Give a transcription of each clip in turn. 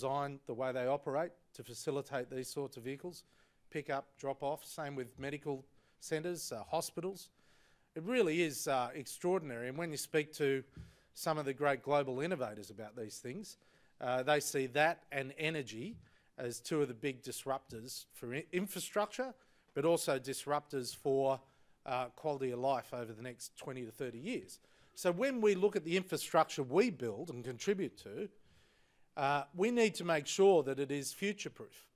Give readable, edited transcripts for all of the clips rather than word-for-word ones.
designed the way they operate to facilitate these sorts of vehicles, pick up, drop off. Same with medical centres, hospitals. It really is extraordinary. And when you speak to some of the great global innovators about these things, they see that and energy as two of the big disruptors for infrastructure, but also disruptors for quality of life over the next 20 to 30 years. So when we look at the infrastructure we build and contribute to, we need to make sure that it is future-proof.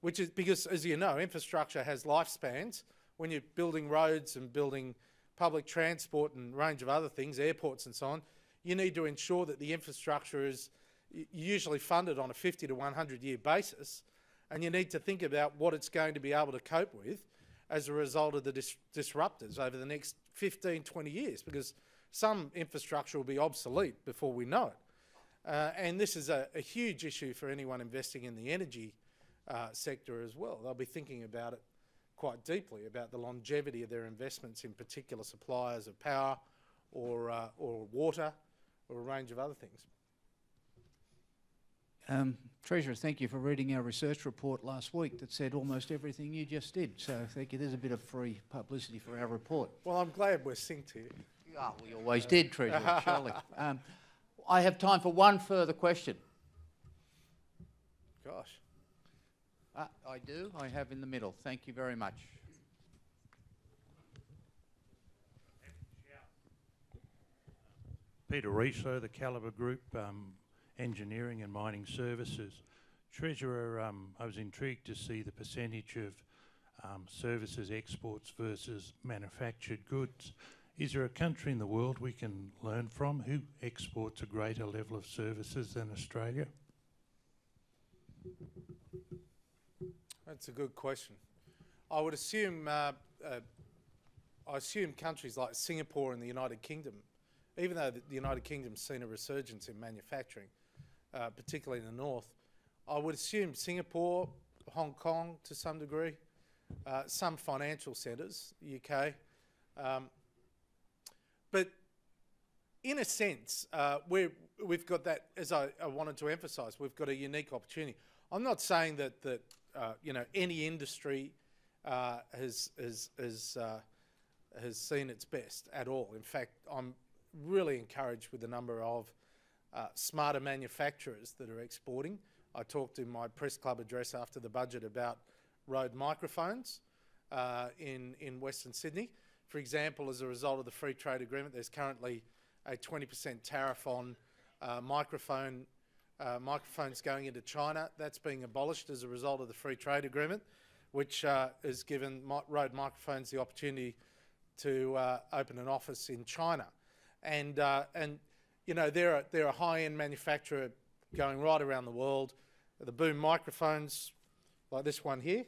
Which is because, as you know, infrastructure has lifespans. When you're building roads and building public transport and a range of other things, airports and so on, you need to ensure that the infrastructure is usually funded on a 50 to 100-year basis, and you need to think about what it's going to be able to cope with as a result of the disruptors over the next 15, 20 years, because some infrastructure will be obsolete before we know it. And this is a huge issue for anyone investing in the energy sector as well. They'll be thinking about it quite deeply, about the longevity of their investments in particular suppliers of power or water or a range of other things. Treasurer, thank you for reading our research report last week that said almost everything you just did. So thank you. There's a bit of free publicity for our report. Well, I'm glad we're synced here. Oh, we always did, Treasurer, surely. I have time for one further question. Gosh. I do. I have in the middle. Thank you very much. Peter Riesler, the Calibre Group, Engineering and Mining Services. Treasurer, I was intrigued to see the percentage of services exports versus manufactured goods. Is there a country in the world we can learn from who exports a greater level of services than Australia? That's a good question. I would assume, I assume countries like Singapore and the United Kingdom, even though the United Kingdom's seen a resurgence in manufacturing, particularly in the north, I would assume Singapore, Hong Kong to some degree, some financial centres, UK. But in a sense, we've got that, as I wanted to emphasise, we've got a unique opportunity. I'm not saying that you know, any industry has seen its best at all. In fact, I'm really encouraged with the number of smarter manufacturers that are exporting. I talked in my press club address after the budget about road microphones in Western Sydney. For example, as a result of the free trade agreement, there's currently a 20% tariff on microphones going into China. That's being abolished as a result of the free trade agreement, which has given road microphones the opportunity to open an office in China. And you know, they're a high-end manufacturer going right around the world. The boom microphones, like this one here,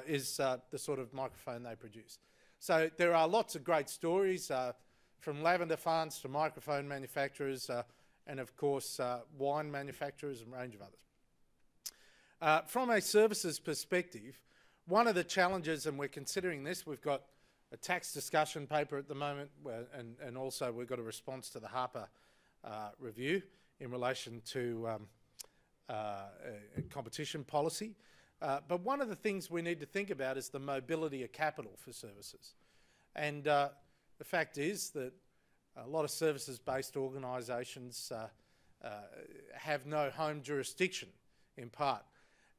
is the sort of microphone they produce. So there are lots of great stories, from lavender farms to microphone manufacturers, and of course wine manufacturers and a range of others. From a services perspective, one of the challenges, and we're considering this, we've got a tax discussion paper at the moment, and also we've got a response to the Harper review in relation to competition policy. But one of the things we need to think about is the mobility of capital for services. And the fact is that a lot of services-based organisations have no home jurisdiction, in part.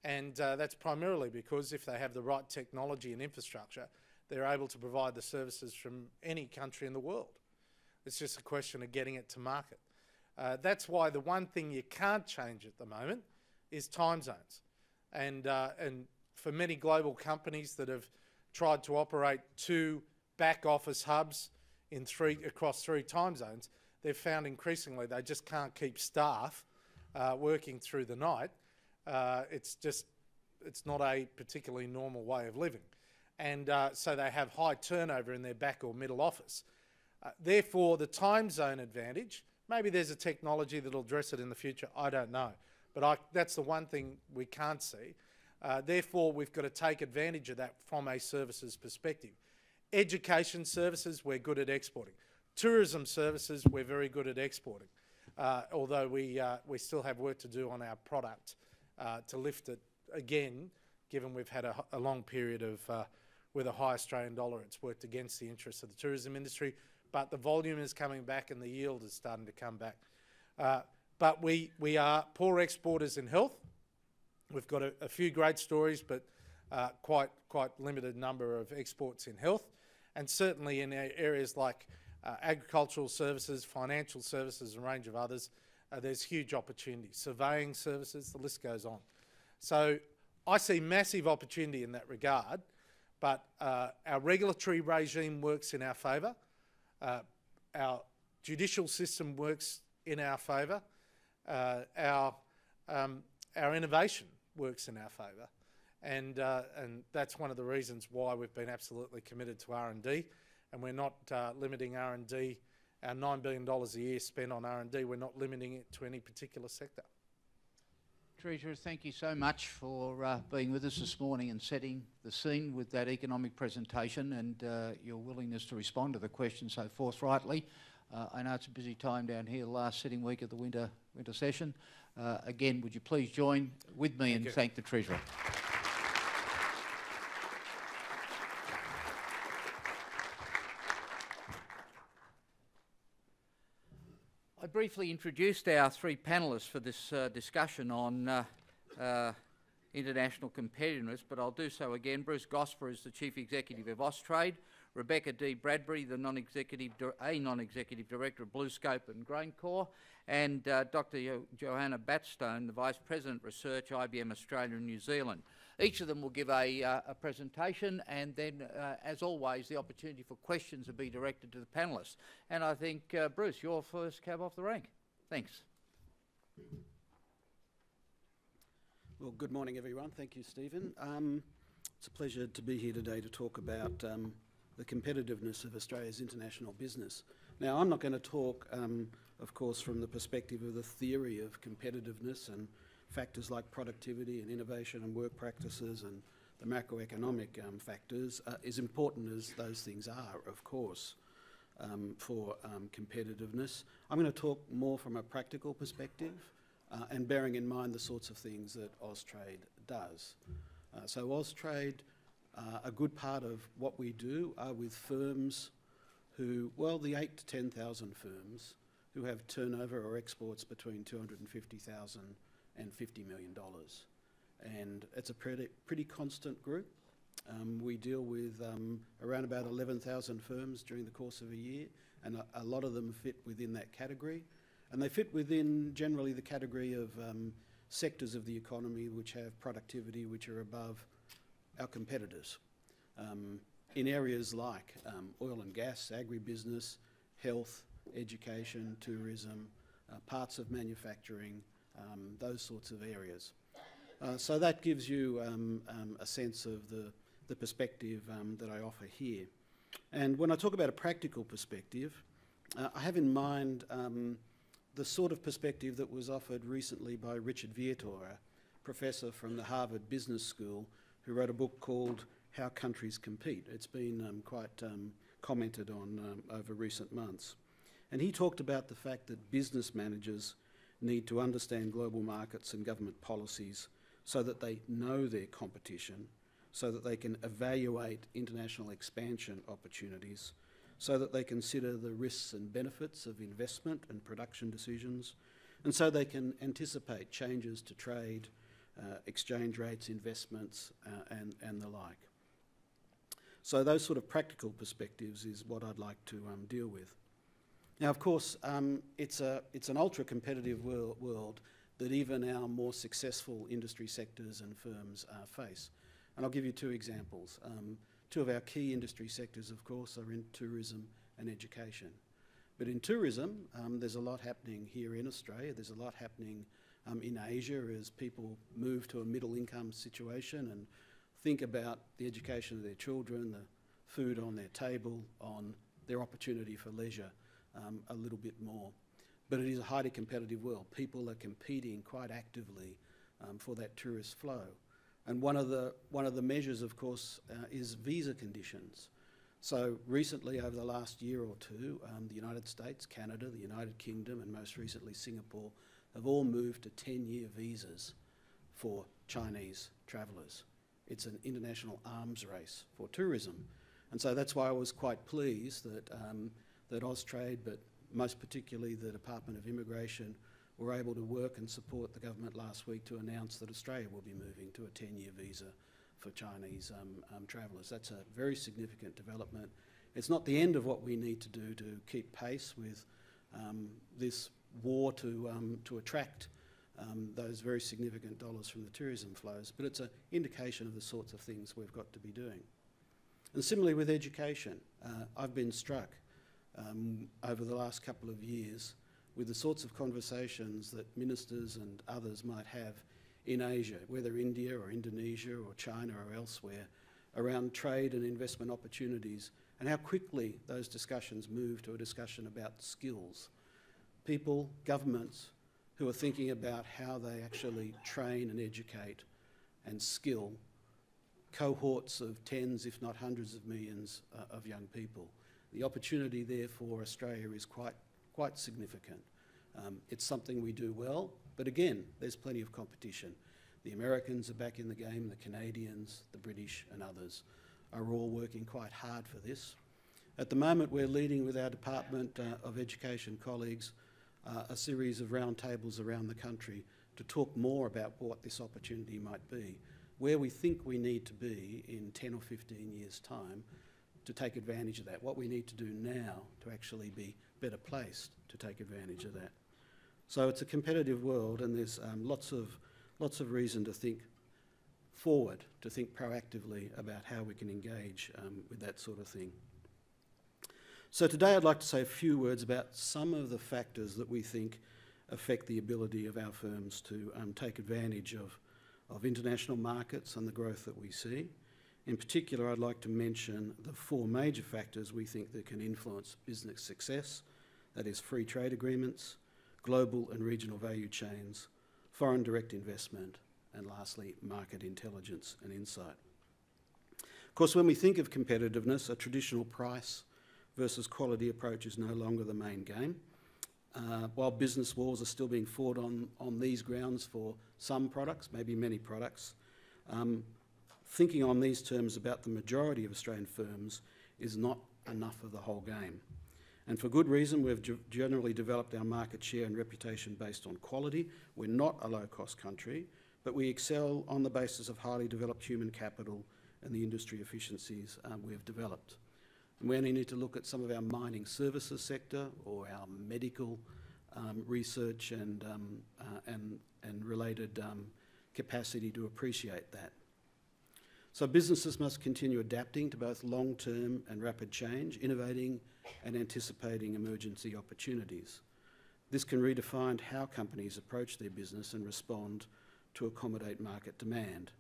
And that's primarily because if they have the right technology and infrastructure, they're able to provide the services from any country in the world. It's just a question of getting it to market. That's why the one thing you can't change at the moment is time zones. And for many global companies that have tried to operate 2 back office hubs in across 3 time zones, they've found increasingly they just can't keep staff working through the night. It's not a particularly normal way of living. And so they have high turnover in their back or middle office. Therefore, the time zone advantage, maybe there's a technology that will address it in the future, I don't know. But that's the one thing we can't see. Therefore, we've got to take advantage of that from a services perspective. Education services, we're good at exporting. Tourism services, we're very good at exporting. although we still have work to do on our product to lift it again, given we've had a long period of with a high Australian dollar. It's worked against the interests of the tourism industry, but the volume is coming back and the yield is starting to come back. But we are poor exporters in health. We've got a few great stories, but quite limited number of exports in health, and certainly in areas like agricultural services, financial services, and a range of others, there's huge opportunity. Surveying services, the list goes on. So I see massive opportunity in that regard, but our regulatory regime works in our favour. Our judicial system works in our favour. Our innovation works in our favour. And that's one of the reasons why we've been absolutely committed to R&D, and we're not limiting R&D, our $9 billion a year spent on R&D, we're not limiting it to any particular sector. Treasurer, thank you so much for being with us this morning and setting the scene with that economic presentation and your willingness to respond to the questions so forthrightly. I know it's a busy time down here, the last sitting week of the winter session. Again, would you please join with me and thank the Treasurer. I briefly introduced our three panellists for this discussion on international competitiveness, but I'll do so again. Bruce Gosper is the Chief Executive of Austrade, Rebecca D. Bradbury, the non-executive Director of BlueScope and GrainCorp, and Dr. Johanna Batstone, the Vice President Research, IBM Australia and New Zealand. Each of them will give a presentation, and then, as always, the opportunity for questions will be directed to the panellists. And I think, Bruce, you're first cab off the rank. Thanks. Well, good morning, everyone. Thank you, Stephen. It's a pleasure to be here today to talk about the competitiveness of Australia's international business. Now, I'm not going to talk, of course, from the perspective of the theory of competitiveness and factors like productivity and innovation and work practices and the macroeconomic factors, as important as those things are, of course, for competitiveness. I'm going to talk more from a practical perspective and bearing in mind the sorts of things that Austrade does. So Austrade, a good part of what we do are with firms who, well, the 8,000 to 10,000 firms who have turnover or exports between 250,000 and $50 million. And it's a pretty constant group. We deal with around about 11,000 firms during the course of a year, and a lot of them fit within that category. And they fit within generally the category of sectors of the economy which have productivity which are above our competitors. In areas like oil and gas, agribusiness, health, education, tourism, parts of manufacturing, those sorts of areas. So that gives you a sense of the perspective that I offer here. And when I talk about a practical perspective, I have in mind the sort of perspective that was offered recently by Richard Viator, a professor from the Harvard Business School, who wrote a book called How Countries Compete. It's been quite commented on over recent months. And he talked about the fact that business managers need to understand global markets and government policies so that they know their competition, so that they can evaluate international expansion opportunities, so that they consider the risks and benefits of investment and production decisions, and so they can anticipate changes to trade, exchange rates, investments, and the like. So those sort of practical perspectives is what I'd like to deal with. Now, of course, it's an ultra-competitive world that even our more successful industry sectors and firms face. And I'll give you two examples. Two of our key industry sectors, of course, are in tourism and education. But in tourism, there's a lot happening here in Australia. There's a lot happening in Asia as people move to a middle-income situation and think about the education of their children, the food on their table, on their opportunity for leisure a little bit more. But it is a highly competitive world. People are competing quite actively for that tourist flow. And one of the measures, of course, is visa conditions. So recently, over the last year or two, the United States, Canada, the United Kingdom, and most recently Singapore have all moved to 10-year visas for Chinese travellers. It's an international arms race for tourism. And so that's why I was quite pleased that, that Austrade, but most particularly the Department of Immigration, were able to work and support the government last week to announce that Australia will be moving to a 10-year visa for Chinese travellers. That's a very significant development. It's not the end of what we need to do to keep pace with this war to attract those very significant dollars from the tourism flows, but it's an indication of the sorts of things we've got to be doing. And similarly with education, I've been struck over the last couple of years with the sorts of conversations that ministers and others might have in Asia, whether India or Indonesia or China or elsewhere, around trade and investment opportunities, and how quickly those discussions move to a discussion about skills. People, governments, who are thinking about how they actually train and educate and skill cohorts of tens, if not hundreds of millions of young people. The opportunity there for Australia is quite significant. It's something we do well, but again, there's plenty of competition. The Americans are back in the game, the Canadians, the British and others are all working quite hard for this. At the moment, we're leading with our Department of Education colleagues a series of roundtables around the country to talk more about what this opportunity might be, where we think we need to be in 10 or 15 years' time to take advantage of that, what we need to do now to actually be better placed to take advantage of that. So it's a competitive world, and there's lots of reason to think forward, to think proactively about how we can engage with that sort of thing. So today I'd like to say a few words about some of the factors that we think affect the ability of our firms to take advantage of international markets and the growth that we see. In particular, I'd like to mention the four major factors we think that can influence business success. That is free trade agreements, global and regional value chains, foreign direct investment, and lastly, market intelligence and insight. Of course, when we think of competitiveness, a traditional price versus quality approach is no longer the main game. While business wars are still being fought on these grounds for some products, maybe many products, thinking on these terms about the majority of Australian firms is not enough of the whole game. And for good reason, we've generally developed our market share and reputation based on quality. We're not a low-cost country, but we excel on the basis of highly developed human capital and the industry efficiencies we've developed. And we only need to look at some of our mining services sector or our medical research and related capacity to appreciate that. So businesses must continue adapting to both long-term and rapid change, innovating and anticipating emergency opportunities. This can redefine how companies approach their business and respond to accommodate market demand.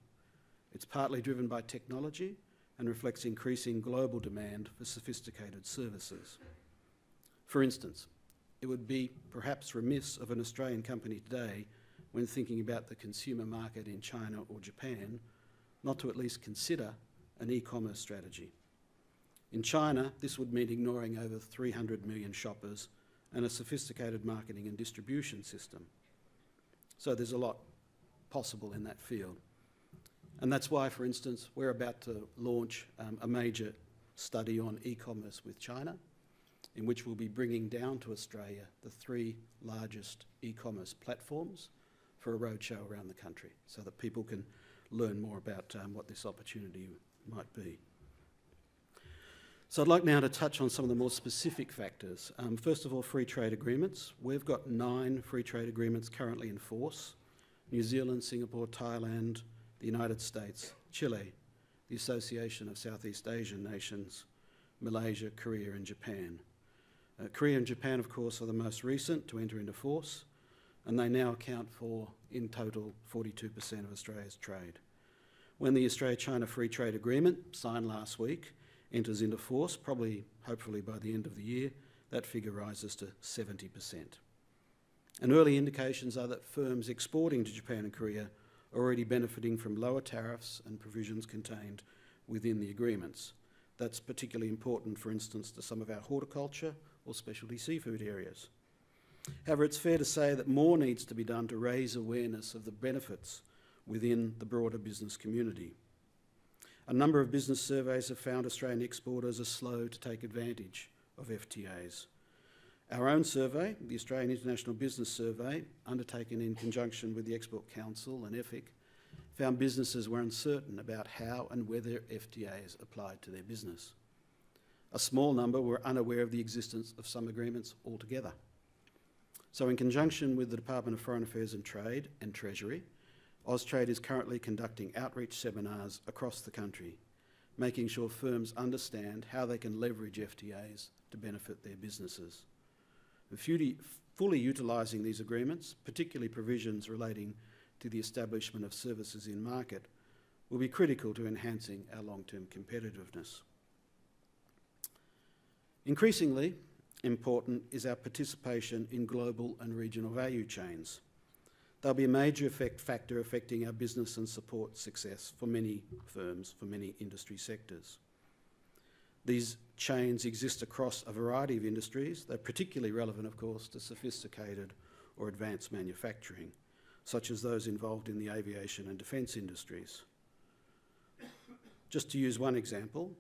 It's partly driven by technology and reflects increasing global demand for sophisticated services. For instance, it would be perhaps remiss of an Australian company today, when thinking about the consumer market in China or Japan, not to at least consider an e-commerce strategy. In China, this would mean ignoring over 300 million shoppers and a sophisticated marketing and distribution system. So there's a lot possible in that field. And that's why, for instance, we're about to launch a major study on e-commerce with China, in which we'll be bringing down to Australia the 3 largest e-commerce platforms for a roadshow around the country, so that people can learn more about what this opportunity might be. So I'd like now to touch on some of the more specific factors. First of all, free trade agreements. We've got 9 free trade agreements currently in force: New Zealand, Singapore, Thailand, the United States, Chile, the Association of Southeast Asian Nations, Malaysia, Korea and Japan. Korea and Japan, of course, are the most recent to enter into force, and they now account for, in total, 42% of Australia's trade. When the Australia-China Free Trade Agreement, signed last week, enters into force, probably, hopefully by the end of the year, that figure rises to 70%. And early indications are that firms exporting to Japan and Korea are already benefiting from lower tariffs and provisions contained within the agreements. That's particularly important, for instance, to some of our horticulture or specialty seafood areas. However, it's fair to say that more needs to be done to raise awareness of the benefits within the broader business community. A number of business surveys have found Australian exporters are slow to take advantage of FTAs. Our own survey, the Australian International Business Survey, undertaken in conjunction with the Export Council and EFIC, found businesses were uncertain about how and whether FTAs applied to their business. A small number were unaware of the existence of some agreements altogether. So in conjunction with the Department of Foreign Affairs and Trade and Treasury, Austrade is currently conducting outreach seminars across the country, making sure firms understand how they can leverage FTAs to benefit their businesses. Fully utilising these agreements, particularly provisions relating to the establishment of services in market, will be critical to enhancing our long-term competitiveness. Increasingly important is our participation in global and regional value chains. They'll be a major factor affecting our business and support success for many firms, for many industry sectors. These chains exist across a variety of industries. They're particularly relevant, of course, to sophisticated or advanced manufacturing, such as those involved in the aviation and defence industries. Just to use one example,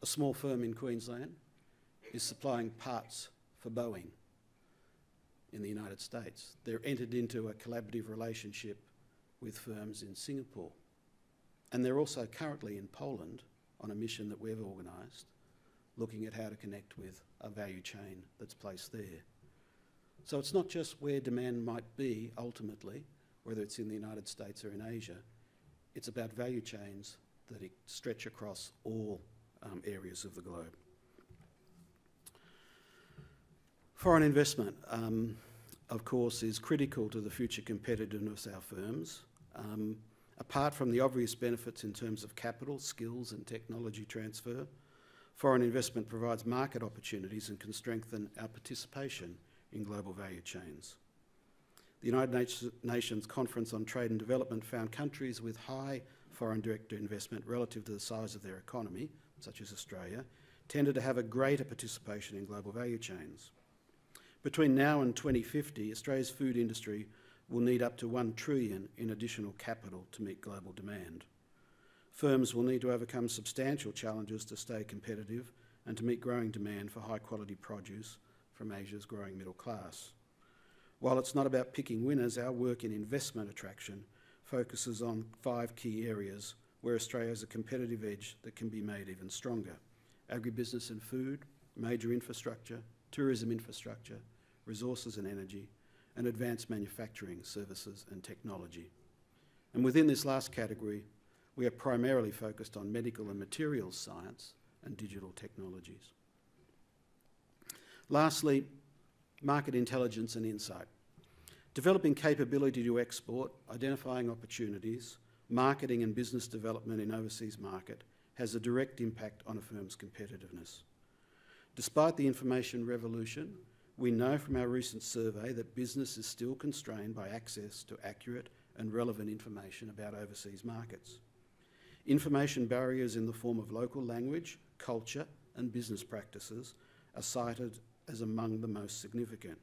a small firm in Queensland is supplying parts for Boeing in the United States. They're entered into a collaborative relationship with firms in Singapore. And they're also currently in Poland on a mission that we've organised, looking at how to connect with a value chain that's placed there. So it's not just where demand might be ultimately, whether it's in the United States or in Asia, it's about value chains that stretch across all areas of the globe. Foreign investment, of course, is critical to the future competitiveness of our firms. Apart from the obvious benefits in terms of capital, skills and technology transfer, foreign investment provides market opportunities and can strengthen our participation in global value chains. The United Nations Conference on Trade and Development found countries with high foreign direct investment relative to the size of their economy, such as Australia, tended to have a greater participation in global value chains. Between now and 2050, Australia's food industry will need up to $1 trillion in additional capital to meet global demand. Firms will need to overcome substantial challenges to stay competitive and to meet growing demand for high-quality produce from Asia's growing middle class. While it's not about picking winners, our work in investment attraction focuses on 5 key areas where Australia has a competitive edge that can be made even stronger: agribusiness and food, major infrastructure, tourism infrastructure, resources and energy, and advanced manufacturing services and technology. And within this last category, we are primarily focused on medical and materials science and digital technologies. Lastly, market intelligence and insight. Developing capability to export, identifying opportunities, marketing and business development in overseas market has a direct impact on a firm's competitiveness. Despite the information revolution, we know from our recent survey that business is still constrained by access to accurate and relevant information about overseas markets. Information barriers in the form of local language, culture, and business practices are cited as among the most significant.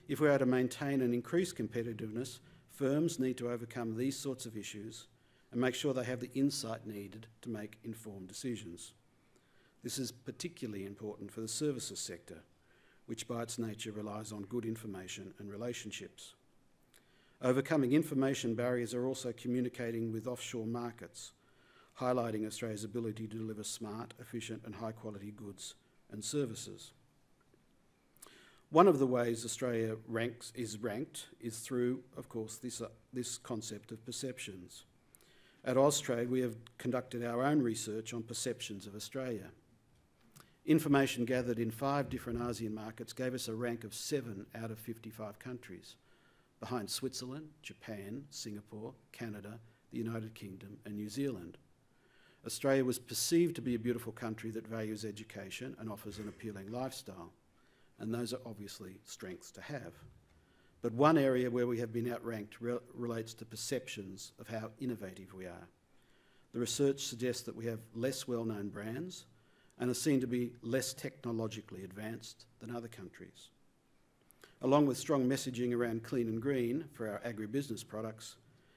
If we are to maintain and increase competitiveness, firms need to overcome these sorts of issues and make sure they have the insight needed to make informed decisions. This is particularly important for the services sector, which by its nature relies on good information and relationships. Overcoming information barriers are also communicating with offshore markets, highlighting Australia's ability to deliver smart, efficient and high-quality goods and services. One of the ways Australia is ranked is through, of course, this concept of perceptions. At Austrade, we have conducted our own research on perceptions of Australia. Information gathered in 5 different ASEAN markets gave us a rank of 7 out of 55 countries, behind Switzerland, Japan, Singapore, Canada, the United Kingdom and New Zealand. Australia was perceived to be a beautiful country that values education and offers an appealing lifestyle, and those are obviously strengths to have. But one area where we have been outranked relates to perceptions of how innovative we are. the research suggests that we have less well-known brands and are seen to be less technologically advanced than other countries. Along with strong messaging around clean and green for our agribusiness products,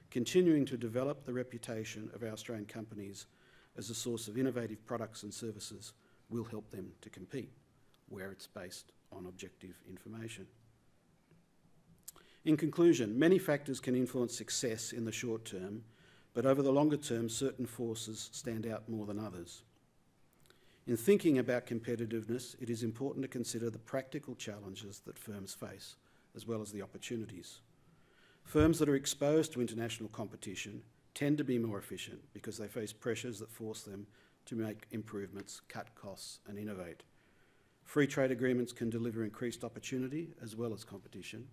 continuing to develop the reputation of our Australian companies as a source of innovative products and services will help them to compete where it's based on objective information. In conclusion, many factors can influence success in the short term, but over the longer term, certain forces stand out more than others. In thinking about competitiveness, it is important to consider the practical challenges that firms face, as well as the opportunities. Firms that are exposed to international competition tend to be more efficient because they face pressures that force them to make improvements, cut costs and innovate. Free trade agreements can deliver increased opportunity as well as competition,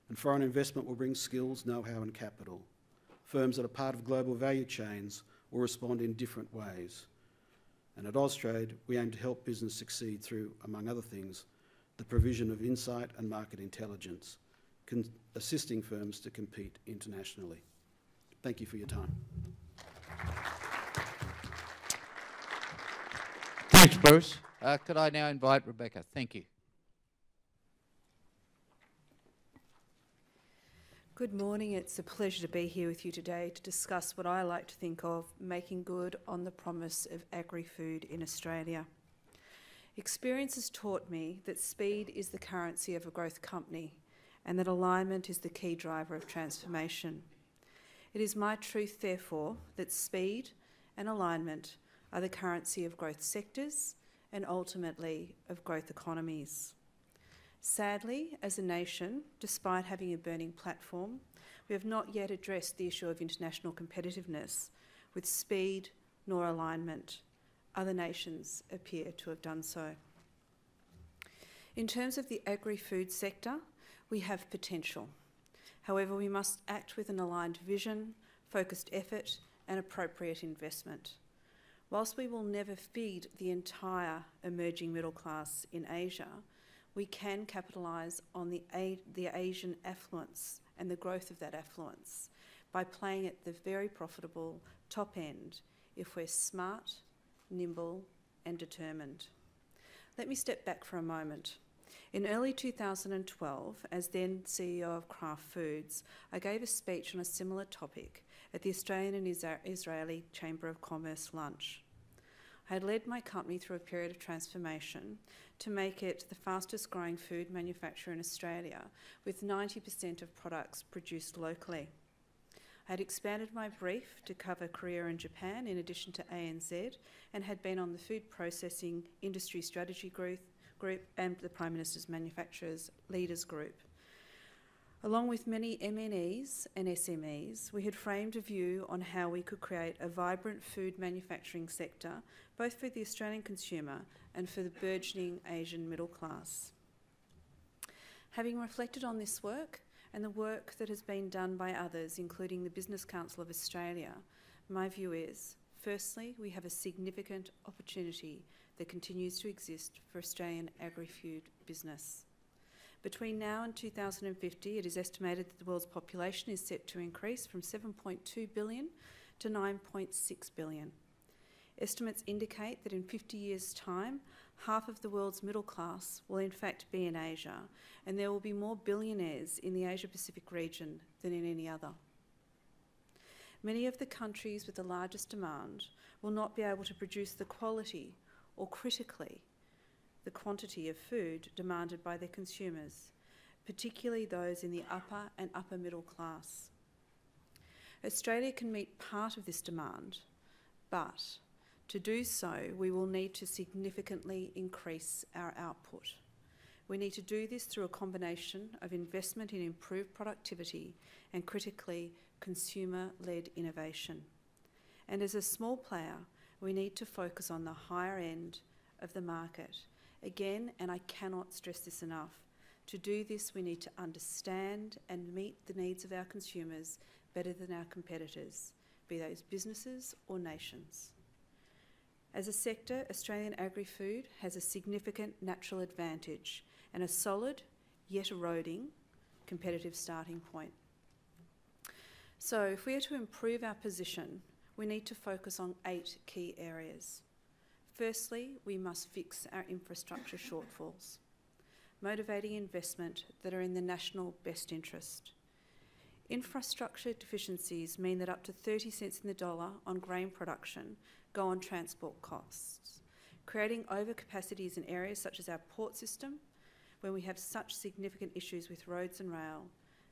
and foreign investment will bring skills, know-how and capital. Firms that are part of global value chains will respond in different ways. And at Austrade, we aim to help business succeed through, among other things, the provision of insight and market intelligence, assisting firms to compete internationally. Thank you for your time. Thanks, Bruce. Could I now invite Rebecca? Thank you. Good morning. It's a pleasure to be here with you today to discuss what I like to think of making good on the promise of agri-food in Australia. Experience has taught me that speed is the currency of a growth company and that alignment is the key driver of transformation. It is my truth, therefore, that speed and alignment are the currency of growth sectors and ultimately of growth economies. Sadly, as a nation, despite having a burning platform, we have not yet addressed the issue of international competitiveness with speed nor alignment. Other nations appear to have done so. In terms of the agri-food sector, we have potential. However, we must act with an aligned vision, focused effort and appropriate investment. Whilst we will never feed the entire emerging middle class in Asia, we can capitalise on the Asian affluence and the growth of that affluence by playing at the very profitable top end if we're smart, nimble and determined. Let me step back for a moment. In early 2012, as then CEO of Kraft Foods, I gave a speech on a similar topic at the Australian and Israeli Chamber of Commerce lunch. I had led my company through a period of transformation to make it the fastest growing food manufacturer in Australia, with 90% of products produced locally. I had expanded my brief to cover Korea and Japan in addition to ANZ, and had been on the Food Processing Industry Strategy Group and the Prime Minister's Manufacturers Leaders Group. Along with many MNEs and SMEs, we had framed a view on how we could create a vibrant food manufacturing sector, both for the Australian consumer and for the burgeoning Asian middle class. Having reflected on this work and the work that has been done by others, including the Business Council of Australia, my view is, firstly, we have a significant opportunity that continues to exist for Australian agri-food business. Between now and 2050, it is estimated that the world's population is set to increase from 7.2 billion to 9.6 billion. Estimates indicate that in 50 years' time, half of the world's middle class will in fact be in Asia, and there will be more billionaires in the Asia-Pacific region than in any other. Many of the countries with the largest demand will not be able to produce the quality or critically the quantity of food demanded by their consumers, particularly those in the upper and upper middle class. Australia can meet part of this demand, but to do so, we will need to significantly increase our output. We need to do this through a combination of investment in improved productivity and, critically, consumer-led innovation. And as a small player, we need to focus on the higher end of the market. Again, and I cannot stress this enough, to do this we need to understand and meet the needs of our consumers better than our competitors, be those businesses or nations. As a sector, Australian agri-food has a significant natural advantage and a solid, yet eroding, competitive starting point. So if we are to improve our position, we need to focus on 8 key areas. Firstly, we must fix our infrastructure shortfalls, motivating investment that are in the national best interest. Infrastructure deficiencies mean that up to 30 cents in the dollar on grain production go on transport costs, creating overcapacities in areas such as our port system, where we have such significant issues with roads and rail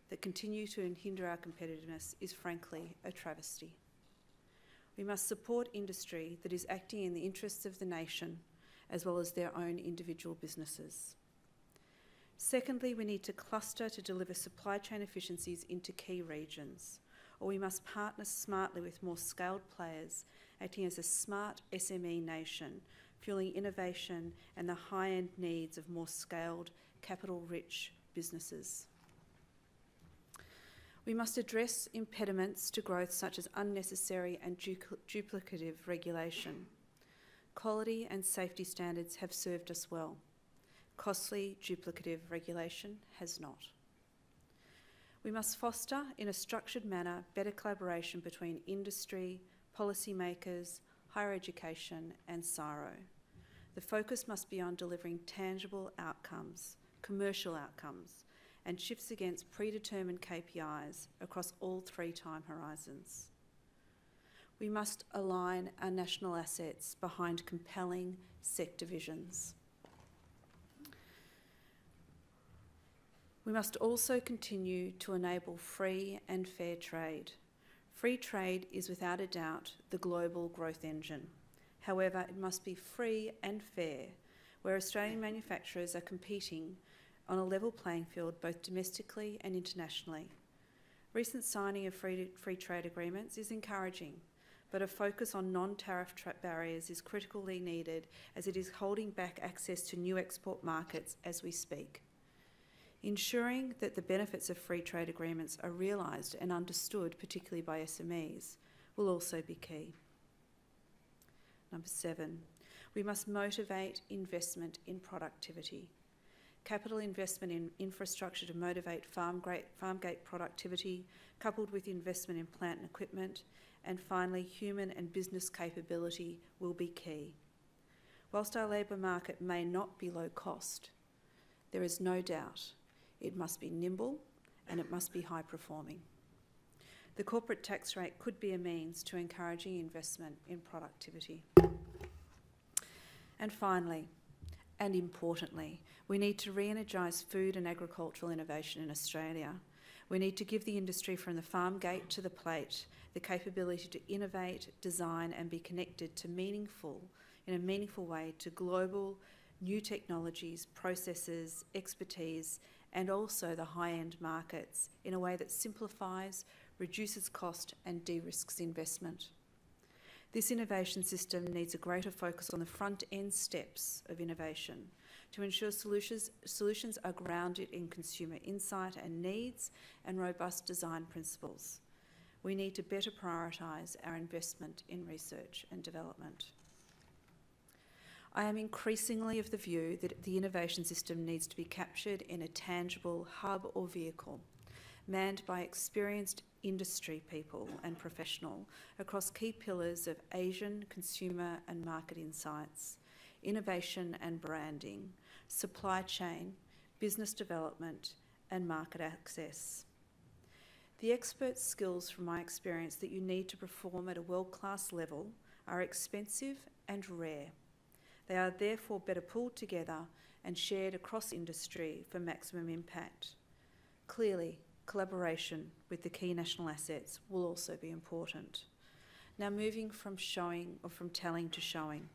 that continue to hinder our competitiveness, is frankly a travesty. We must support industry that is acting in the interests of the nation as well as their own individual businesses. Secondly, we need to cluster to deliver supply chain efficiencies into key regions, or we must partner smartly with more scaled players, acting as a smart SME nation, fueling innovation and the high-end needs of more scaled, capital-rich businesses. We must address impediments to growth such as unnecessary and duplicative regulation. Quality and safety standards have served us well. Costly, duplicative regulation has not. We must foster, in a structured manner, better collaboration between industry, policymakers, higher education and CSIRO. The focus must be on delivering tangible outcomes, commercial outcomes, and shifts against predetermined KPIs across all 3 time horizons. We must align our national assets behind compelling sector visions. We must also continue to enable free and fair trade. Free trade is without a doubt the global growth engine. However, it must be free and fair, where Australian manufacturers are competing on a level playing field both domestically and internationally. Recent signing of free trade agreements is encouraging, but a focus on non-tariff barriers is critically needed as it is holding back access to new export markets as we speak. Ensuring that the benefits of free trade agreements are realised and understood, particularly by SMEs, will also be key. Number 7, we must motivate investment in productivity. Capital investment in infrastructure to motivate farmgate productivity, coupled with investment in plant and equipment, and finally human and business capability will be key. Whilst our labour market may not be low cost, there is no doubt it must be nimble and it must be high performing. The corporate tax rate could be a means to encouraging investment in productivity. And finally, and importantly, we need to re-energise food and agricultural innovation in Australia. We need to give the industry from the farm gate to the plate the capability to innovate, design and be connected to in a meaningful way to global new technologies, processes, expertise and also the high-end markets in a way that simplifies, reduces cost and de-risks investment. This innovation system needs a greater focus on the front-end steps of innovation to ensure solutions are grounded in consumer insight and needs and robust design principles. We need to better prioritise our investment in research and development. I am increasingly of the view that the innovation system needs to be captured in a tangible hub or vehicle, manned by experienced industry people and professional across key pillars of Asian consumer and market insights, innovation and branding, supply chain, business development and market access. The expert skills from my experience that you need to perform at a world-class level are expensive and rare. They are therefore better pulled together and shared across industry for maximum impact. Clearly, collaboration with the key national assets will also be important. Now moving from telling to showing.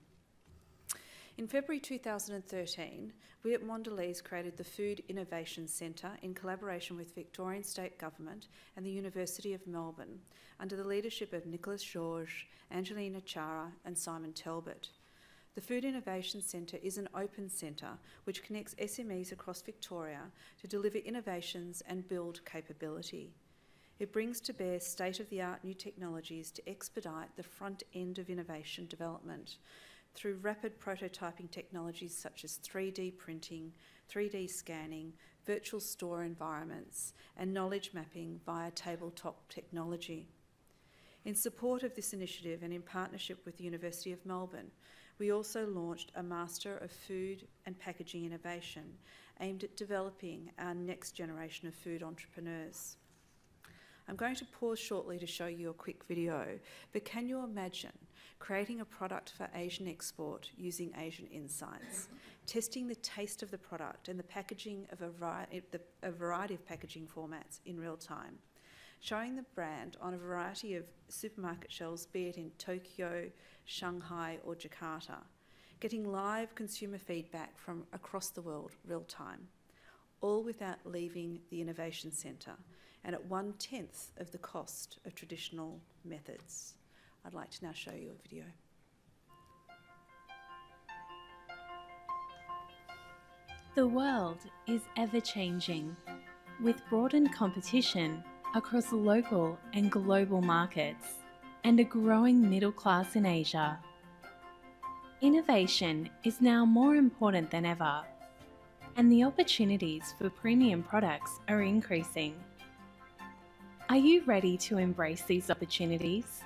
In February 2013, we at Mondelez created the Food Innovation Centre in collaboration with Victorian State Government and the University of Melbourne under the leadership of Nicholas George, Angelina Chara and Simon Talbot. The Food Innovation Centre is an open centre which connects SMEs across Victoria to deliver innovations and build capability. It brings to bear state-of-the-art new technologies to expedite the front end of innovation development through rapid prototyping technologies such as 3D printing, 3D scanning, virtual store environments, and knowledge mapping via tabletop technology. In support of this initiative and in partnership with the University of Melbourne, we also launched a Master of Food and Packaging Innovation aimed at developing our next generation of food entrepreneurs. I'm going to pause shortly to show you a quick video, but can you imagine creating a product for Asian export using Asian insights, testing the taste of the product and the packaging of a variety of packaging formats in real time, showing the brand on a variety of supermarket shelves, be it in Tokyo, Shanghai or Jakarta, getting live consumer feedback from across the world real time, all without leaving the Innovation Centre and at 1/10 of the cost of traditional methods. I'd like to now show you a video. The world is ever-changing, with broadened competition across local and global markets, and a growing middle class in Asia. Innovation is now more important than ever, and the opportunities for premium products are increasing. Are you ready to embrace these opportunities?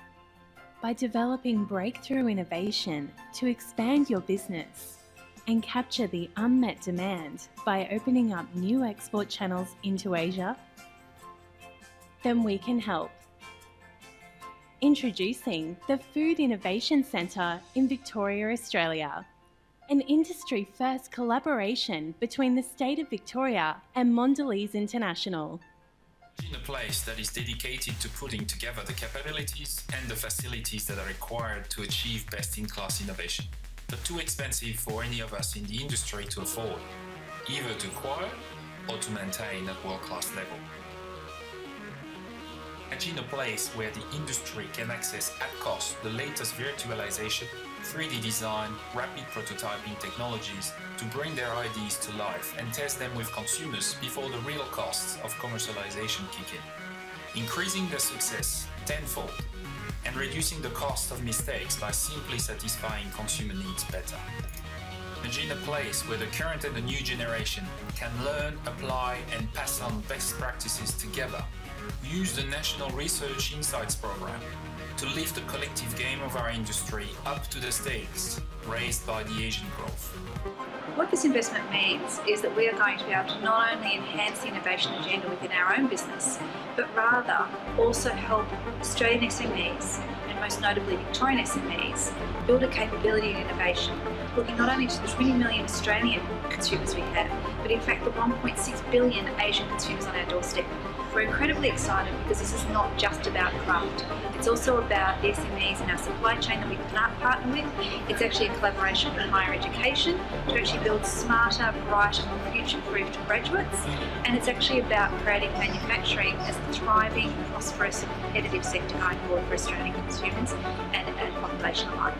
By developing breakthrough innovation to expand your business and capture the unmet demand by opening up new export channels into Asia? Then we can help. Introducing the Food Innovation Centre in Victoria, Australia, an industry-first collaboration between the State of Victoria and Mondelez International. In a place that is dedicated to putting together the capabilities and the facilities that are required to achieve best-in-class innovation, but too expensive for any of us in the industry to afford, either to acquire or to maintain at world-class level. Imagine a place where the industry can access at cost the latest virtualization, 3D design, rapid prototyping technologies to bring their ideas to life and test them with consumers before the real costs of commercialization kick in, increasing their success tenfold and reducing the cost of mistakes by simply satisfying consumer needs better. Imagine a place where the current and the new generation can learn, apply and pass on best practices together. Use the National Research Insights Program to lift the collective game of our industry up to the stakes raised by the Asian growth. What this investment means is that we are going to be able to not only enhance the innovation agenda within our own business, but rather also help Australian SMEs, and most notably Victorian SMEs, build a capability in innovation, looking not only to the 20 million Australian consumers we have, but in fact the 1.6 billion Asian consumers on our doorstep. We're incredibly excited because this is not just about craft. It's also about the SMEs in our supply chain that we partner with. It's actually a collaboration with higher education to actually build smarter, brighter, more future-proofed graduates. And it's actually about creating manufacturing as a thriving, prosperous and competitive sector going forward for Australian consumers and population alike.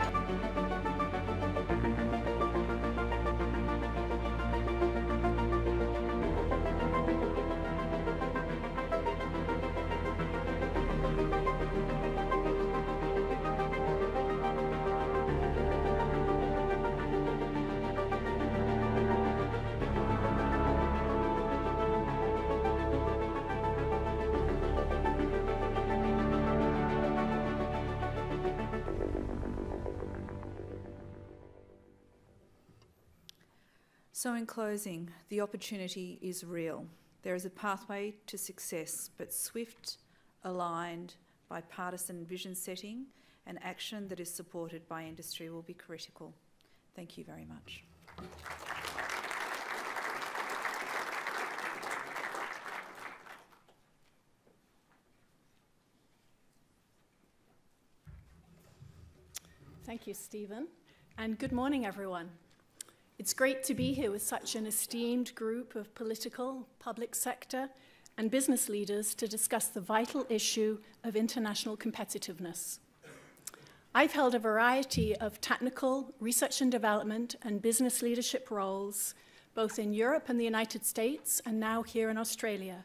So in closing, the opportunity is real. There is a pathway to success, but swift, aligned, bipartisan vision setting and action that is supported by industry will be critical. Thank you very much. Thank you, Stephen, and good morning, everyone. It's great to be here with such an esteemed group of political, public sector, and business leaders to discuss the vital issue of international competitiveness. I've held a variety of technical, research and development, and business leadership roles, both in Europe and the United States, and now here in Australia.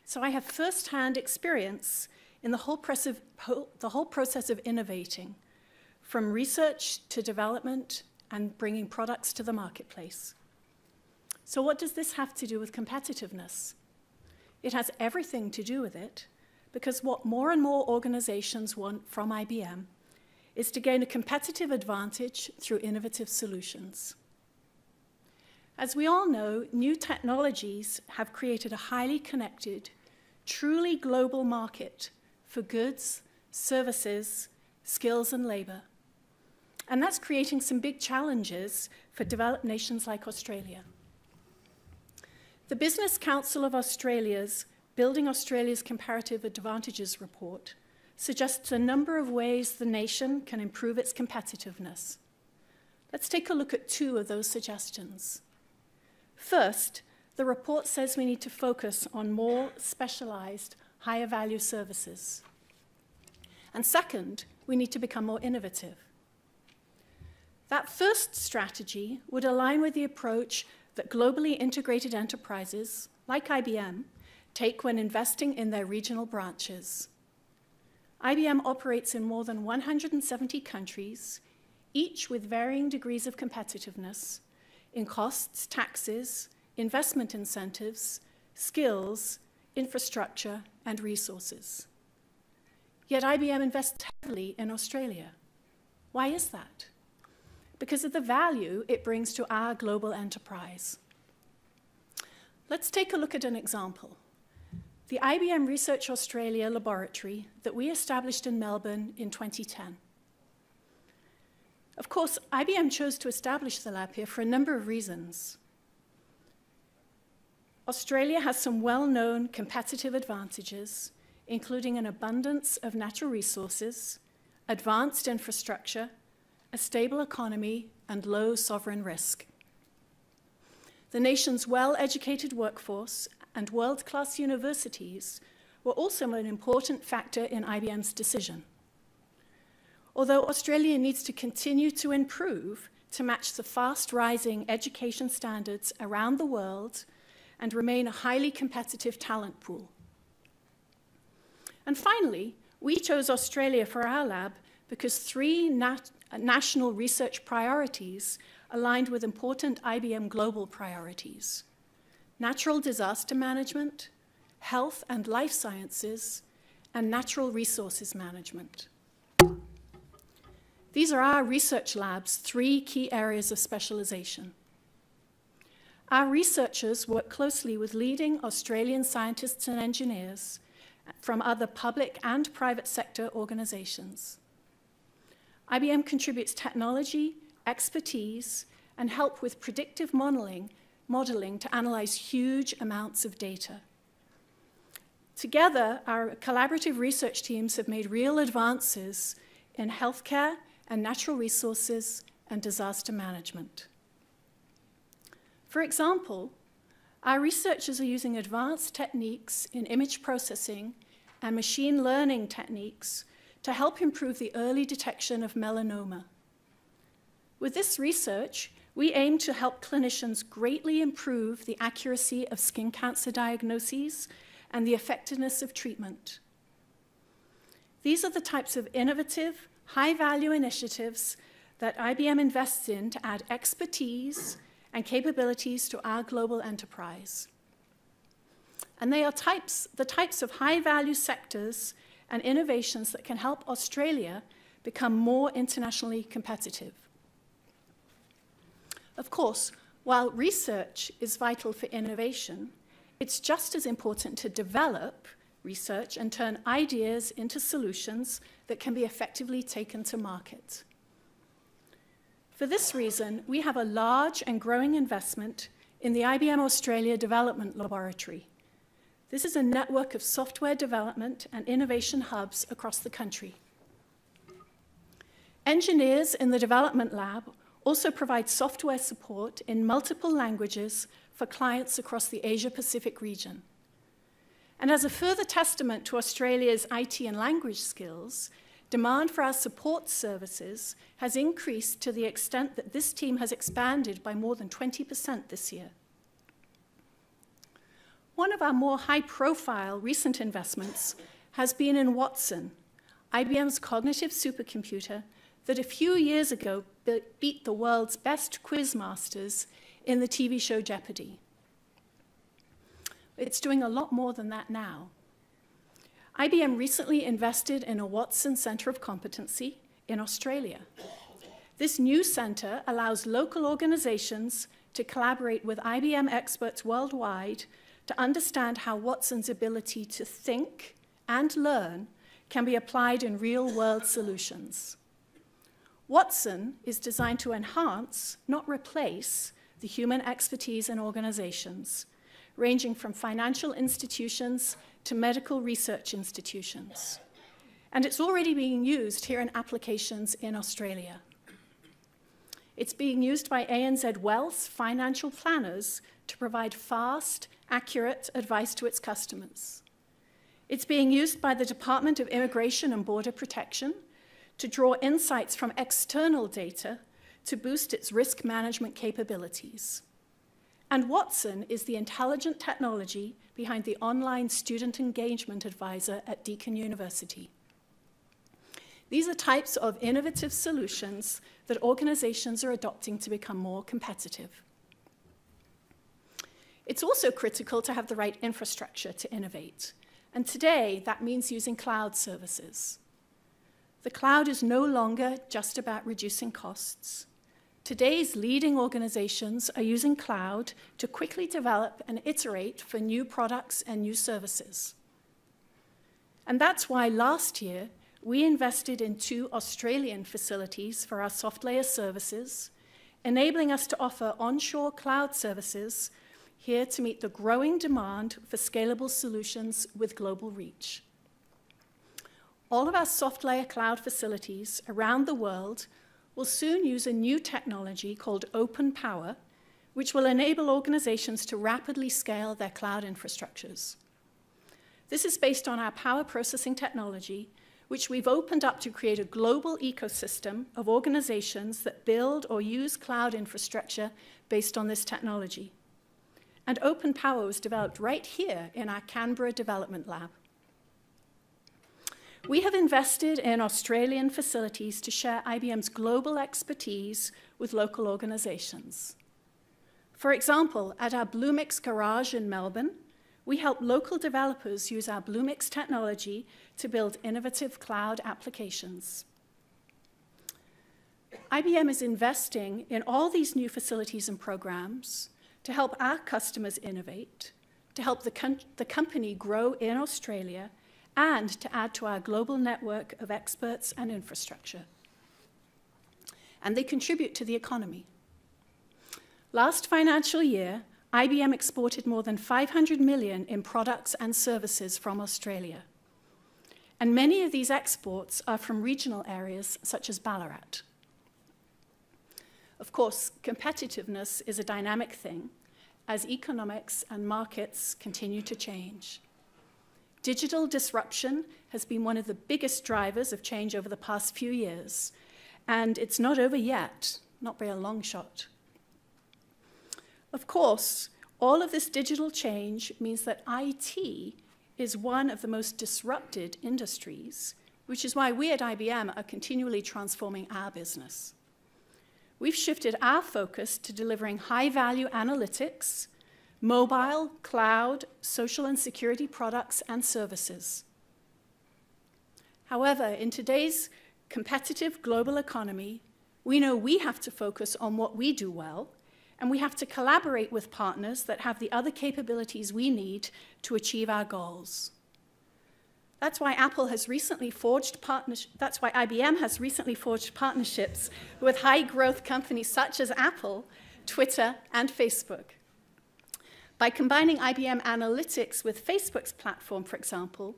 So I have first-hand experience in the whole process of innovating, from research to development and bringing products to the marketplace. So what does this have to do with competitiveness? It has everything to do with it, because what more and more organizations want from IBM is to gain a competitive advantage through innovative solutions. As we all know, new technologies have created a highly connected, truly global market for goods, services, skills, and labor. And that's creating some big challenges for developed nations like Australia. The Business Council of Australia's Building Australia's Comparative Advantages report suggests a number of ways the nation can improve its competitiveness. Let's take a look at two of those suggestions. First, the report says we need to focus on more specialized, higher value services. And second, we need to become more innovative. That first strategy would align with the approach that globally integrated enterprises, like IBM, take when investing in their regional branches. IBM operates in more than 170 countries, each with varying degrees of competitiveness in costs, taxes, investment incentives, skills, infrastructure, and resources. Yet IBM invests heavily in Australia. Why is that? Because of the value it brings to our global enterprise. Let's take a look at an example. The IBM Research Australia laboratory that we established in Melbourne in 2010. Of course, IBM chose to establish the lab here for a number of reasons. Australia has some well-known competitive advantages, including an abundance of natural resources, advanced infrastructure, a stable economy, and low sovereign risk. The nation's well-educated workforce and world-class universities were also an important factor in IBM's decision. Although Australia needs to continue to improve to match the fast-rising education standards around the world and remain a highly competitive talent pool. And finally, we chose Australia for our lab because three national research priorities aligned with important IBM global priorities: natural disaster management, health and life sciences, and natural resources management. These are our research lab's three key areas of specialization. Our researchers work closely with leading Australian scientists and engineers from other public and private sector organizations. IBM contributes technology, expertise, and help with predictive modeling to analyze huge amounts of data. Together, our collaborative research teams have made real advances in healthcare and natural resources and disaster management. For example, our researchers are using advanced techniques in image processing and machine learning techniques to help improve the early detection of melanoma. With this research, we aim to help clinicians greatly improve the accuracy of skin cancer diagnoses and the effectiveness of treatment. These are the types of innovative, high-value initiatives that IBM invests in to add expertise and capabilities to our global enterprise. And they are the types of high-value sectors and innovations that can help Australia become more internationally competitive. Of course, while research is vital for innovation, it's just as important to develop research and turn ideas into solutions that can be effectively taken to market. For this reason, we have a large and growing investment in the IBM Australia Development Laboratory. This is a network of software development and innovation hubs across the country. Engineers in the development lab also provide software support in multiple languages for clients across the Asia-Pacific region. And as a further testament to Australia's IT and language skills, demand for our support services has increased to the extent that this team has expanded by more than 20% this year. One of our more high-profile recent investments has been in Watson, IBM's cognitive supercomputer that a few years ago beat the world's best quiz masters in the TV show Jeopardy! It's doing a lot more than that now. IBM recently invested in a Watson Centre of Competency in Australia. This new centre allows local organisations to collaborate with IBM experts worldwide to understand how Watson's ability to think and learn can be applied in real-world solutions. Watson is designed to enhance, not replace, the human expertise in organizations, ranging from financial institutions to medical research institutions. And it's already being used here in applications in Australia. It's being used by ANZ Wealth's financial planners to provide fast, accurate advice to its customers. It's being used by the Department of Immigration and Border Protection to draw insights from external data to boost its risk management capabilities. And Watson is the intelligent technology behind the online student engagement advisor at Deakin University. These are types of innovative solutions that organizations are adopting to become more competitive. It's also critical to have the right infrastructure to innovate. And today, that means using cloud services. The cloud is no longer just about reducing costs. Today's leading organizations are using cloud to quickly develop and iterate for new products and new services. And that's why last year, we invested in 2 Australian facilities for our soft layer services, enabling us to offer onshore cloud services here to meet the growing demand for scalable solutions with global reach. All of our soft layer cloud facilities around the world will soon use a new technology called Open Power, which will enable organizations to rapidly scale their cloud infrastructures. This is based on our power processing technology, which we've opened up to create a global ecosystem of organizations that build or use cloud infrastructure based on this technology. And Open Power was developed right here in our Canberra Development Lab. We have invested in Australian facilities to share IBM's global expertise with local organizations. For example, at our Bluemix garage in Melbourne, we help local developers use our Bluemix technology to build innovative cloud applications. IBM is investing in all these new facilities and programs to help our customers innovate, to help the company grow in Australia, and to add to our global network of experts and infrastructure. And they contribute to the economy. Last financial year, IBM exported more than $500 million in products and services from Australia. And many of these exports are from regional areas such as Ballarat. Of course, competitiveness is a dynamic thing as economics and markets continue to change. Digital disruption has been one of the biggest drivers of change over the past few years, and it's not over yet, not by a long shot. Of course, all of this digital change means that IT is one of the most disrupted industries, which is why we at IBM are continually transforming our business. We've shifted our focus to delivering high-value analytics, mobile, cloud, social and security products and services. However, in today's competitive global economy, we know we have to focus on what we do well, and we have to collaborate with partners that have the other capabilities we need to achieve our goals. That's why IBM has recently forged partnerships with high-growth companies such as Apple, Twitter, and Facebook. By combining IBM Analytics with Facebook's platform, for example,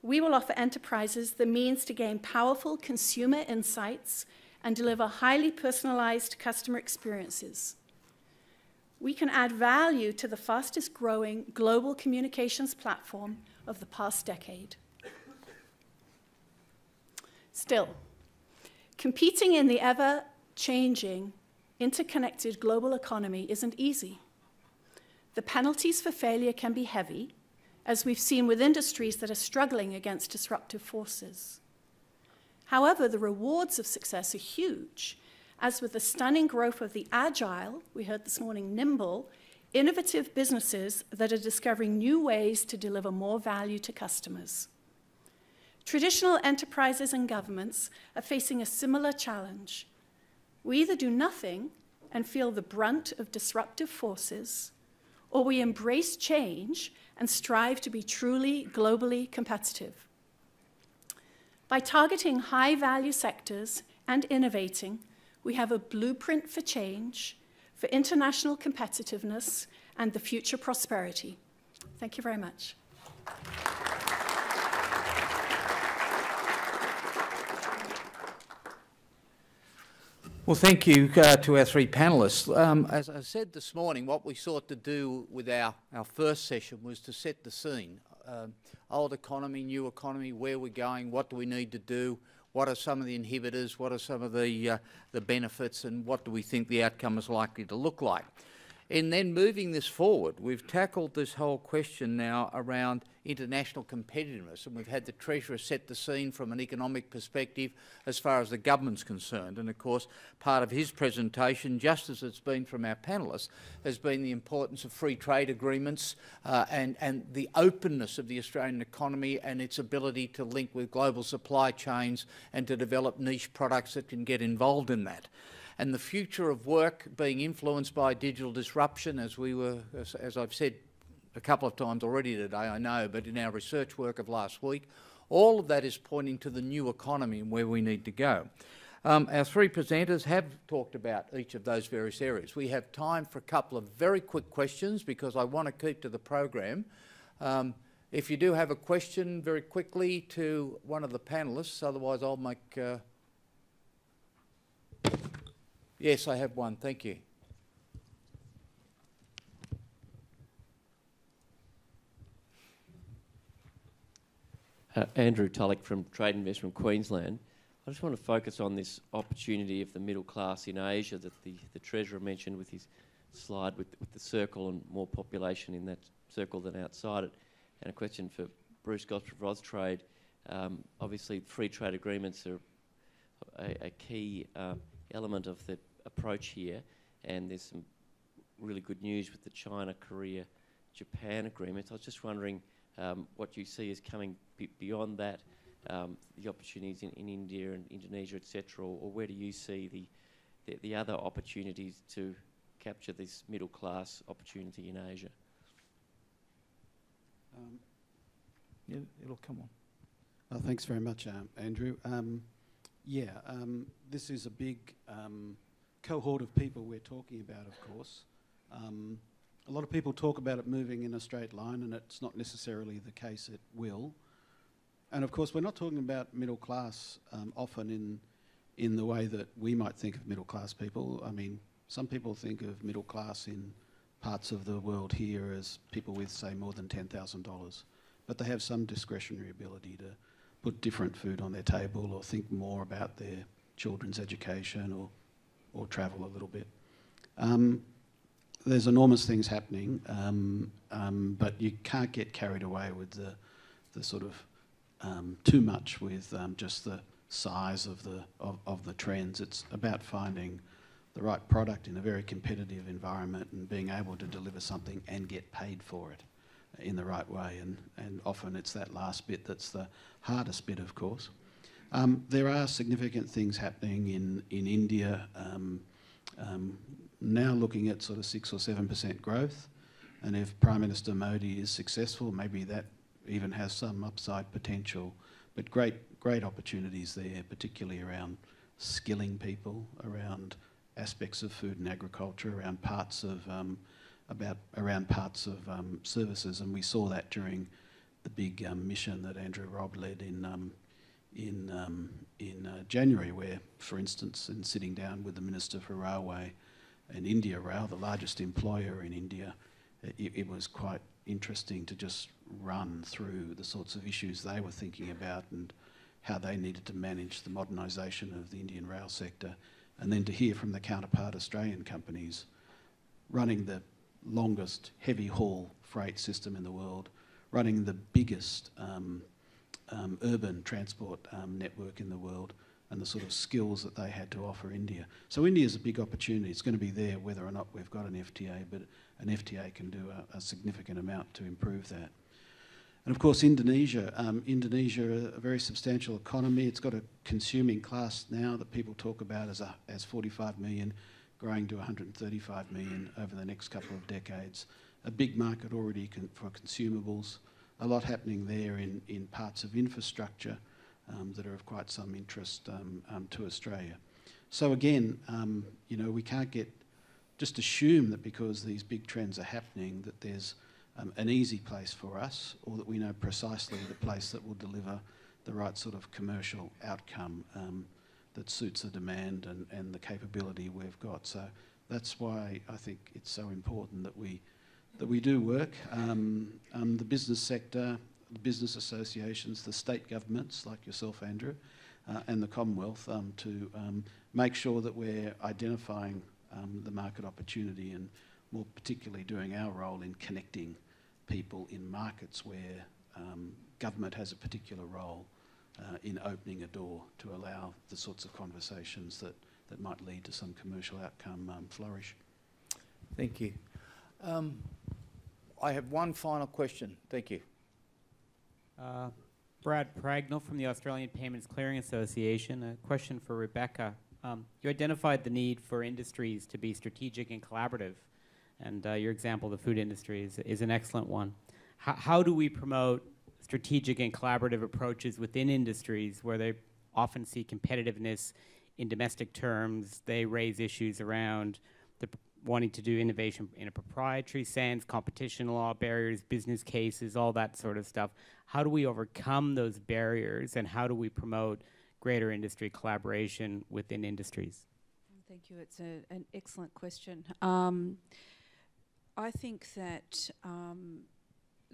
we will offer enterprises the means to gain powerful consumer insights and deliver highly personalized customer experiences. We can add value to the fastest-growing global communications platform of the past decade. Still, competing in the ever-changing, interconnected global economy isn't easy. The penalties for failure can be heavy, as we've seen with industries that are struggling against disruptive forces. However, the rewards of success are huge, as with the stunning growth of the agile, we heard this morning, nimble, innovative businesses that are discovering new ways to deliver more value to customers. Traditional enterprises and governments are facing a similar challenge. We either do nothing and feel the brunt of disruptive forces, or we embrace change and strive to be truly globally competitive. By targeting high-value sectors and innovating, we have a blueprint for change, for international competitiveness, and the future prosperity. Thank you very much. Well, thank you to our three panellists. As I said this morning, what we sought to do with our first session was to set the scene. Old economy, new economy, where we're going, what do we need to do, what are some of the inhibitors, what are some of the benefits, and what do we think the outcome is likely to look like. And then moving this forward, we've tackled this whole question now around international competitiveness, and we've had the Treasurer set the scene from an economic perspective as far as the government's concerned. And of course, part of his presentation, just as it's been from our panellists, has been the importance of free trade agreements and the openness of the Australian economy and its ability to link with global supply chains and to develop niche products that can get involved in that. And the future of work being influenced by digital disruption, as I've said a couple of times already today, I know, but in our research work of last week, all of that is pointing to the new economy and where we need to go. Our three presenters have talked about each of those various areas. We have time for a couple of very quick questions because I want to keep to the program. If you do have a question, very quickly to one of the panellists, otherwise I'll make... Yes, I have one. Thank you. Andrew Tulloch from Trade Investment Queensland. I just want to focus on this opportunity of the middle class in Asia that the Treasurer mentioned with his slide with the circle and more population in that circle than outside it. And a question for Bruce Gosper of Austrade. Obviously, free trade agreements are a key element of the approach here, and there's some really good news with the China, Korea, Japan agreements. I was just wondering what you see as coming beyond that, the opportunities in India and Indonesia, etc., or where do you see the other opportunities to capture this middle class opportunity in Asia? Yeah, it'll come on. Thanks very much, Andrew. This is a big cohort of people we're talking about, of course. A lot of people talk about it moving in a straight line, and it's not necessarily the case it will. And of course, we're not talking about middle class often in the way that we might think of middle class people. I mean, some people think of middle class in parts of the world here as people with, say, more than $10,000, but they have some discretionary ability to put different food on their table or think more about their children's education or travel a little bit. There's enormous things happening, but you can't get carried away with the sort of too much with just the size of the trends. It's about finding the right product in a very competitive environment and being able to deliver something and get paid for it in the right way. And often it's that last bit that's the hardest bit, of course. There are significant things happening in India, now looking at sort of 6 or 7% growth. And if Prime Minister Modi is successful, maybe that even has some upside potential. But great opportunities there, particularly around skilling people, around aspects of food and agriculture, around parts of services. And we saw that during the big mission that Andrew Robb led in January, where, for instance, in sitting down with the Minister for Railway in India Rail, the largest employer in India, it was quite interesting to just run through the sorts of issues they were thinking about and how they needed to manage the modernisation of the Indian rail sector, and then to hear from the counterpart Australian companies running the longest heavy haul freight system in the world, running the biggest urban transport network in the world, and the sort of skills that they had to offer India. So India is a big opportunity. It's going to be there whether or not we've got an FTA, but an FTA can do a significant amount to improve that. And of course, Indonesia, a very substantial economy. It's got a consuming class now that people talk about as 45 million, growing to 135 million over the next couple of decades. A big market already for consumables. A lot happening there in parts of infrastructure that are of quite some interest to Australia. So again, you know, we can't just assume that because these big trends are happening that there's an easy place for us, or that we know precisely the place that will deliver the right sort of commercial outcome that suits the demand and the capability we've got. So that's why I think it's so important that we do work. The business sector, the business associations, the state governments like yourself, Andrew, and the Commonwealth to make sure that we're identifying the market opportunity, and more particularly doing our role in connecting people in markets where government has a particular role in opening a door to allow the sorts of conversations that might lead to some commercial outcome flourish. Thank you. I have one final question. Thank you. Brad Pragnell from the Australian Payments Clearing Association. A question for Rebecca. You identified the need for industries to be strategic and collaborative, and your example, the food industry, is an excellent one. How do we promote strategic and collaborative approaches within industries where they often see competitiveness in domestic terms? They raise issues around wanting to do innovation in a proprietary sense, competition law barriers, business cases, all that sort of stuff. How do we overcome those barriers, and how do we promote greater industry collaboration within industries? Thank you. It's an excellent question. I think that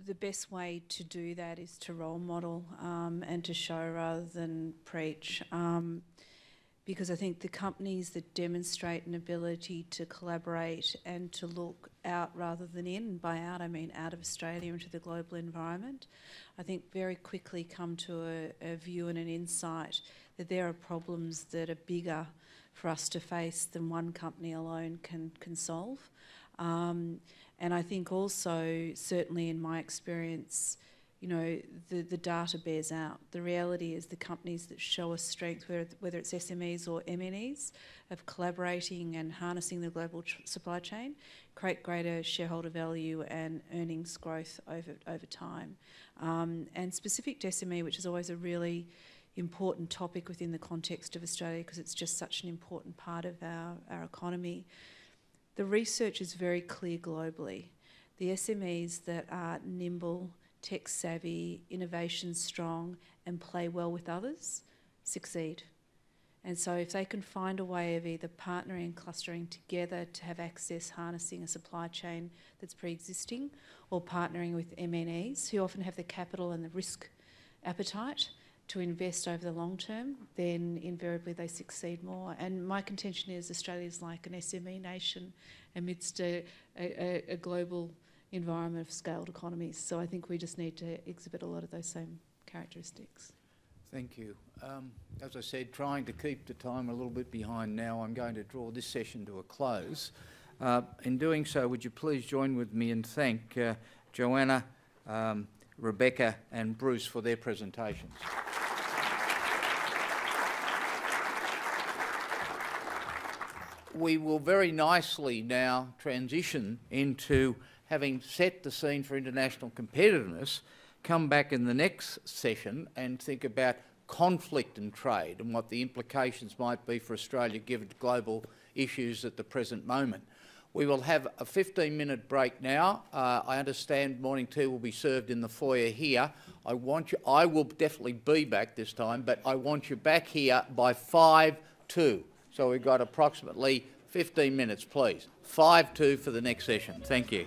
the best way to do that is to role model and to show rather than preach. Because I think the companies that demonstrate an ability to collaborate and to look out rather than in, and by out I mean out of Australia into the global environment, I think very quickly come to a view and an insight that there are problems that are bigger for us to face than one company alone can solve. And I think also, certainly in my experience, you know, the data bears out. The reality is the companies that show us strength, whether it's SMEs or MNEs, of collaborating and harnessing the global supply chain, create greater shareholder value and earnings growth over time. And specific to SME, which is always a really important topic within the context of Australia because it's just such an important part of our economy. The research is very clear globally. The SMEs that are nimble, tech savvy, innovation strong, and play well with others succeed. And so if they can find a way of either partnering and clustering together to have access, harnessing a supply chain that's pre-existing, or partnering with MNEs who often have the capital and the risk appetite to invest over the long term, then invariably they succeed more. And my contention is Australia's like an SME nation amidst a global environment of scaled economies. So I think we just need to exhibit a lot of those same characteristics. Thank you. As I said, trying to keep the time a little bit behind now, I'm going to draw this session to a close. In doing so, would you please join with me and thank Joanna, Rebecca and Bruce for their presentations. We will very nicely now transition into, having set the scene for international competitiveness, come back in the next session and think about conflict and trade and what the implications might be for Australia given global issues at the present moment. We will have a 15-minute break now. I understand morning tea will be served in the foyer here. I will definitely be back this time, but I want you back here by 5:02. So we've got approximately 15 minutes, please. 5:02 for the next session. Thank you.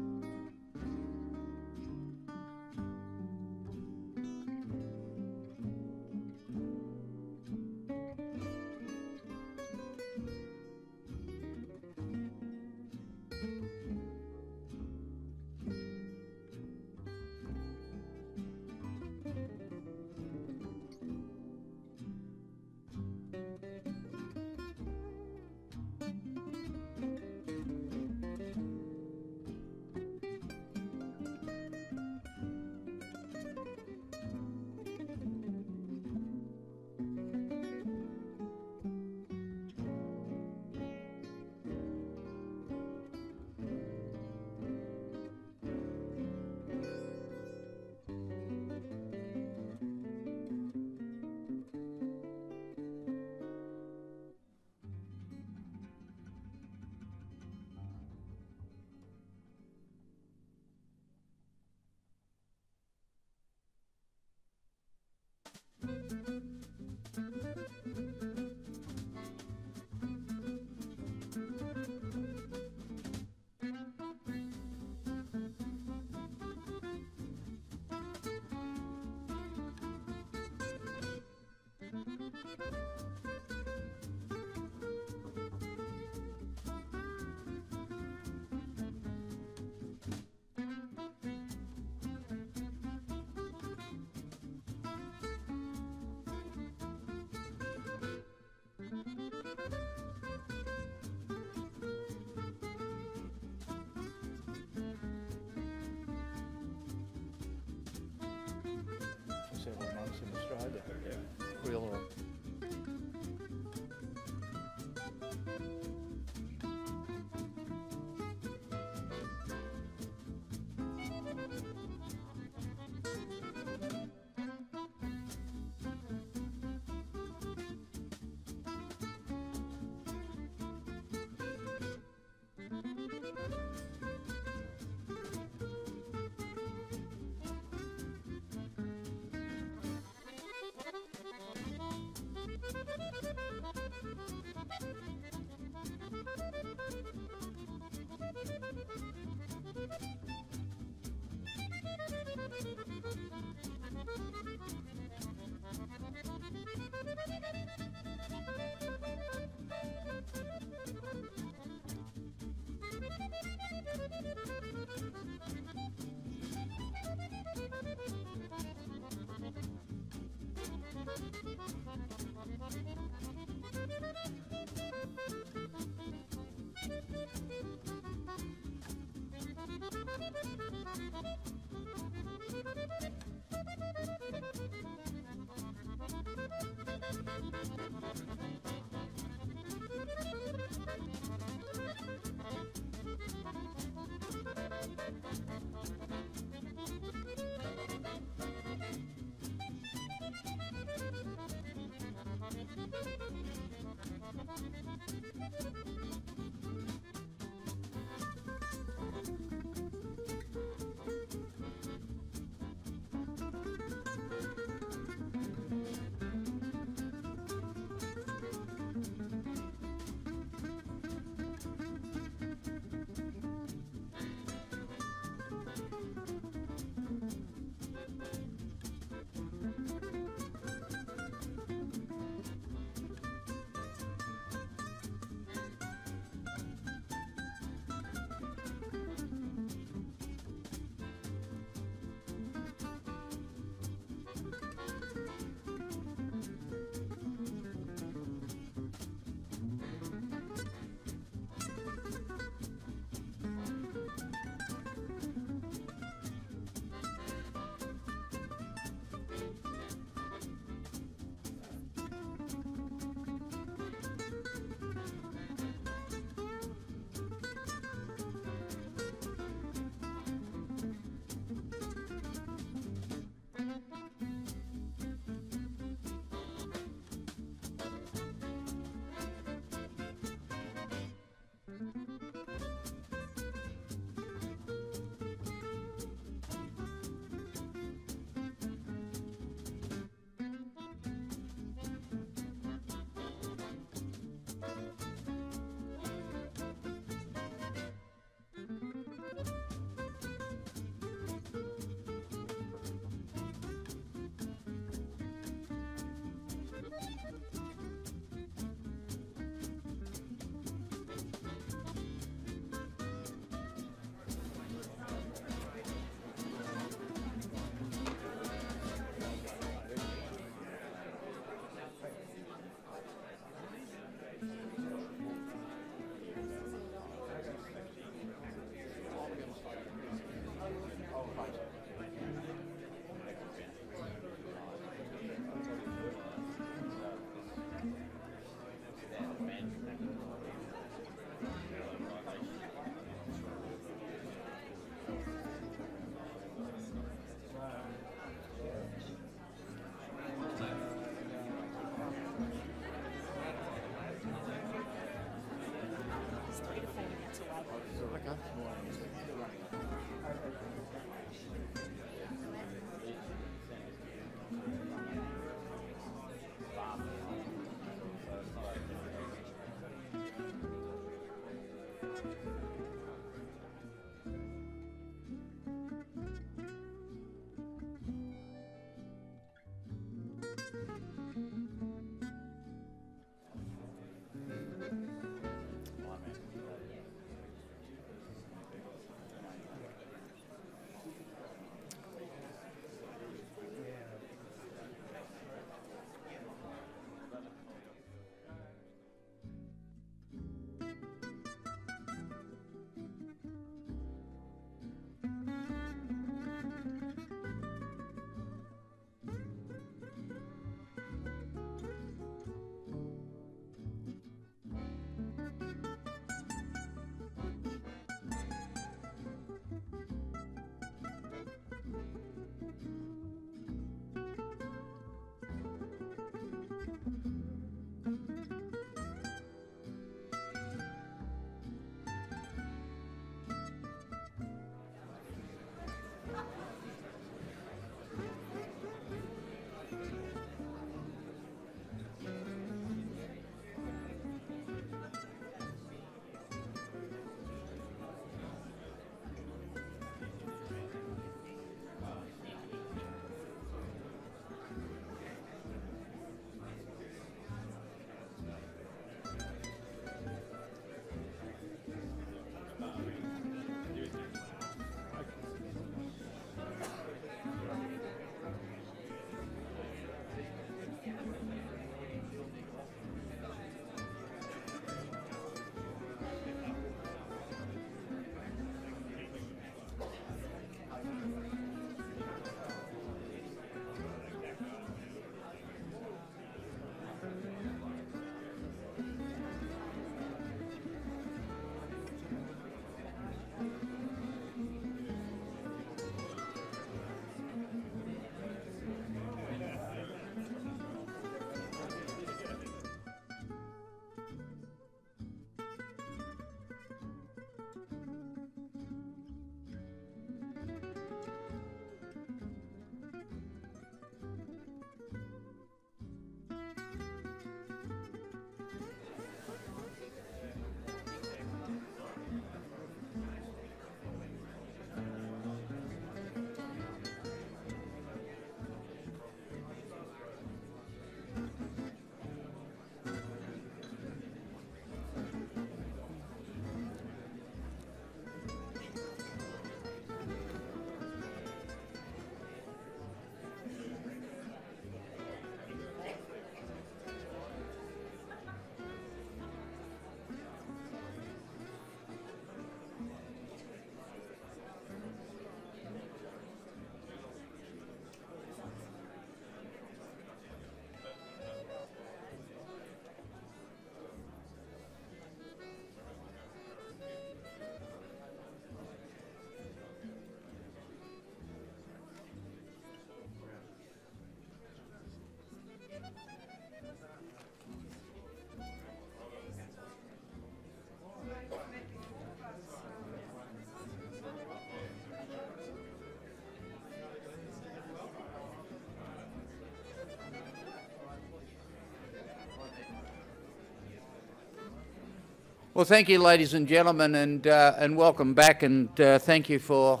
Well, thank you, ladies and gentlemen, and welcome back, and thank you for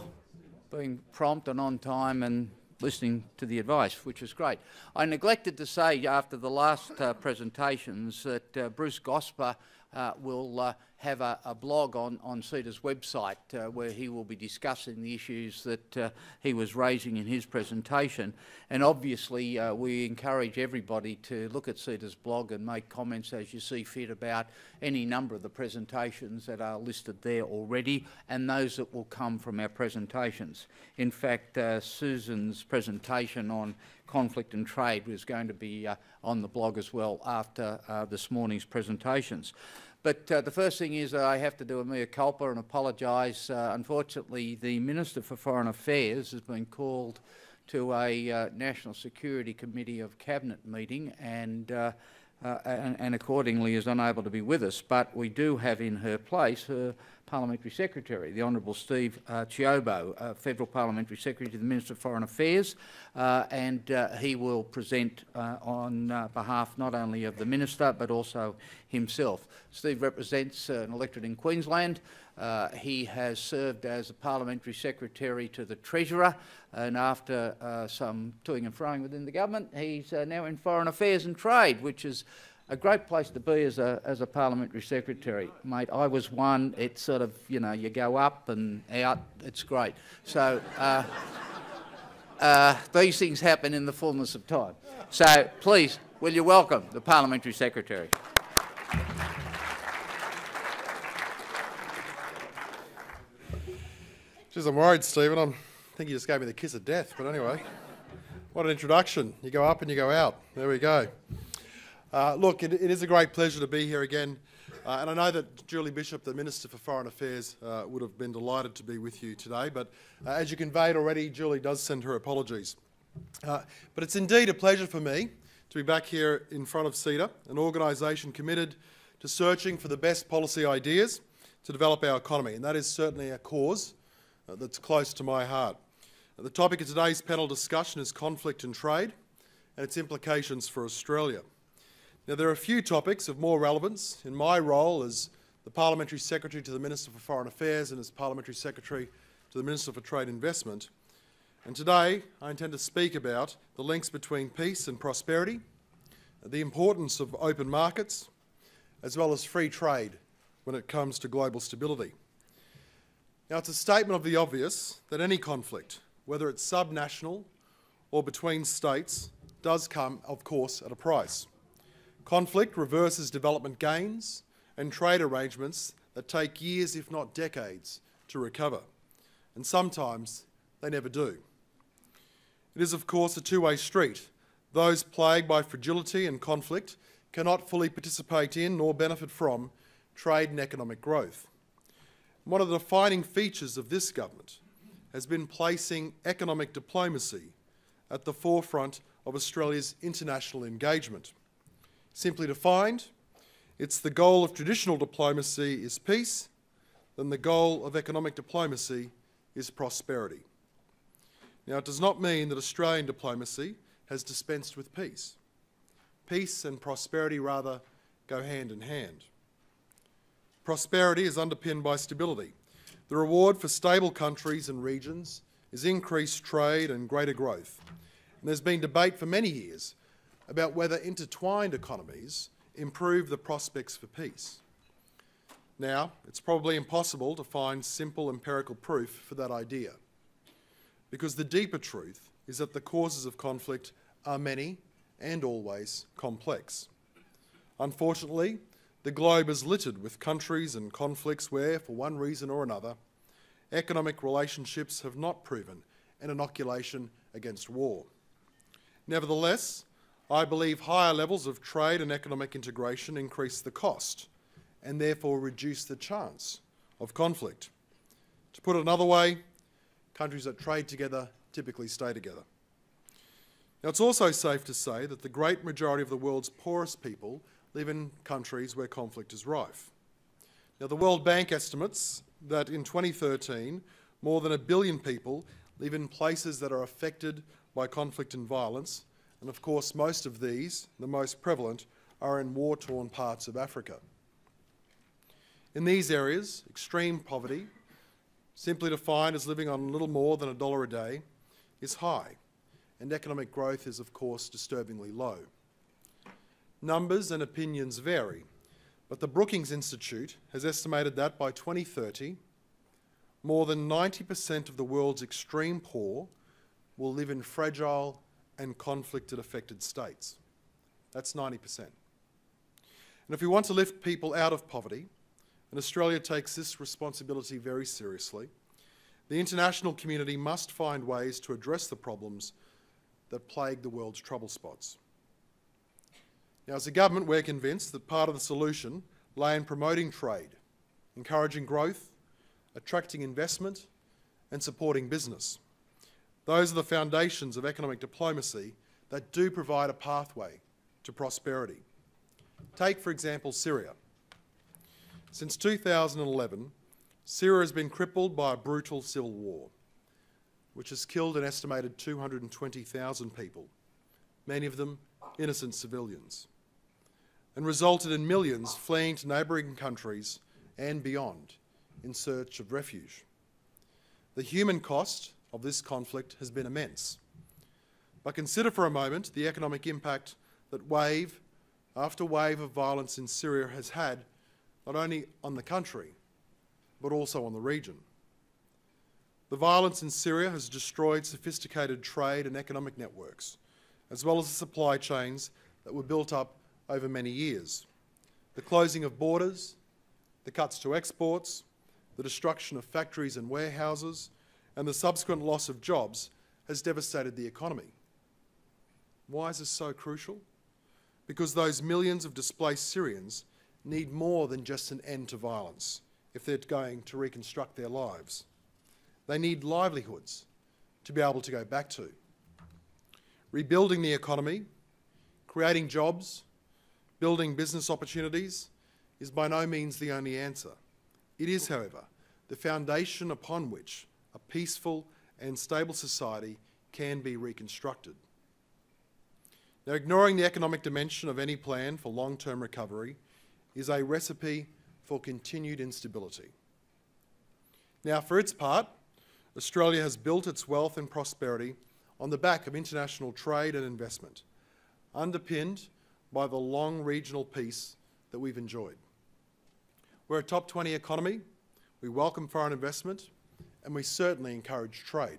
being prompt and on time and listening to the advice, which is great. I neglected to say after the last presentations that Bruce Gosper will have a blog on CEDA's website where he will be discussing the issues that he was raising in his presentation. And obviously we encourage everybody to look at CEDA's blog and make comments as you see fit about any number of the presentations that are listed there already and those that will come from our presentations. In fact, Susan's presentation on conflict and trade was going to be on the blog as well after this morning's presentations. But the first thing is I have to do a mea culpa and apologise. Unfortunately, the Minister for Foreign Affairs has been called to a National Security Committee of Cabinet meeting and accordingly is unable to be with us. But we do have in her place her Parliamentary Secretary, the Honourable Steve Chiobo, Federal Parliamentary Secretary to the Minister of Foreign Affairs, and he will present on behalf not only of the Minister but also himself. Steve represents an electorate in Queensland. He has served as a Parliamentary Secretary to the Treasurer, and after some toing and froing within the government, he's now in Foreign Affairs and Trade, which is a great place to be as a Parliamentary Secretary. Mate, I was one. It's sort of, you know, you go up and out. It's great. So these things happen in the fullness of time. So please, will you welcome the Parliamentary Secretary? Jeez, I'm worried, Stephen. I think you just gave me the kiss of death, but anyway. What an introduction. You go up and you go out. There we go. Look, it is a great pleasure to be here again, and I know that Julie Bishop, the Minister for Foreign Affairs, would have been delighted to be with you today, but as you conveyed already, Julie does send her apologies. But it's indeed a pleasure for me to be back here in front of CEDA, an organisation committed to searching for the best policy ideas to develop our economy, and that is certainly a cause that's close to my heart. The topic of today's panel discussion is conflict and trade and its implications for Australia. Now, there are a few topics of more relevance in my role as the Parliamentary Secretary to the Minister for Foreign Affairs and as Parliamentary Secretary to the Minister for Trade and Investment. And today I intend to speak about the links between peace and prosperity, the importance of open markets, as well as free trade when it comes to global stability. Now, it's a statement of the obvious that any conflict, whether it's subnational or between states, does come, of course, at a price. Conflict reverses development gains and trade arrangements that take years, if not decades, to recover. And sometimes they never do. It is, of course, a two-way street. Those plagued by fragility and conflict cannot fully participate in nor benefit from trade and economic growth. One of the defining features of this government has been placing economic diplomacy at the forefront of Australia's international engagement. Simply defined, it's the goal of traditional diplomacy is peace, then the goal of economic diplomacy is prosperity. Now, it does not mean that Australian diplomacy has dispensed with peace. Peace and prosperity rather go hand in hand. Prosperity is underpinned by stability. The reward for stable countries and regions is increased trade and greater growth. And there's been debate for many years about whether intertwined economies improve the prospects for peace. Now, it's probably impossible to find simple empirical proof for that idea, because the deeper truth is that the causes of conflict are many and always complex. Unfortunately, the globe is littered with countries and conflicts where, for one reason or another, economic relationships have not proven an inoculation against war. Nevertheless, I believe higher levels of trade and economic integration increase the cost and therefore reduce the chance of conflict. To put it another way, countries that trade together typically stay together. Now, it's also safe to say that the great majority of the world's poorest people live in countries where conflict is rife. Now, the World Bank estimates that in 2013, more than 1 billion people live in places that are affected by conflict and violence, and of course most of these, the most prevalent, are in war-torn parts of Africa. In these areas, extreme poverty, simply defined as living on little more than $1 a day, is high, and economic growth is, of course, disturbingly low. Numbers and opinions vary, but the Brookings Institute has estimated that by 2030, more than 90% of the world's extreme poor will live in fragile and conflict-affected states. That's 90%. And if we want to lift people out of poverty, and Australia takes this responsibility very seriously, the international community must find ways to address the problems that plague the world's trouble spots. Now, as a government, we're convinced that part of the solution lay in promoting trade, encouraging growth, attracting investment, and supporting business. Those are the foundations of economic diplomacy that do provide a pathway to prosperity. Take, for example, Syria. Since 2011, Syria has been crippled by a brutal civil war, which has killed an estimated 220,000 people, many of them innocent civilians, and resulted in millions fleeing to neighbouring countries and beyond in search of refuge. The human cost of this conflict has been immense. But consider for a moment the economic impact that wave after wave of violence in Syria has had not only on the country, but also on the region. The violence in Syria has destroyed sophisticated trade and economic networks, as well as the supply chains that were built up over many years. The closing of borders, the cuts to exports, the destruction of factories and warehouses, and the subsequent loss of jobs has devastated the economy. Why is this so crucial? Because those millions of displaced Syrians need more than just an end to violence if they're going to reconstruct their lives. They need livelihoods to be able to go back to. Rebuilding the economy, creating jobs, building business opportunities is by no means the only answer. It is, however, the foundation upon which a peaceful and stable society can be reconstructed. Now, ignoring the economic dimension of any plan for long-term recovery is a recipe for continued instability. Now, for its part, Australia has built its wealth and prosperity on the back of international trade and investment, underpinned by the long regional peace that we've enjoyed. We're a top 20 economy, we welcome foreign investment, and we certainly encourage trade.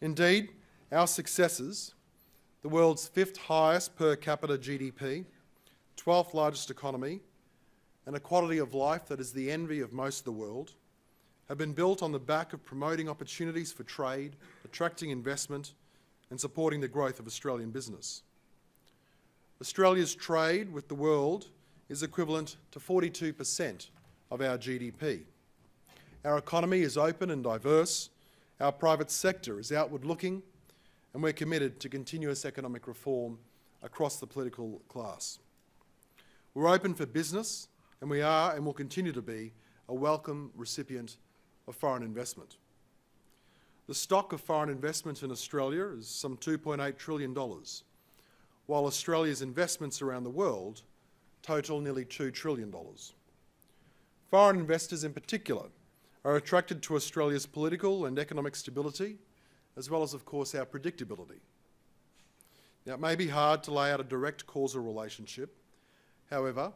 Indeed, our successes, the world's 5th highest per capita GDP, 12th largest economy, and a quality of life that is the envy of most of the world, have been built on the back of promoting opportunities for trade, attracting investment, and supporting the growth of Australian business. Australia's trade with the world is equivalent to 42% of our GDP. Our economy is open and diverse, our private sector is outward-looking, and we're committed to continuous economic reform across the political class. We're open for business, and we are and will continue to be a welcome recipient of foreign investment. The stock of foreign investment in Australia is some $2.8 trillion, while Australia's investments around the world total nearly $2 trillion. Foreign investors in particular are attracted to Australia's political and economic stability, as well as, of course, our predictability. Now, it may be hard to lay out a direct causal relationship. However,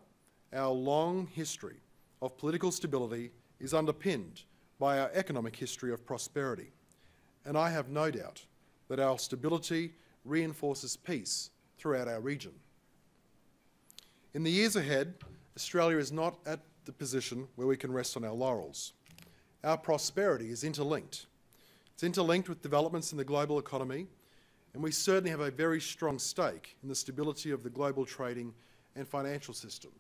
our long history of political stability is underpinned by our economic history of prosperity, and I have no doubt that our stability reinforces peace throughout our region. In the years ahead, Australia is not at the position where we can rest on our laurels. Our prosperity is interlinked. It's interlinked with developments in the global economy, and we certainly have a very strong stake in the stability of the global trading and financial system.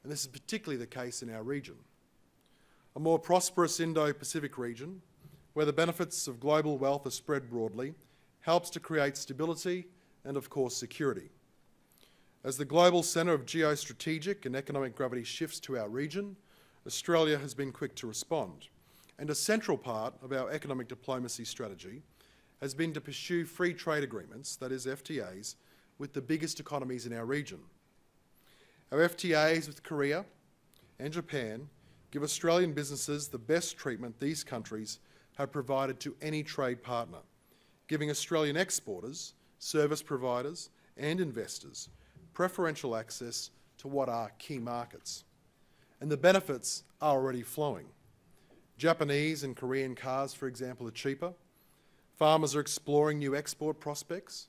And this is particularly the case in our region. A more prosperous Indo-Pacific region, where the benefits of global wealth are spread broadly, helps to create stability and, of course, security. As the global centre of geostrategic and economic gravity shifts to our region, Australia has been quick to respond. And a central part of our economic diplomacy strategy has been to pursue free trade agreements, that is FTAs, with the biggest economies in our region. Our FTAs with Korea, and Japan give Australian businesses the best treatment these countries have provided to any trade partner, giving Australian exporters, service providers and investors preferential access to what are key markets. And the benefits are already flowing. Japanese and Korean cars, for example, are cheaper. Farmers are exploring new export prospects.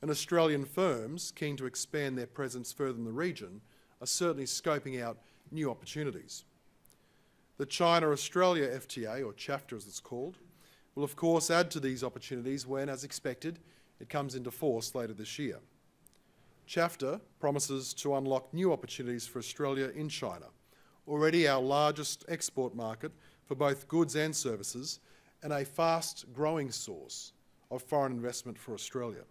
And Australian firms, keen to expand their presence further in the region, are certainly scoping out new opportunities. The China-Australia FTA, or CHAFTA as it's called, will of course add to these opportunities when, as expected, it comes into force later this year. CHAFTA promises to unlock new opportunities for Australia in China, already our largest export market for both goods and services, and a fast-growing source of foreign investment for Australia.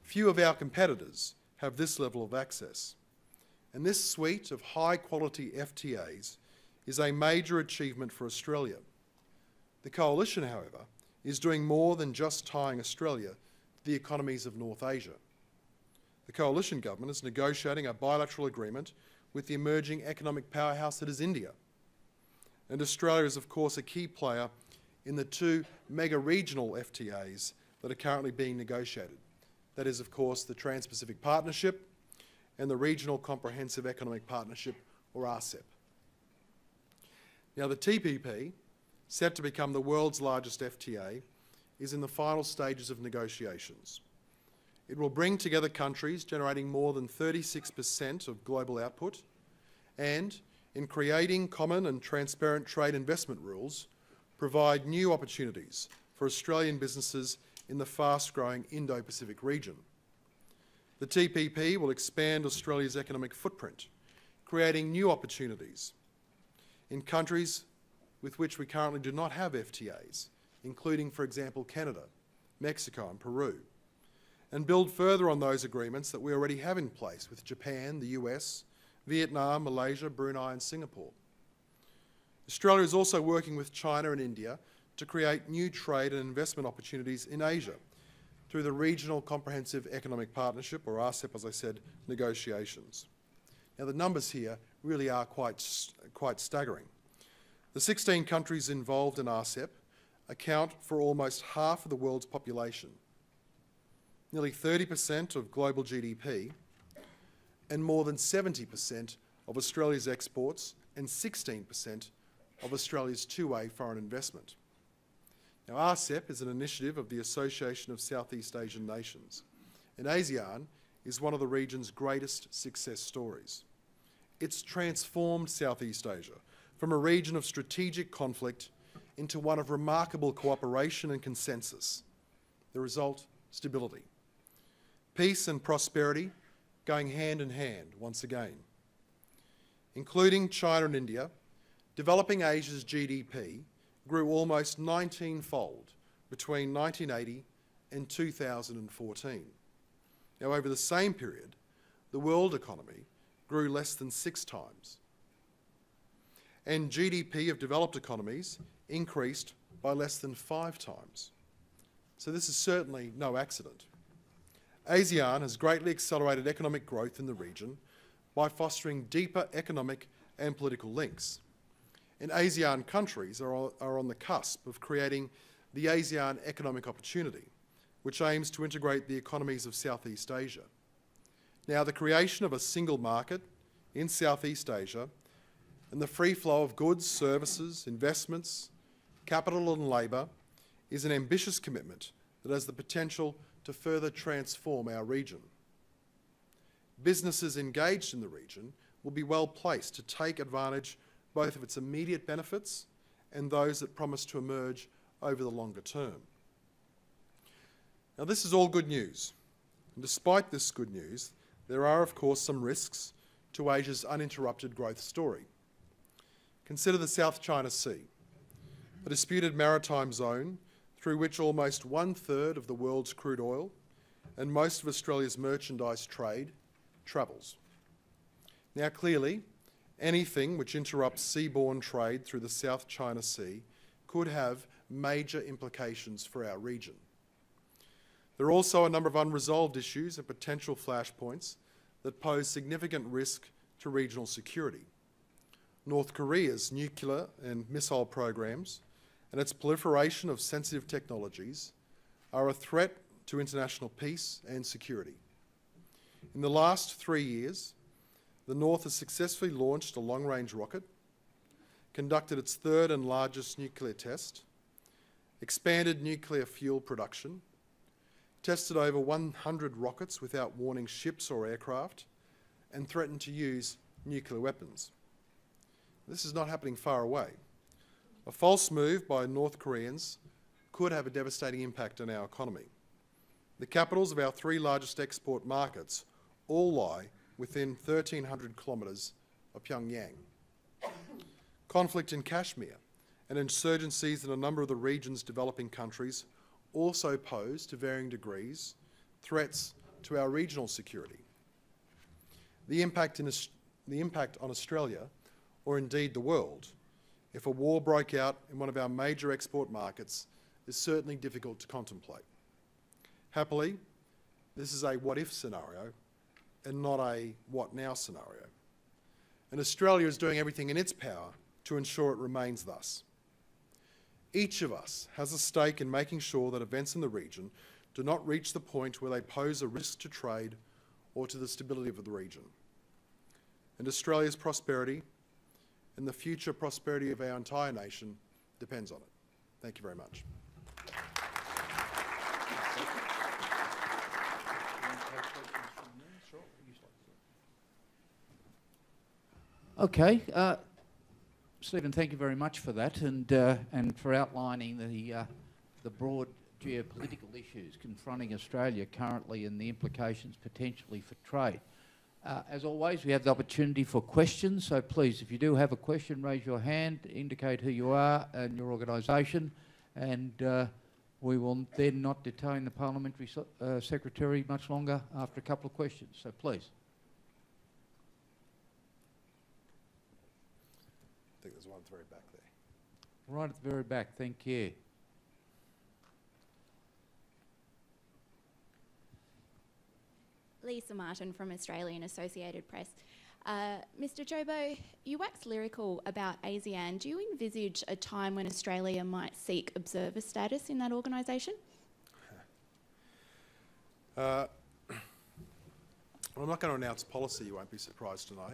Few of our competitors have this level of access, and this suite of high-quality FTAs is a major achievement for Australia. The Coalition, however, is doing more than just tying Australia to the economies of North Asia. The Coalition government is negotiating a bilateral agreement with the emerging economic powerhouse that is India. And Australia is, of course, a key player in the two mega-regional FTAs that are currently being negotiated. That is, of course, the Trans-Pacific Partnership and the Regional Comprehensive Economic Partnership, or RCEP. Now, the TPP, set to become the world's largest FTA, is in the final stages of negotiations. It will bring together countries generating more than 36% of global output and, in creating common and transparent trade investment rules, provide new opportunities for Australian businesses in the fast-growing Indo-Pacific region. The TPP will expand Australia's economic footprint, creating new opportunities in countries with which we currently do not have FTAs, including, for example, Canada, Mexico and Peru, and build further on those agreements that we already have in place with Japan, the US, Vietnam, Malaysia, Brunei and Singapore. Australia is also working with China and India to create new trade and investment opportunities in Asia through the Regional Comprehensive Economic Partnership, or RCEP, as I said, negotiations. Now, the numbers here really are quite staggering. The 16 countries involved in RCEP account for almost half of the world's population, nearly 30% of global GDP, and more than 70% of Australia's exports and 16% of Australia's two-way foreign investment. Now, RCEP is an initiative of the Association of Southeast Asian Nations, and ASEAN is one of the region's greatest success stories. It's transformed Southeast Asia from a region of strategic conflict into one of remarkable cooperation and consensus. The result, stability. Peace and prosperity going hand in hand once again. Including China and India, developing Asia's GDP grew almost 19-fold between 1980 and 2014. Now, over the same period, the world economy grew less than 6 times. And GDP of developed economies increased by less than 5 times. So this is certainly no accident. ASEAN has greatly accelerated economic growth in the region by fostering deeper economic and political links. And ASEAN countries are on the cusp of creating the ASEAN Economic Opportunity, which aims to integrate the economies of Southeast Asia. Now, the creation of a single market in Southeast Asia and the free flow of goods, services, investments, capital and labour is an ambitious commitment that has the potential to further transform our region. Businesses engaged in the region will be well placed to take advantage both of its immediate benefits and those that promise to emerge over the longer term. Now, this is all good news. And despite this good news, there are, of course, some risks to Asia's uninterrupted growth story. Consider the South China Sea, a disputed maritime zone through which almost 1/3 of the world's crude oil and most of Australia's merchandise trade travels. Now, clearly, anything which interrupts seaborne trade through the South China Sea could have major implications for our region. There are also a number of unresolved issues and potential flashpoints that pose significant risk to regional security. North Korea's nuclear and missile programs and its proliferation of sensitive technologies are a threat to international peace and security. In the last 3 years, the North has successfully launched a long-range rocket, conducted its third and largest nuclear test, expanded nuclear fuel production, tested over 100 rockets without warning ships or aircraft, and threatened to use nuclear weapons. This is not happening far away. A false move by North Koreans could have a devastating impact on our economy. The capitals of our 3 largest export markets all lie within 1,300 kilometres of Pyongyang. Conflict in Kashmir and insurgencies in a number of the region's developing countries also pose, to varying degrees, threats to our regional security. The impact on Australia, or indeed the world, if a war broke out in one of our major export markets, is certainly difficult to contemplate. Happily, this is a what-if scenario and not a what-now scenario. And Australia is doing everything in its power to ensure it remains thus. Each of us has a stake in making sure that events in the region do not reach the point where they pose a risk to trade or to the stability of the region. And Australia's prosperity and the future prosperity of our entire nation depends on it. Thank you very much. Okay, Stephen, thank you very much for that, and for outlining the broad geopolitical issues confronting Australia currently and the implications potentially for trade. As always, we have the opportunity for questions, so please, if you do have a question, raise your hand, indicate who you are and your organisation, and we will then not detain the Parliamentary Secretary much longer after a couple of questions, so please. I think there's one at the very back there. Right at the very back, thank you. Lisa Martin from Australian Associated Press. Mr Jobo, you wax lyrical about ASEAN. Do you envisage a time when Australia might seek observer status in that organisation? Well, I'm not going to announce policy, you won't be surprised to know.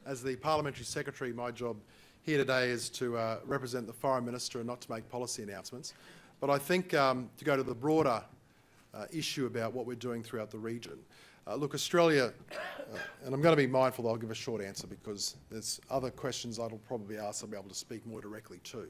As the Parliamentary Secretary, my job here today is to represent the Foreign Minister and not to make policy announcements. But I think to go to the broader issue about what we're doing throughout the region. Look, Australia, and I'm going to be mindful that I'll give a short answer because there's other questions I'll probably ask I'll be able to speak more directly to.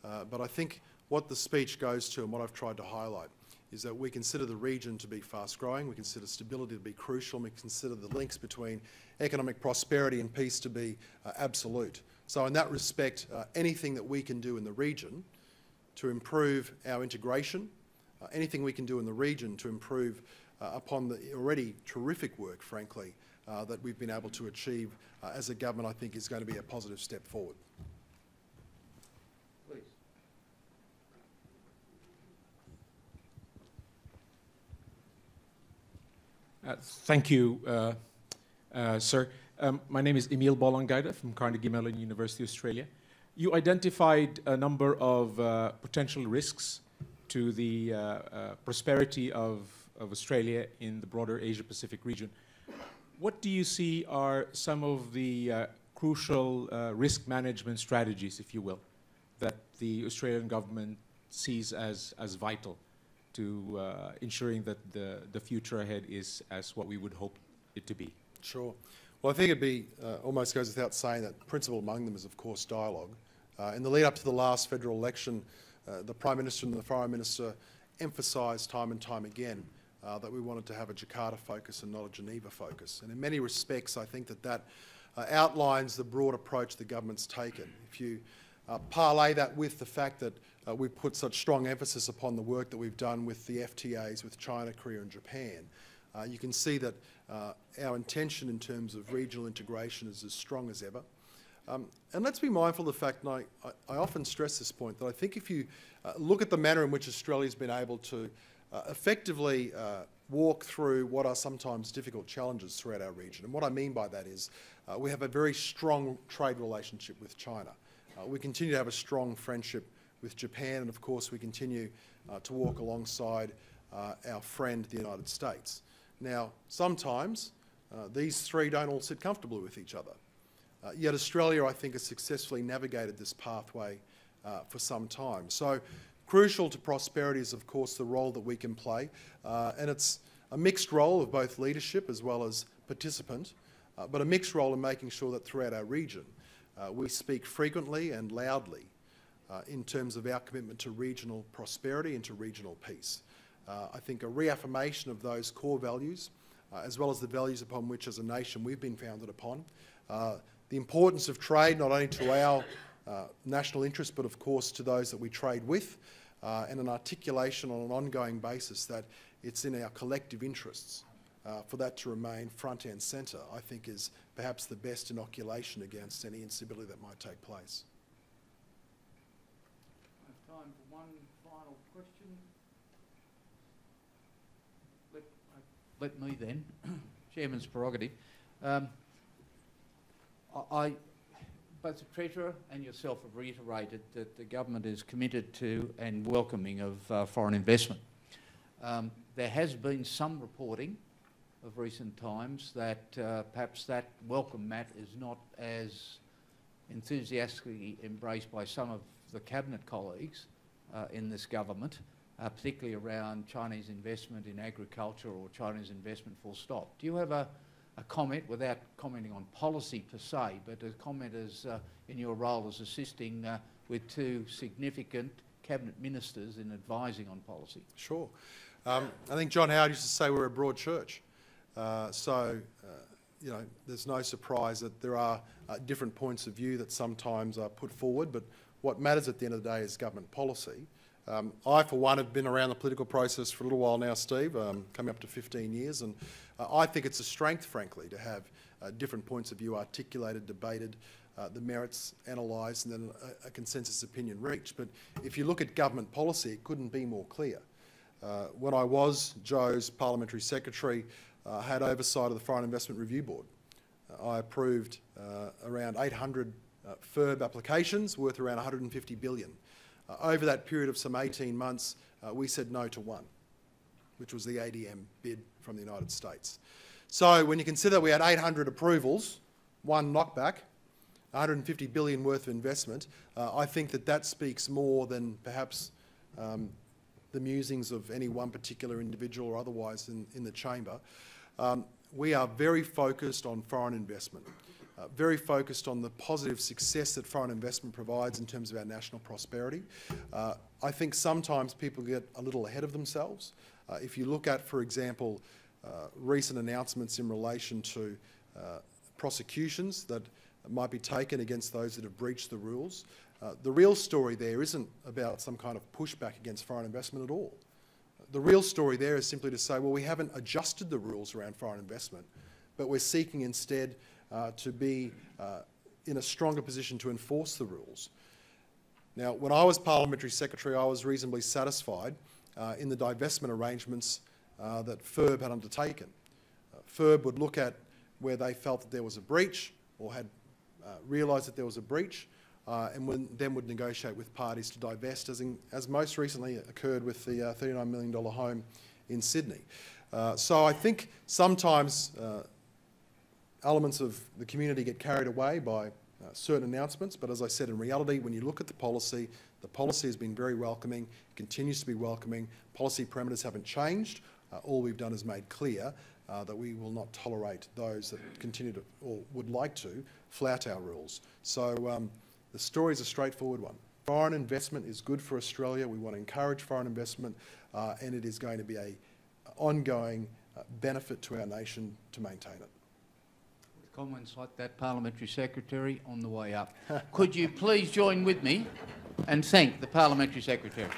But I think what the speech goes to and what I've tried to highlight is that we consider the region to be fast growing, we consider stability to be crucial, and we consider the links between economic prosperity and peace to be absolute. So in that respect, anything that we can do in the region to improve our integration, anything we can do in the region to improve upon the already terrific work, frankly, that we've been able to achieve as a government, I think is going to be a positive step forward. Please. Thank you, sir. My name is Emil Bolangaida from Carnegie Mellon University, Australia. You identified a number of potential risks to the prosperity of Australia in the broader Asia-Pacific region. What do you see are some of the crucial risk management strategies, if you will, that the Australian government sees as vital to ensuring that the future ahead is as what we would hope it to be? Sure. Well, I think it'd be, almost goes without saying that principal among them is, of course, dialogue. In the lead up to the last federal election, the Prime Minister and the Foreign Minister emphasised time and time again that we wanted to have a Jakarta focus and not a Geneva focus. And in many respects, I think that outlines the broad approach the government's taken. If you parlay that with the fact that we've put such strong emphasis upon the work that we've done with the FTAs with China, Korea and Japan, you can see that our intention in terms of regional integration is as strong as ever. And let's be mindful of the fact, and I often stress this point, that I think if you look at the manner in which Australia's been able to effectively walk through what are sometimes difficult challenges throughout our region. And what I mean by that is we have a very strong trade relationship with China. We continue to have a strong friendship with Japan, and of course we continue to walk alongside our friend, the United States. Now, sometimes these three don't all sit comfortably with each other. Yet Australia, I think, has successfully navigated this pathway for some time. So crucial to prosperity is, of course, the role that we can play, and it's a mixed role of both leadership as well as participant, but a mixed role in making sure that throughout our region we speak frequently and loudly in terms of our commitment to regional prosperity and to regional peace. I think a reaffirmation of those core values, as well as the values upon which as a nation we've been founded upon, the importance of trade not only to our national interests but of course to those that we trade with, and an articulation on an ongoing basis that it's in our collective interests for that to remain front and centre, I think is perhaps the best inoculation against any instability that might take place. I have time for one final question. Let me then, Chairman's prerogative. Both the Treasurer and yourself have reiterated that the government is committed to and welcoming of foreign investment. There has been some reporting of recent times that perhaps that welcome mat is not as enthusiastically embraced by some of the Cabinet colleagues in this government, particularly around Chinese investment in agriculture or Chinese investment full stop. Do you have a comment, without commenting on policy per se, but a comment as in your role as assisting with two significant Cabinet ministers in advising on policy? Sure. I think John Howard used to say we're a broad church. You know, there's no surprise that there are different points of view that sometimes are put forward, but what matters at the end of the day is government policy. I, for one, have been around the political process for a little while now, Steve, coming up to 15 years, and I think it's a strength, frankly, to have different points of view articulated, debated, the merits analysed, and then a consensus opinion reached. But if you look at government policy, it couldn't be more clear. When I was Joe's Parliamentary Secretary, I had oversight of the Foreign Investment Review Board. I approved around 800 FIRB applications worth around $150 billion. Over that period of some 18 months, we said no to one, which was the ADM bid from the United States. So when you consider we had 800 approvals, one knockback, $150 billion worth of investment, I think that that speaks more than perhaps the musings of any one particular individual or otherwise in the chamber. We are very focused on foreign investment. Very focused on the positive success that foreign investment provides in terms of our national prosperity. I think sometimes people get a little ahead of themselves. If you look at, for example, recent announcements in relation to prosecutions that might be taken against those that have breached the rules, the real story there isn't about some kind of pushback against foreign investment at all. The real story there is simply to say, well, we haven't adjusted the rules around foreign investment, but we're seeking instead to be in a stronger position to enforce the rules. Now, when I was Parliamentary Secretary, I was reasonably satisfied in the divestment arrangements that FIRB had undertaken. FIRB would look at where they felt that there was a breach or had realised that there was a breach and then would negotiate with parties to divest, as most recently occurred with the $39 million home in Sydney. So I think sometimes elements of the community get carried away by certain announcements, but as I said, in reality, when you look at the policy has been very welcoming, continues to be welcoming. Policy parameters haven't changed. All we've done is made clear that we will not tolerate those that continue to, or would like to, flout our rules. So the story is a straightforward one. Foreign investment is good for Australia. We want to encourage foreign investment, and it is going to be an ongoing benefit to our nation to maintain it. Comments like that, Parliamentary Secretary, on the way up. Could you please join with me and thank the Parliamentary Secretary?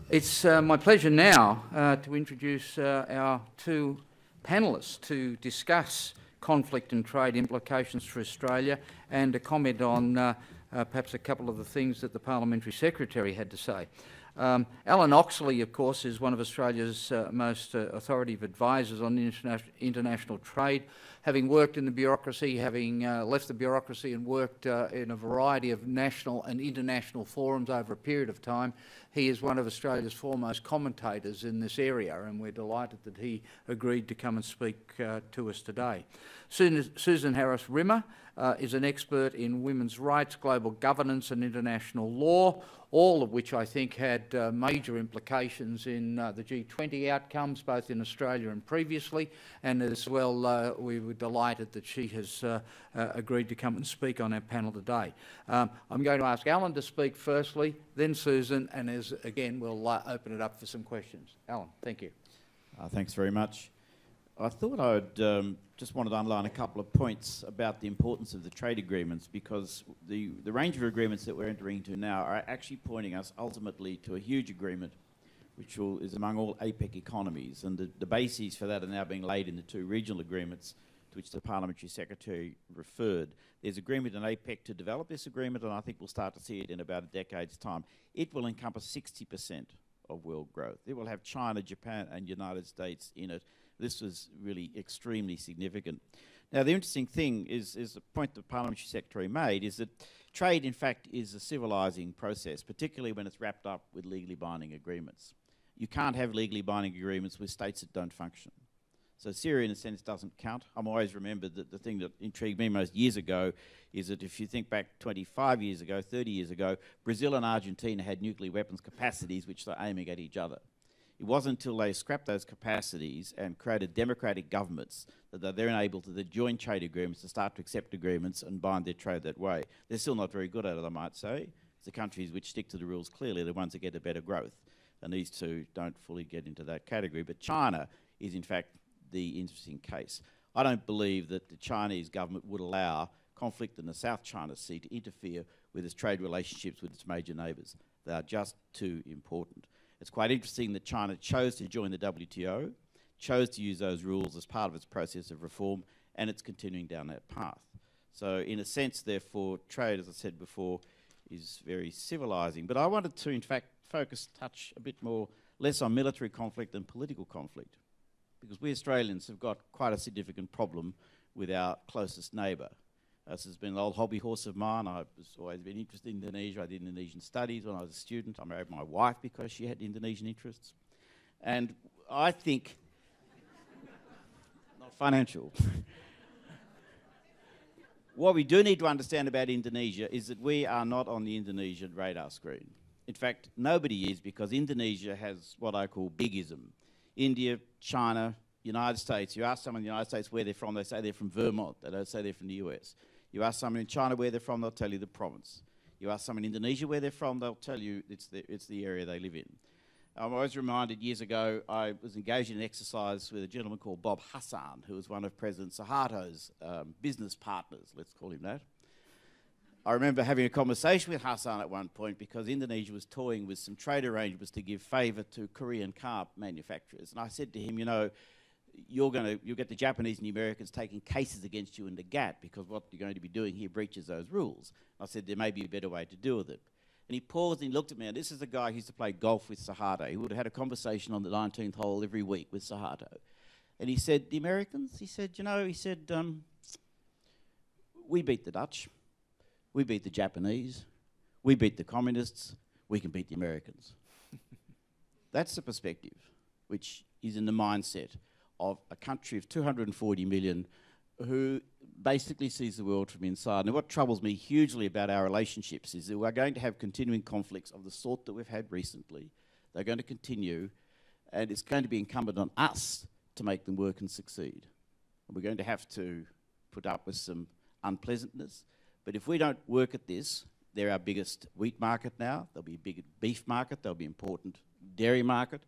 It's my pleasure now to introduce our two panellists to discuss conflict and trade implications for Australia and to comment on perhaps a couple of the things that the Parliamentary Secretary had to say. Alan Oxley, of course, is one of Australia's most authoritative advisors on international trade. Having worked in the bureaucracy, having left the bureaucracy and worked in a variety of national and international forums over a period of time, he is one of Australia's foremost commentators in this area, and we're delighted that he agreed to come and speak to us today. Susan Harris-Rimmer is an expert in women's rights, global governance and international law, all of which I think had major implications in the G20 outcomes, both in Australia and previously, and as well we were delighted that she has agreed to come and speak on our panel today. I'm going to ask Alan to speak firstly, then Susan, and as again we'll open it up for some questions. Alan, thank you. Thanks very much. I thought I would just wanted to underline a couple of points about the importance of the trade agreements, because the range of agreements that we're entering into now are actually pointing us ultimately to a huge agreement which is among all APEC economies, and the bases for that are now being laid in the two regional agreements to which the Parliamentary Secretary referred. There's agreement in APEC to develop this agreement, and I think we'll start to see it in about a decade's time. It will encompass 60% of world growth. It will have China, Japan and United States in it. This was really extremely significant. Now, the interesting thing is the point the Parliamentary Secretary made is that trade, in fact, is a civilising process, particularly when it's wrapped up with legally binding agreements. You can't have legally binding agreements with states that don't function. So Syria, in a sense, doesn't count. I'm always remembered that the thing that intrigued me most years ago is that if you think back 25 years ago, 30 years ago, Brazil and Argentina had nuclear weapons capacities which they're aiming at each other. It wasn't until they scrapped those capacities and created democratic governments that they're then able to join trade agreements, to start to accept agreements and bind their trade that way. They're still not very good at it, I might say. It's the countries which stick to the rules clearly, the ones that get a better growth. And these two don't fully get into that category. But China is, in fact, the interesting case. I don't believe that the Chinese government would allow conflict in the South China Sea to interfere with its trade relationships with its major neighbours. They are just too important. It's quite interesting that China chose to join the WTO, chose to use those rules as part of its process of reform, and it's continuing down that path. So in a sense, therefore, trade, as I said before, is very civilising. But I wanted to, in fact, touch a bit more, less on military conflict than political conflict, because we Australians have got quite a significant problem with our closest neighbour. This has been an old hobby horse of mine. I've always been interested in Indonesia. I did Indonesian studies when I was a student. I married my wife because she had Indonesian interests. And I think, not financial, what we do need to understand about Indonesia is that we are not on the Indonesian radar screen. In fact, nobody is, because Indonesia has what I call bigism. India, China, United States. You ask someone in the United States where they're from, they say they're from Vermont. They don't say they're from the US. You ask someone in China where they're from, they'll tell you the province. You ask someone in Indonesia where they're from, they'll tell you it's the area they live in. I'm always reminded, years ago, I was engaged in an exercise with a gentleman called Bob Hassan, who was one of President Suharto's business partners, let's call him that. I remember having a conversation with Hassan at one point because Indonesia was toying with some trade arrangements to give favour to Korean car manufacturers. And I said to him, you know, you'll get the Japanese and the Americans taking cases against you in the GATT because what you're going to be doing here breaches those rules. I said there may be a better way to deal with it. And he paused and he looked at me, and this is a guy who used to play golf with Suharto. He would have had a conversation on the 19th hole every week with Suharto. And he said, the Americans? He said, you know, we beat the Dutch, we beat the Japanese, we beat the communists, we can beat the Americans. That's the perspective, which is in the mindset of a country of 240 million who basically sees the world from inside. And what troubles me hugely about our relationships is that we're going to have continuing conflicts of the sort that we've had recently. They're going to continue, and it's going to be incumbent on us to make them work and succeed. And we're going to have to put up with some unpleasantness. But if we don't work at this, they're our biggest wheat market now. There'll be a big beef market. There'll be an important dairy market.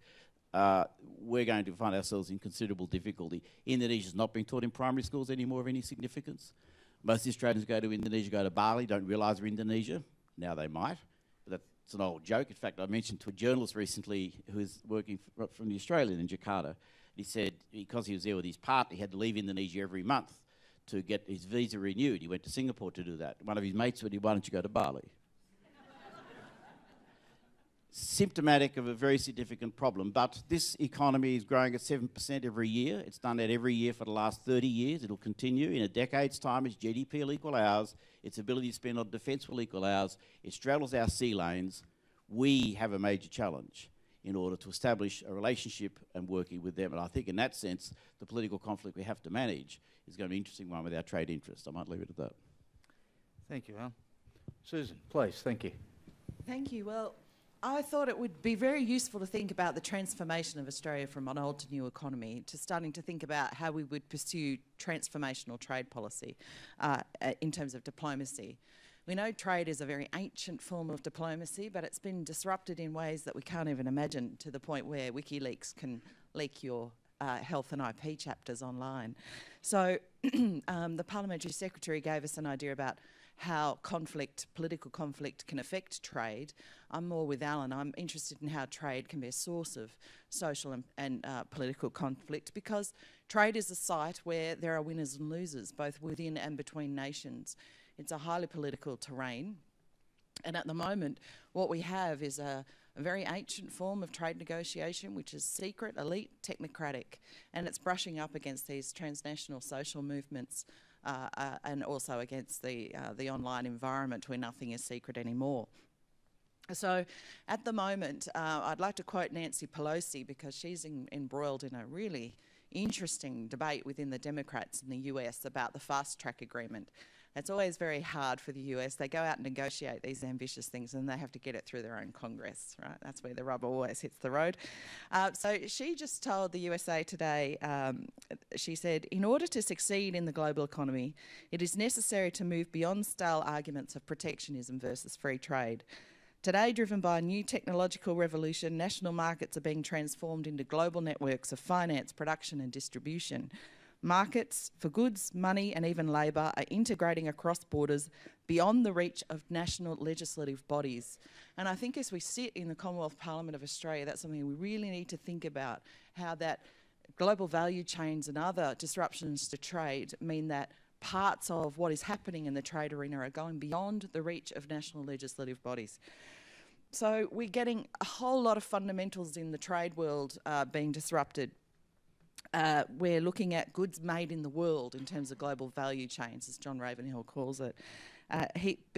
We're going to find ourselves in considerable difficulty. Indonesia's not being taught in primary schools anymore of any significance. Most Australians go to Indonesia, go to Bali, don't realise they're Indonesia. Now they might, but that It's an old joke. In fact, I mentioned to a journalist recently who was working from the Australian in Jakarta. He said because he was there with his partner, he had to leave Indonesia every month to get his visa renewed. He went to Singapore to do that. One of his mates said, why don't you go to Bali? Symptomatic of a very significant problem, but this economy is growing at 7% every year. It's done that every year for the last 30 years. It'll continue. In a decade's time, its GDP will equal ours. Its ability to spend on defence will equal ours. It straddles our sea lanes. We have a major challenge in order to establish a relationship and working with them. And I think in that sense, the political conflict we have to manage is going to be an interesting one with our trade interests. I might leave it at that. Thank you, Al. Susan, please, thank you. Thank you. Well, I thought it would be very useful to think about the transformation of Australia from an old to new economy to starting to think about how we would pursue transformational trade policy in terms of diplomacy. We know trade is a very ancient form of diplomacy, but it's been disrupted in ways that we can't even imagine, to the point where WikiLeaks can leak your health and IP chapters online. So the Parliamentary Secretary gave us an idea about how political conflict can affect trade. I'm more with Alan. I'm interested in how trade can be a source of social and political conflict, because trade is a site where there are winners and losers, both within and between nations. It's a highly political terrain. And at the moment, what we have is a very ancient form of trade negotiation, which is secret, elite, technocratic, and it's brushing up against these transnational social movements and also against the online environment where nothing is secret anymore. So at the moment, I'd like to quote Nancy Pelosi, because she's embroiled in a really interesting debate within the Democrats in the US about the fast track agreement. It's always very hard for the US. They go out and negotiate these ambitious things and they have to get it through their own Congress, right? That's where the rubber always hits the road. So she just told the USA Today, she said, in order to succeed in the global economy, it is necessary to move beyond stale arguments of protectionism versus free trade. Today, driven by a new technological revolution, national markets are being transformed into global networks of finance, production and distribution. Markets for goods, money and even labour are integrating across borders beyond the reach of national legislative bodies. And I think as we sit in the Commonwealth Parliament of Australia, that's something we really need to think about, how that global value chains and other disruptions to trade mean that parts of what is happening in the trade arena are going beyond the reach of national legislative bodies. So we're getting a whole lot of fundamentals in the trade world being disrupted. We're looking at goods made in the world in terms of global value chains, as John Ravenhill calls it.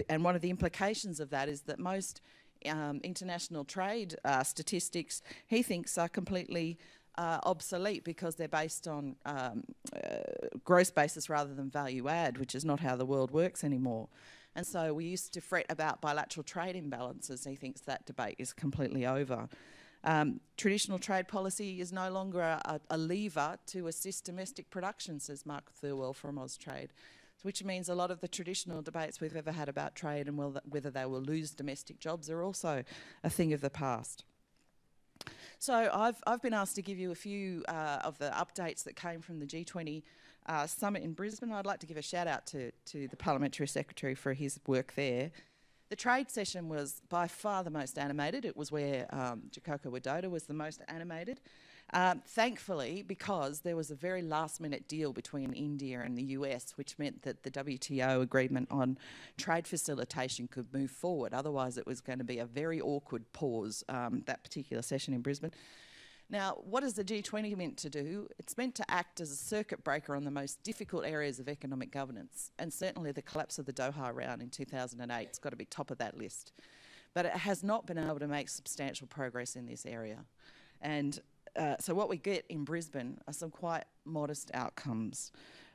And one of the implications of that is that most international trade statistics, he thinks, are completely obsolete, because they're based on gross basis rather than value add, which is not how the world works anymore. And so we used to fret about bilateral trade imbalances. He thinks that debate is completely over. Traditional trade policy is no longer a lever to assist domestic production, says Mark Thirlwell from Austrade, which means a lot of the traditional debates we've ever had about trade and whether they will lose domestic jobs are also a thing of the past. So I've been asked to give you a few of the updates that came from the G20 summit in Brisbane. I'd like to give a shout out to the Parliamentary Secretary for his work there. The trade session was by far the most animated. It was where Joko Widodo was the most animated. Thankfully, because there was a very last-minute deal between India and the US, which meant that the WTO agreement on trade facilitation could move forward. Otherwise, it was going to be a very awkward pause, that particular session in Brisbane. Now, what is the G20 meant to do? It's meant to act as a circuit breaker on the most difficult areas of economic governance, and certainly the collapse of the Doha round in 2008 has got to be top of that list. But it has not been able to make substantial progress in this area. And so what we get in Brisbane are some quite modest outcomes.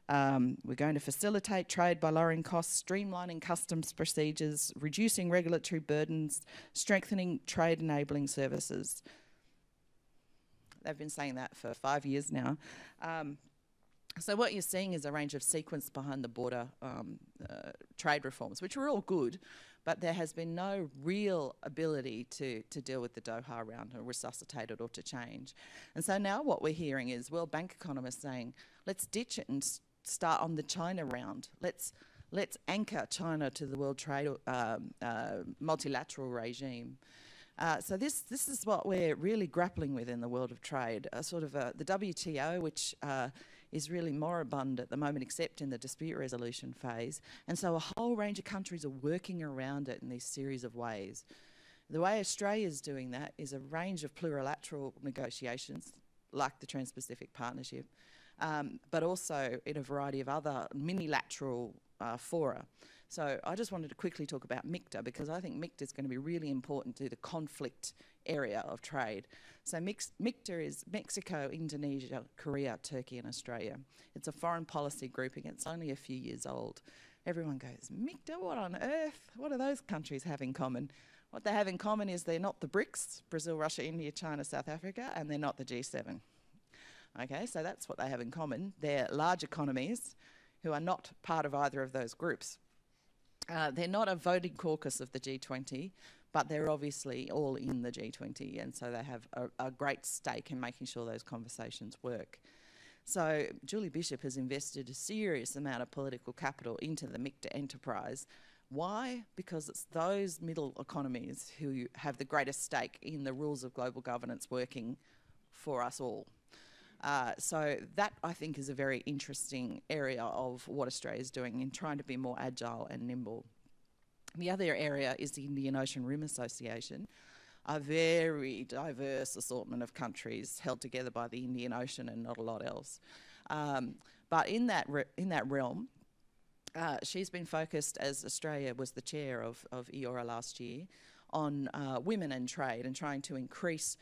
We're going to facilitate trade by lowering costs, streamlining customs procedures, reducing regulatory burdens, strengthening trade enabling services. They've been saying that for 5 years now. So what you're seeing is a range of sequence behind the border trade reforms, which are all good, but there has been no real ability to deal with the Doha round or resuscitate it or to change. And so now what we're hearing is World Bank economists saying, let's ditch it and start on the China round. Let's let's anchor China to the world trade multilateral regime. So this is what we're really grappling with in the world of trade, the WTO, which is really moribund at the moment, except in the dispute resolution phase. And so a whole range of countries are working around it in these series of ways. The way Australia's doing that is a range of plurilateral negotiations, like the Trans-Pacific Partnership, but also in a variety of other minilateral fora. So I just wanted to quickly talk about MICTA, because I think MICTA is going to be really important to the conflict area of trade. So MICTA is Mexico, Indonesia, Korea, Turkey and Australia. It's a foreign policy grouping. It's only a few years old. Everyone goes, MICTA, what on earth? What do those countries have in common? What they have in common is they're not the BRICS, Brazil, Russia, India, China, South Africa, and they're not the G7. Okay, so that's what they have in common. They're large economies who are not part of either of those groups. They're not a voting caucus of the G20, but they're obviously all in the G20, and so they have a great stake in making sure those conversations work. So Julie Bishop has invested a serious amount of political capital into the MICTA enterprise. Why? Because it's those middle economies who have the greatest stake in the rules of global governance working for us all. So that, I think, is a very interesting area of what Australia is doing in trying to be more agile and nimble. The other area is the Indian Ocean Rim Association, a very diverse assortment of countries held together by the Indian Ocean and not a lot else. But in that realm, she's been focused, as Australia was the chair of EORA last year, on women and trade and trying to increase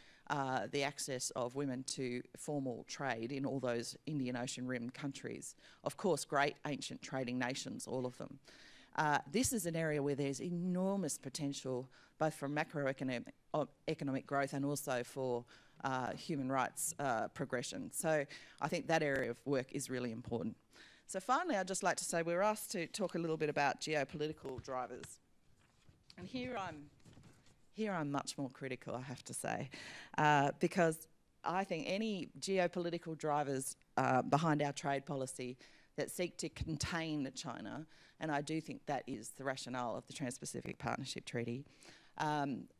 the access of women to formal trade in all those Indian Ocean Rim countries. Of course, great ancient trading nations, all of them. This is an area where there's enormous potential, both for macroeconomic growth and also for human rights progression. So I think that area of work is really important. So finally, I'd just like to say we were asked to talk a little bit about geopolitical drivers. And here I'm much more critical, I have to say, because I think any geopolitical drivers behind our trade policy that seek to contain China, and I do think that is the rationale of the Trans-Pacific Partnership Treaty,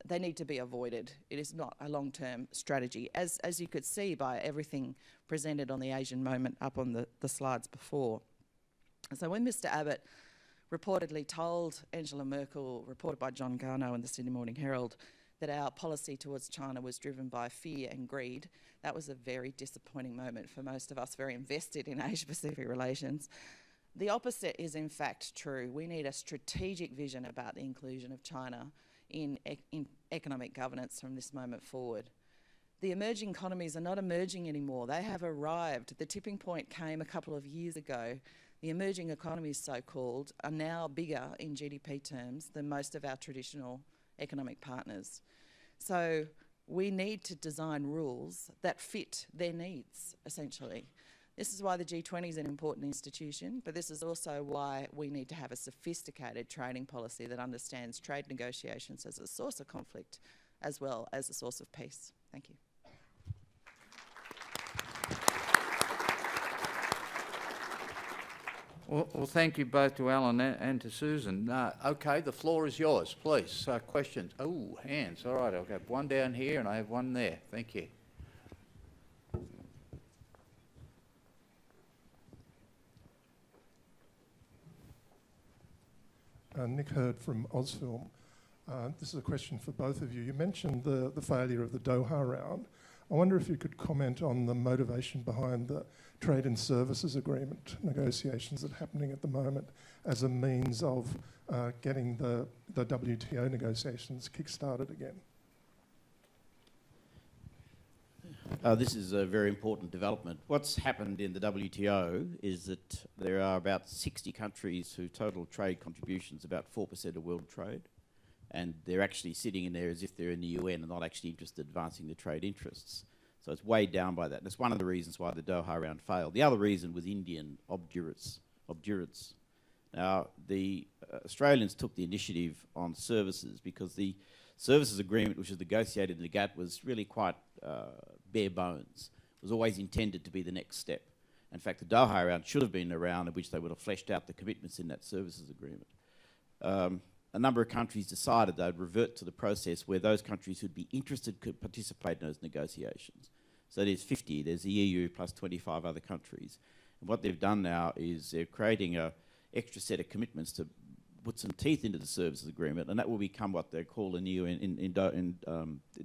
they need to be avoided. It is not a long-term strategy, as you could see by everything presented on the Asian moment up on the slides before. So when Mr. Abbott reportedly told Angela Merkel, reported by John Garneau in the Sydney Morning Herald, that our policy towards China was driven by fear and greed, that was a very disappointing moment for most of us very invested in Asia-Pacific relations. The opposite is in fact true. We need a strategic vision about the inclusion of China in economic governance from this moment forward. The emerging economies are not emerging anymore. They have arrived. The tipping point came a couple of years ago. The emerging economies, so-called, are now bigger in GDP terms than most of our traditional economic partners. So we need to design rules that fit their needs, essentially. This is why the G20 is an important institution, but this is also why we need to have a sophisticated trading policy that understands trade negotiations as a source of conflict as well as a source of peace. Thank you. Well, thank you both to Alan and to Susan. Okay, the floor is yours, please. Questions? Oh, hands. All right, I've got one down here and I have one there. Thank you. Nick Hurd from Ozfilm. This is a question for both of you. You mentioned the failure of the Doha round. I wonder if you could comment on the motivation behind the trade and services agreement negotiations that are happening at the moment as a means of getting the WTO negotiations kick-started again. This is a very important development. What's happened in the WTO is that there are about 60 countries whose total trade contribution is about 4% of world trade, and they're actually sitting in there as if they're in the UN and not actually interested in advancing the trade interests. So it's weighed down by that. And it's one of the reasons why the Doha round failed. The other reason was Indian obdurance. Now, the Australians took the initiative on services because the services agreement, which was negotiated in the GATT, was really quite bare bones. It was always intended to be the next step. In fact, the Doha round should have been a round in which they would have fleshed out the commitments in that services agreement. A number of countries decided they'd revert to the process where those countries who'd be interested could participate in those negotiations. So there's 50, there's the EU plus 25 other countries. And what they've done now is they're creating an extra set of commitments to put some teeth into the services agreement, and that will become what they call in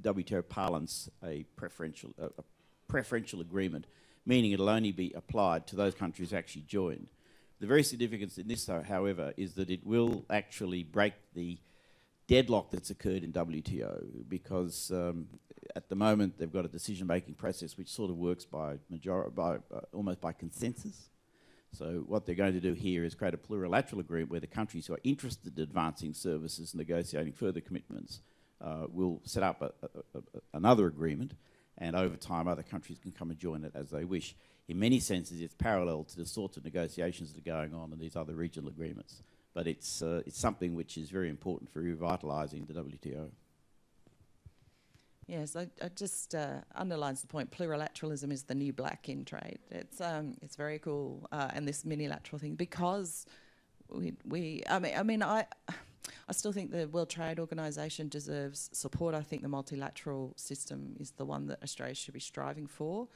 WTO parlance a preferential agreement, meaning it'll only be applied to those countries who actually joined. The very significance in this, however, is that it will actually break the deadlock that's occurred in WTO, because at the moment they've got a decision-making process which sort of works by almost by consensus. So what they're going to do here is create a plurilateral agreement where the countries who are interested in advancing services, negotiating further commitments, will set up another agreement, and over time other countries can come and join it as they wish. In many senses it's parallel to the sorts of negotiations that are going on in these other regional agreements, but it's something which is very important for revitalising the WTO. Yes, I just underlines the point. Plurilateralism is the new black in trade. It's very cool, and this minilateral thing, because I still think the World Trade Organisation deserves support. I think the multilateral system is the one that Australia should be striving for.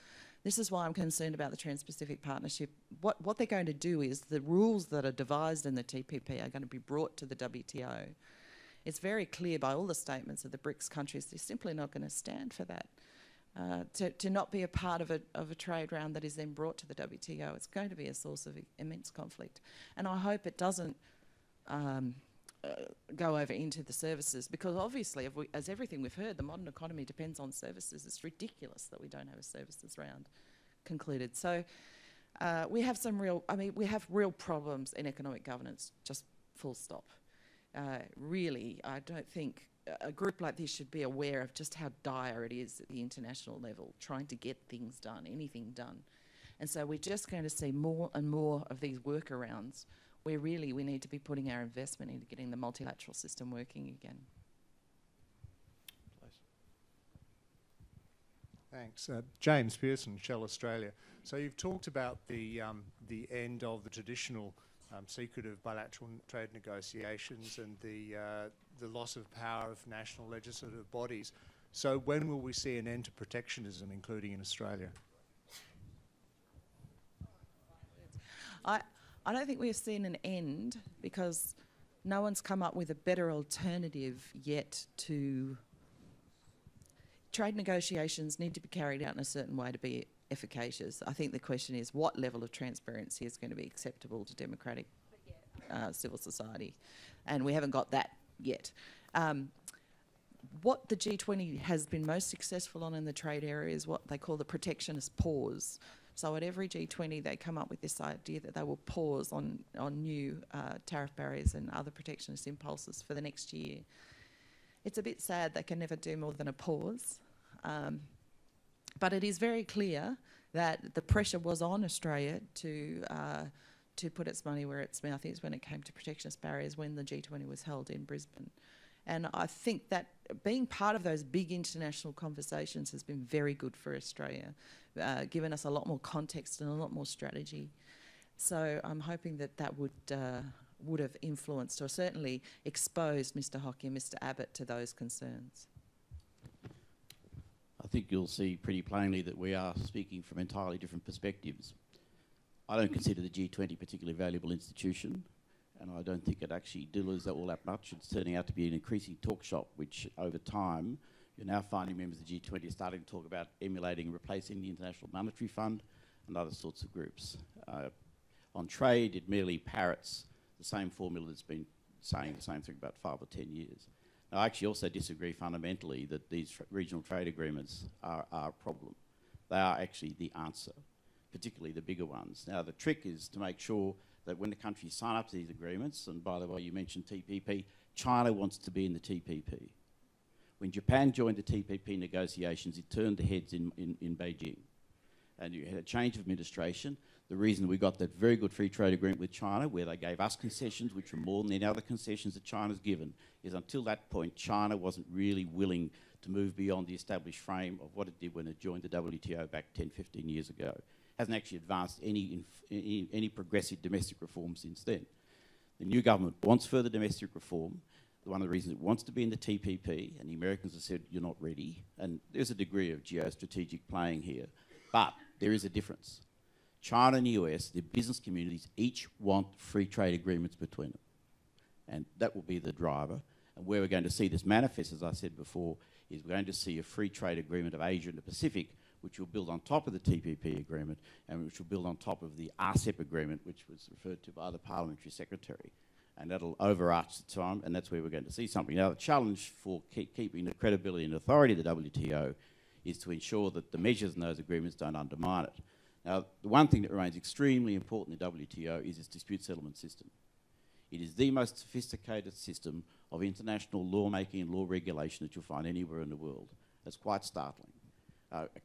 This is why I'm concerned about the Trans-Pacific Partnership. What they're going to do is the rules that are devised in the TPP are going to be brought to the WTO. It's very clear by all the statements of the BRICS countries they're simply not going to stand for that. To not be a part of a trade round that is then brought to the WTO, it's going to be a source of immense conflict. And I hope it doesn't go over into the services, because obviously, as everything we've heard, the modern economy depends on services. It's ridiculous that we don't have a services round concluded. So we have we have real problems in economic governance, just full stop. Really, I don't think a group like this should be aware of just how dire it is at the international level, trying to get things done, anything done. And so we're just going to see more and more of these workarounds where really we need to be putting our investment into getting the multilateral system working again. Thanks. James Pearson, Shell Australia. So you've talked about the end of the traditional secretive bilateral trade negotiations and the loss of power of national legislative bodies. So when will we see an end to protectionism, including in Australia? I don't think we've seen an end, because no one's come up with a better alternative yet to... Trade negotiations need to be carried out in a certain way to be efficacious. I think the question is what level of transparency is going to be acceptable to democratic civil society, and we haven't got that yet. What the G20 has been most successful on in the trade area is what they call the protectionist pause. So at every G20 they come up with this idea that they will pause on new tariff barriers and other protectionist impulses for the next year. It's a bit sad they can never do more than a pause. But it is very clear that the pressure was on Australia to put its money where its mouth is when it came to protectionist barriers when the G20 was held in Brisbane. And I think that being part of those big international conversations has been very good for Australia, given us a lot more context and a lot more strategy. So I'm hoping that that would have influenced or certainly exposed Mr Hockey and Mr Abbott to those concerns. I think you'll see pretty plainly that we are speaking from entirely different perspectives. I don't consider the G20 a particularly valuable institution, and I don't think it actually delivers all that much. It's turning out to be an increasing talk shop, which over time you're now finding members of the G20 are starting to talk about emulating and replacing the International Monetary Fund and other sorts of groups. On trade, it merely parrots the same formula that's been saying the same thing about 5 or 10 years. Now, I actually also disagree fundamentally that these regional trade agreements are a problem. They are actually the answer, particularly the bigger ones. Now, the trick is to make sure that when the countries sign up to these agreements, and by the way, you mentioned TPP, China wants to be in the TPP. When Japan joined the TPP negotiations, it turned the heads in Beijing. And you had a change of administration. The reason we got that very good free trade agreement with China, where they gave us concessions, which were more than any other concessions that China's given, is until that point, China wasn't really willing to move beyond the established frame of what it did when it joined the WTO back 10, 15 years ago. hasn't actually advanced any progressive domestic reform since then. The new government wants further domestic reform. One of the reasons it wants to be in the TPP, and the Americans have said, you're not ready, and there's a degree of geostrategic playing here, but there is a difference. China and the US, the business communities, each want free trade agreements between them. And that will be the driver. And where we're going to see this manifest, as I said before, is we're going to see a free trade agreement of Asia and the Pacific, which will build on top of the TPP agreement, and which will build on top of the RCEP agreement, which was referred to by the Parliamentary Secretary. And that'll overarch the time, and that's where we're going to see something. Now, the challenge for keeping the credibility and authority of the WTO is to ensure that the measures in those agreements don't undermine it. Now, the one thing that remains extremely important in the WTO is its dispute settlement system. It is the most sophisticated system of international lawmaking and law regulation that you'll find anywhere in the world. That's quite startling.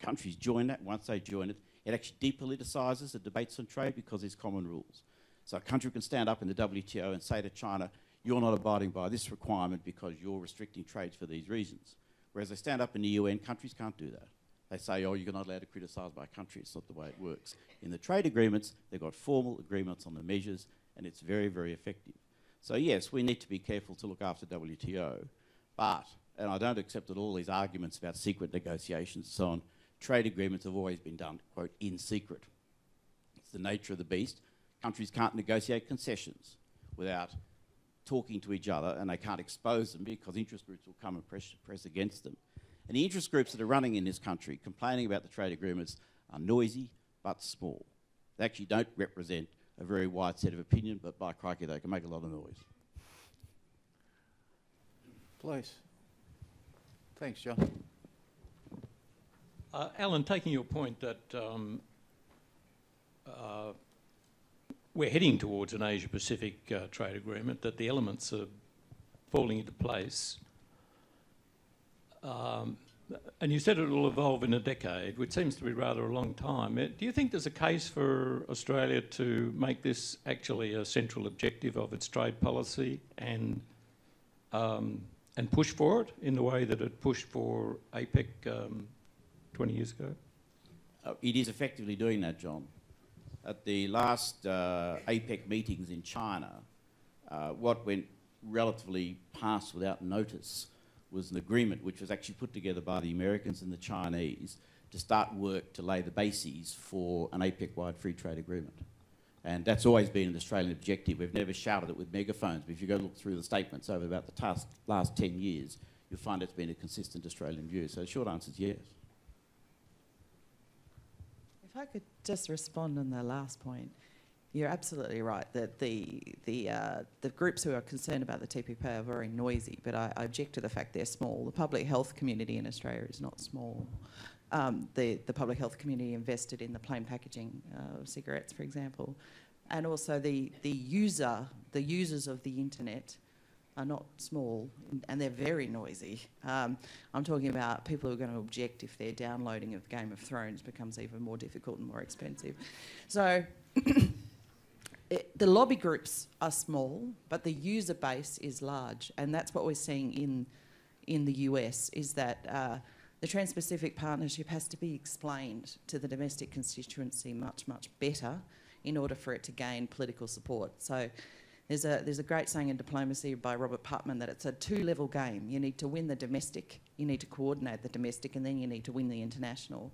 Countries join that. Once they join it, it actually depoliticises the debates on trade because there's common rules. So a country can stand up in the WTO and say to China, you're not abiding by this requirement because you're restricting trades for these reasons. Whereas they stand up in the UN, countries can't do that. They say, oh, you're not allowed to criticise my country. It's not the way it works. In the trade agreements, they've got formal agreements on the measures, and it's very, very effective. So yes, we need to be careful to look after WTO, but, and I don't accept that all these arguments about secret negotiations and so on, trade agreements have always been done, quote, in secret. It's the nature of the beast. Countries can't negotiate concessions without talking to each other, and they can't expose them because interest groups will come and press against them. And the interest groups that are running in this country complaining about the trade agreements are noisy but small. They actually don't represent a very wide set of opinion, but by crikey, they can make a lot of noise. Please. Thanks, John. Alan, taking your point that we're heading towards an Asia-Pacific trade agreement, that the elements are falling into place. And you said it will evolve in a decade, which seems to be rather a long time. Do you think there's a case for Australia to make this actually a central objective of its trade policy and push for it in the way that it pushed for APEC 20 years ago? It is effectively doing that, John. At the last APEC meetings in China, what went relatively past without notice was an agreement which was actually put together by the Americans and the Chinese to start work to lay the bases for an APEC-wide free trade agreement. And that's always been an Australian objective. We've never shouted it with megaphones, but if you go look through the statements over about the last 10 years, you'll find it's been a consistent Australian view. So the short answer is yes. If I could just respond on the last point. You're absolutely right that the groups who are concerned about the TPP are very noisy, but I object to the fact they're small. The public health community in Australia is not small. The public health community invested in the plain packaging of cigarettes, for example, and also the users of the internet are not small, and they're very noisy. I'm talking about people who are going to object if their downloading of Game of Thrones becomes even more difficult and more expensive. So. The lobby groups are small, but the user base is large, and that's what we're seeing in the US, is that the Trans-Pacific Partnership has to be explained to the domestic constituency much, much better in order for it to gain political support. So there's a great saying in diplomacy by Robert Putnam that it's a two-level game. You need to win the domestic, you need to coordinate the domestic, and then you need to win the international.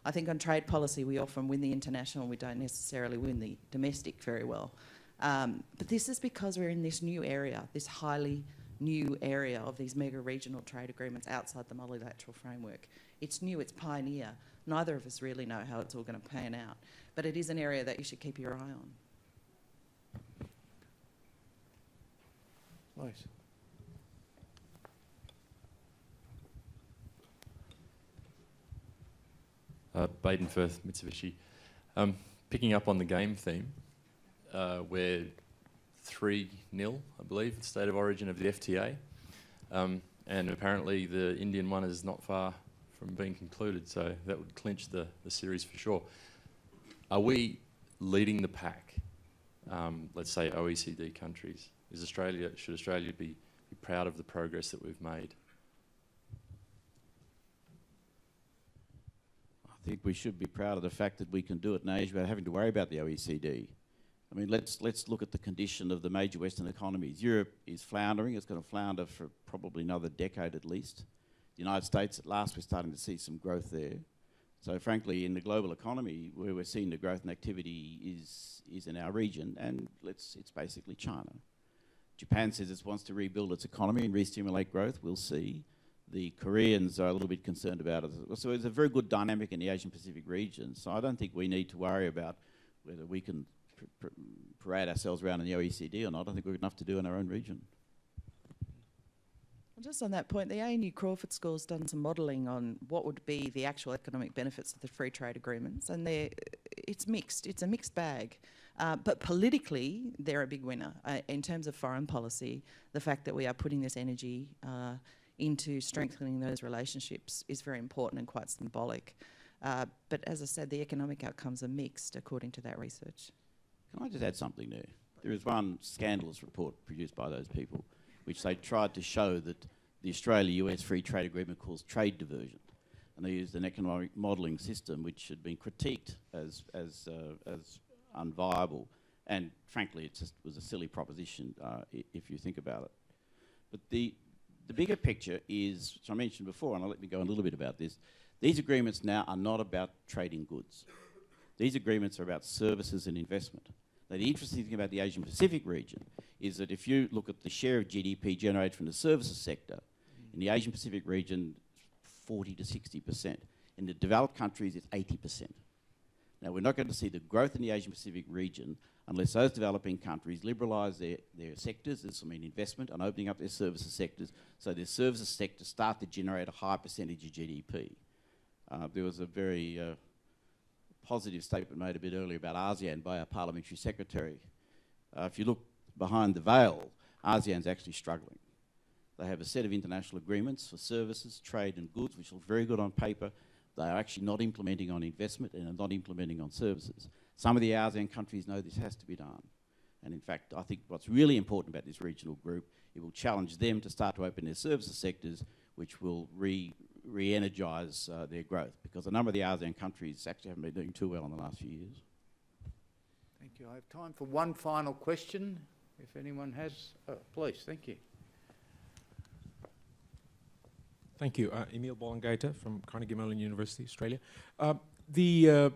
I think on trade policy we often win the international, we don't necessarily win the domestic very well. But this is because we're in this new area, this highly new area of these mega regional trade agreements outside the multilateral framework. It's new, it's pioneer. Neither of us really know how it's all going to pan out, but it is an area that you should keep your eye on. Nice. Baden Firth, Mitsubishi. Picking up on the game theme, we're 3-0, I believe, the state of origin of the FTA. And apparently the Indian one is not far from being concluded, so that would clinch the series for sure. Are we leading the pack, let's say OECD countries? Should Australia be proud of the progress that we've made? I think we should be proud of the fact that we can do it in Asia without having to worry about the OECD. I mean, let's look at the condition of the major Western economies. Europe is floundering. It's going to flounder for probably another decade at least. The United States, at last, we're starting to see some growth there. So frankly, in the global economy, where we're seeing the growth and activity is in our region, and it's basically China. Japan says it wants to rebuild its economy and re-stimulate growth. We'll see. The Koreans are a little bit concerned about it. So there's a very good dynamic in the Asian-Pacific region. So I don't think we need to worry about whether we can parade ourselves around in the OECD or not. I think we've got enough to do in our own region. Well, just on that point, the ANU Crawford School's done some modelling on what would be the actual economic benefits of the free trade agreements, and it's mixed. It's a mixed bag. But politically, they're a big winner. In terms of foreign policy, the fact that we are putting this energy into strengthening those relationships is very important and quite symbolic. But as I said, the economic outcomes are mixed according to that research. Can I just add something there? There is one scandalous report produced by those people which they tried to show that the Australia-US Free Trade Agreement caused trade diversion. And they used an economic modelling system which had been critiqued as unviable. And frankly, it just was a silly proposition if you think about it. But the bigger picture is, which I mentioned before, and I'll let me go on a little bit about this, these agreements now are not about trading goods. These agreements are about services and investment. Now, the interesting thing about the Asian-Pacific region is that if you look at the share of GDP generated from the services sector, in the Asian-Pacific region, 40 to 60%. In the developed countries, it's 80%. Now, we're not going to see the growth in the Asian-Pacific region unless those developing countries liberalise their sectors, this will mean investment, and opening up their services sectors, so their services sectors start to generate a high percentage of GDP. There was a very positive statement made a bit earlier about ASEAN by our parliamentary secretary. If you look behind the veil, ASEAN's actually struggling. They have a set of international agreements for services, trade and goods, which look very good on paper. They are actually not implementing on investment and are not implementing on services. Some of the ASEAN countries know this has to be done. And in fact, I think what's really important about this regional group, it will challenge them to start to open their services sectors, which will re-energise their growth, because a number of the ASEAN countries actually haven't been doing too well in the last few years. Thank you. I have time for one final question, if anyone has. Please, thank you. Thank you. Emil Bollangaita from Carnegie Mellon University, Australia. The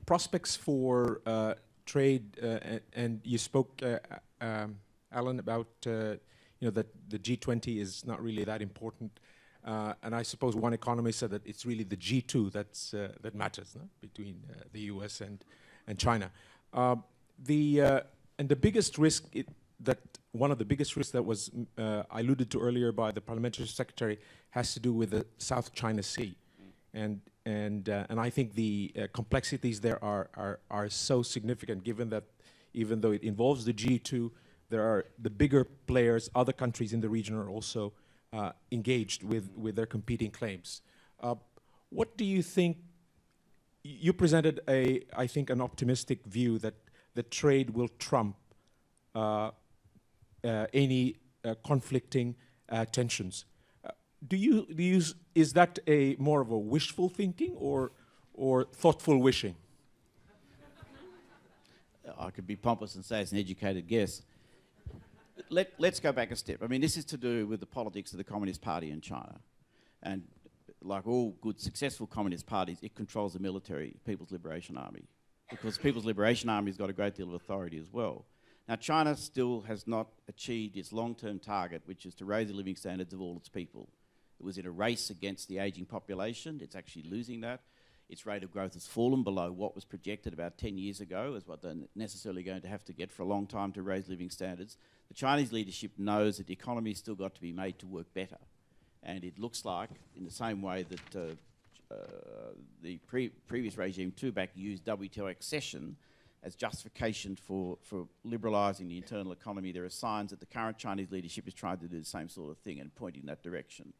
prospects for trade, and you spoke, Alan, about that the G20 is not really that important. And I suppose one economist said that it's really the G2 that matters, no? Between the US and China. And the biggest risk one of the biggest risks that was alluded to earlier by the parliamentary secretary has to do with the South China Sea, and I think the complexities there are so significant, given that even though it involves the G2, there are the bigger players, other countries in the region are also engaged with their competing claims. What do you think? You presented I think an optimistic view that the trade will trump any conflicting tensions. Is that more of a wishful thinking or thoughtful wishing? I could be pompous and say it's an educated guess. Let's go back a step. I mean, this is to do with the politics of the Communist Party in China. And like all good, successful Communist parties, it controls the military, People's Liberation Army, because People's Liberation Army has got a great deal of authority as well. Now, China still has not achieved its long-term target, which is to raise the living standards of all its people. It was in a race against the ageing population. It's actually losing that. Its rate of growth has fallen below what was projected about 10 years ago, as what they're necessarily going to have to get for a long time to raise living standards. The Chinese leadership knows that the economy's still got to be made to work better. And it looks like, in the same way that the previous regime, back used WTO accession as justification for liberalising the internal economy, there are signs that the current Chinese leadership is trying to do the same sort of thing and pointing in that direction.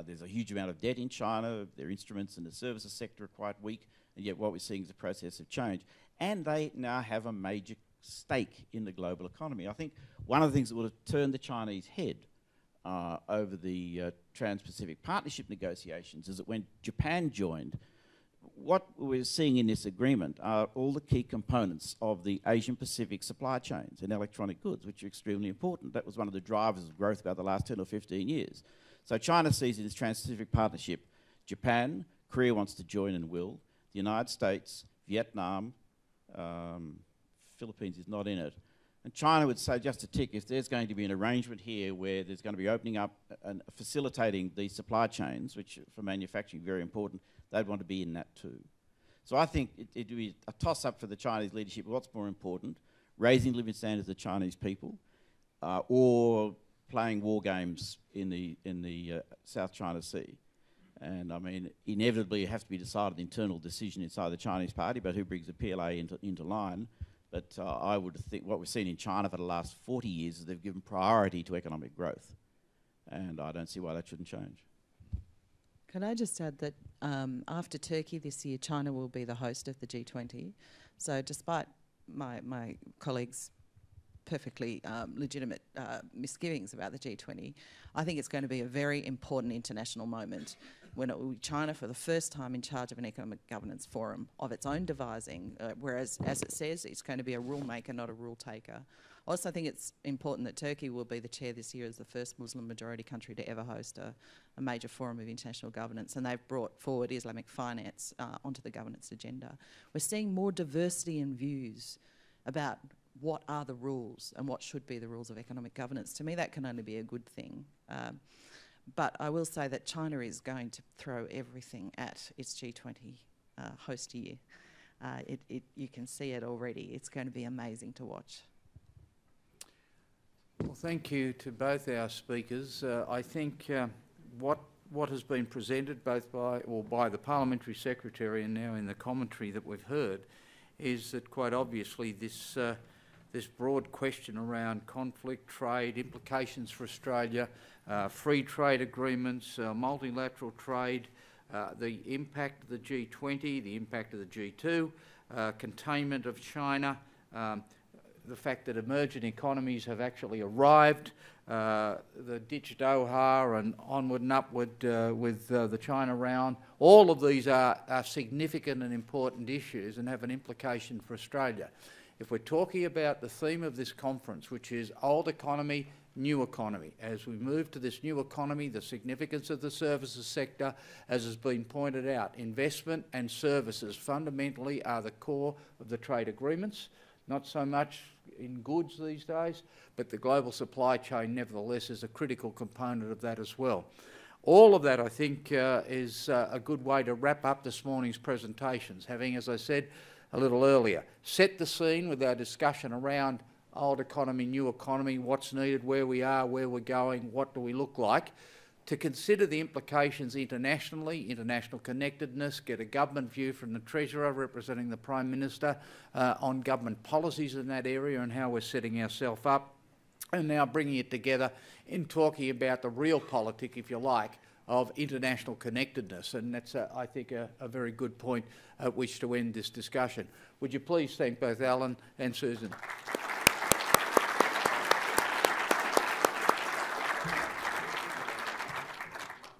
There's a huge amount of debt in China. Their instruments in the services sector are quite weak, and yet what we're seeing is a process of change. And they now have a major stake in the global economy. I think one of the things that would have turned the Chinese head over the Trans-Pacific Partnership negotiations is that when Japan joined, what we're seeing in this agreement are all the key components of the Asian Pacific supply chains in electronic goods, which are extremely important. That was one of the drivers of growth about the last 10 or 15 years. So China sees in this Trans-Pacific Partnership, Japan, Korea wants to join and will, the United States, Vietnam, Philippines is not in it. And China would say, just to tick, if there's going to be an arrangement here where there's going to be opening up and facilitating these supply chains, which for manufacturing very important, they'd want to be in that too. So I think it would be a toss-up for the Chinese leadership. What's more important, raising living standards of the Chinese people, or playing war games in the South China Sea? And I mean, inevitably it has to be decided, an internal decision inside the Chinese party about who brings the PLA into line. But I would think what we've seen in China for the last 40 years is they've given priority to economic growth. And I don't see why that shouldn't change. Can I just add that after Turkey this year, China will be the host of the G20. So despite my colleagues' perfectly legitimate misgivings about the G20, I think it's going to be a very important international moment when it will be China for the first time in charge of an economic governance forum of its own devising, whereas, as it says, it's going to be a rule maker, not a rule taker. I also think it's important that Turkey will be the chair this year as the first Muslim majority country to ever host a major forum of international governance, and they've brought forward Islamic finance onto the governance agenda. We're seeing more diversity in views about what are the rules and what should be the rules of economic governance. To me, that can only be a good thing. But I will say that China is going to throw everything at its G20 host year. You can see it already. It's going to be amazing to watch. Well, thank you to both our speakers. I think what has been presented both by the Parliamentary Secretary and now in the commentary that we've heard is that quite obviously this broad question around conflict, trade, implications for Australia, free trade agreements, multilateral trade, the impact of the G20, the impact of the G2, containment of China, the fact that emerging economies have actually arrived, the ditch Doha and onward and upward with the China round. All of these are significant and important issues and have an implication for Australia. If we're talking about the theme of this conference, which is old economy, new economy, as we move to this new economy, the significance of the services sector, as has been pointed out, investment and services fundamentally are the core of the trade agreements, not so much in goods these days, but the global supply chain nevertheless is a critical component of that as well. All of that, I think, is a good way to wrap up this morning's presentations, having, as I said a little earlier, set the scene with our discussion around old economy, new economy, what's needed, where we are, where we're going, what do we look like, to consider the implications internationally, international connectedness, get a government view from the Treasurer representing the Prime Minister on government policies in that area and how we're setting ourselves up, and now bringing it together in talking about the real politic, if you like, of international connectedness. And that's, I think, a very good point at which to end this discussion. Would you please thank both Alan and Susan.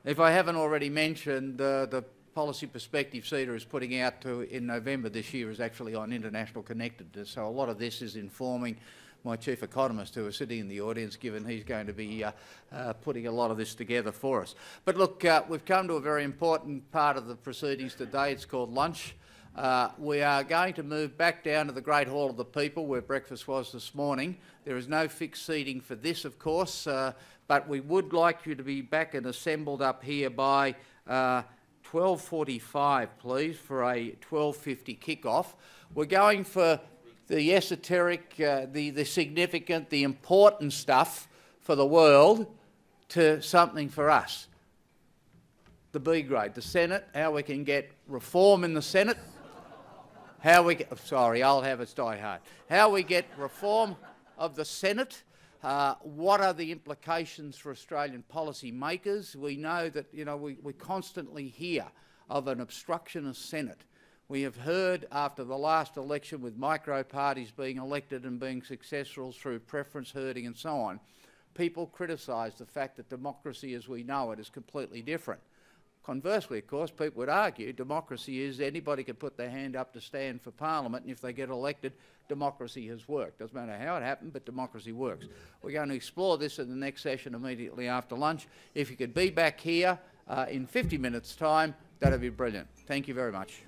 If I haven't already mentioned, the policy perspective CEDA is putting out in November this year is actually on international connectedness. So a lot of this is informing my chief economist, who is sitting in the audience, given he's going to be putting a lot of this together for us. But look, we've come to a very important part of the proceedings today. It's called lunch. We are going to move back down to the Great Hall of the People, where breakfast was this morning. There is no fixed seating for this, of course, but we would like you to be back and assembled up here by 12:45, please, for a 12:50 kick-off. We're going for the esoteric, the significant, the important stuff for the world to something for us. The B grade, the Senate, how we can get reform in the Senate, how we get, sorry, I'll have it die hard, how we get reform of the Senate, what are the implications for Australian policy makers. We know that, you know, we constantly hear of an obstructionist Senate. We have heard after the last election, with micro parties being elected and being successful through preference herding and so on, people criticise the fact that democracy as we know it is completely different. Conversely, of course, people would argue democracy is anybody can put their hand up to stand for Parliament, and if they get elected, democracy has worked. Doesn't matter how it happened, but democracy works. We're going to explore this in the next session immediately after lunch. If you could be back here in 50 minutes' time, that'd be brilliant. Thank you very much.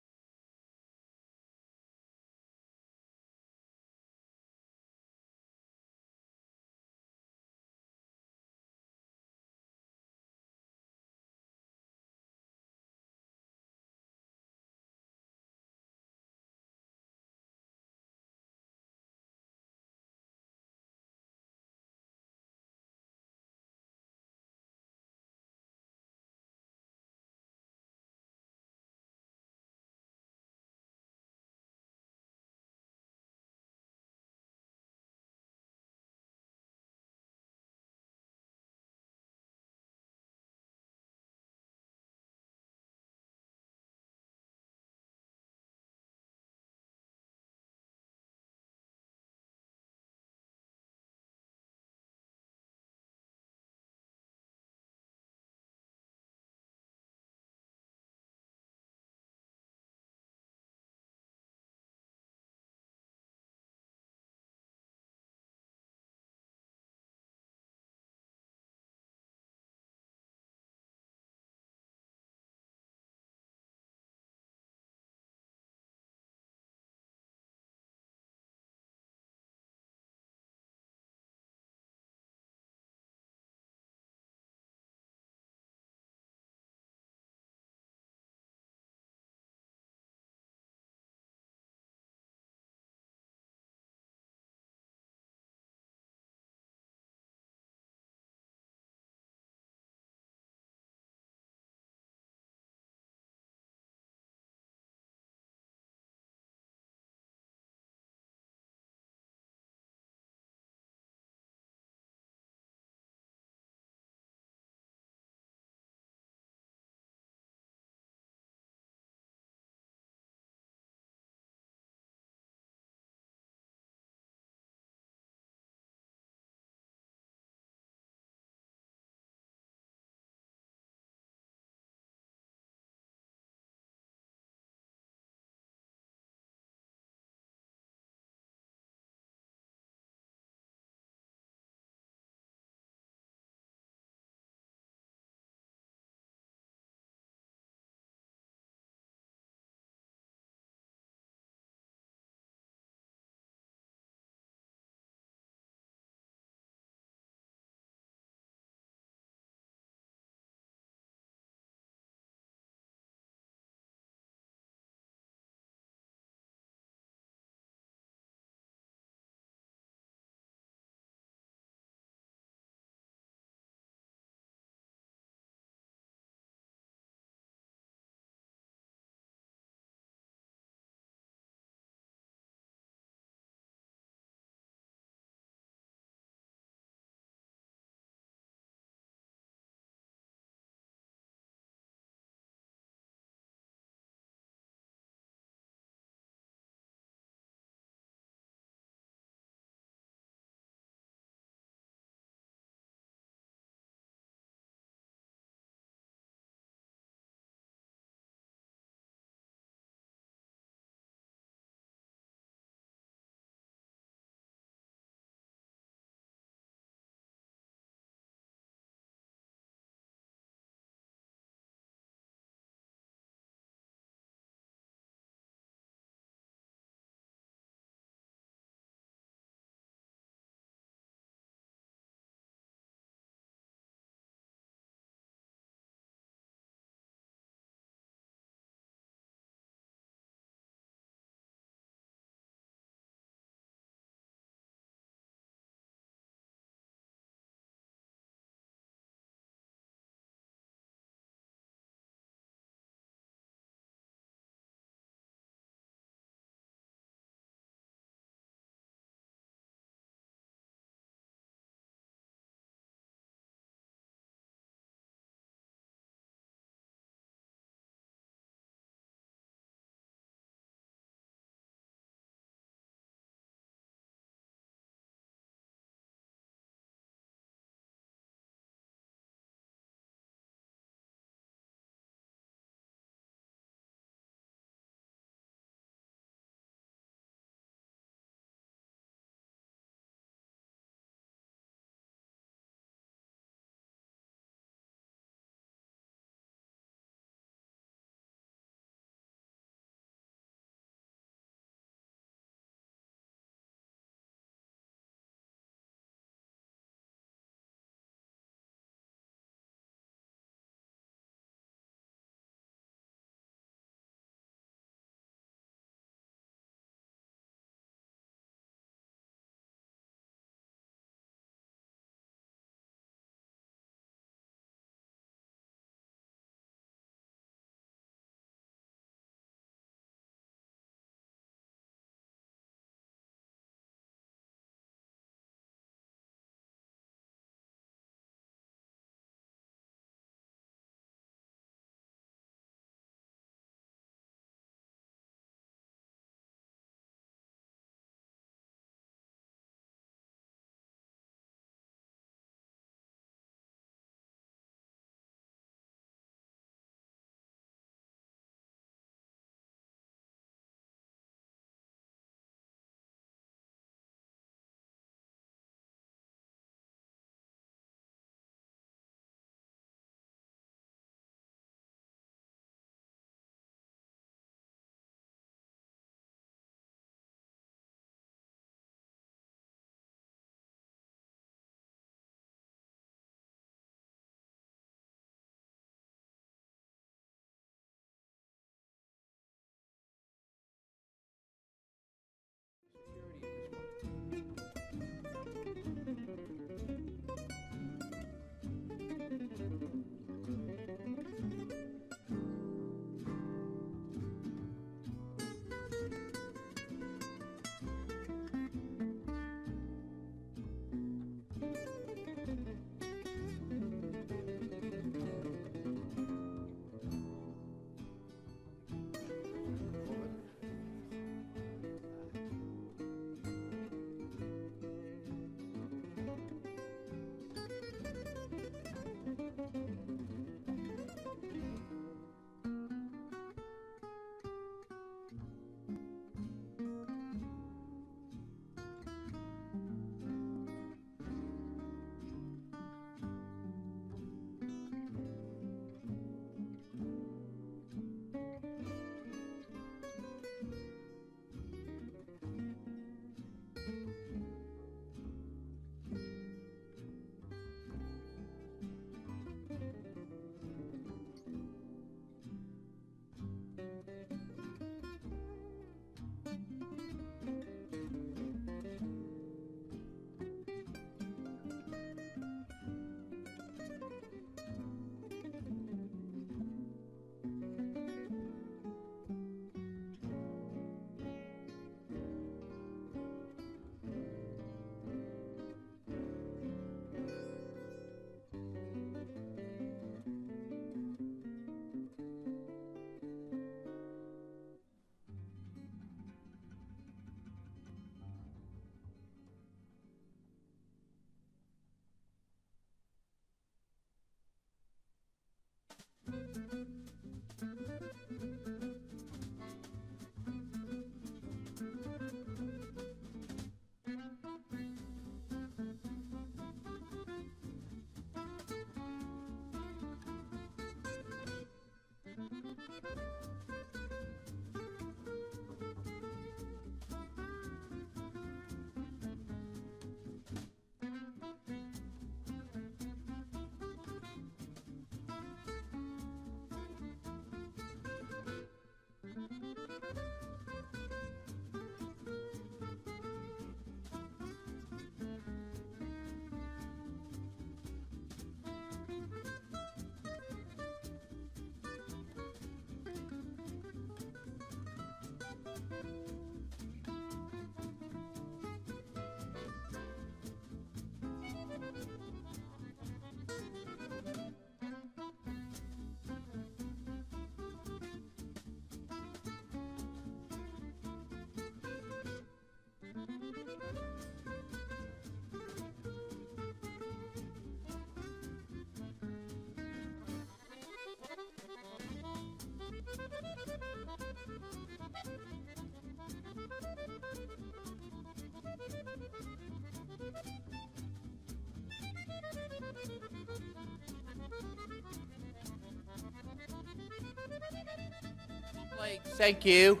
Thank you,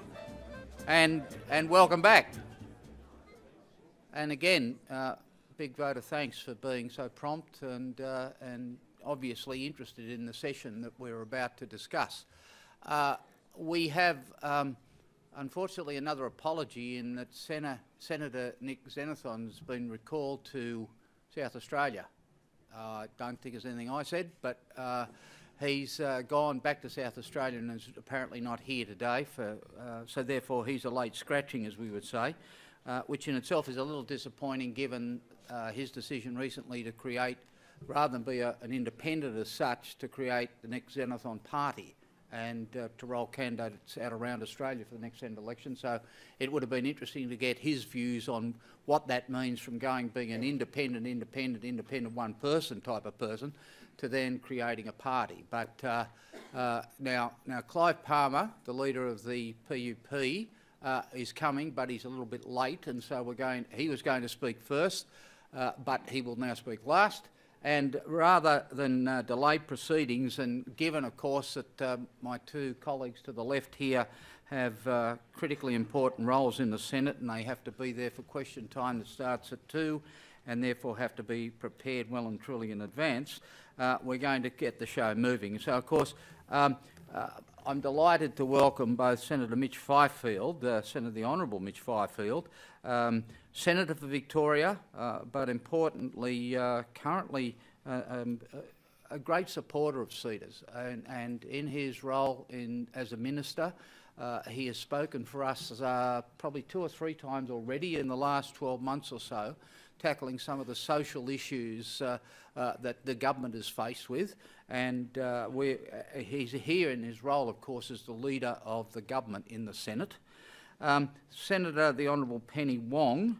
and welcome back. And again, big vote of thanks for being so prompt and obviously interested in the session that we're about to discuss. We have, unfortunately, another apology in that Senator Nick Xenophon has been recalled to South Australia. I don't think it's anything I said, but he's gone back to South Australia and is apparently not here today, so therefore he's a late scratching, as we would say, which in itself is a little disappointing given his decision recently to create, rather than be an independent as such, to create the next Xenophon party and to roll candidates out around Australia for the next Senate election. So it would have been interesting to get his views on what that means from being an independent one-person type of person to then creating a party. But now Clive Palmer, the leader of the PUP, is coming, but he's a little bit late, and so he was going to speak first, but he will now speak last. And rather than delay proceedings, and given, of course, that my two colleagues to the left here have critically important roles in the Senate, and they have to be there for question time that starts at 2, and therefore have to be prepared well and truly in advance, we're going to get the show moving. So, of course, I'm delighted to welcome both Senator Mitch Fifield, Senator the Honourable Mitch Fifield, Senator for Victoria, but importantly, currently a great supporter of CEDAs, and in his role as a minister, he has spoken for us probably 2 or 3 times already in the last 12 months or so, tackling some of the social issues that the government is faced with, and he's here in his role, of course, as the leader of the government in the Senate. Senator the Honourable Penny Wong.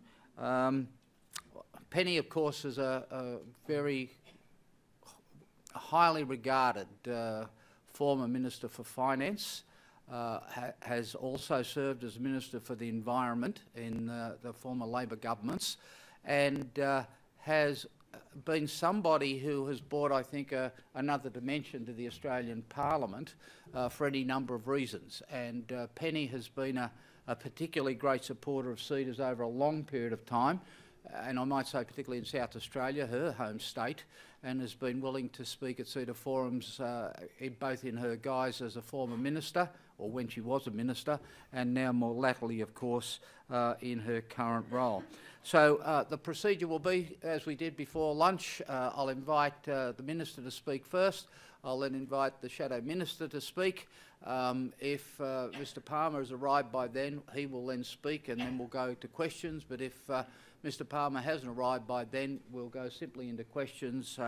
Penny, of course, is a very highly regarded former Minister for Finance, has also served as Minister for the Environment in the former Labor governments, and has been somebody who has brought, I think, another dimension to the Australian Parliament for any number of reasons. And Penny has been a particularly great supporter of CEDAs over a long period of time, and I might say particularly in South Australia, her home state, and has been willing to speak at CEDA forums both in her guise as a former minister, or when she was a minister, and now more latterly, of course, in her current role. So the procedure will be, as we did before lunch, I'll invite the Minister to speak first. I'll then invite the Shadow Minister to speak. If Mr Palmer has arrived by then, he will then speak, and then we'll go to questions. But if Mr Palmer hasn't arrived by then, we'll go simply into questions,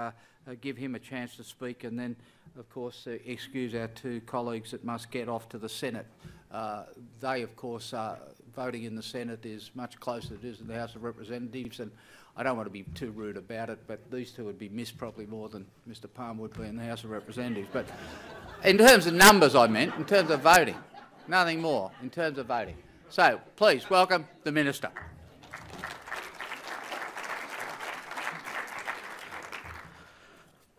give him a chance to speak, and then, of course, excuse our two colleagues that must get off to the Senate. They, of course, voting in the Senate is much closer than it is in the House of Representatives, and I don't want to be too rude about it, but these two would be missed probably more than Mr Palmer would be in the House of Representatives. But in terms of numbers, I meant, in terms of voting, nothing more, in terms of voting. So, please, welcome the Minister.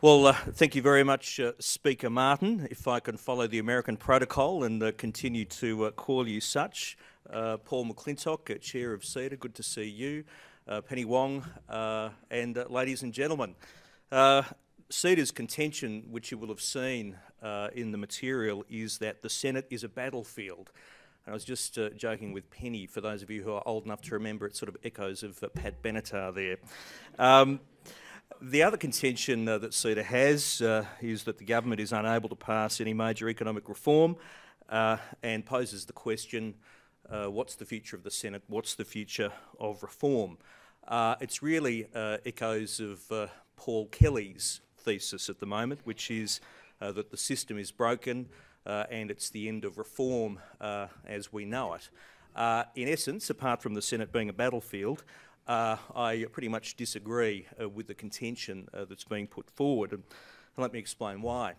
Well, thank you very much, Speaker Martin. If I can follow the American protocol and continue to call you such. Paul McClintock, Chair of CEDA, good to see you. Penny Wong, and ladies and gentlemen. CEDA's contention, which you will have seen in the material, is that the Senate is a battlefield. And I was just joking with Penny, for those of you who are old enough to remember, it sort of echoes of Pat Benatar there. The other contention that CEDA has is that the government is unable to pass any major economic reform and poses the question, what's the future of the Senate? What's the future of reform? It's really echoes of Paul Kelly's thesis at the moment, which is that the system is broken and it's the end of reform as we know it. In essence, apart from the Senate being a battlefield, I pretty much disagree with the contention that's being put forward, and let me explain why.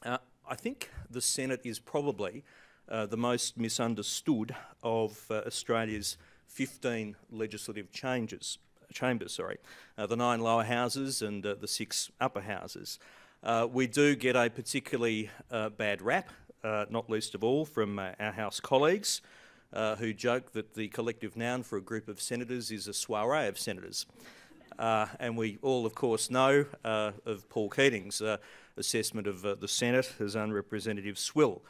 I think the Senate is probably the most misunderstood of Australia's 15 legislative chambers, the 9 lower houses and the 6 upper houses. We do get a particularly bad rap not least of all from our House colleagues, who joke that the collective noun for a group of senators is a soiree of senators. And we all, of course, know of Paul Keating's assessment of the Senate as unrepresentative swill.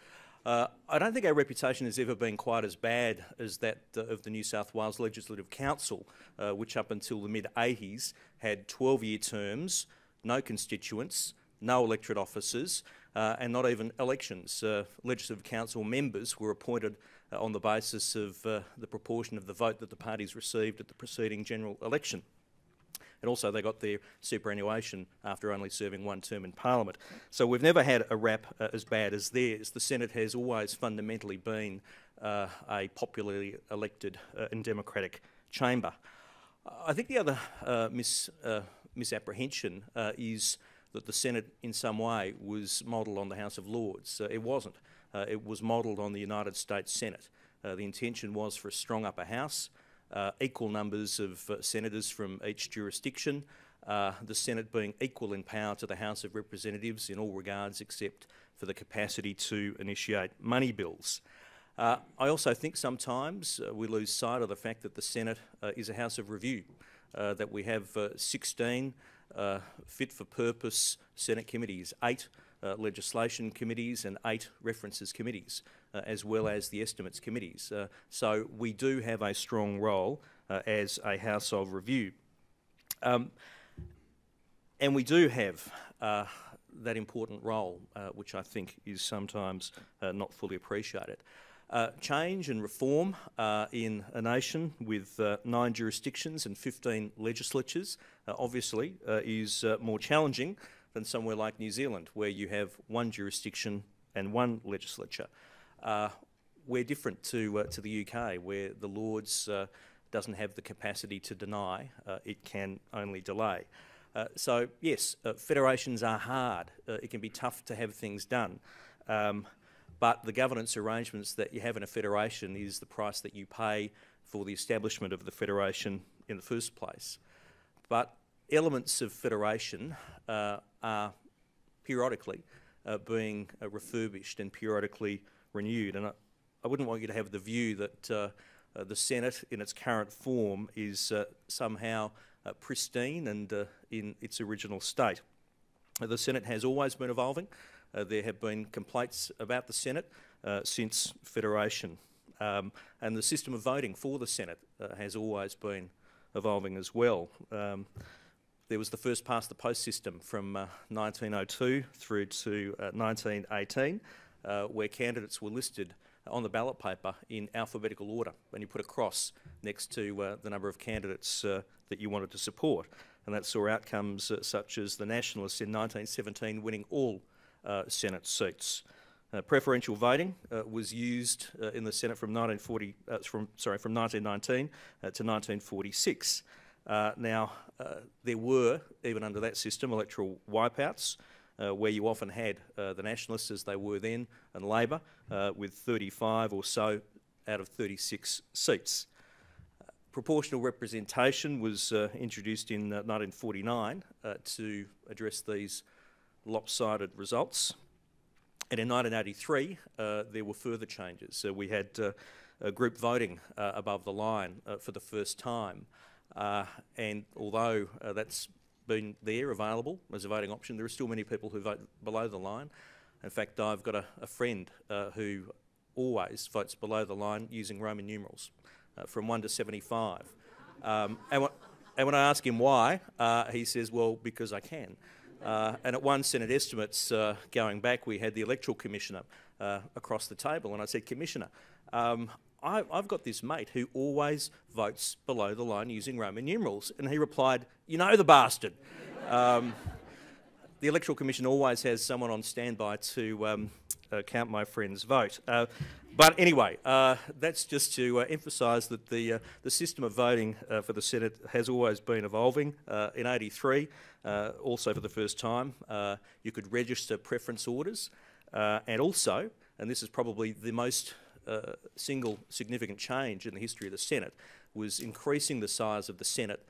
I don't think our reputation has ever been quite as bad as that of the New South Wales Legislative Council, which up until the mid-80s had 12-year terms, no constituents, no electorate officers, and not even elections. Legislative Council members were appointed on the basis of the proportion of the vote that the parties received at the preceding general election. And also they got their superannuation after only serving one term in Parliament. So we've never had a rap as bad as theirs. The Senate has always fundamentally been a popularly elected and democratic chamber. I think the other misapprehension is that the Senate in some way was modelled on the House of Lords. It wasn't. It was modelled on the United States Senate. The intention was for a strong upper house, equal numbers of senators from each jurisdiction, the Senate being equal in power to the House of Representatives in all regards except for the capacity to initiate money bills. I also think sometimes we lose sight of the fact that the Senate is a house of review, that we have 16 fit-for-purpose Senate committees, 8 legislation committees and 8 references committees, as well as the estimates committees. So we do have a strong role as a house of review. And we do have that important role, which I think is sometimes not fully appreciated. Change and reform in a nation with 9 jurisdictions and 15 legislatures obviously is more challenging than somewhere like New Zealand, where you have 1 jurisdiction and 1 legislature. We're different to the UK, where the Lords doesn't have the capacity to deny, it can only delay. So yes, federations are hard. It can be tough to have things done. But the governance arrangements that you have in a federation is the price that you pay for the establishment of the federation in the first place. But elements of federation are periodically being refurbished and periodically renewed. And I wouldn't want you to have the view that the Senate in its current form is somehow pristine and in its original state. The Senate has always been evolving. There have been complaints about the Senate since federation. And the system of voting for the Senate has always been evolving as well. There was the first past the post system from 1902 through to 1918, where candidates were listed on the ballot paper in alphabetical order, and you put a cross next to the number of candidates that you wanted to support. And that saw outcomes such as the Nationalists in 1917 winning all Senate seats. Preferential voting was used in the Senate from 1919 to 1946. Now, there were, even under that system, electoral wipeouts, where you often had the Nationalists, as they were then, and Labor, with 35 or so out of 36 seats. Proportional representation was introduced in 1949 to address these lopsided results. And in 1983, there were further changes. So we had group voting above the line for the first time. And although that's been there, available as a voting option, there are still many people who vote below the line. In fact, I've got a friend who always votes below the line using Roman numerals, from 1 to 75. And when I ask him why, he says, well, because I can. And at one Senate estimates going back, we had the electoral commissioner across the table, and I said, Commissioner, I've got this mate who always votes below the line using Roman numerals. And he replied, you know the bastard. The Electoral Commission always has someone on standby to count my friend's vote. But anyway, that's just to emphasise that the system of voting for the Senate has always been evolving. In '83, also for the first time, you could register preference orders, and also, and this is probably the most single significant change in the history of the Senate, was increasing the size of the Senate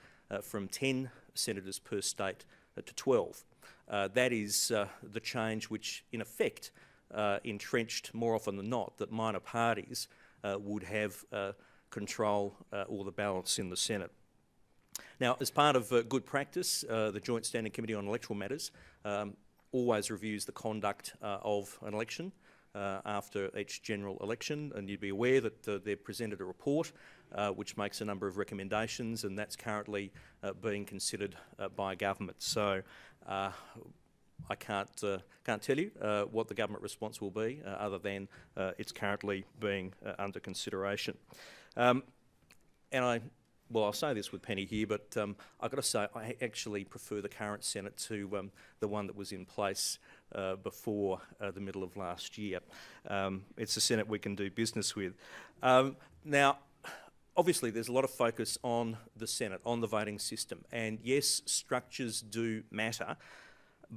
from 10 senators per state to 12. That is the change which, in effect, entrenched more often than not that minor parties would have control or the balance in the Senate. Now, as part of good practice, the Joint Standing Committee on Electoral Matters always reviews the conduct of an election after each general election, and you'd be aware that they've presented a report which makes a number of recommendations, and that's currently being considered by government. So I can't tell you what the government response will be, other than it's currently being under consideration. I'll say this with Penny here, but I've got to say I actually prefer the current Senate to the one that was in place before the middle of last year. It's a Senate we can do business with. Now, obviously there's a lot of focus on the Senate, on the voting system, and yes, structures do matter,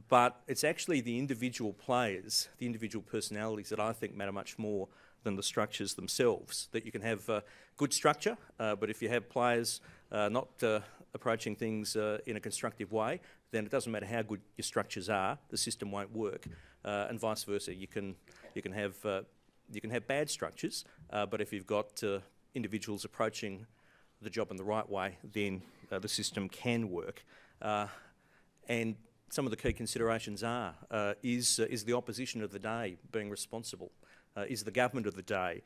but it's actually the individual players, the individual personalities that I think matter much more than the structures themselves. That you can have good structure, but if you have players not approaching things in a constructive way, then it doesn't matter how good your structures are, the system won't work, and vice versa. You can have bad structures, but if you've got individuals approaching the job in the right way, then the system can work. And some of the key considerations are, is the opposition of the day being responsible? Is the government of the day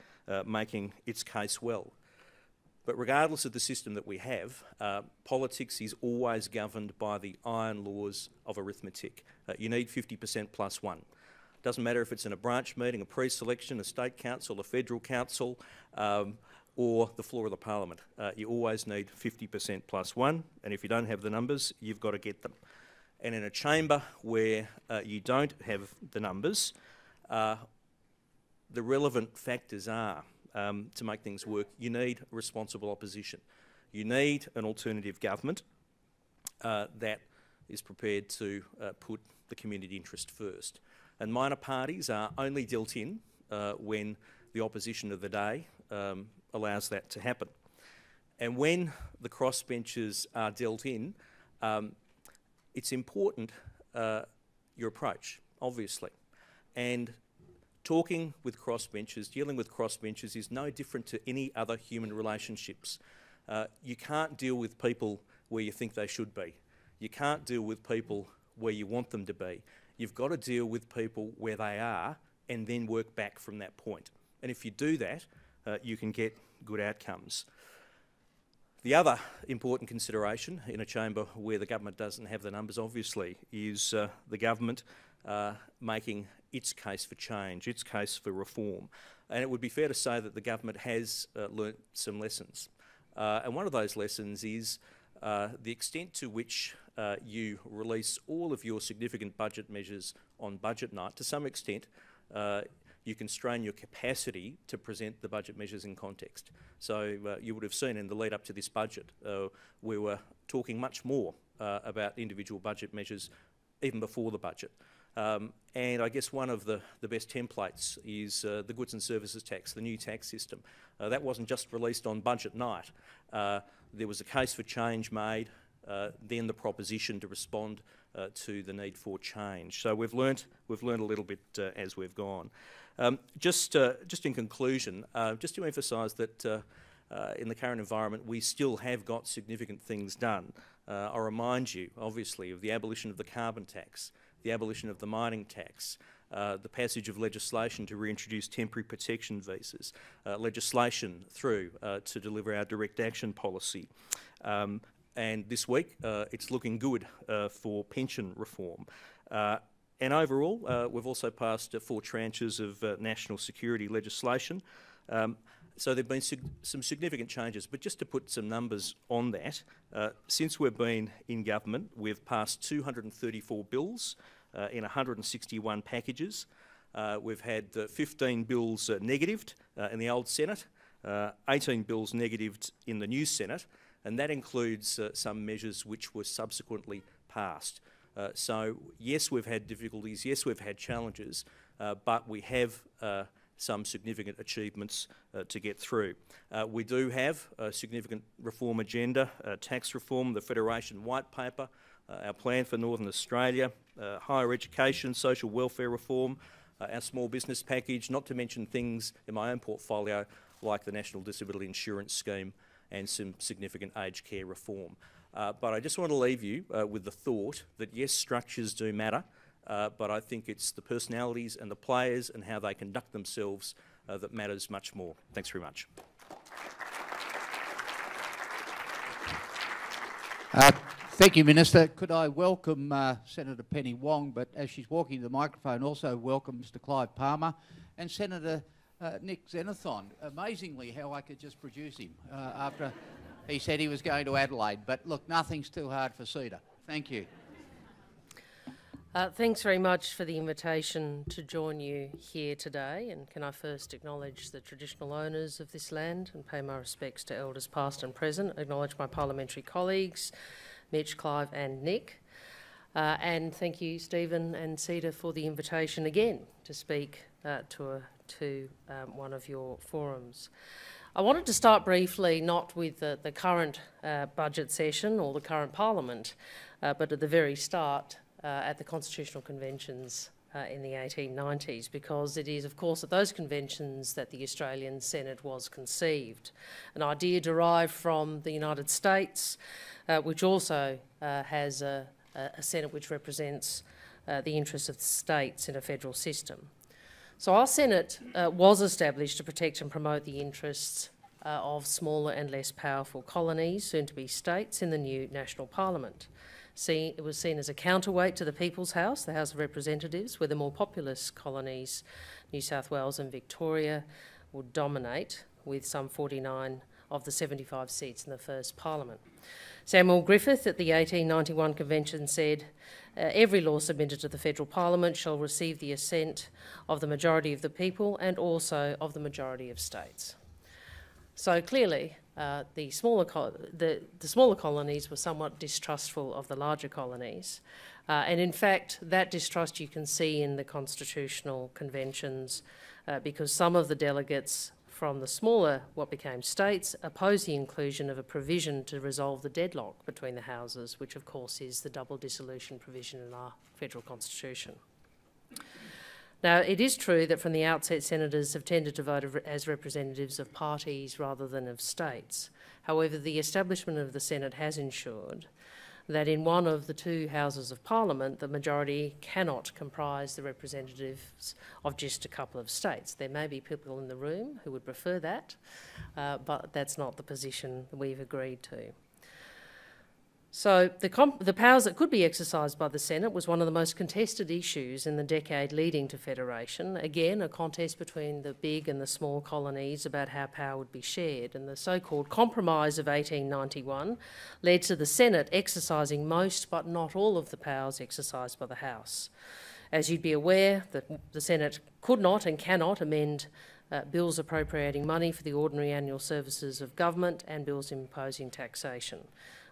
making its case well? But regardless of the system that we have, politics is always governed by the iron laws of arithmetic. You need 50% plus one. Doesn't matter if it's in a branch meeting, a pre-selection, a state council, a federal council, or the floor of the parliament. You always need 50% plus one, and if you don't have the numbers, you've got to get them. And in a chamber where you don't have the numbers, the relevant factors are, to make things work, you need a responsible opposition. You need an alternative government that is prepared to put the community interest first. And minor parties are only dealt in when the opposition of the day allows that to happen. And when the crossbenchers are dealt in, it's important your approach, obviously. And talking with crossbenchers, dealing with crossbenchers is no different to any other human relationships. You can't deal with people where you think they should be. You can't deal with people where you want them to be. You've got to deal with people where they are and then work back from that point. And if you do that, you can get good outcomes. The other important consideration in a chamber where the government doesn't have the numbers, obviously, is the government making its case for change, its case for reform. And it would be fair to say that the government has learnt some lessons. And one of those lessons is the extent to which you release all of your significant budget measures on budget night. To some extent, you constrain your capacity to present the budget measures in context. So you would have seen in the lead up to this budget, we were talking much more about individual budget measures even before the budget. And I guess one of the best templates is the goods and services tax, the new tax system. That wasn't just released on budget night. There was a case for change made, then the proposition to respond to the need for change. So we've learnt a little bit as we've gone. Just in conclusion, just to emphasise that in the current environment we still have got significant things done. I'll remind you, obviously, of the abolition of the carbon tax, the abolition of the mining tax, the passage of legislation to reintroduce temporary protection visas, legislation through to deliver our direct action policy. And this week it's looking good for pension reform. And overall, we've also passed 4 tranches of national security legislation. So there have been some significant changes, but just to put some numbers on that, since we've been in government, we've passed 234 bills in 161 packages. We've had 15 bills negatived in the old Senate, 18 bills negatived in the new Senate, and that includes some measures which were subsequently passed. So yes, we've had difficulties, yes, we've had challenges, but we have some significant achievements to get through. We do have a significant reform agenda, tax reform, the Federation White Paper, our plan for Northern Australia, higher education, social welfare reform, our small business package, not to mention things in my own portfolio like the National Disability Insurance Scheme and some significant aged care reform. But I just want to leave you with the thought that yes, structures do matter, but I think it's the personalities and the players and how they conduct themselves that matters much more. Thanks very much. Thank you, Minister. Could I welcome Senator Penny Wong, but as she's walking to the microphone, also welcome Mr. Clive Palmer and Senator Nick Xenophon. Amazingly, how I could just produce him after he said he was going to Adelaide. But look, nothing's too hard for CEDA. Thank you. Thanks very much for the invitation to join you here today, and can I first acknowledge the traditional owners of this land and pay my respects to elders past and present, acknowledge my parliamentary colleagues, Mitch, Clive and Nick, and thank you Stephen and CEDA for the invitation again to speak to one of your forums. I wanted to start briefly not with the current budget session or the current parliament, but at the very start at the constitutional conventions in the 1890s, because it is, of course, at those conventions that the Australian Senate was conceived, an idea derived from the United States, which also has a Senate which represents the interests of the states in a federal system. So our Senate was established to protect and promote the interests of smaller and less powerful colonies, soon to be states, in the new national parliament. It was seen as a counterweight to the People's House, the House of Representatives, where the more populous colonies, New South Wales and Victoria, would dominate with some 49 of the 75 seats in the first parliament. Samuel Griffith at the 1891 convention said, every law submitted to the federal parliament shall receive the assent of the majority of the people and also of the majority of states. So clearly, the smaller colonies were somewhat distrustful of the larger colonies. And in fact, that distrust you can see in the constitutional conventions because some of the delegates from the smaller, what became states, opposed the inclusion of a provision to resolve the deadlock between the houses, which of course is the double dissolution provision in our federal constitution. Now, it is true that from the outset, senators have tended to vote as representatives of parties rather than of states. However, the establishment of the Senate has ensured that in one of the two houses of parliament, the majority cannot comprise the representatives of just a couple of states. There may be people in the room who would prefer that, but that's not the position we've agreed to. So the powers that could be exercised by the Senate was one of the most contested issues in the decade leading to federation. Again, a contest between the big and the small colonies about how power would be shared. And the so-called Compromise of 1891 led to the Senate exercising most but not all of the powers exercised by the House. As you'd be aware, the Senate could not and cannot amend bills appropriating money for the ordinary annual services of government and bills imposing taxation.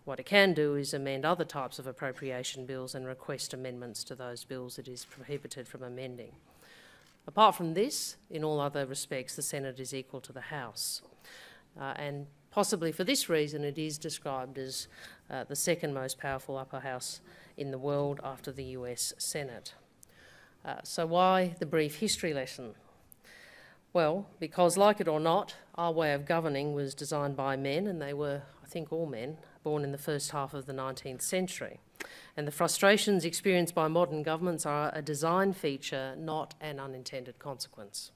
What it can do is amend other types of appropriation bills and request amendments to those bills it is prohibited from amending. Apart from this, in all other respects, the Senate is equal to the House. And possibly for this reason, it is described as the second most powerful upper house in the world after the US Senate. So why the brief history lesson? Well, because like it or not, our way of governing was designed by men, and they were, I think, all men, born in the first half of the 19th century. And the frustrations experienced by modern governments are a design feature, not an unintended consequence.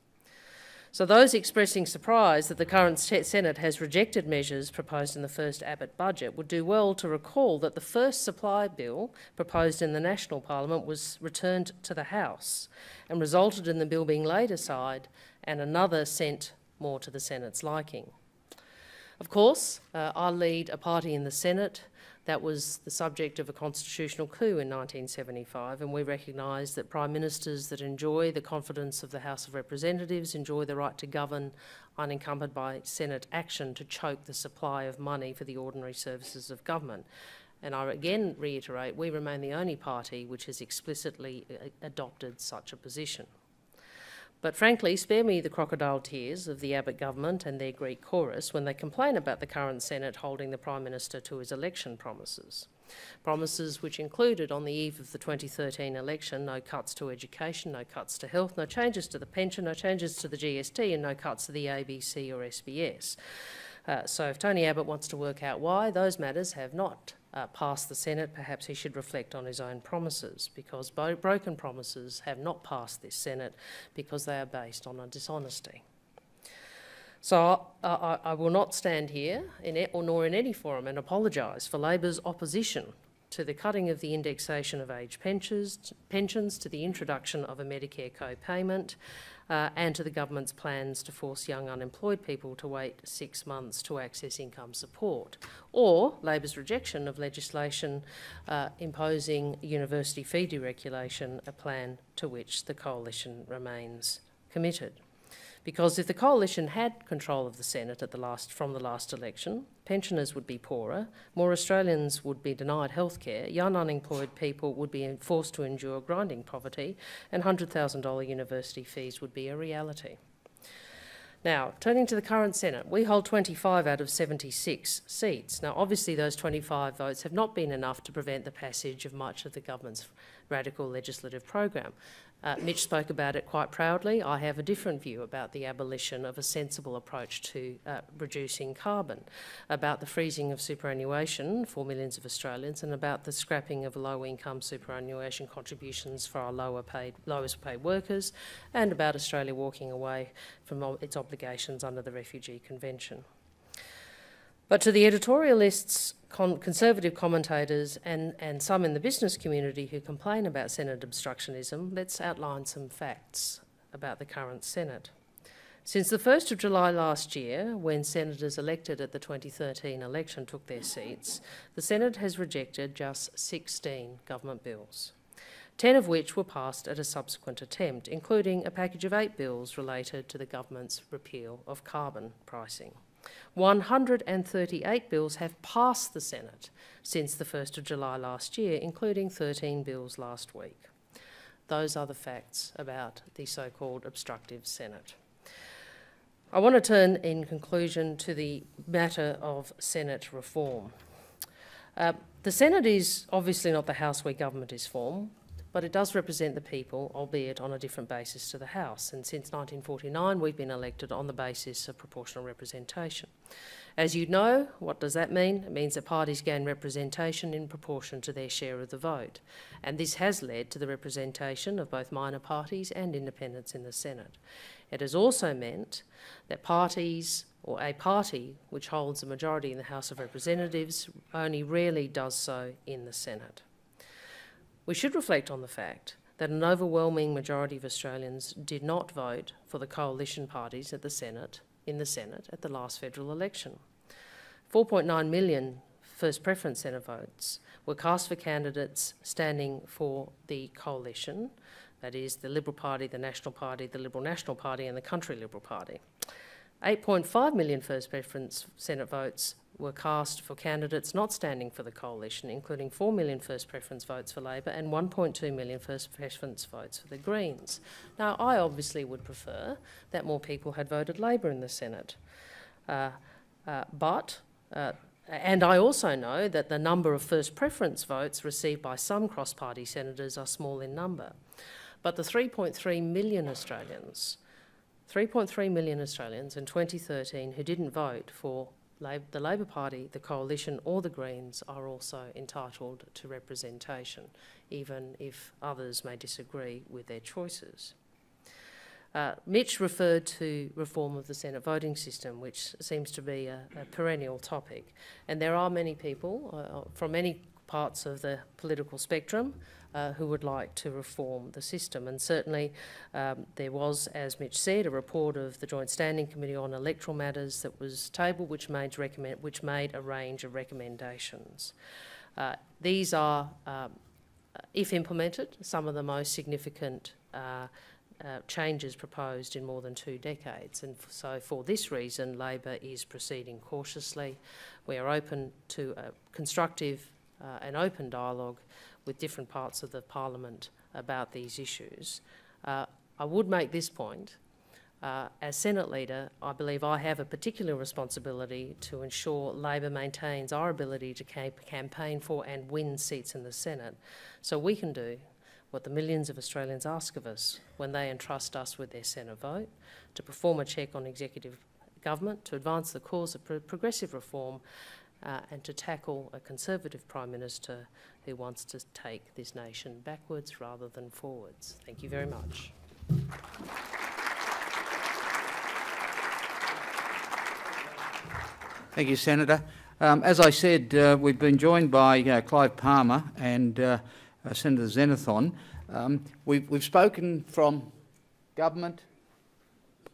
So those expressing surprise that the current Senate has rejected measures proposed in the first Abbott budget would do well to recall that the first supply bill proposed in the National Parliament was returned to the House and resulted in the bill being laid aside and another sent more to the Senate's liking. Of course, I lead a party in the Senate that was the subject of a constitutional coup in 1975, and we recognise that Prime Ministers that enjoy the confidence of the House of Representatives enjoy the right to govern unencumbered by Senate action to choke the supply of money for the ordinary services of government. And I again reiterate, we remain the only party which has explicitly adopted such a position. But frankly, spare me the crocodile tears of the Abbott government and their Greek chorus when they complain about the current Senate holding the Prime Minister to his election promises. Promises which included, on the eve of the 2013 election, no cuts to education, no cuts to health, no changes to the pension, no changes to the GST, and no cuts to the ABC or SBS. So if Tony Abbott wants to work out why those matters have not passed the Senate, perhaps he should reflect on his own promises, because broken promises have not passed this Senate because they are based on a dishonesty. So I will not stand here nor in any forum and apologise for Labor's opposition to the cutting of the indexation of age pensions, to the introduction of a Medicare co-payment, and to the government's plans to force young unemployed people to wait 6 months to access income support, or Labor's rejection of legislation imposing university fee deregulation, a plan to which the Coalition remains committed. Because if the Coalition had control of the Senate from the last election, pensioners would be poorer, more Australians would be denied healthcare, young unemployed people would be forced to endure grinding poverty, and $100,000 university fees would be a reality. Now, turning to the current Senate, we hold 25 out of 76 seats. Now, obviously those 25 votes have not been enough to prevent the passage of much of the government's radical legislative program. Mitch spoke about it quite proudly. I have a different view about the abolition of a sensible approach to reducing carbon, about the freezing of superannuation for millions of Australians, and about the scrapping of low-income superannuation contributions for our lowest paid workers, and about Australia walking away from its obligations under the Refugee Convention. But to the editorialists, conservative commentators and some in the business community who complain about Senate obstructionism, let's outline some facts about the current Senate. Since the 1st of July last year, when senators elected at the 2013 election took their seats, the Senate has rejected just 16 government bills, 10 of which were passed at a subsequent attempt, including a package of 8 bills related to the government's repeal of carbon pricing. 138 bills have passed the Senate since the 1st of July last year, including 13 bills last week. Those are the facts about the so-called obstructive Senate. I want to turn in conclusion to the matter of Senate reform. The Senate is obviously not the House where government is formed, but it does represent the people, albeit on a different basis to the House. And since 1949, we've been elected on the basis of proportional representation. As you know, what does that mean? It means that parties gain representation in proportion to their share of the vote. And this has led to the representation of both minor parties and independents in the Senate. It has also meant that parties, or a party which holds a majority in the House of Representatives, only rarely does so in the Senate. We should reflect on the fact that an overwhelming majority of Australians did not vote for the coalition parties in the Senate at the last federal election. 4.9 million first preference Senate votes were cast for candidates standing for the coalition, that is the Liberal Party, the National Party, the Liberal National Party and the Country Liberal Party. 8.5 million first preference Senate votes were cast for candidates not standing for the coalition, including 4 million first preference votes for Labor and 1.2 million first preference votes for the Greens. Now, I obviously would prefer that more people had voted Labor in the Senate. And I also know that the number of first preference votes received by some cross-party senators are small in number. But the 3.3 million Australians in 2013 who didn't vote for the Labor Party, the Coalition or the Greens are also entitled to representation, even if others may disagree with their choices. Mitch referred to reform of the Senate voting system, which seems to be a perennial topic. And there are many people from many parts of the political spectrum who would like to reform the system. And certainly there was, as Mitch said, a report of the Joint Standing Committee on Electoral Matters that was tabled, which made a range of recommendations. These are, if implemented, some of the most significant changes proposed in more than 2 decades. And so for this reason, Labor is proceeding cautiously. We are open to a constructive and open dialogue with different parts of the Parliament about these issues. I would make this point. As Senate Leader, I believe I have a particular responsibility to ensure Labor maintains our ability to campaign for and win seats in the Senate, so we can do what the millions of Australians ask of us when they entrust us with their Senate vote, to perform a check on executive government, to advance the cause of progressive reform, and to tackle a Conservative Prime Minister who wants to take this nation backwards rather than forwards. Thank you very much. Thank you, Senator. As I said, we've been joined by Clive Palmer and Senator Xenophon. We've spoken from government,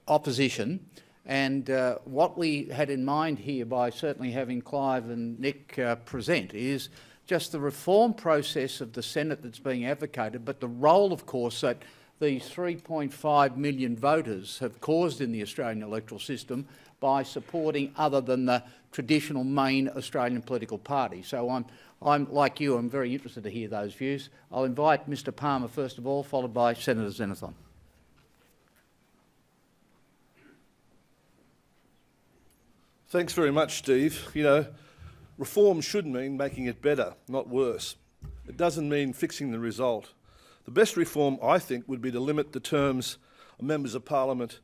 opposition, and what we had in mind here by certainly having Clive and Nick present is just the reform process of the Senate that's being advocated, but the role, of course, that these 3.5 million voters have caused in the Australian electoral system by supporting other than the traditional main Australian political party. So I'm like you, I'm very interested to hear those views. I'll invite Mr Palmer first of all, followed by Senator Xenophon. Thanks very much, Steve. You know, reform should mean making it better, not worse. It doesn't mean fixing the result. The best reform, I think, would be to limit the terms of members of parliament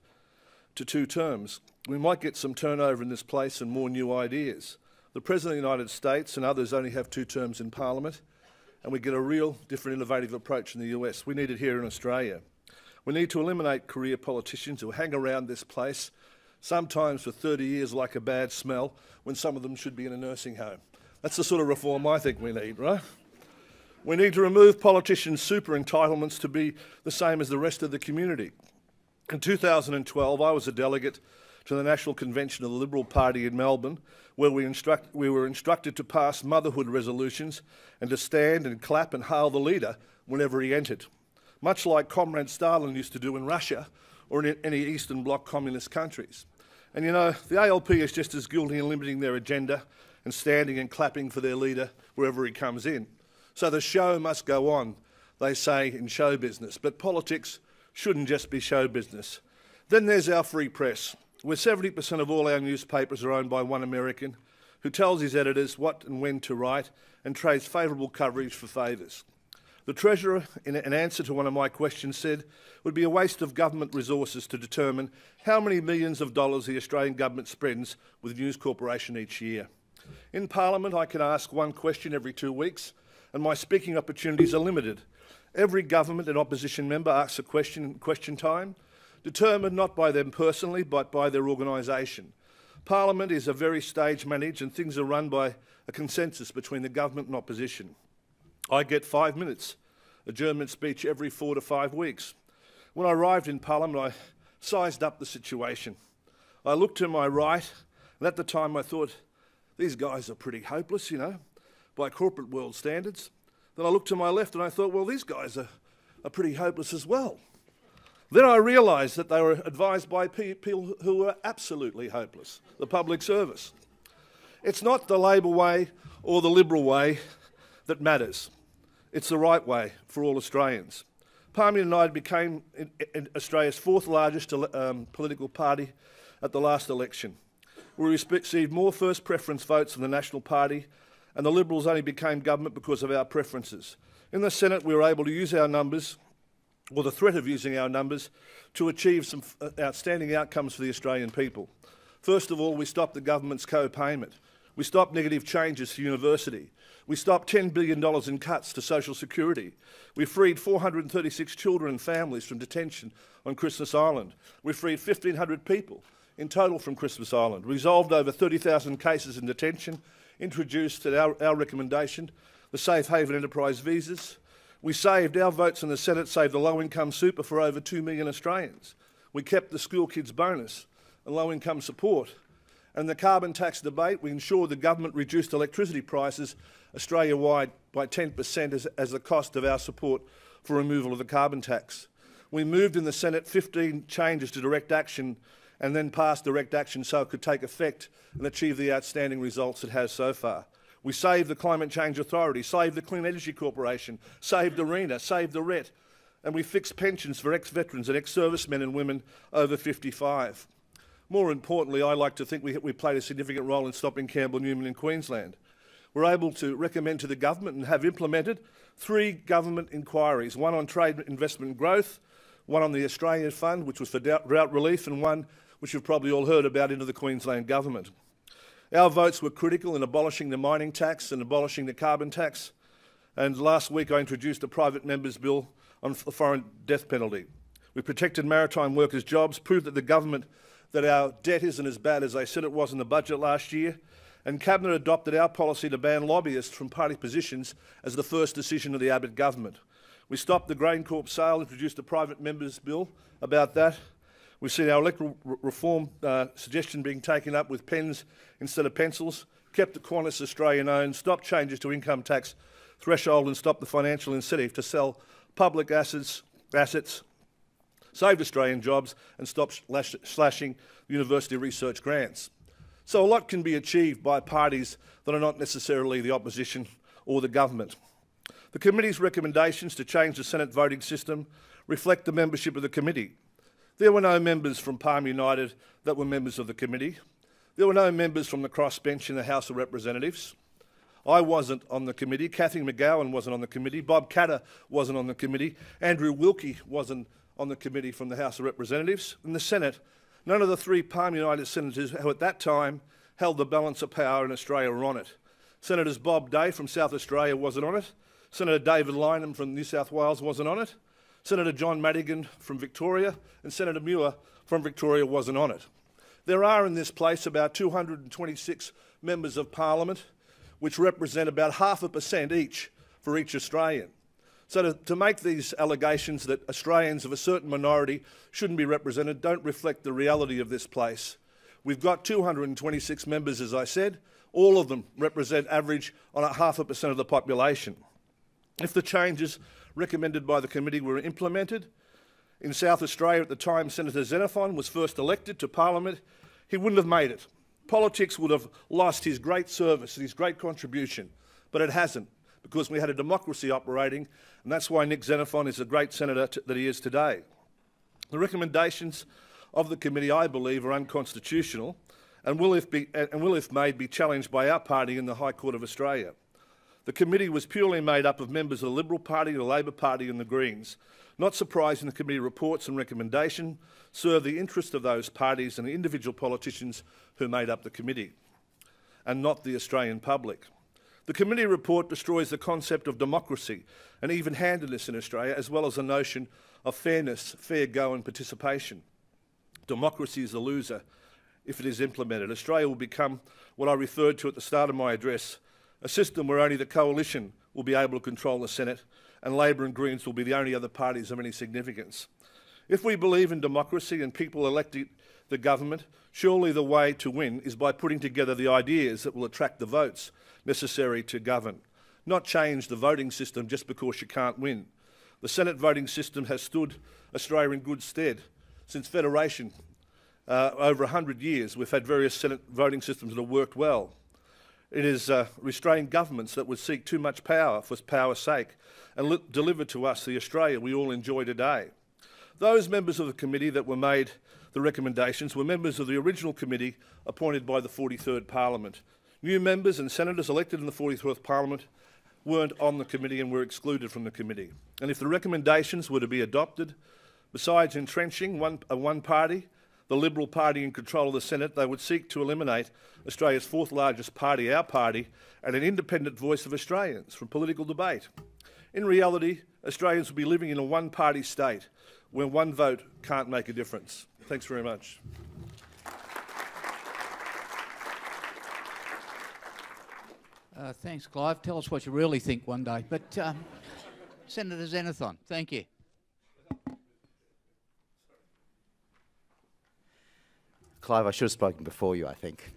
to 2 terms. We might get some turnover in this place and more new ideas. The President of the United States and others only have 2 terms in Parliament, and we get a real different innovative approach in the US. We need it here in Australia. We need to eliminate career politicians who hang around this place, sometimes for 30 years like a bad smell, when some of them should be in a nursing home. That's the sort of reform I think we need, right? We need to remove politicians' super entitlements to be the same as the rest of the community. In 2012, I was a delegate to the National Convention of the Liberal Party in Melbourne, where we were instructed to pass motherhood resolutions and to stand and clap and hail the leader whenever he entered, much like Comrade Stalin used to do in Russia or in any Eastern Bloc communist countries. And you know, the ALP is just as guilty in limiting their agenda and standing and clapping for their leader wherever he comes in. So the show must go on, they say in show business, but politics shouldn't just be show business. Then there's our free press, where 70% of all our newspapers are owned by one American who tells his editors what and when to write and trades favourable coverage for favours. The Treasurer, in an answer to one of my questions, said it would be a waste of government resources to determine how many millions of dollars the Australian government spends with News Corporation each year. In Parliament, I can ask one question every 2 weeks, and my speaking opportunities are limited. Every government and opposition member asks a question in question time, determined not by them personally, but by their organisation. Parliament is a very stage-managed and things are run by a consensus between the government and opposition. I get 5 minutes, adjournment speech every 4 to 5 weeks. When I arrived in Parliament, I sized up the situation. I looked to my right, and at the time I thought, these guys are pretty hopeless, you know, by corporate world standards. Then I looked to my left and I thought, well, these guys are pretty hopeless as well. Then I realised that they were advised by people who were absolutely hopeless, the public service. It's not the Labor way or the Liberal way that matters. It's the right way for all Australians. Palmer United became Australia's 4th largest political party at the last election. We received more first preference votes than the National Party, and the Liberals only became government because of our preferences. In the Senate, we were able to use our numbers, or the threat of using our numbers, to achieve some outstanding outcomes for the Australian people. First of all, we stopped the government's co-payment. We stopped negative changes to university. We stopped $10 billion in cuts to social security. We freed 436 children and families from detention on Christmas Island. We freed 1,500 people in total from Christmas Island, resolved over 30,000 cases in detention, introduced at our recommendation the safe haven enterprise visas. We saved, our votes in the Senate saved the low-income super for over 2 million Australians. We kept the school kids bonus and low-income support. And the carbon tax debate, we ensured the government reduced electricity prices Australia-wide by 10% as the cost of our support for removal of the carbon tax. We moved in the Senate 15 changes to direct action and then passed direct action so it could take effect and achieve the outstanding results it has so far. We saved the Climate Change Authority, saved the Clean Energy Corporation, saved ARENA, saved the RET, And we fixed pensions for ex-veterans and ex-servicemen and women over 55. More importantly, I like to think we played a significant role in stopping Campbell Newman in Queensland. We're able to recommend to the government and have implemented 3 government inquiries, one on trade, investment and growth, one on the Australian Fund, which was for drought relief, and one which you've probably all heard about, into the Queensland government. Our votes were critical in abolishing the mining tax and abolishing the carbon tax. And last week I introduced a private member's bill on the foreign death penalty. We protected maritime workers' jobs, proved that our debt isn't as bad as they said it was in the budget last year, and Cabinet adopted our policy to ban lobbyists from party positions as the first decision of the Abbott government. We stopped the GrainCorp sale, introduced a private member's bill about that. We've seen our electoral reform suggestion being taken up with pens instead of pencils, kept the Qantas Australian-owned, stopped changes to income tax threshold and stopped the financial incentive to sell public assets, saved Australian jobs and stopped slashing university research grants. So a lot can be achieved by parties that are not necessarily the opposition or the government. The committee's recommendations to change the Senate voting system reflect the membership of the committee. There were no members from Palm United that were members of the committee. There were no members from the crossbench in the House of Representatives. I wasn't on the committee. Cathy McGowan wasn't on the committee. Bob Katter wasn't on the committee. Andrew Wilkie wasn't on the committee from the House of Representatives. In the Senate, none of the 3 Palm United senators who at that time held the balance of power in Australia were on it. Senators Bob Day from South Australia wasn't on it. Senator David Lynham from New South Wales wasn't on it. Senator John Madigan from Victoria and Senator Muir from Victoria wasn't on it. There are in this place about 226 members of Parliament, which represent about 0.5% each for each Australian. So to make these allegations that Australians of a certain minority shouldn't be represented don't reflect the reality of this place. We've got 226 members, as I said. All of them represent average on 0.5% of the population. If the changes recommended by the committee were implemented, in South Australia at the time Senator Xenophon was first elected to Parliament, he wouldn't have made it. Politics would have lost his great service and his great contribution, but it hasn't, because we had a democracy operating, and that's why Nick Xenophon is the great senator that he is today. The recommendations of the committee, I believe, are unconstitutional and will, if made, be challenged by our party in the High Court of Australia. The committee was purely made up of members of the Liberal Party, the Labor Party and the Greens. Not surprising, the committee reports and recommendations serve the interest of those parties and the individual politicians who made up the committee, and not the Australian public. The committee report destroys the concept of democracy and even-handedness in Australia, as well as the notion of fairness, fair go and participation. Democracy is a loser if it is implemented. Australia will become what I referred to at the start of my address, a system where only the coalition will be able to control the Senate and Labor and Greens will be the only other parties of any significance. If we believe in democracy and people electing the government, surely the way to win is by putting together the ideas that will attract the votes necessary to govern, not change the voting system just because you can't win. The Senate voting system has stood Australia in good stead. Since Federation, over 100 years, we've had various Senate voting systems that have worked well. It is restrained governments that would seek too much power for power's sake and deliver to us the Australia we all enjoy today. Those members of the committee that were made the recommendations were members of the original committee appointed by the 43rd Parliament. New members and senators elected in the 44th Parliament weren't on the committee and were excluded from the committee. And if the recommendations were to be adopted, besides entrenching one party, the Liberal Party in control of the Senate, they would seek to eliminate Australia's 4th largest party, our party, and an independent voice of Australians from political debate. In reality, Australians will be living in a one-party state where one vote can't make a difference. Thanks very much. Thanks, Clive. Tell us what you really think one day. But Senator Xenophon, thank you. Clive, I should have spoken before you, I think.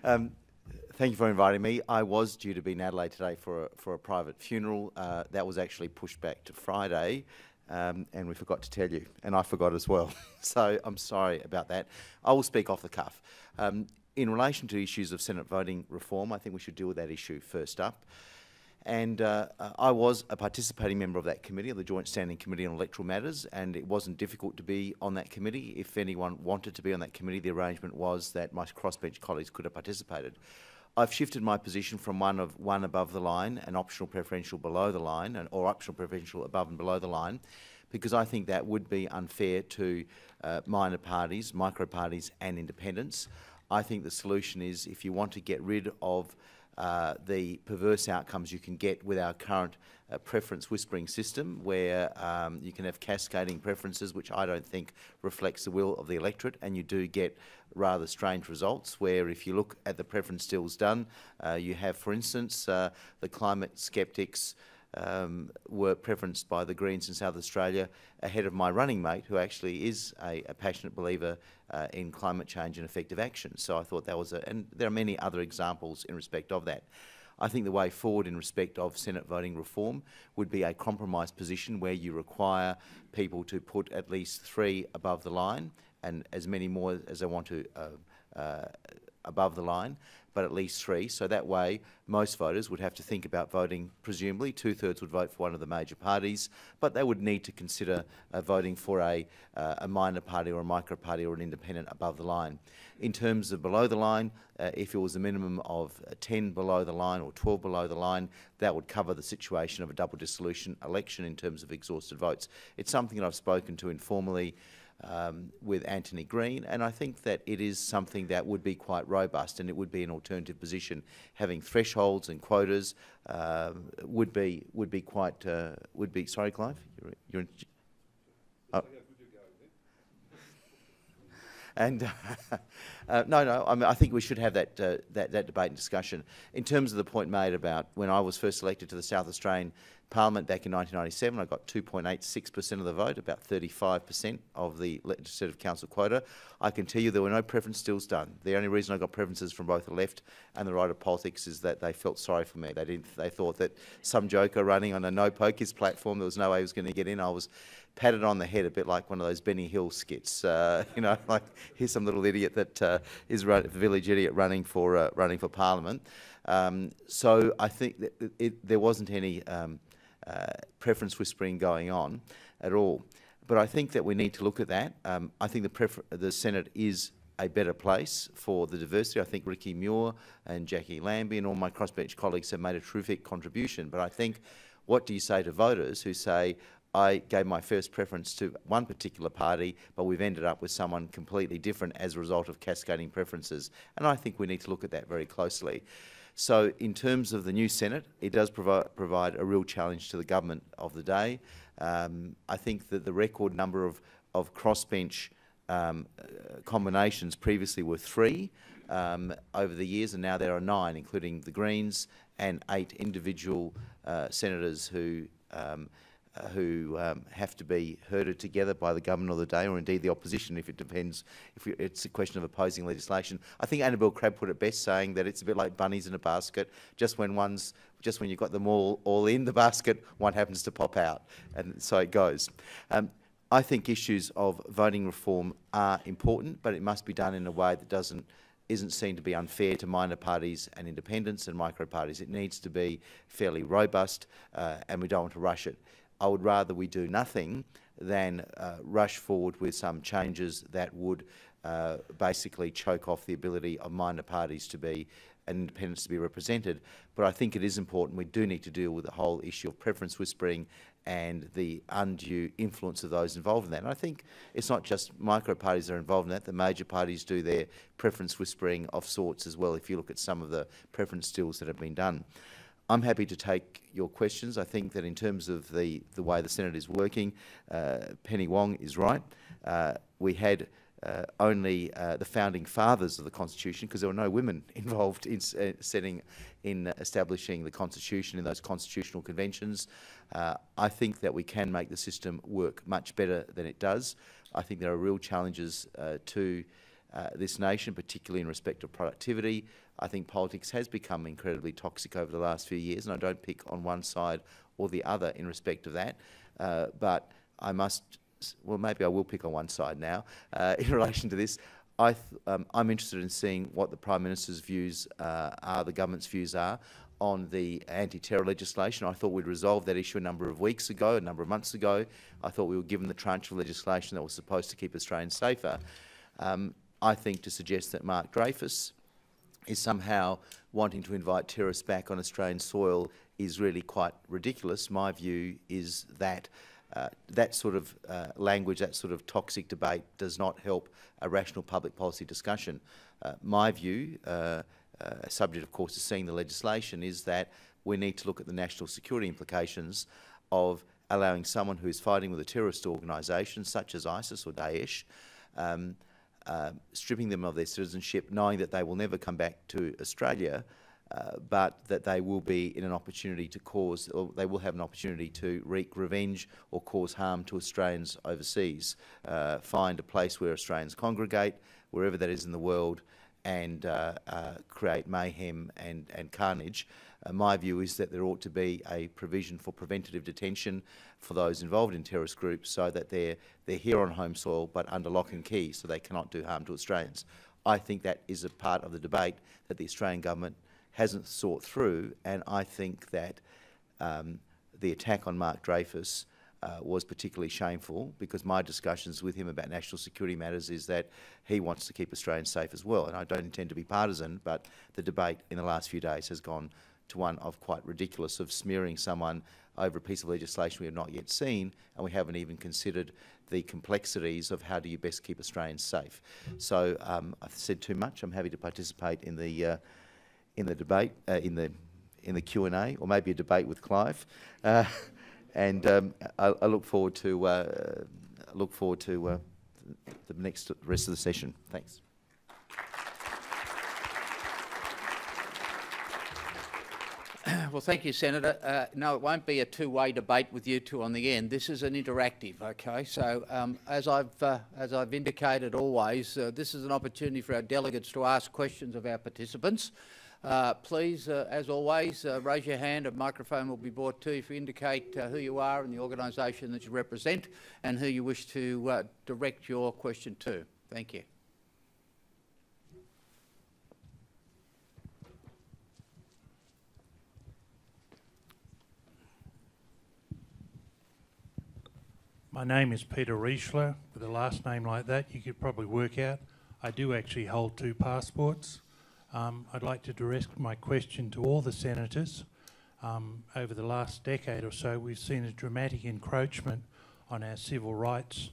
Thank you for inviting me. I was due to be in Adelaide today for a private funeral. That was actually pushed back to Friday, and we forgot to tell you, and I forgot as well. So I'm sorry about that. I will speak off the cuff. In relation to issues of Senate voting reform, I think we should deal with that issue first up. And I was a participating member of that committee, of the Joint Standing Committee on Electoral Matters, and it wasn't difficult to be on that committee. If anyone wanted to be on that committee, the arrangement was that my crossbench colleagues could have participated. I've shifted my position from one above the line, an optional preferential below the line, or optional preferential above and below the line, because I think that would be unfair to minor parties, micro parties and independents. I think the solution is, if you want to get rid of the perverse outcomes you can get with our current preference whispering system, where you can have cascading preferences, which I don't think reflects the will of the electorate, and you do get rather strange results, where if you look at the preference stills done, you have, for instance, the climate sceptics were preferenced by the Greens in South Australia ahead of my running mate, who actually is a passionate believer in climate change and effective action. So I thought that was and there are many other examples in respect of that. I think the way forward in respect of Senate voting reform would be a compromise position where you require people to put at least 3 above the line and as many more as they want to above the line, but at least 3. So that way, most voters would have to think about voting, presumably 2/3 would vote for one of the major parties, but they would need to consider voting for a minor party or a micro party or an independent above the line. In terms of below the line, if it was a minimum of 10 below the line or 12 below the line, that would cover the situation of a double dissolution election in terms of exhausted votes. It's something that I've spoken to informally with Anthony Green, and I think that it is something that would be quite robust, and it would be an alternative position. Having thresholds and quotas would be quite sorry, Clive, you're in, oh. And no, I mean, I think we should have that debate and discussion. In terms of the point made about when I was first elected to the South Australian Parliament back in 1997, I got 2.86% of the vote, about 35% of the Legislative Council quota. I can tell you there were no preference stills done. The only reason I got preferences from both the left and the right of politics is that they felt sorry for me. They thought that some joker running on a no pokers platform, there was no way he was going to get in. I was patted on the head a bit like one of those Benny Hill skits, you know, like here's some little idiot that is a village idiot running for Parliament. So I think that there wasn't any preference whispering going on at all. But I think that we need to look at that. I think the Senate is a better place for the diversity. I think Ricky Muir and Jackie Lambie and all my crossbench colleagues have made a terrific contribution. But I think, what do you say to voters who say, I gave my first preference to one particular party, but we've ended up with someone completely different as a result of cascading preferences? And I think we need to look at that very closely. So in terms of the new Senate, it does provide a real challenge to the government of the day. I think that the record number of crossbench combinations previously were 3 over the years, and now there are 9, including the Greens and 8 individual senators who have to be herded together by the government of the day, or indeed the opposition, if it depends, if it's a question of opposing legislation. I think Annabel Crabb put it best, saying that it's a bit like bunnies in a basket. Just when you've got them all in the basket, one happens to pop out, and so it goes. I think issues of voting reform are important, but it must be done in a way that isn't seen to be unfair to minor parties and independents and micro parties. It needs to be fairly robust, and we don't want to rush it. I would rather we do nothing than rush forward with some changes that would basically choke off the ability of minor parties to be and independents to be represented. But I think it is important. We do need to deal with the whole issue of preference whispering and the undue influence of those involved in that. And I think it's not just micro parties that are involved in that. The major parties do their preference whispering of sorts as well, if you look at some of the preference stills that have been done. I'm happy to take your questions. I think that in terms of the way the Senate is working, Penny Wong is right. We had only the founding fathers of the Constitution, because there were no women involved in establishing the Constitution in those constitutional conventions. I think that we can make the system work much better than it does. I think there are real challenges to this nation, particularly in respect of productivity. I think politics has become incredibly toxic over the last few years, and I don't pick on one side or the other in respect of that. But I must, well, maybe I will pick on one side now in relation to this. I'm interested in seeing what the Prime Minister's views are, the government's views are. on the anti-terror legislation. I thought we'd resolved that issue a number of months ago. I thought we were given the tranche of legislation that was supposed to keep Australians safer. I think to suggest that Mark Dreyfus is somehow wanting to invite terrorists back on Australian soil is really quite ridiculous. My view is that that sort of language, that sort of toxic debate does not help a rational public policy discussion. My view, subject of course to seeing the legislation, is that we need to look at the national security implications of allowing someone who is fighting with a terrorist organisation such as ISIS or Daesh, stripping them of their citizenship, knowing that they will never come back to Australia, but that they will be in an opportunity to cause, or they will have an opportunity to wreak revenge or cause harm to Australians overseas. Find a place where Australians congregate, wherever that is in the world, and create mayhem and carnage. My view is that there ought to be a provision for preventative detention for those involved in terrorist groups, so that they're here on home soil but under lock and key, so they cannot do harm to Australians. I think that is a part of the debate that the Australian government hasn't thought through, and I think that the attack on Mark Dreyfus was particularly shameful, because my discussions with him about national security matters is that he wants to keep Australians safe as well. And I don't intend to be partisan, but the debate in the last few days has gone to one of quite ridiculous, of smearing someone over a piece of legislation we have not yet seen, and we haven't even considered the complexities of how do you best keep Australians safe. So I've said too much. I'm happy to participate in the debate, in the Q&A, or maybe a debate with Clive. And I look forward to the rest of the session. Thanks. Well, thank you, Senator. No, it won't be a two-way debate with you two on the end. This is an interactive, okay? So as I've indicated always, this is an opportunity for our delegates to ask questions of our participants. Please, as always, raise your hand. A microphone will be brought to you if you indicate who you are and the organisation that you represent and who you wish to direct your question to. Thank you. My name is Peter Riesler. With a last name like that, you could probably work out I do actually hold 2 passports. I'd like to direct my question to all the senators. Over the last decade or so, we've seen a dramatic encroachment on our civil rights,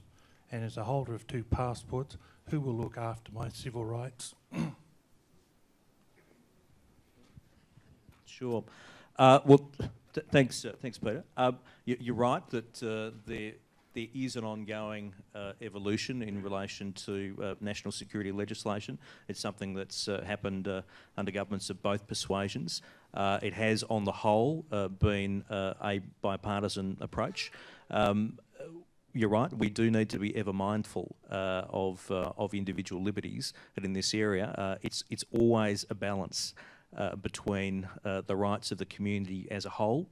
and as a holder of 2 passports, who will look after my civil rights? Sure. Well, thanks, Peter. You're right that there is an ongoing evolution in relation to national security legislation. It's something that's happened under governments of both persuasions. It has, on the whole, been a bipartisan approach. You're right, we do need to be ever mindful of individual liberties, but in this area, it's always a balance between the rights of the community as a whole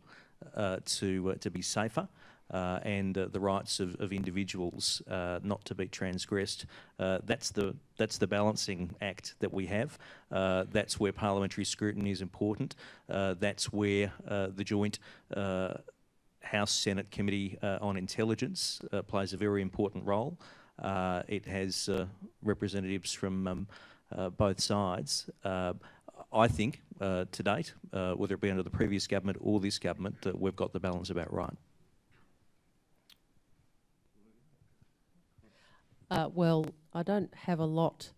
to be safer, and the rights of individuals not to be transgressed. That's the balancing act that we have. That's where parliamentary scrutiny is important. That's where the joint House-Senate Committee on Intelligence plays a very important role. It has representatives from both sides. I think, to date, whether it be under the previous government or this government, we've got the balance about right. Well, I don't have a lot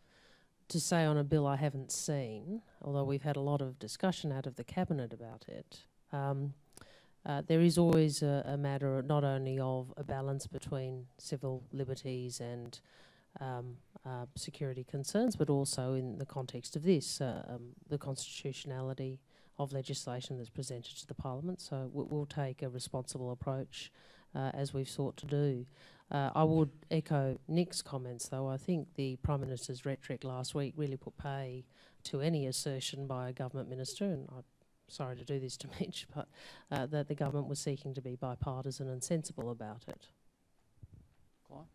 to say on a bill I haven't seen, although we've had a lot of discussion out of the Cabinet about it. There is always a matter not only of a balance between civil liberties and security concerns, but also in the context of this, the constitutionality of legislation that's presented to the Parliament. So we'll take a responsible approach as we've sought to do. I would echo Nick's comments, though. I think the Prime Minister's rhetoric last week really put pay to any assertion by a government minister, and I'm sorry to do this to Mitch, but that the government was seeking to be bipartisan and sensible about it. Well,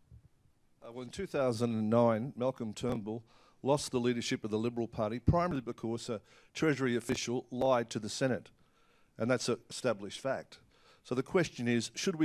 in 2009, Malcolm Turnbull lost the leadership of the Liberal Party primarily because a Treasury official lied to the Senate, and that's an established fact. So the question is, should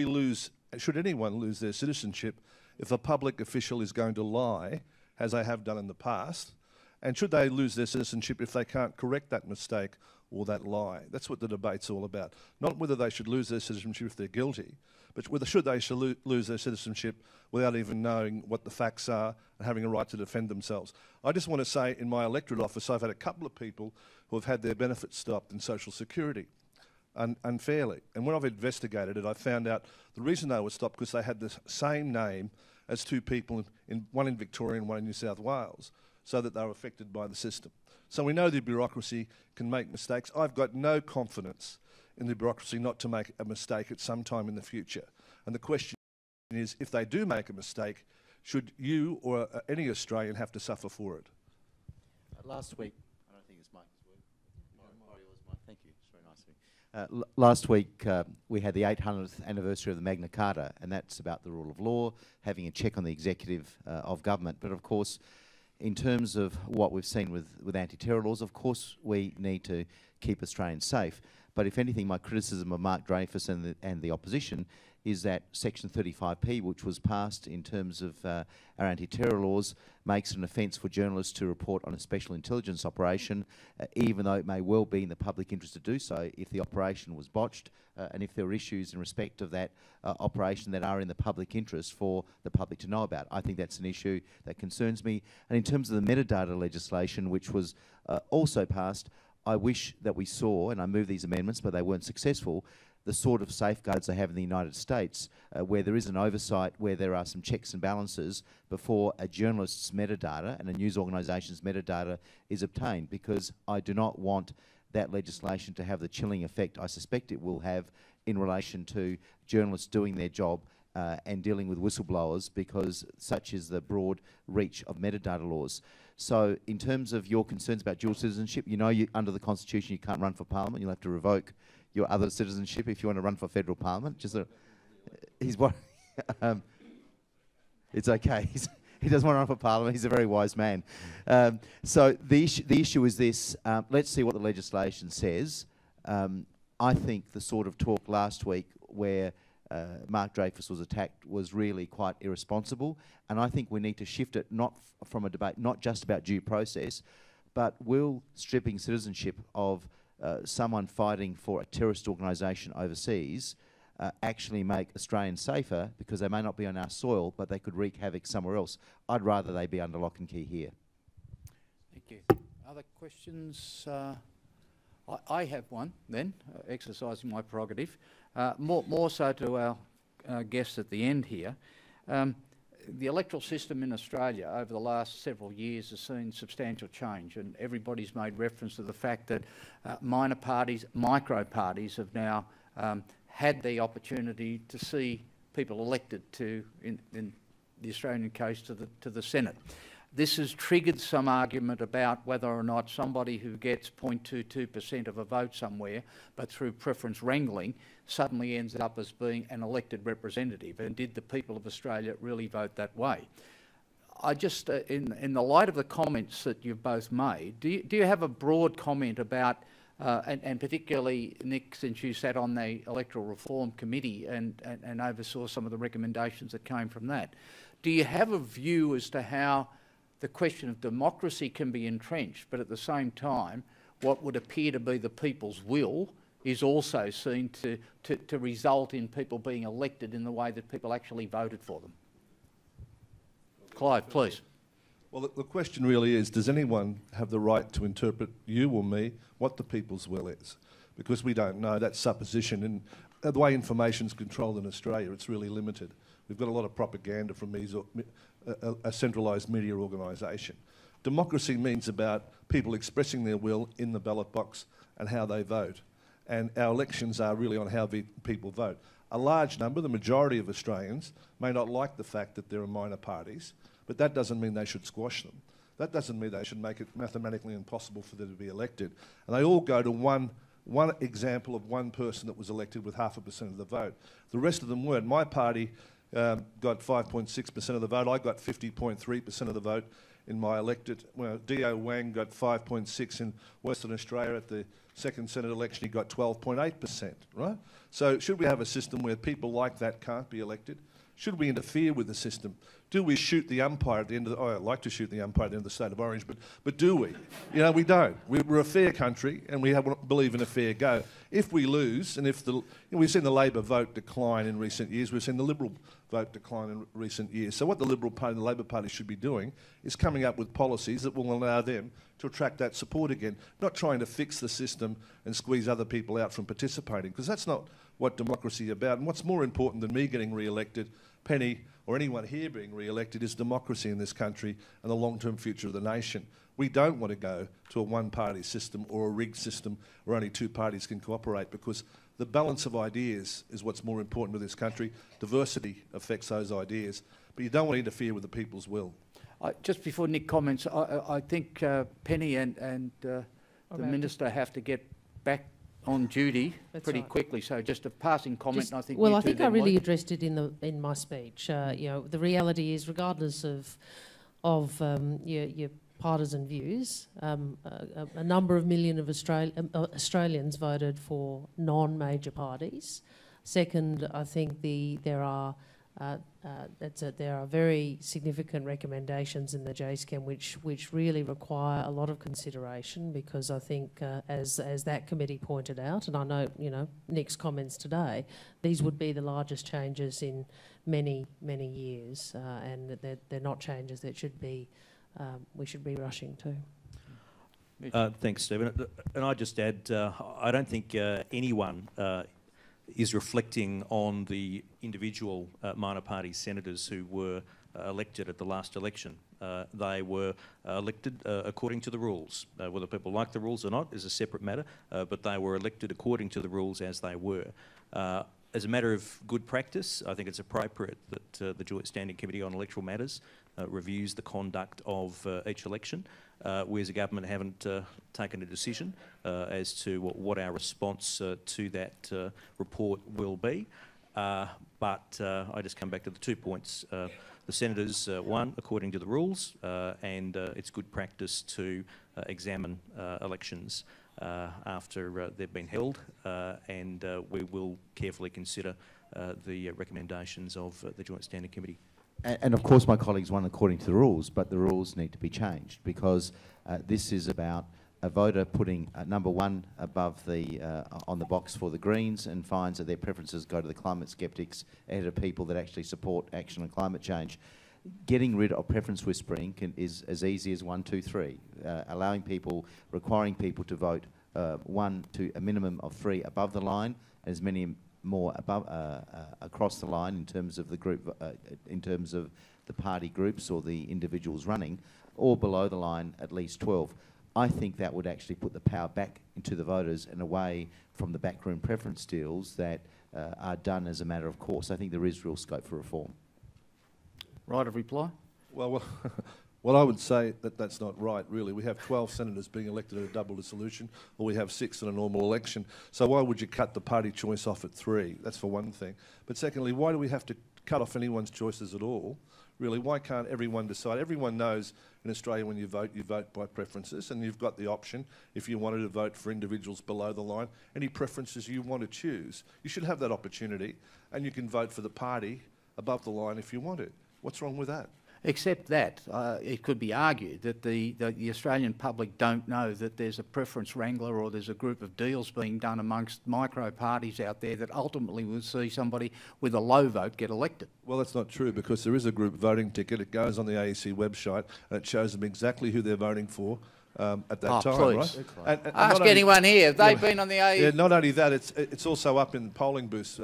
anyone lose their citizenship if a public official is going to lie, as they have done in the past? And should they lose their citizenship if they can't correct that mistake or that lie? That's what the debate's all about. Not whether they should lose their citizenship if they're guilty, but whether should they lose their citizenship without even knowing what the facts are and having a right to defend themselves. I just want to say, in my electorate office, I've had a couple of people who have had their benefits stopped in Social Security unfairly. And when I've investigated it, I found out the reason they were stopped because they had the same name as two people, one in Victoria and one in New South Wales, so that they were affected by the system. So we know the bureaucracy can make mistakes. I've got no confidence in the bureaucracy not to make a mistake at some time in the future. And the question is, if they do make a mistake, should you or any Australian have to suffer for it? Last week, I don't think it's Mike as well. Thank you. It's very nice of you. Last week, we had the 800th anniversary of the Magna Carta, and that's about the rule of law, having a check on the executive of government. But of course, in terms of what we've seen with anti-terror laws, of course we need to keep Australians safe. But if anything, my criticism of Mark Dreyfus and the opposition is that Section 35P, which was passed in terms of our anti-terror laws, makes it an offence for journalists to report on a special intelligence operation, even though it may well be in the public interest to do so if the operation was botched and if there are issues in respect of that operation that are in the public interest for the public to know about. I think that's an issue that concerns me. And in terms of the metadata legislation, which was also passed, I wish that we saw, and I moved these amendments, but they weren't successful, the sort of safeguards they have in the United States, where there is an oversight, where there are some checks and balances before a journalist's metadata and a news organisation's metadata is obtained, because I do not want that legislation to have the chilling effect I suspect it will have in relation to journalists doing their job and dealing with whistleblowers, because such is the broad reach of metadata laws. So in terms of your concerns about dual citizenship, you know, under the Constitution you can't run for Parliament. You'll have to revoke your other citizenship if you want to run for federal Parliament. He's what? It's okay. He doesn't want to run for Parliament. He's a very wise man. So the issue is this. Let's see what the legislation says. I think the sort of talk last week where Mark Dreyfus was attacked was really quite irresponsible, and I think we need to shift it not from a debate not just about due process, but will stripping citizenship of someone fighting for a terrorist organisation overseas actually make Australians safer, because they may not be on our soil, but they could wreak havoc somewhere else. I'd rather they be under lock and key here. Thank you. Other questions? I have one then, exercising my prerogative. More so to our guests at the end here. The electoral system in Australia over the last several years has seen substantial change, and everybody's made reference to the fact that minor parties, micro parties, have now had the opportunity to see people elected to, in the Australian case, to the Senate. This has triggered some argument about whether or not somebody who gets 0.22% of a vote somewhere, but through preference wrangling, suddenly ends up as being an elected representative. And did the people of Australia really vote that way? I just, in the light of the comments that you've both made, do you have a broad comment about, and particularly, Nick, since you sat on the Electoral Reform Committee and oversaw some of the recommendations that came from that, do you have a view as to how the question of democracy can be entrenched, but at the same time, what would appear to be the people's will is also seen to result in people being elected in the way that people actually voted for them? Clive, please. Well, the question really is, does anyone have the right to interpret, you or me, what the people's will is? Because we don't know. That's supposition. And the way information's controlled in Australia, it's really limited. We've got a lot of propaganda from a centralised media organisation. Democracy means about people expressing their will in the ballot box and how they vote. And our elections are really on how people vote. A large number, the majority of Australians, may not like the fact that there are minor parties, but that doesn't mean they should squash them. That doesn't mean they should make it mathematically impossible for them to be elected. And they all go to one example of one person that was elected with 0.5% of the vote. The rest of them weren't. My party got 5.6% of the vote. I got 50.3% of the vote. in my elected. Well, D.O. Wang got 5.6 in Western Australia. At the second Senate election, he got 12.8%, right? So should we have a system where people like that can't be elected? Should we interfere with the system? Do we shoot the umpire at the end of the... Oh, I'd like to shoot the umpire at the end of the state of Orange, but do we? You know, we don't. We're a fair country, and we believe in a fair go. If we lose, and if the... You know, we've seen the Labor vote decline in recent years, we've seen the Liberal vote decline in recent years. So what the Liberal Party and the Labor Party should be doing is coming up with policies that will allow them to attract that support again, not trying to fix the system and squeeze other people out from participating, because that's not what democracy is about. And what's more important than me getting re-elected, Penny, or anyone here being re-elected, is democracy in this country and the long-term future of the nation. We don't want to go to a one-party system or a rigged system where only two parties can cooperate, because the balance of ideas is what's more important to this country. Diversity affects those ideas, but you don't want to interfere with the people's will. Just before Nick comments, I think Penny and the Minister have to get back on duty pretty quickly. So just a passing comment. I think. Well, I think I really addressed it in my speech. You know, the reality is, regardless of your partisan views, a number of million of Australians voted for non-major parties. Second, I think there are very significant recommendations in the JSCAM which really require a lot of consideration, because I think, as that committee pointed out, and I know, you know, Nick's comments today, these would be the largest changes in many years, and they're not changes that we should be rushing to. Thanks, Stephen. And I just add, I don't think anyone is reflecting on the individual minor party senators who were elected at the last election. They were elected according to the rules. Whether people like the rules or not is a separate matter, but they were elected according to the rules as they were. As a matter of good practice, I think it's appropriate that the Joint Standing Committee on Electoral Matters reviews the conduct of each election. We as a government haven't taken a decision as to what our response to that report will be. But I just come back to the 2 points. The senators won according to the rules, and it's good practice to examine elections after they've been held, and we will carefully consider the recommendations of the Joint Standing Committee. And of course my colleagues won according to the rules, but the rules need to be changed, because this is about a voter putting number one above the on the box for the Greens and finds that their preferences go to the climate skeptics ahead of people that actually support action on climate change. Getting rid of preference whispering is as easy as 1, 2, 3. Requiring people to vote 1 to a minimum of 3 above the line, as many more above across the line in terms of the group, in terms of the party groups or the individuals running, or below the line at least 12. I think that would actually put the power back into the voters and away from the backroom preference deals that are done as a matter of course. I think there is real scope for reform. Right of reply? Well, I would say that that's not right, really. We have 12 senators being elected at a double dissolution, or we have 6 in a normal election. So why would you cut the party choice off at 3? That's for one thing. But secondly, why do we have to cut off anyone's choices at all? Really, why can't everyone decide? Everyone knows in Australia when you vote by preferences, and you've got the option, if you wanted to vote for individuals below the line, any preferences you want to choose. You should have that opportunity, and you can vote for the party above the line if you want it. What's wrong with that? Except that it could be argued that the Australian public don't know that there's a preference wrangler or there's a group of deals being done amongst micro parties out there that ultimately will see somebody with a low vote get elected. Well, that's not true, because there is a group voting ticket. It goes on the AEC website and it shows them exactly who they're voting for at that time, please. Right? And ask anyone here, have they been on the AEC? Yeah, not only that, it's also up in polling booths,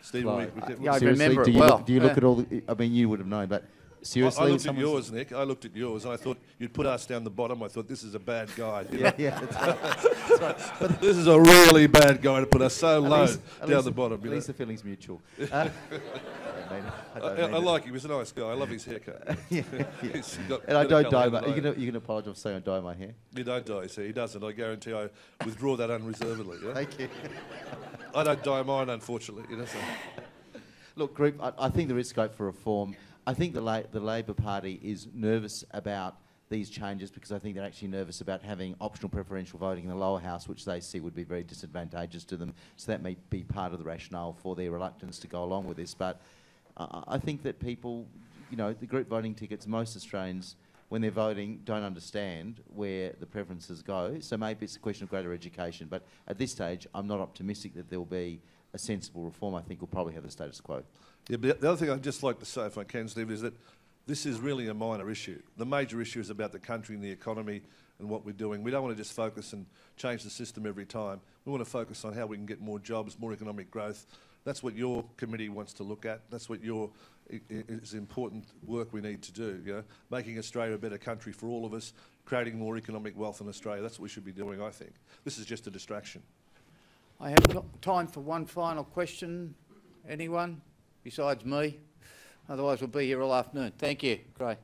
Stephen. I remember it well. Do you look at all the, I mean, you would have known, but seriously? I looked at yours, Nick. I looked at yours, and I thought you'd put us down the bottom. I thought, this is a bad guy. Yeah, that's right. But this is a really bad guy to put us so low down the bottom. At least the feeling's mutual. I like him. He's a nice guy. I love his haircut. And I don't dye my... You can apologise for saying I dye my hair? You don't dye his hair. He doesn't. I guarantee I withdraw that unreservedly. Yeah? Thank you. I don't dye mine, unfortunately. You know, so. Look, group, I think there is scope for reform. I think the Labor Party is nervous about these changes because I think they're actually nervous about having optional preferential voting in the lower house, which they see would be very disadvantageous to them. So that may be part of the rationale for their reluctance to go along with this. But I think that people, you know, the group voting tickets, most Australians, when they're voting, don't understand where the preferences go. So maybe it's a question of greater education. But at this stage, I'm not optimistic that there will be a sensible reform. I think we'll probably have the status quo. Yeah, but the other thing I'd just like to say, if I can, Steve, is that this is really a minor issue. The major issue is about the country and the economy and what we're doing. We don't want to just focus and change the system every time. We want to focus on how we can get more jobs, more economic growth. That's what your committee wants to look at. That's what is important work we need to do. You know, making Australia a better country for all of us, creating more economic wealth in Australia. That's what we should be doing, I think. This is just a distraction. I have time for one final question. Anyone besides me? Otherwise, we'll be here all afternoon. Thank you. Great.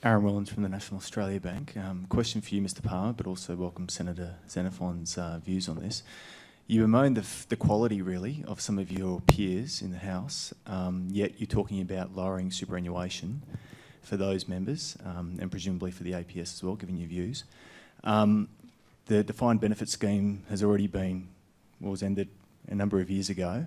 Aaron Willens from the National Australia Bank. Question for you, Mr. Palmer, but also welcome Senator Xenophon's views on this. You bemoan the quality, really, of some of your peers in the House, yet you're talking about lowering superannuation for those members, and presumably for the APS as well, given your views. The defined benefit scheme has already was ended a number of years ago.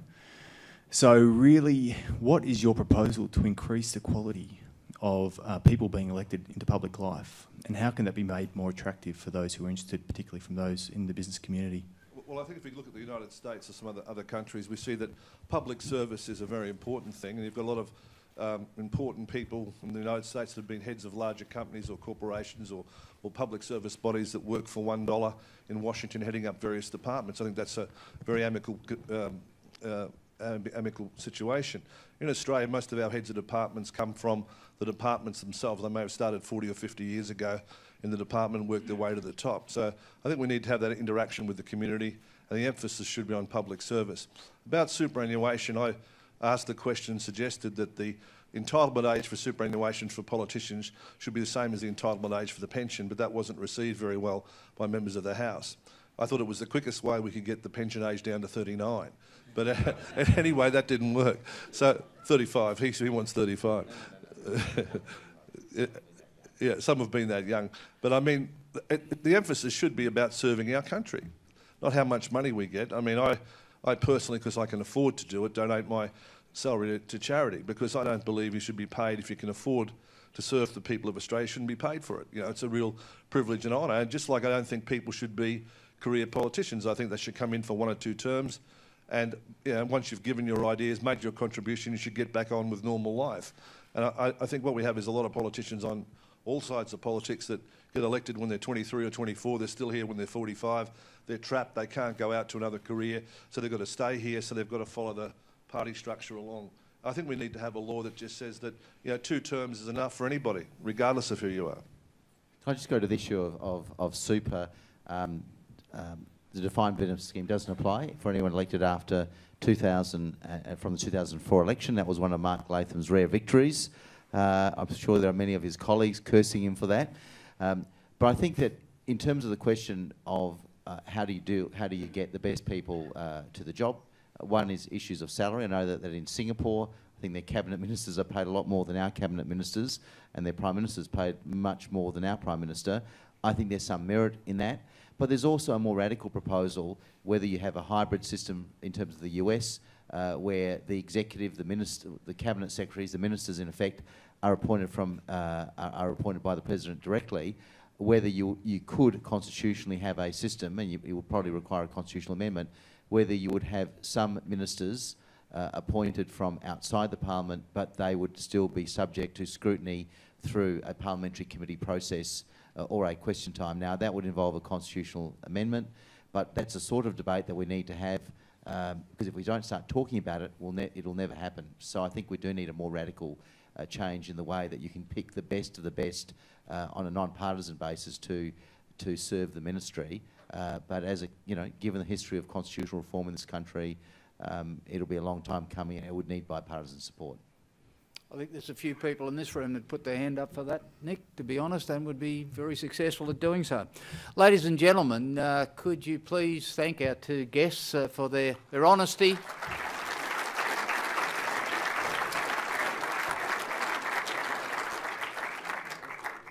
So really, what is your proposal to increase the quality of people being elected into public life? And how can that be made more attractive for those who are interested, particularly from those in the business community? Well, I think if we look at the United States or some other countries, we see that public service is a very important thing, and you've got a lot of important people in the United States that have been heads of larger companies or corporations or public service bodies that work for $1 in Washington heading up various departments. I think that's a very amicable situation. In Australia, most of our heads of departments come from the departments themselves. They may have started 40 or 50 years ago in the department and worked their way to the top. So I think we need to have that interaction with the community, and the emphasis should be on public service. About superannuation, I asked the question and suggested that the entitlement age for superannuation for politicians should be the same as the entitlement age for the pension, but that wasn't received very well by members of the House. I thought it was the quickest way we could get the pension age down to 39. But anyway, that didn't work. So 35, he wants 35. Yeah, some have been that young. But I mean, the emphasis should be about serving our country, not how much money we get. I mean, I personally, because I can afford to do it, donate my salary to charity, because I don't believe you should be paid if you can afford to serve the people of Australia. You shouldn't be paid for it. You know, it's a real privilege and honour. And just like I don't think people should be career politicians, I think they should come in for 1 or 2 terms, and you know, once you've given your ideas, made your contribution, you should get back on with normal life. And I think what we have is a lot of politicians on all sides of politics that get elected when they're 23 or 24, they're still here when they're 45, they're trapped, they can't go out to another career, so they've got to stay here, so they've got to follow the party structure along. I think we need to have a law that just says that 2 terms is enough for anybody, regardless of who you are. Can I just go to the issue of super? The defined benefit scheme doesn't apply for anyone elected after 2000, from the 2004 election. That was one of Mark Latham's rare victories. I'm sure there are many of his colleagues cursing him for that. But I think that in terms of the question of how do you get the best people to the job, one is issues of salary. I know that in Singapore, I think their cabinet ministers are paid a lot more than our cabinet ministers, and their prime ministers paid much more than our prime minister. I think there's some merit in that. But there's also a more radical proposal, whether you have a hybrid system in terms of the US, where the executive, the cabinet secretaries, the ministers in effect, are appointed by the president directly. Whether you could constitutionally have a system, and it would probably require a constitutional amendment, whether you would have some ministers appointed from outside the parliament, but they would still be subject to scrutiny through a parliamentary committee process or a question time. Now, that would involve a constitutional amendment, but that's the sort of debate that we need to have, because if we don't start talking about it, it'll never happen. So I think we do need a more radical change in the way that you can pick the best of the best on a non-partisan basis to serve the ministry. But given the history of constitutional reform in this country, it'll be a long time coming, and it would need bipartisan support. I think there's a few people in this room that put their hand up for that, Nick, to be honest, and would be very successful at doing so. Ladies and gentlemen, could you please thank our 2 guests for their honesty.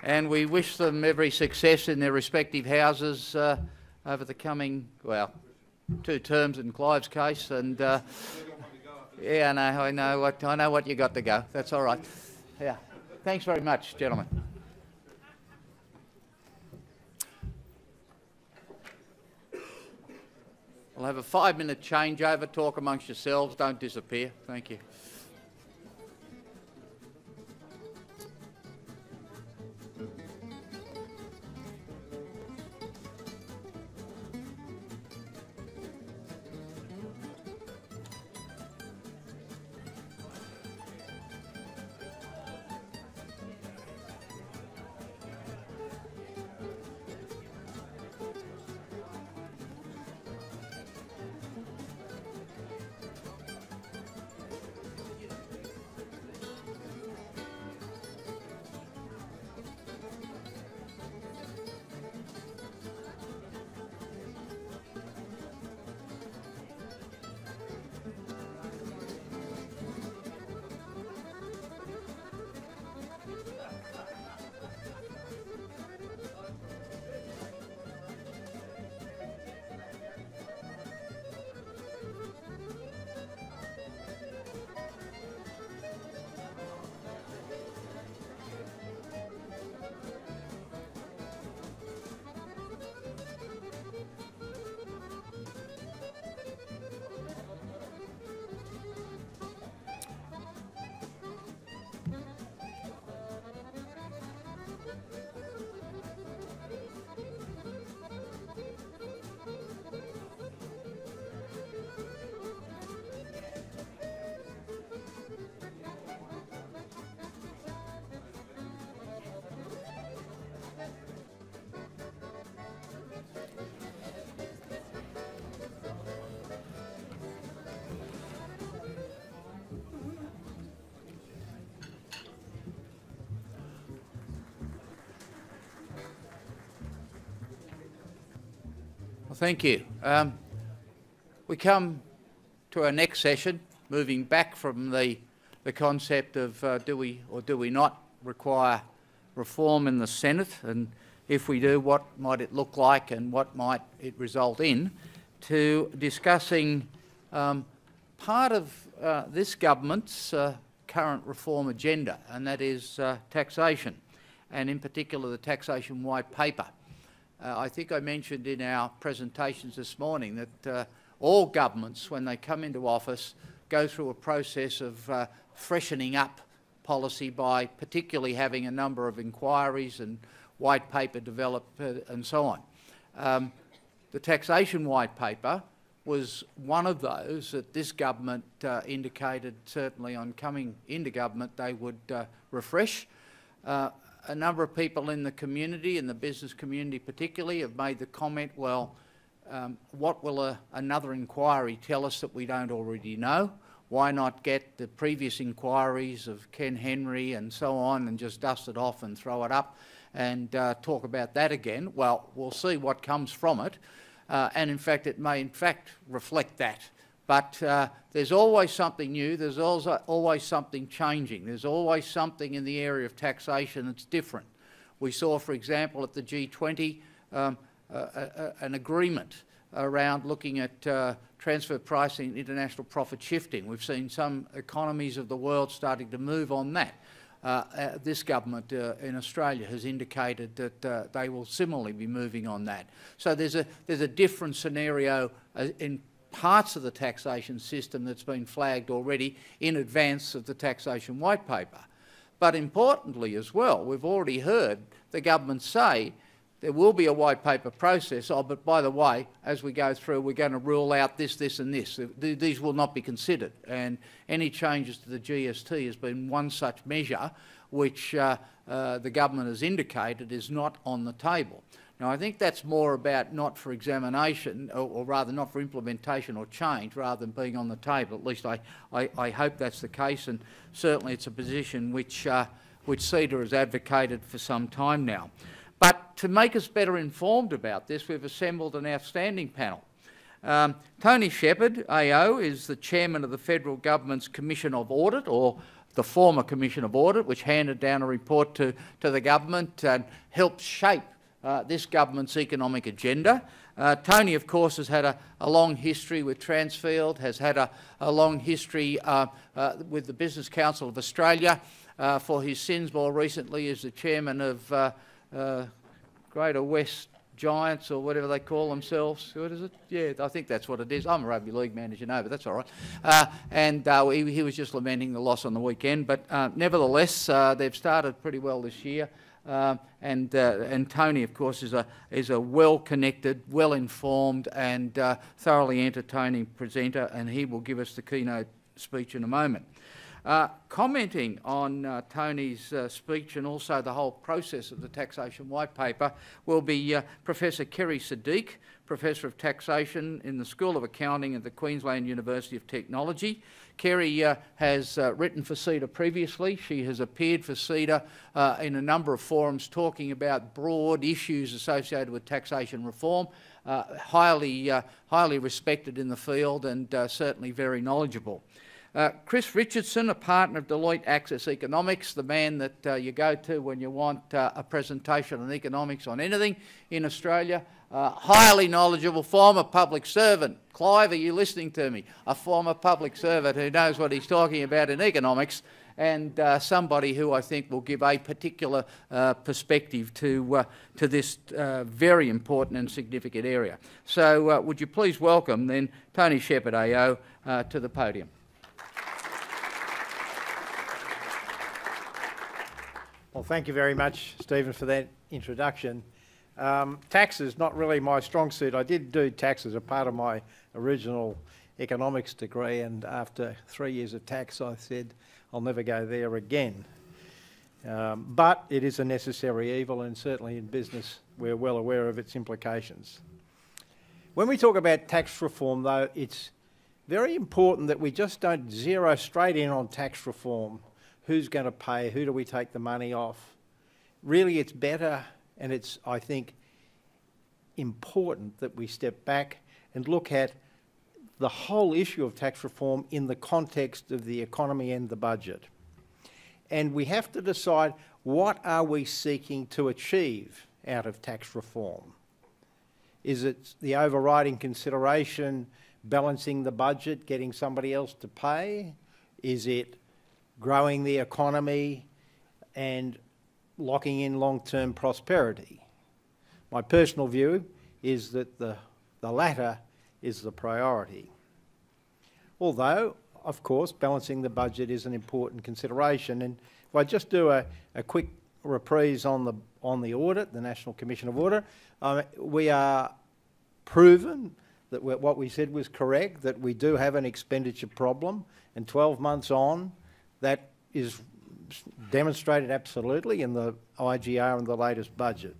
and we wish them every success in their respective houses over the coming, well, 2 terms in Clive's case. And yeah, I know what you got to go. That's all right. Yeah, thanks very much, gentlemen. We'll have a 5-minute changeover. Talk amongst yourselves. Don't disappear. Thank you. Well, thank you. We come to our next session, moving back from the concept of do we or do we not require reform in the Senate, and if we do, what might it look like and what might it result in, to discussing part of this government's current reform agenda, and that is taxation, and in particular the taxation white paper. I think I mentioned in our presentations this morning that all governments, when they come into office, go through a process of freshening up policy by particularly having a number of inquiries and white paper developed and so on. The taxation white paper was one of those that this government indicated, certainly on coming into government, they would refresh. A number of people in the community, in the business community particularly, have made the comment, well, what will another inquiry tell us that we don't already know? Why not get the previous inquiries of Ken Henry and so on and just dust it off and throw it up and talk about that again? Well, we'll see what comes from it. And in fact, it may in fact reflect that. But there's always something new, there's also always something changing, there's always something in the area of taxation that's different. We saw, for example, at the G20 an agreement around looking at transfer pricing and international profit shifting. We've seen some economies of the world starting to move on that. This government in Australia has indicated that they will similarly be moving on that. So there's a different scenario in parts of the taxation system that's been flagged already in advance of the taxation white paper. But importantly as well, we've already heard the government say there will be a white paper process, but by the way, as we go through, we're going to rule out this, this and this. These will not be considered. And any changes to the GST has been one such measure which the government has indicated is not on the table. Now, I think that's more about not for examination, or rather not for implementation or change, rather than being on the table. At least I hope that's the case, and certainly it's a position which CEDA has advocated for some time now. But to make us better informed about this, we've assembled an outstanding panel. Tony Shepherd, AO, is the chairman of the Federal Government's Commission of Audit, or the former Commission of Audit, which handed down a report to the government and helped shape this government's economic agenda. Tony, of course, has had a long history with Transfield, has had a long history with the Business Council of Australia. For his sins, more recently, as the chairman of Greater West Giants, or whatever they call themselves. What is it? Yeah, I think that's what it is. I'm a rugby league man, as you know, but that's all right. He was just lamenting the loss on the weekend. But nevertheless, they've started pretty well this year. And Tony, of course, is a well-connected, well-informed and thoroughly entertaining presenter, and he will give us the keynote speech in a moment. Commenting on Tony's speech and also the whole process of the Taxation White Paper will be Professor Kerry Sadiq, Professor of Taxation in the School of Accounting at the Queensland University of Technology. Kerry has written for CEDA previously. She has appeared for CEDA in a number of forums talking about broad issues associated with taxation reform. Highly respected in the field and certainly very knowledgeable. Chris Richardson, a partner of Deloitte Access Economics, the man that you go to when you want a presentation on economics on anything in Australia. Highly knowledgeable, former public servant. Clive, are you listening to me? A former public servant who knows what he's talking about in economics, and somebody who I think will give a particular perspective to this very important and significant area. So would you please welcome then Tony Shepherd AO to the podium. Well, thank you very much, Stephen, for that introduction. Tax is not really my strong suit. I did do tax as a part of my original economics degree, and after 3 years of tax, I said, I'll never go there again. But it is a necessary evil, and certainly in business, we're well aware of its implications. When we talk about tax reform, though, it's very important that we just don't zero straight in on tax reform. Who's going to pay? Who do we take the money off? Really, it's better, and it's, I think, important that we step back and look at the whole issue of tax reform in the context of the economy and the budget. And we have to decide, what are we seeking to achieve out of tax reform? Is it the overriding consideration, balancing the budget, getting somebody else to pay? Is it growing the economy and locking in long-term prosperity? My personal view is that the latter is the priority. Although, of course, balancing the budget is an important consideration. And if I just do a quick reprise on the audit, the National Commission of Audit, we are proven that what we said was correct, that we do have an expenditure problem, and 12 months on, that is demonstrated absolutely in the IGR and the latest budget.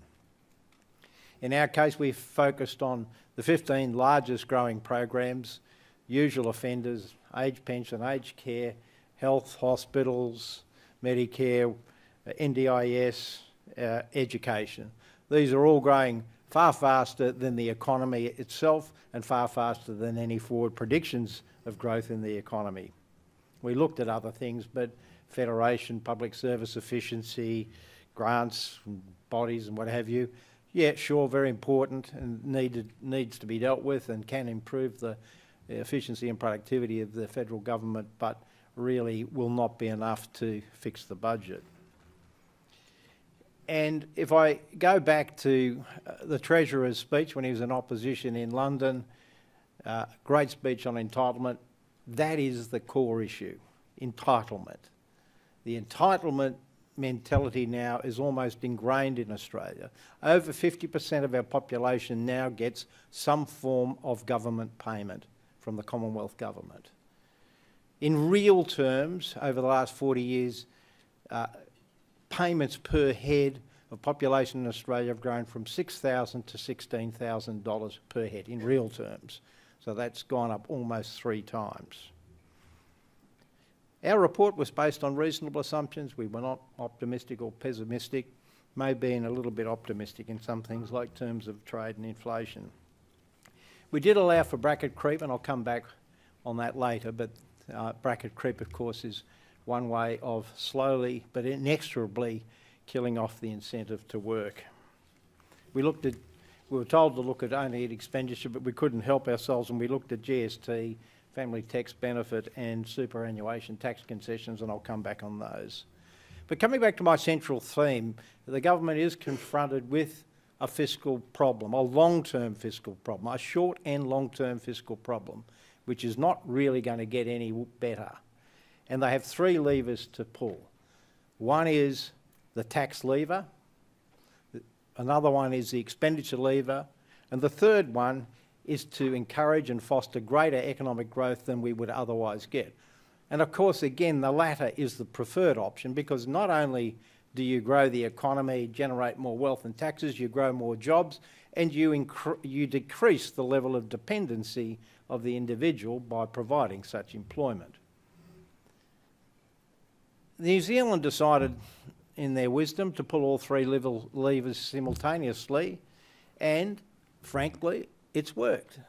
In our case, we've focused on the 15 largest growing programs: usual offenders, aged pension, aged care, health, hospitals, Medicare, NDIS, education. These are all growing far faster than the economy itself and far faster than any forward predictions of growth in the economy. We looked at other things, but federation, public service efficiency, grants, bodies and what have you, yeah, sure, very important and needs to be dealt with and can improve the efficiency and productivity of the federal government, but really will not be enough to fix the budget. And if I go back to the Treasurer's speech when he was in opposition in London, great speech on entitlement, that is the core issue, entitlement. The entitlement mentality now is almost ingrained in Australia. Over 50% of our population now gets some form of government payment from the Commonwealth Government. In real terms, over the last 40 years, payments per head of population in Australia have grown from $6,000 to $16,000 per head in real terms. So that's gone up almost 3 times. Our report was based on reasonable assumptions. We were not optimistic or pessimistic, maybe being a little bit optimistic in some things like terms of trade and inflation. We did allow for bracket creep, and I'll come back on that later, but bracket creep, of course, is one way of slowly but inexorably killing off the incentive to work. We were told to look at only at expenditure, but we couldn't help ourselves, and we looked at GST, family tax benefit and superannuation tax concessions, and I'll come back on those. But coming back to my central theme, the government is confronted with a fiscal problem, a long-term fiscal problem, a short and long-term fiscal problem, which is not really going to get any better. And they have three levers to pull. One is the tax lever, another one is the expenditure lever, and the third one is to encourage and foster greater economic growth than we would otherwise get. And of course, again, the latter is the preferred option, because not only do you grow the economy, generate more wealth and taxes, you grow more jobs, and you decrease the level of dependency of the individual by providing such employment. New Zealand decided, in their wisdom, to pull all three levers simultaneously, and frankly, it's worked.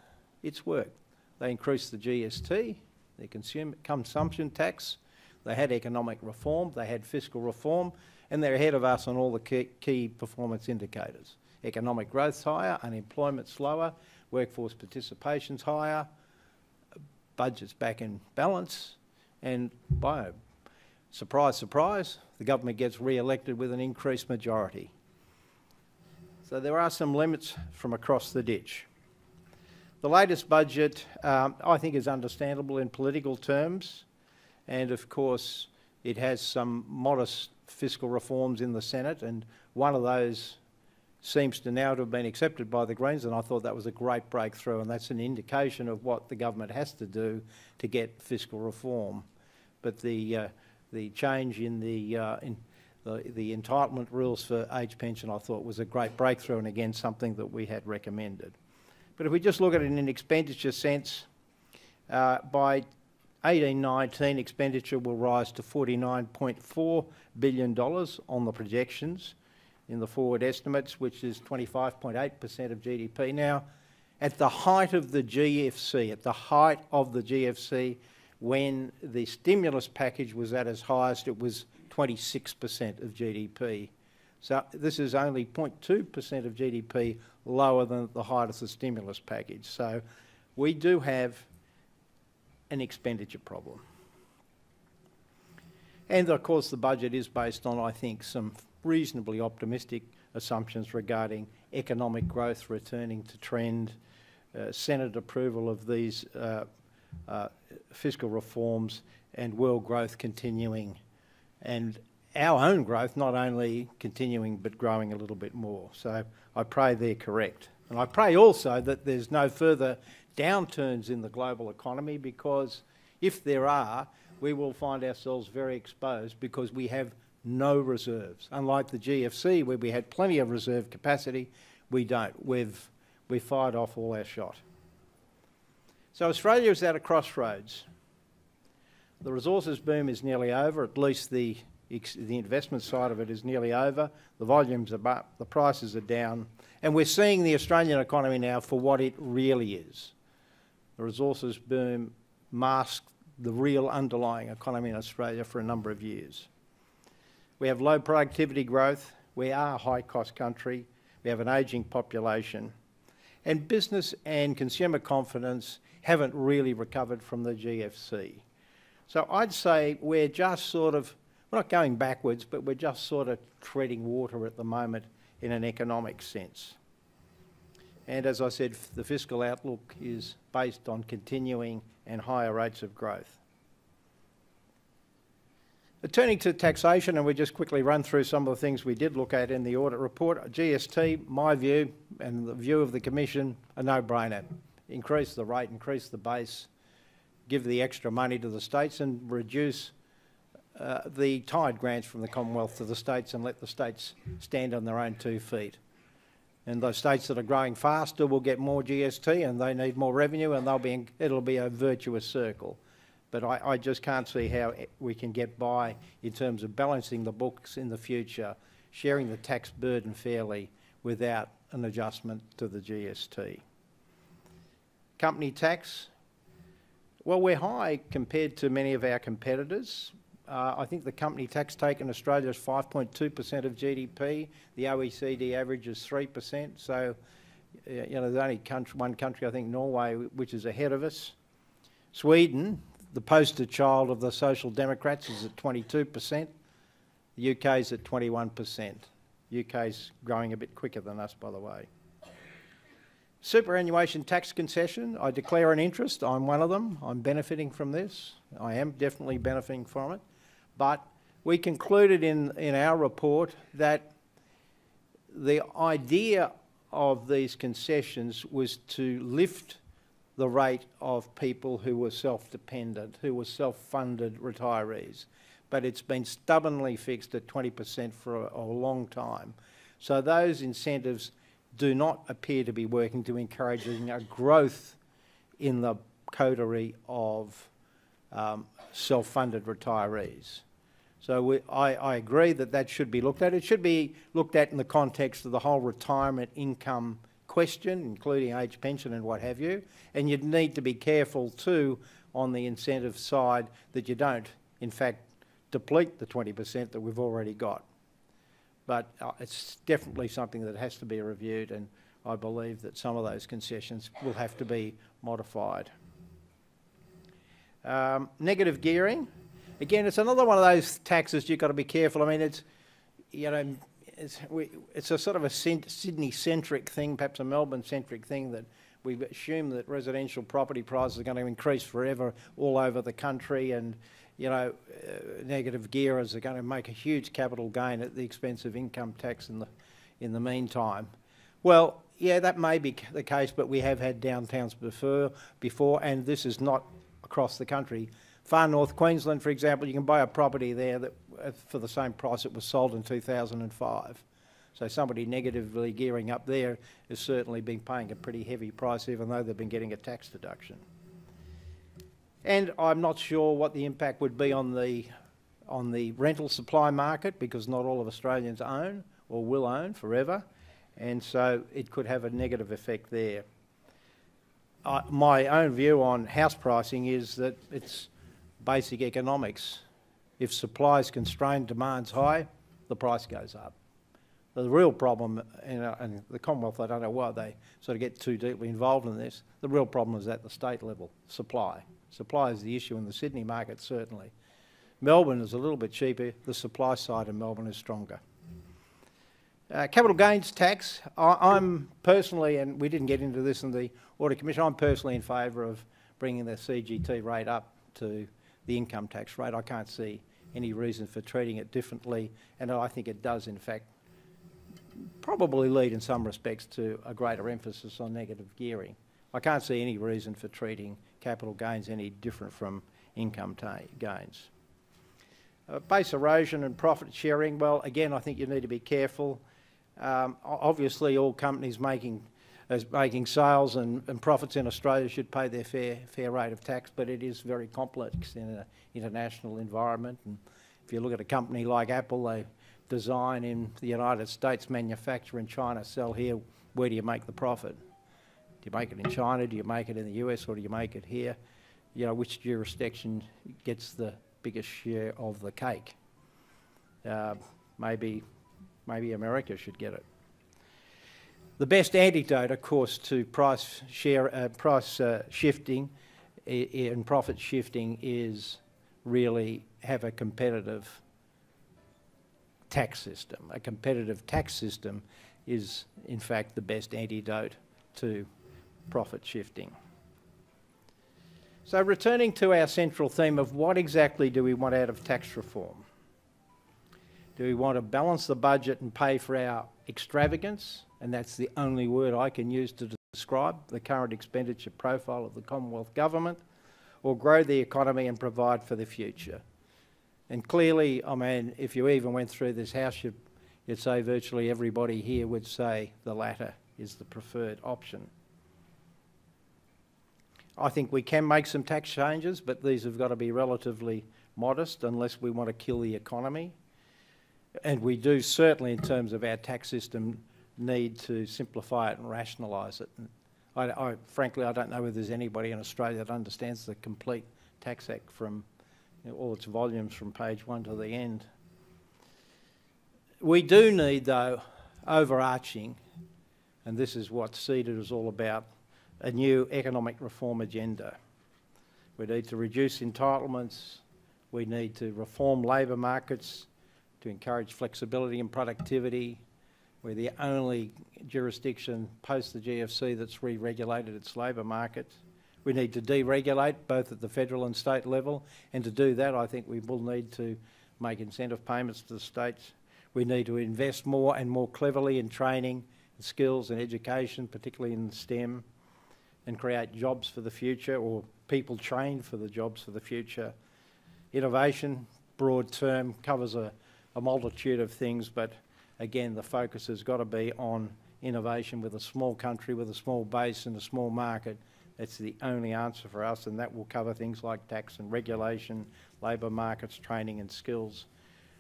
It's worked. They increased the GST, the consumption tax, they had economic reform, they had fiscal reform, and they're ahead of us on all the key performance indicators. Economic growth's higher, unemployment's lower, workforce participation's higher, budget's back in balance, and by surprise, surprise, the government gets re-elected with an increased majority. So there are some limits from across the ditch. The latest budget, I think, is understandable in political terms, and of course it has some modest fiscal reforms in the Senate, and one of those seems to now to have been accepted by the Greens, and I thought that was a great breakthrough, and that's an indication of what the government has to do to get fiscal reform. But the change in the entitlement rules for age pension, I thought, was a great breakthrough, and again something that we had recommended. But if we just look at it in an expenditure sense, by 18-19 expenditure will rise to $49.4 billion on the projections in the forward estimates, which is 25.8% of GDP. Now, at the height of the GFC, when the stimulus package was at its highest, it was 26% of GDP. So this is only 0.2% of GDP lower than the height of the stimulus package. So we do have an expenditure problem. And of course the budget is based on, I think, some reasonably optimistic assumptions regarding economic growth returning to trend, Senate approval of these fiscal reforms, and world growth continuing, and our own growth not only continuing but growing a little bit more. So I pray they're correct. And I pray also that there's no further downturns in the global economy, because if there are, we will find ourselves very exposed, because we have no reserves. Unlike the GFC, where we had plenty of reserve capacity, we don't. We've fired off all our shot. So Australia is at a crossroads. The resources boom is nearly over, at least the investment side of it is nearly over. The volumes are up, the prices are down, and we're seeing the Australian economy now for what it really is. The resources boom masked the real underlying economy in Australia for a number of years. We have low productivity growth, we are a high-cost country, we have an ageing population, and business and consumer confidence haven't really recovered from the GFC. So I'd say we're just sort of, we're not going backwards, but we're just sort of treading water at the moment in an economic sense. And as I said, the fiscal outlook is based on continuing and higher rates of growth. But turning to taxation, and we just quickly run through some of the things we did look at in the audit report. GST, my view, and the view of the Commission, a no-brainer. Increase the rate, increase the base, give the extra money to the states, and reduce the tide grants from the Commonwealth to the states, and let the states stand on their own 2 feet. And those states that are growing faster will get more GST, and they need more revenue, and it'll be a virtuous circle. But I just can't see how we can get by in terms of balancing the books in the future, sharing the tax burden fairly without an adjustment to the GST. Company tax, well, we're high compared to many of our competitors, I think the company tax take in Australia is 5.2% of GDP. The OECD average is 3%. So, you know, there's only one country, I think Norway, which is ahead of us. Sweden, the poster child of the Social Democrats, is at 22%. The UK is at 21%. UK's growing a bit quicker than us, by the way. Superannuation tax concession, I declare an interest. I'm one of them. I'm benefiting from this. I am definitely benefiting from it. But we concluded in our report that the idea of these concessions was to lift the rate of people who were self-dependent, who were self-funded retirees. But it's been stubbornly fixed at 20% for a long time. So those incentives do not appear to be working to encouraging a growth in the coterie of self-funded retirees. So I agree that that should be looked at. It should be looked at in the context of the whole retirement income question, including age pension and what have you. And you'd need to be careful too on the incentive side that you don't, in fact, deplete the 20% that we've already got. But it's definitely something that has to be reviewed, and I believe that some of those concessions will have to be modified. Negative gearing. Again, it's another one of those taxes you've got to be careful. I mean, it's, you know, it's a sort of a Sydney-centric thing, perhaps a Melbourne-centric thing, that we assume that residential property prices are going to increase forever all over the country, and you know, negative gearers are going to make a huge capital gain at the expense of income tax in the meantime. Well, yeah, that may be the case, but we have had downtowns before, and this is not across the country. Far North Queensland, for example, you can buy a property there that for the same price it was sold in 2005. So somebody negatively gearing up there has certainly been paying a pretty heavy price, even though they've been getting a tax deduction. And I'm not sure what the impact would be on the rental supply market, because not all of Australians own or will own forever, and so it could have a negative effect there. My own view on house pricing is that it's basic economics. If supply is constrained, demand's high, the price goes up. The real problem, and the Commonwealth, I don't know why they sort of get too deeply involved in this, the real problem is at the state level, supply. Supply is the issue in the Sydney market, certainly. Melbourne is a little bit cheaper. The supply side of Melbourne is stronger. Capital gains tax, I'm personally, and we didn't get into this in the Audit Commission, I'm personally in favour of bringing the CGT rate up to the income tax rate. I can't see any reason for treating it differently, and I think it does, in fact, probably lead in some respects to a greater emphasis on negative gearing. I can't see any reason for treating capital gains any different from income gains. Base erosion and profit sharing, well, again, I think you need to be careful. Obviously, all companies making sales and profits in Australia should pay their fair rate of tax, but it is very complex in an international environment. And if you look at a company like Apple, they design in the United States, manufacture in China, sell here. Where do you make the profit? Do you make it in China? Do you make it in the US? Or do you make it here? You know, which jurisdiction gets the biggest share of the cake? Maybe America should get it. The best antidote, of course, to price shifting and profit shifting is really have a competitive tax system. A competitive tax system is, in fact, the best antidote to profit shifting. So returning to our central theme of what exactly do we want out of tax reform? Do we want to balance the budget and pay for our extravagance? And that's the only word I can use to describe the current expenditure profile of the Commonwealth Government, or grow the economy and provide for the future? And clearly, I mean, if you even went through this House, you'd say virtually everybody here would say the latter is the preferred option. I think we can make some tax changes, but these have got to be relatively modest unless we want to kill the economy. And we do certainly, in terms of our tax system, need to simplify it and rationalise it. And frankly, I don't know whether there's anybody in Australia that understands the complete tax act from all its volumes from page 1 to the end. We do need, though, overarching, and this is what CEDA is all about, a new economic reform agenda. We need to reduce entitlements, we need to reform labour markets to encourage flexibility and productivity. We're the only jurisdiction post the GFC that's re-regulated its labour market. We need to deregulate both at the federal and state level, and to do that I think we will need to make incentive payments to the states. We need to invest more and more cleverly in training, and skills and education, particularly in STEM, and create jobs for the future, or people trained for the jobs for the future. Innovation, broad term, covers a multitude of things, but again the focus has got to be on innovation with a small country, with a small base and a small market. That's the only answer for us, and that will cover things like tax and regulation, labour markets, training and skills.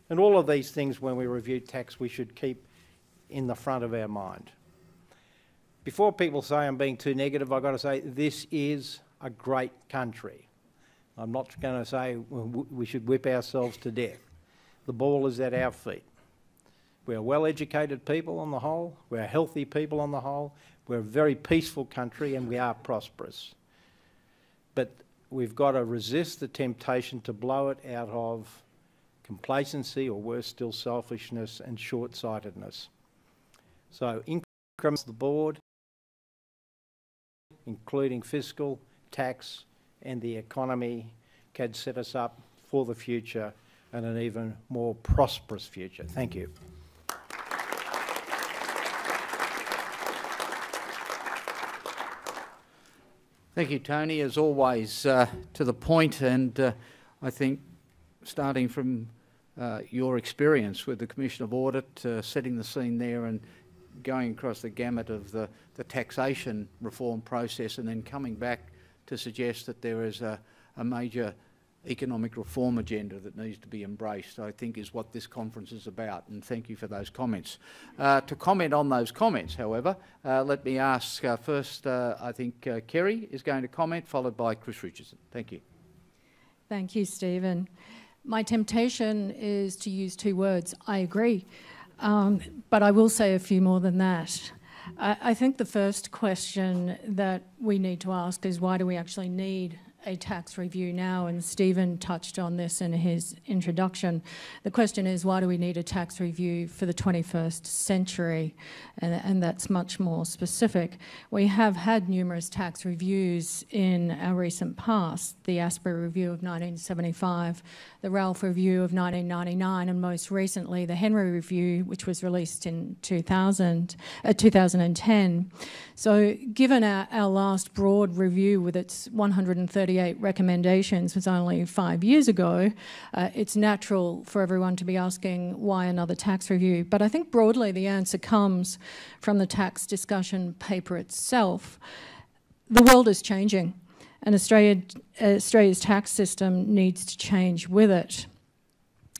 And all of these things, when we review tax, we should keep in the front of our mind. Before people say I'm being too negative, I've got to say this is a great country. I'm not going to say we should whip ourselves to death. The ball is at our feet. We're well-educated people on the whole, we're healthy people on the whole, we're a very peaceful country and we are prosperous. But we've got to resist the temptation to blow it out of complacency, or worse still, selfishness and short-sightedness. So increments the board, including fiscal, tax and the economy, can set us up for the future and an even more prosperous future. Thank you. Thank you, Tony. As always, to the point, and I think starting from your experience with the Commission of Audit, setting the scene there and going across the gamut of the taxation reform process, and then coming back to suggest that there is a major economic reform agenda that needs to be embraced, I think is what this conference is about, and thank you for those comments. To comment on those comments, however, let me ask first, I think Kerry is going to comment, followed by Chris Richardson. Thank you. Thank you, Stephen. My temptation is to use two words, I agree, but I will say a few more than that. I think the first question that we need to ask is, why do we actually need a tax review now? And Stephen touched on this in his introduction. The question is, why do we need a tax review for the 21st century? And that's much more specific. We have had numerous tax reviews in our recent past: the Asprey Review of 1975, the Ralph Review of 1999, and most recently the Henry Review, which was released in 2010. So given our last broad review with its 138 recommendations was only 5 years ago, it's natural for everyone to be asking why another tax review. But I think broadly the answer comes from the tax discussion paper itself. The world is changing, and Australia's tax system needs to change with it.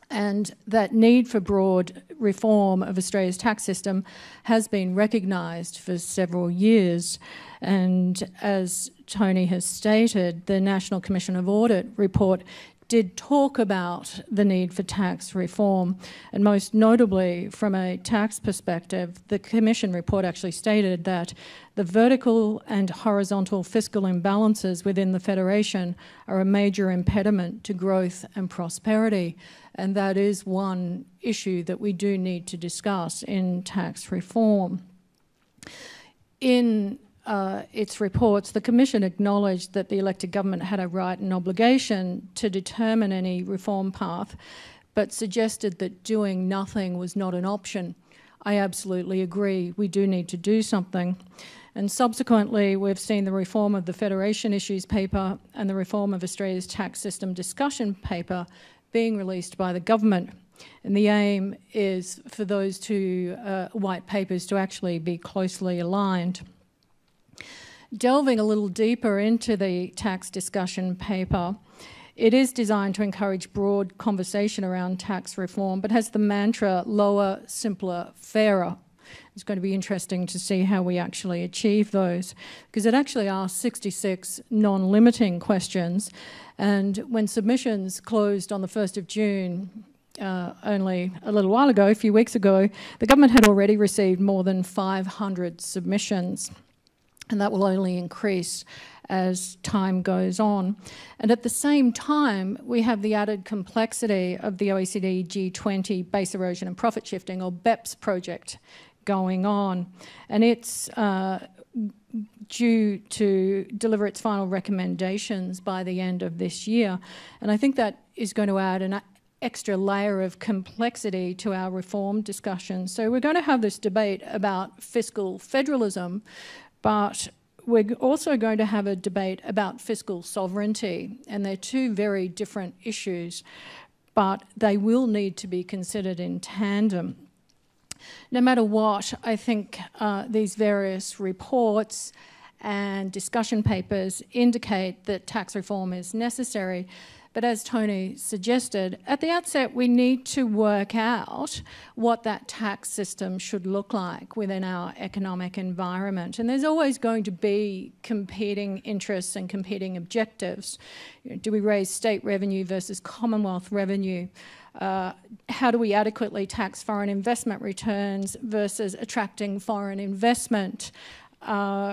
And that need for broad reform of Australia's tax system has been recognised for several years. And as Tony has stated, the National Commission of Audit report did talk about the need for tax reform, and most notably from a tax perspective, the Commission report actually stated that the vertical and horizontal fiscal imbalances within the Federation are a major impediment to growth and prosperity, and that is one issue that we do need to discuss in tax reform. In its reports, the Commission acknowledged that the elected government had a right and obligation to determine any reform path, but suggested that doing nothing was not an option. I absolutely agree. We do need to do something. And subsequently, we've seen the reform of the Federation Issues paper and the reform of Australia's tax system discussion paper being released by the government. And the aim is for those two white papers to actually be closely aligned. Delving a little deeper into the tax discussion paper, it is designed to encourage broad conversation around tax reform, but has the mantra lower, simpler, fairer. It's going to be interesting to see how we actually achieve those, because it actually asks 66 non-limiting questions, and when submissions closed on the 1st of June, only a little while ago, a few weeks ago, the government had already received more than 500 submissions, and that will only increase as time goes on. And at the same time, we have the added complexity of the OECD G20 Base Erosion and Profit Shifting, or BEPS project, going on. And it's due to deliver its final recommendations by the end of this year. And I think that is going to add an extra layer of complexity to our reform discussion. So we're going to have this debate about fiscal federalism, but we're also going to have a debate about fiscal sovereignty, and they're two very different issues, but they will need to be considered in tandem. No matter what, I think these various reports and discussion papers indicate that tax reform is necessary. But as Tony suggested, at the outset, we need to work out what that tax system should look like within our economic environment. And there's always going to be competing interests and competing objectives. You know, do we raise state revenue versus Commonwealth revenue? How do we adequately tax foreign investment returns versus attracting foreign investment?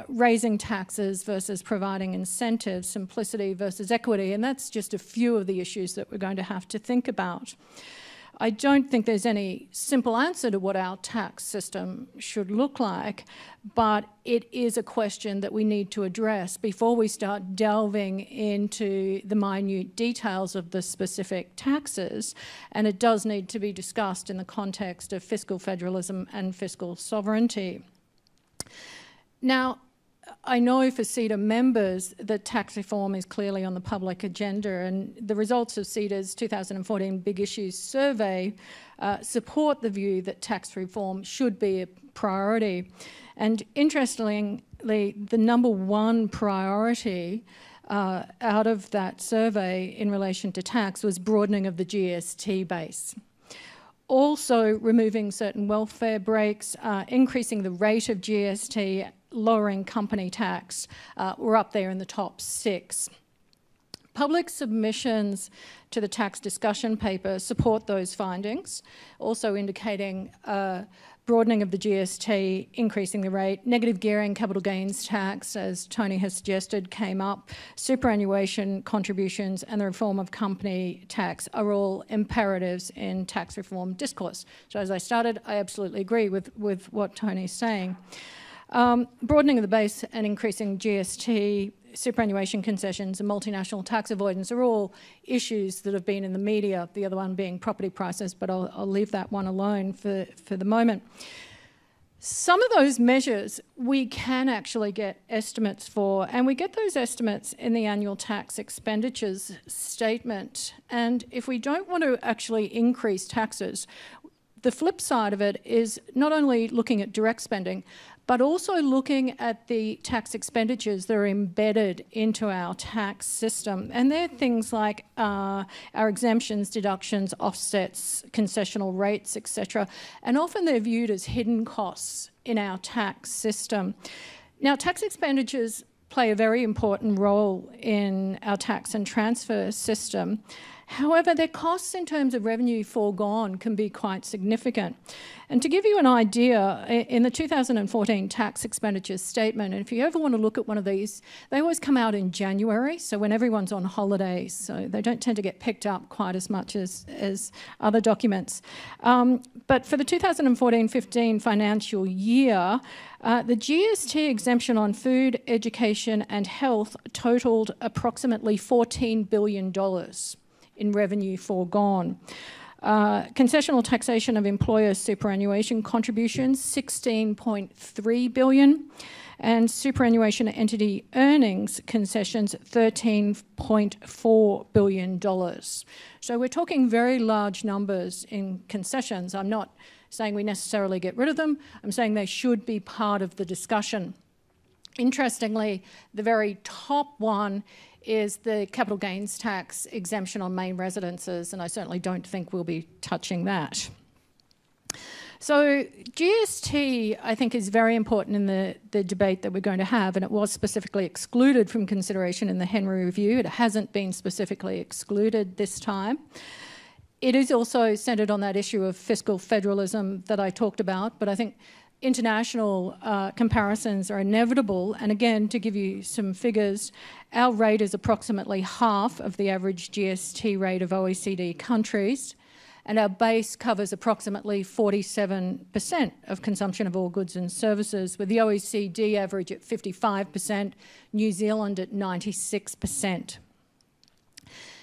Raising taxes versus providing incentives, simplicity versus equity, and that's just a few of the issues that we're going to have to think about. I don't think there's any simple answer to what our tax system should look like, but it is a question that we need to address before we start delving into the minute details of the specific taxes, and it does need to be discussed in the context of fiscal federalism and fiscal sovereignty. Now, I know for CEDA members that tax reform is clearly on the public agenda, and the results of CEDA's 2014 Big Issues survey support the view that tax reform should be a priority. And interestingly, the number one priority out of that survey in relation to tax was broadening of the GST base. Also removing certain welfare breaks, increasing the rate of GST, lowering company tax were up there in the top 6. Public submissions to the tax discussion paper support those findings, also indicating broadening of the GST, increasing the rate, negative gearing, capital gains tax, as Tony has suggested, came up, superannuation contributions and the reform of company tax are all imperatives in tax reform discourse. So as I started, I absolutely agree with what Tony's saying. Broadening of the base and increasing GST, superannuation concessions and multinational tax avoidance are all issues that have been in the media, the other one being property prices, but I'll leave that one alone for the moment. Some of those measures we can actually get estimates for, and we get those estimates in the annual tax expenditures statement. And if we don't want to actually increase taxes, the flip side of it is not only looking at direct spending, but also looking at the tax expenditures that are embedded into our tax system. And they're things like our exemptions, deductions, offsets, concessional rates, etc. And often they're viewed as hidden costs in our tax system. Now, tax expenditures play a very important role in our tax and transfer system. However, their costs in terms of revenue foregone can be quite significant. And to give you an idea, in the 2014 tax expenditures statement, and if you ever want to look at one of these, they always come out in January, so when everyone's on holidays, so they don't tend to get picked up quite as much as other documents. But for the 2014-15 financial year, the GST exemption on food, education and health totaled approximately $14 billion. In revenue foregone. Concessional taxation of employer superannuation contributions, $16.3 billion, and superannuation entity earnings concessions, $13.4 billion. So we're talking very large numbers in concessions. I'm not saying we necessarily get rid of them. I'm saying they should be part of the discussion. Interestingly, the very top one is the capital gains tax exemption on main residences, and I certainly don't think we'll be touching that. So GST, I think, is very important in the debate that we're going to have, and it was specifically excluded from consideration in the Henry Review. It hasn't been specifically excluded this time. It is also centred on that issue of fiscal federalism that I talked about, but I think international comparisons are inevitable. And again, to give you some figures, our rate is approximately half of the average GST rate of OECD countries, and our base covers approximately 47% of consumption of all goods and services, with the OECD average at 55%, New Zealand at 96%.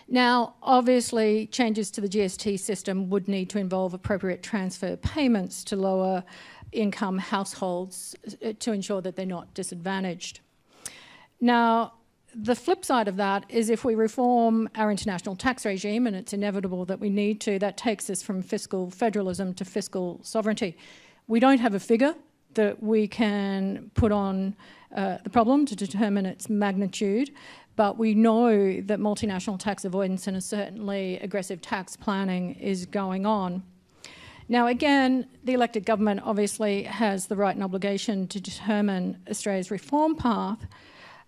Now, obviously, changes to the GST system would need to involve appropriate transfer payments to lower income households to ensure that they're not disadvantaged. Now, the flip side of that is if we reform our international tax regime, and it's inevitable that we need to, that takes us from fiscal federalism to fiscal sovereignty. We don't have a figure that we can put on the problem to determine its magnitude, but we know that multinational tax avoidance and certainly aggressive tax planning is going on. Now, again, the elected government obviously has the right and obligation to determine Australia's reform path,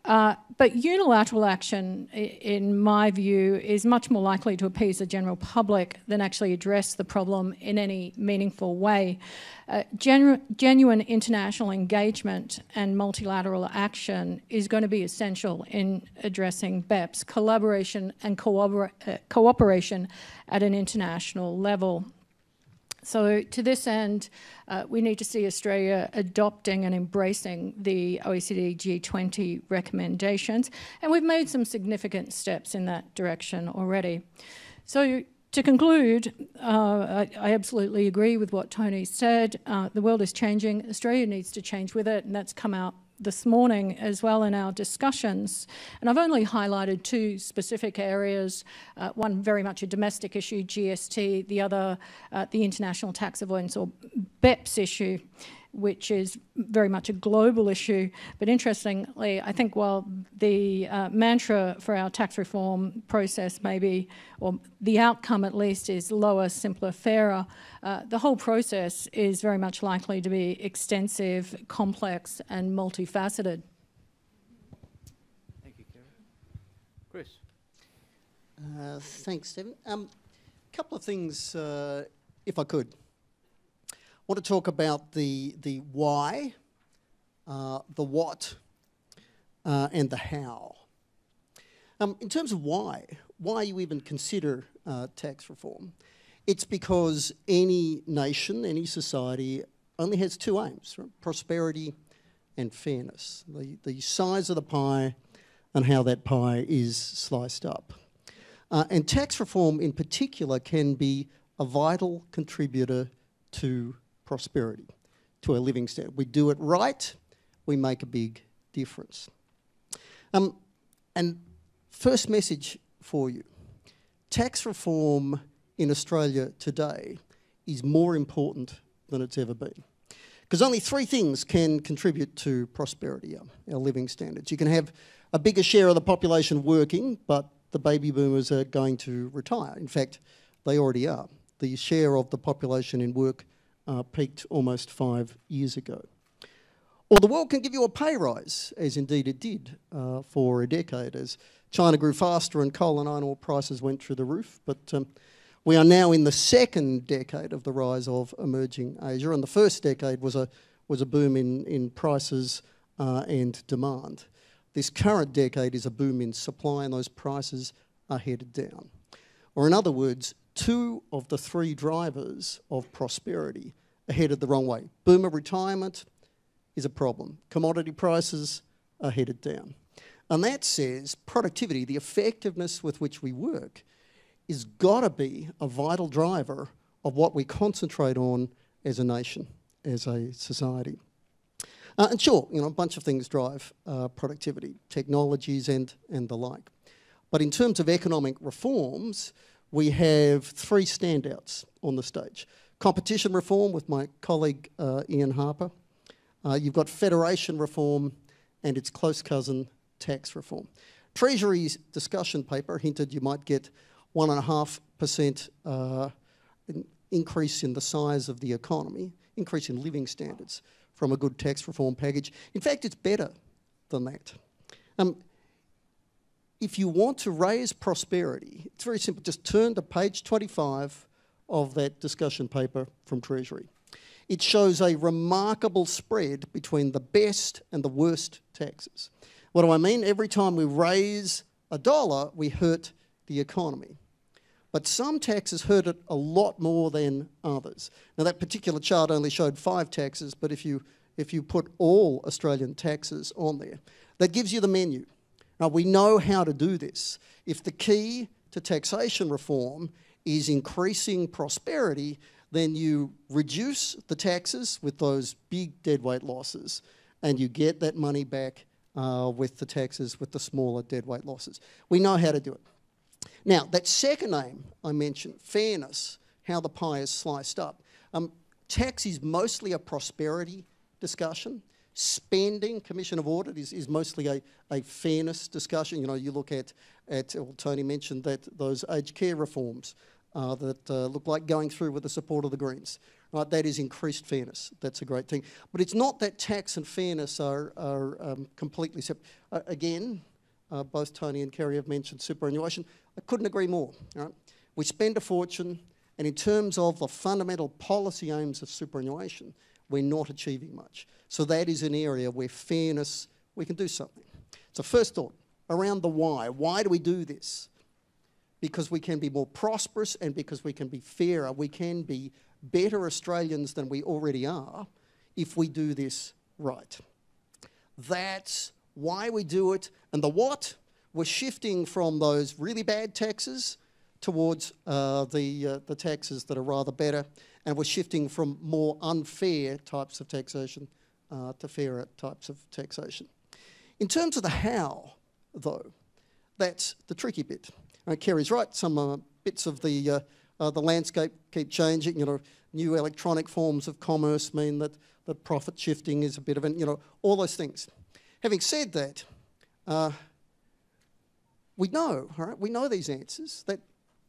but unilateral action, in my view, is much more likely to appease the general public than actually address the problem in any meaningful way. Genuine international engagement and multilateral action is going to be essential in addressing BEPS, collaboration and cooperation at an international level. So to this end, we need to see Australia adopting and embracing the OECD G20 recommendations, and we've made some significant steps in that direction already. So to conclude, I absolutely agree with what Tony said. The world is changing. Australia needs to change with it, and that's come out this morning as well in our discussions. And I've only highlighted two specific areas, one very much a domestic issue, GST, the other the international tax avoidance or BEPS issue, which is very much a global issue. But interestingly, I think while the mantra for our tax reform process maybe, or the outcome at least, is lower, simpler, fairer, the whole process is very much likely to be extensive, complex and multifaceted. Thank you, Karen. Chris. Thanks, Stephen. A couple of things, if I could. I want to talk about the why, the what, and the how. In terms of why you even consider tax reform, it's because any nation, any society only has two aims, right? Prosperity and fairness, the size of the pie and how that pie is sliced up. And tax reform in particular can be a vital contributor to prosperity, to a living standard. We do it right, we make a big difference. And first message for you, tax reform in Australia today is more important than it's ever been. Because only three things can contribute to prosperity, our living standards. You can have a bigger share of the population working, but the baby boomers are going to retire. In fact, they already are. The share of the population in work peaked almost 5 years ago. Or the world can give you a pay rise, as indeed it did for a decade, as China grew faster and coal and iron ore prices went through the roof. But we are now in the second decade of the rise of emerging Asia, and the first decade was a boom in prices and demand. This current decade is a boom in supply, and those prices are headed down. Or in other words, two of the three drivers of prosperity are headed the wrong way. Boomer retirement is a problem. Commodity prices are headed down. And that says productivity, the effectiveness with which we work, is got to be a vital driver of what we concentrate on as a nation, as a society. And sure, a bunch of things drive productivity, technologies and the like. But in terms of economic reforms, we have three standouts on the stage. Competition reform with my colleague Ian Harper. You've got federation reform and its close cousin, tax reform. Treasury's discussion paper hinted you might get 1.5% increase in the size of the economy, increase in living standards from a good tax reform package. In fact, it's better than that. If you want to raise prosperity, it's very simple. Just turn to page 25 of that discussion paper from Treasury. It shows a remarkable spread between the best and the worst taxes. What do I mean? Every time we raise a dollar, we hurt the economy. But some taxes hurt it a lot more than others. Now, that particular chart only showed 5 taxes, but if you put all Australian taxes on there, that gives you the menu. Now, we know how to do this. If the key to taxation reform is increasing prosperity, then you reduce the taxes with those big deadweight losses, and you get that money back with the taxes with the smaller deadweight losses. We know how to do it. Now, that second aim I mentioned, fairness, how the pie is sliced up. Tax is mostly a prosperity discussion. Spending, Commission of Audit, is mostly a fairness discussion. You know, you look at well, Tony mentioned that those aged care reforms that look like going through with the support of the Greens. Right, that is increased fairness. That's a great thing. But it's not that tax and fairness are completely separate. Again, both Tony and Kerry have mentioned superannuation. I couldn't agree more. Right? We spend a fortune, and in terms of the fundamental policy aims of superannuation, we're not achieving much. So that is an area where fairness, we can do something. So first thought, around the why. Why do we do this? Because we can be more prosperous and because we can be fairer. We can be better Australians than we already are if we do this right. That's why we do it. And the what? We're shifting from those really bad taxes towards the taxes that are rather better, and we're shifting from more unfair types of taxation to fairer types of taxation. In terms of the how, though, that's the tricky bit. Kerry's right, some bits of the landscape keep changing. You know, new electronic forms of commerce mean that profit shifting is a bit of an, you know, all those things. Having said that, we know, all right, we know these answers. That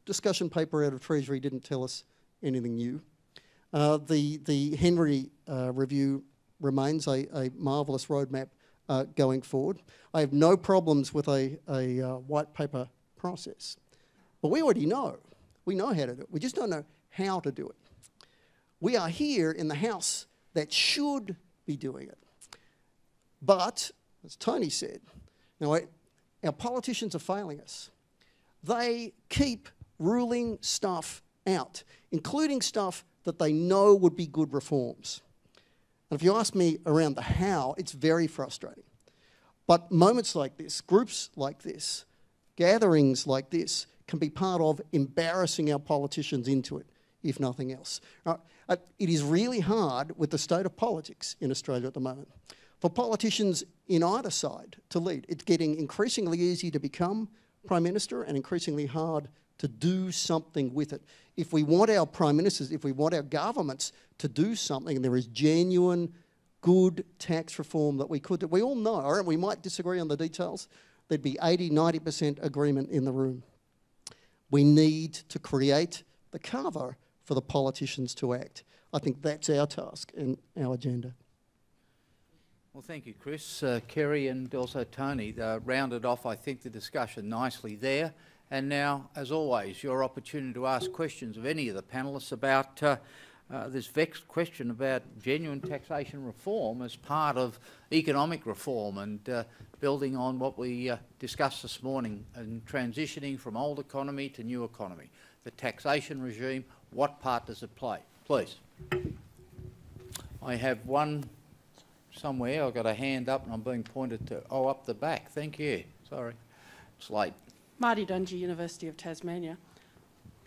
discussion paper out of Treasury didn't tell us anything new. The Henry review remains a marvellous roadmap going forward. I have no problems with a white paper process. But we already know. We know how to do it. We just don't know how to do it. We are here in the House that should be doing it. But, as Tony said, you know, our politicians are failing us. They keep ruling stuff out, including stuff that they know would be good reforms. And if you ask me around the how, it's very frustrating. But moments like this, groups like this, gatherings like this can be part of embarrassing our politicians into it, if nothing else. It is really hard with the state of politics in Australia at the moment for politicians in either side to lead. It's getting increasingly easy to become Prime Minister and increasingly hard to do something with it. If we want our Prime Ministers, if we want our governments to do something, and there is genuine good tax reform that we could do, we all know, all right, we might disagree on the details, there'd be 80, 90% agreement in the room. We need to create the cover for the politicians to act. I think that's our task and our agenda. Well, thank you, Chris. Kerry and also Tony rounded off, I think, the discussion nicely there. And now, as always, your opportunity to ask questions of any of the panellists about this vexed question about genuine taxation reform as part of economic reform and building on what we discussed this morning and transitioning from old economy to new economy. The taxation regime, what part does it play? Please. I have one somewhere. I've got a hand up and I'm being pointed to, oh, up the back. Thank you. Sorry. It's late. Marty Dungy, University of Tasmania.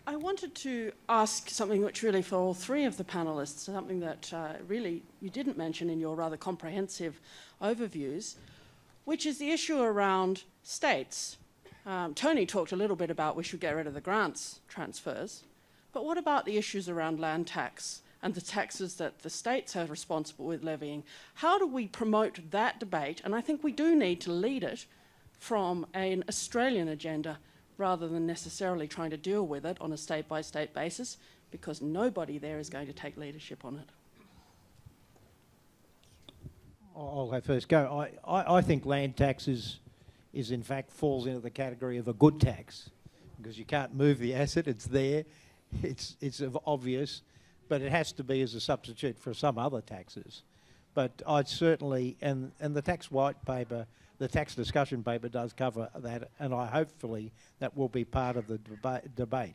I wanted to ask something which really for all three of the panellists, something that really you didn't mention in your rather comprehensive overviews, which is the issue around states. Tony talked a little bit about we should get rid of the grants transfers, but what about the issues around land tax and the taxes that the states are responsible with levying? How do we promote that debate? And I think we do need to lead it from an Australian agenda rather than necessarily trying to deal with it on a state-by-state basis, because nobody there is going to take leadership on it. I'll go first. Go. I think land tax is in fact falls into the category of a good tax, because you can't move the asset. It's there. It's obvious, but it has to be as a substitute for some other taxes. But I'd certainly, and the tax white paper, the tax discussion paper does cover that, and hopefully that will be part of the debate.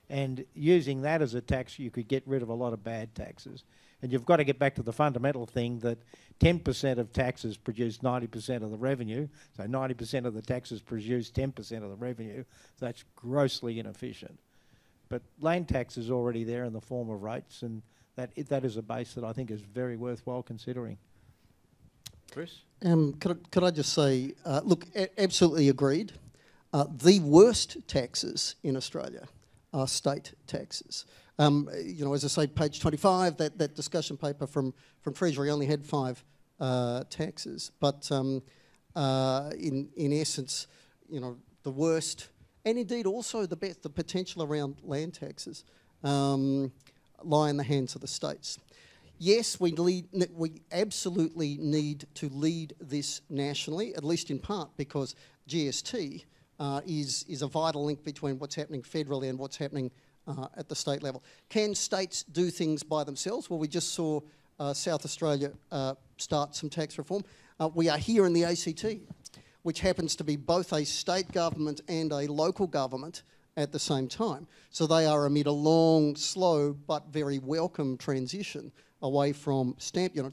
And using that as a tax, you could get rid of a lot of bad taxes. And you've got to get back to the fundamental thing that 10% of taxes produce 90% of the revenue, so 90% of the taxes produce 10% of the revenue. So that's grossly inefficient. But land tax is already there in the form of rates, and that is a base that I think is very worthwhile considering. Chris? Could I just say, look, absolutely agreed. The worst taxes in Australia are state taxes. You know, as I say, page 25, that discussion paper from Treasury only had 5 taxes, but in essence, you know, the worst, and indeed also the best, the potential around land taxes lie in the hands of the states. Yes, we absolutely need to lead this nationally, at least in part because GST is a vital link between what's happening federally and what's happening at the state level. Can states do things by themselves? Well, we just saw South Australia start some tax reform. We are here in the ACT, which happens to be both a state government and a local government at the same time. So they are amid a long, slow, but very welcome transition away from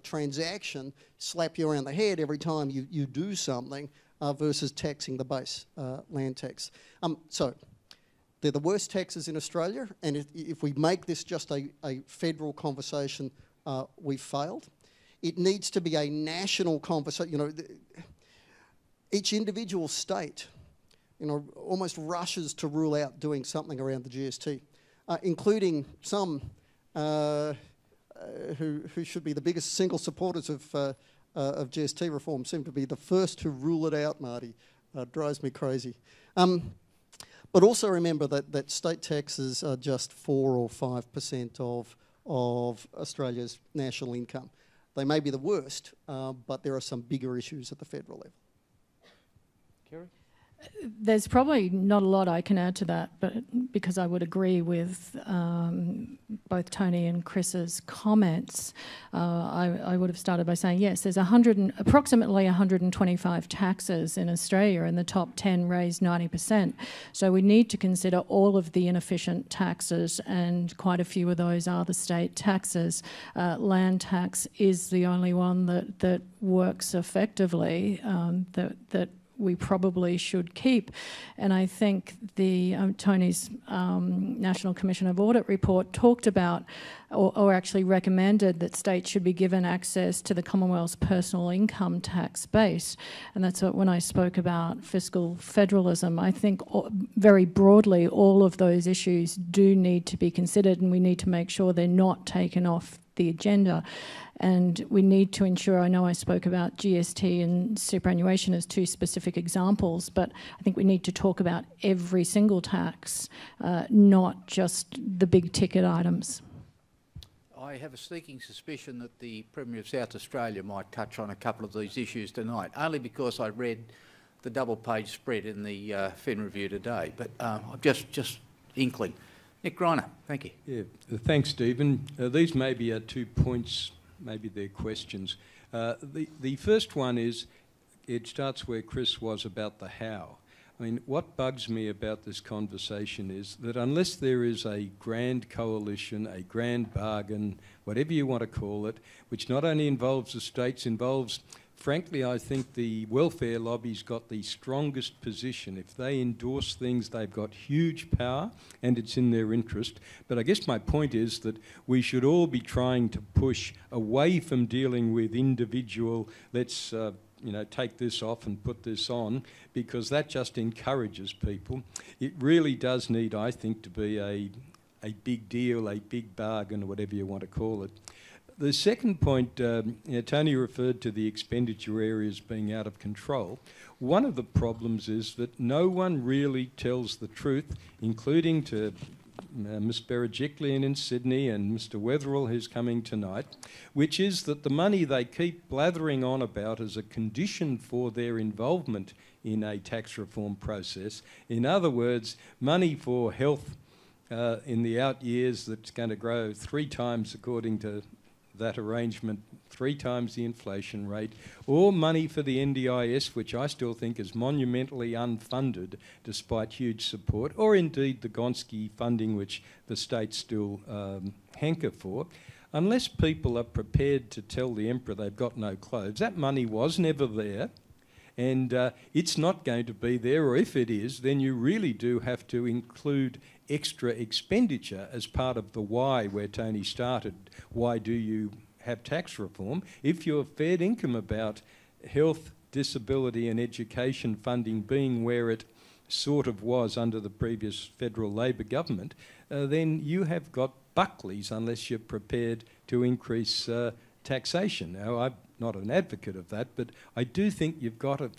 transaction, slap you around the head every time you do something, versus taxing the base land tax. So they're the worst taxes in Australia, and if we make this just a federal conversation, we've failed. It needs to be a national conversation. You know, each individual state, you know, almost rushes to rule out doing something around the GST, including some who should be the biggest single supporters of GST reform seem to be the first to rule it out, Marty. Drives me crazy. But also remember that state taxes are just 4 or 5% of Australia's national income. They may be the worst, but there are some bigger issues at the federal level. Kerry? There's probably not a lot I can add to that, but because I would agree with both Tony and Chris's comments, I would have started by saying, yes, there's approximately 125 taxes in Australia, and the top 10 raise 90%. So we need to consider all of the inefficient taxes, and quite a few of those are the state taxes. Land tax is the only one that works effectively, that we probably should keep. And I think the Tony's National Commission of Audit report talked about or actually recommended that states should be given access to the Commonwealth's personal income tax base. And that's what, when I spoke about fiscal federalism, I think very broadly all of those issues do need to be considered, and we need to make sure they're not taken off the agenda. And we need to ensure, I know I spoke about GST and superannuation as 2 specific examples, but I think we need to talk about every single tax, not just the big ticket items. I have a sneaking suspicion that the Premier of South Australia might touch on a couple of these issues tonight, only because I read the double-page spread in the Fin Review today, but just inkling. Nick Greiner, thank you. Yeah, thanks, Stephen. These may be 2 points, maybe they're questions. The first one is, it starts where Chris was about the how. I mean, what bugs me about this conversation is that unless there is a grand coalition, a grand bargain, whatever you want to call it, which not only involves the states, involves, frankly, I think the welfare lobby's got the strongest position. If they endorse things, they've got huge power and it's in their interest. But I guess my point is that we should all be trying to push away from dealing with individual, let's take this off and put this on, because that just encourages people. It really does need, I think, to be a big deal, a big bargain, or whatever you want to call it. The second point, Tony referred to the expenditure areas being out of control. One of the problems is that no one really tells the truth, including to Ms Berejiklian in Sydney and Mr Weatherall who's coming tonight, which is that the money they keep blathering on about as a condition for their involvement in a tax reform process, in other words, money for health in the out years that's going to grow 3 times according to that arrangement, 3 times the inflation rate, or money for the NDIS, which I still think is monumentally unfunded despite huge support, or indeed the Gonski funding, which the states still hanker for. Unless people are prepared to tell the emperor they've got no clothes, that money was never there, and it's not going to be there, or if it is, then you really do have to include extra expenditure as part of the why where Tony started. Why do you have tax reform? If you're fair income about health, disability and education funding being where it sort of was under the previous federal Labor government, then you have got Buckleys unless you're prepared to increase taxation. Now, I'm not an advocate of that, but I do think you've got to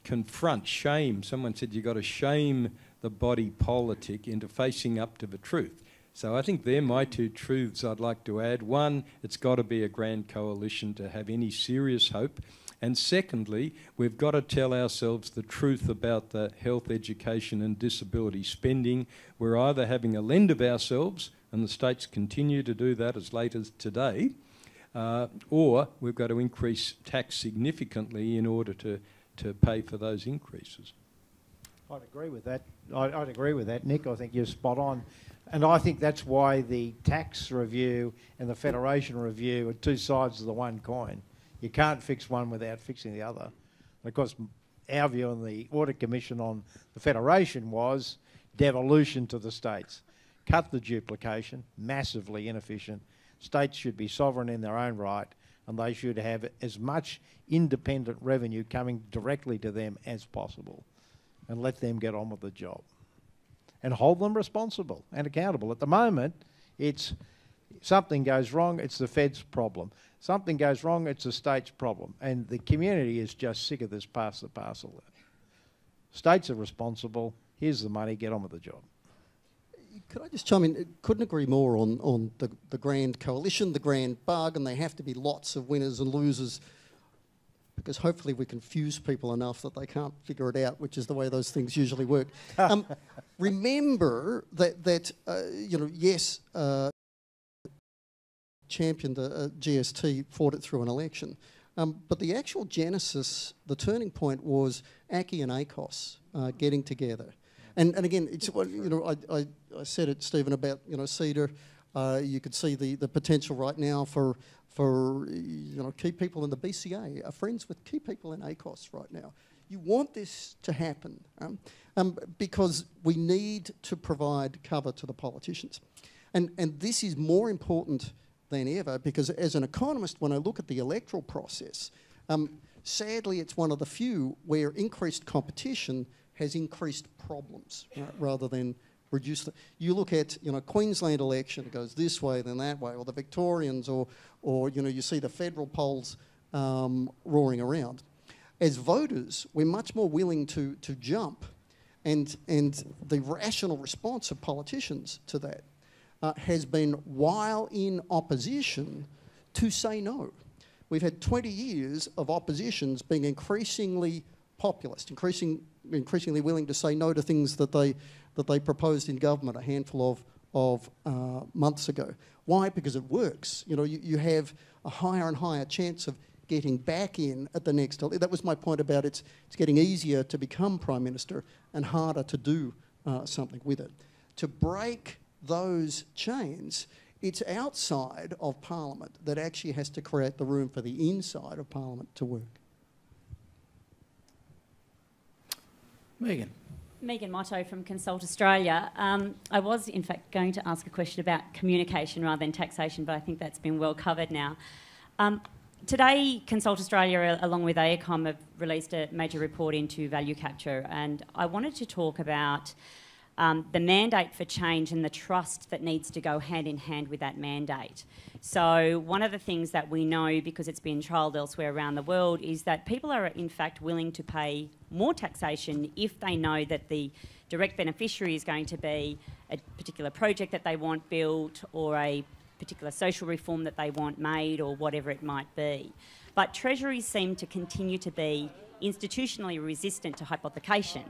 confront shame. Someone said you've got to shame the body politic into facing up to the truth. So I think they're my 2 truths I'd like to add. One, it's got to be a grand coalition to have any serious hope. And secondly, we've got to tell ourselves the truth about the health, education and disability spending. We're either having a lend of ourselves, and the states continue to do that as late as today, or we've got to increase tax significantly in order to pay for those increases. I'd agree with that. I'd agree with that, Nick. I think you're spot on. And I think that's why the tax review and the federation review are 2 sides of the one coin. You can't fix one without fixing the other. Of course, our view on the Audit Commission on the federation was devolution to the states. Cut the duplication, massively inefficient. States should be sovereign in their own right, and they should have as much independent revenue coming directly to them as possible, and let them get on with the job and hold them responsible and accountable. At the moment, it's something goes wrong, it's the Fed's problem. Something goes wrong, it's the state's problem. And the community is just sick of this pass the parcel. States are responsible, here's the money, get on with the job. Could I just chime in? Couldn't agree more on the grand coalition, the grand bargain. There have to be lots of winners and losers, because hopefully we confuse people enough that they can't figure it out, which is the way those things usually work. Remember that you know, yes, championed the GST, fought it through an election, but the actual genesis, the turning point, was ACCI and ACOS getting together. And again, it's, you know, I said it, Stephen, about, you know, CEDA. You could see the potential right now for you know, key people in the BCA are friends with key people in ACOS right now. You want this to happen because we need to provide cover to the politicians. And this is more important than ever, because as an economist, when I look at the electoral process, sadly it's one of the few where increased competition has increased problems, right, rather than reduce the... You look at, you know, Queensland election, it goes this way, then that way, or the Victorians, or you know, you see the federal polls roaring around. As voters, we're much more willing to jump, and the rational response of politicians to that has been, while in opposition, to say no. We've had 20 years of oppositions being increasingly populist, increasingly willing to say no to things that they proposed in government a handful of months ago. Why? Because it works. You know, you have a higher and higher chance of getting back in at the next... That was my point about it's getting easier to become Prime Minister and harder to do something with it. To break those chains, it's outside of Parliament that actually has to create the room for the inside of Parliament to work. Megan. Megan Motto from Consult Australia. I was, in fact, going to ask a question about communication rather than taxation, but I think that's been well covered now. Today, Consult Australia, along with AECOM, have released a major report into value capture, and I wanted to talk about the mandate for change and the trust that needs to go hand in hand with that mandate. So one of the things that we know, because it's been trialled elsewhere around the world, is that people are in fact willing to pay more taxation if they know that the direct beneficiary is going to be a particular project that they want built or a particular social reform that they want made or whatever it might be. But treasuries seem to continue to be institutionally resistant to hypothecation.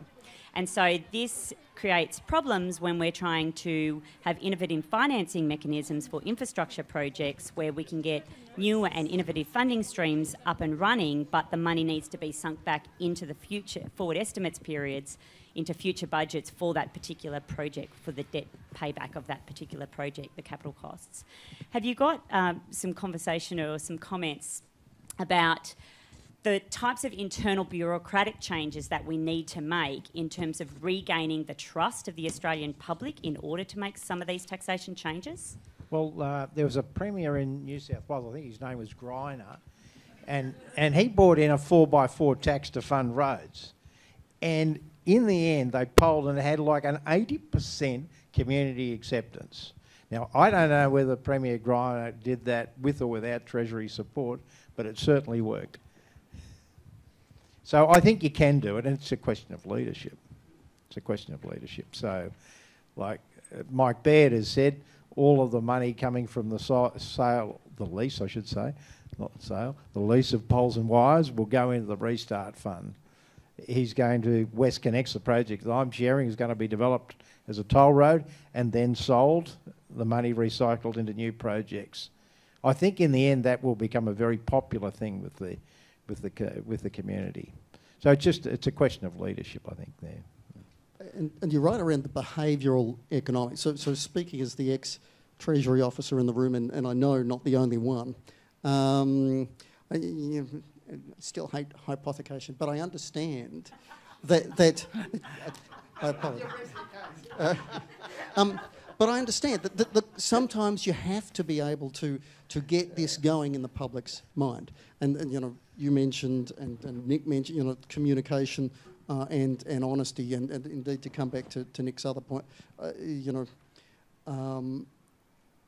And so this creates problems when we're trying to have innovative financing mechanisms for infrastructure projects where we can get new and innovative funding streams up and running, but the money needs to be sunk back into the future, forward estimates periods, into future budgets for that particular project, for the debt payback of that particular project, the capital costs. Have you got some conversation or some comments about the types of internal bureaucratic changes that we need to make in terms of regaining the trust of the Australian public in order to make some of these taxation changes? Well, there was a premier in New South Wales, I think his name was Greiner, and he brought in a 4x4 tax to fund roads. And in the end, they polled and it had like an 80% community acceptance. Now, I don't know whether Premier Greiner did that with or without Treasury support, but it certainly worked. So I think you can do it, and it's a question of leadership. It's a question of leadership. So, like Mike Baird has said, all of the money coming from the sale, the lease, I should say, not the sale, the lease of poles and wires will go into the Restart Fund. He's going to WestConnect's, the project that I'm chairing, is going to be developed as a toll road and then sold, the money recycled into new projects. I think in the end that will become a very popular thing with the community. So it's a question of leadership, I think, there. And you're right around the behavioural economics. So speaking as the ex-Treasury officer in the room, and I know not the only one, I still hate hypothecation, but I understand that I apologise. But I understand that sometimes you have to be able to get this going in the public's mind. And you know, you mentioned and Nick mentioned, you know, communication and honesty, and indeed to come back to Nick's other point, you know,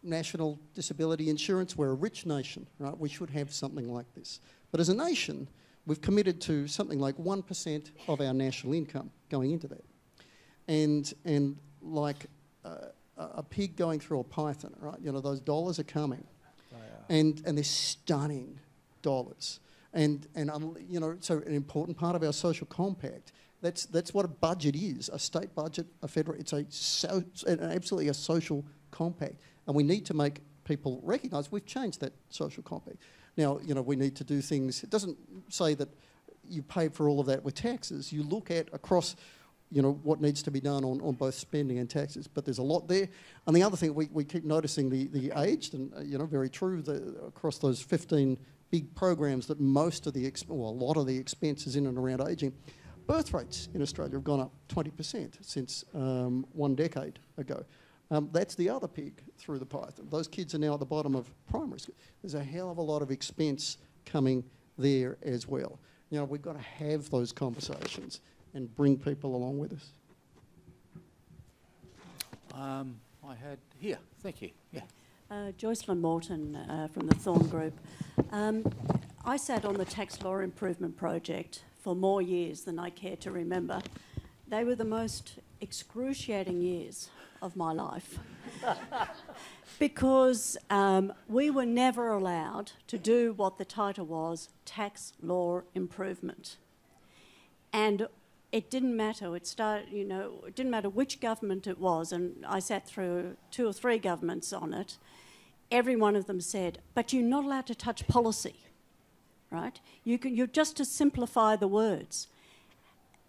national disability insurance. We're a rich nation, right? We should have something like this. But as a nation, we've committed to something like 1% of our national income going into that, and like. A pig going through a python, right? You know, those dollars are coming, and they're stunning dollars, and you know, so an important part of our social compact. That's what a budget is: a state budget, a federal. It's absolutely a social compact, and we need to make people recognise we've changed that social compact. Now, you know, we need to do things. It doesn't say that you pay for all of that with taxes. You look at across, you know, what needs to be done on both spending and taxes, but there's a lot there. And the other thing, we keep noticing the aged, and you know, very true, across those 15 big programs that most of the, a lot of the expenses in and around ageing, birth rates in Australia have gone up 20% since 1 decade ago. That's the other pig through the python. Those kids are now at the bottom of primary school. There's a hell of a lot of expense coming there as well. You know, we've got to have those conversations and bring people along with us. I had here. Thank you. Yeah. Joycelyn Morton from the Thorn Group. I sat on the Tax Law Improvement Project for more years than I care to remember. They were the most excruciating years of my life because we were never allowed to do what the title was, Tax Law Improvement. And it didn't matter. It didn't matter which government it was, and I sat through 2 or 3 governments on it. Every one of them said, "But you're not allowed to touch policy, right? You're just to simplify the words."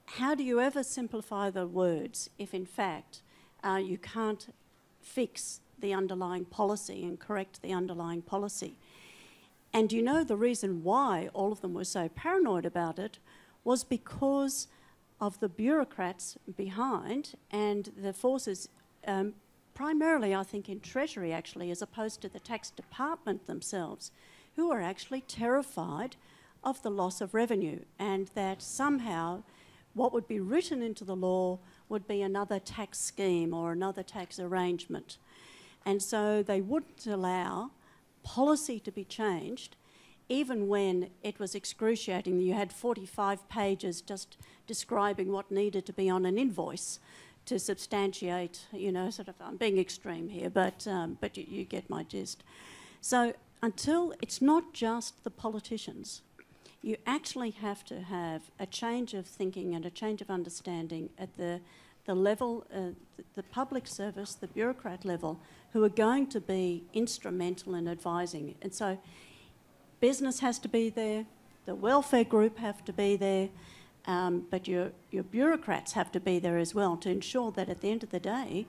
How do you ever simplify the words if, in fact, you can't fix the underlying policy and correct the underlying policy? And you know the reason why all of them were so paranoid about it was because of the bureaucrats behind and the forces, primarily I think in Treasury actually, as opposed to the tax department themselves, who are actually terrified of the loss of revenue, and that somehow what would be written into the law would be another tax scheme or another tax arrangement. And so they wouldn't allow policy to be changed, even when it was excruciating. You had 45 pages just describing what needed to be on an invoice to substantiate, you know, sort of, I'm being extreme here, but you get my gist. So until it's not just the politicians, you actually have to have a change of thinking and a change of understanding at the level, the public service, the bureaucrat level, who are going to be instrumental in advising. And so business has to be there, the welfare group have to be there, but your bureaucrats have to be there as well to ensure that at the end of the day,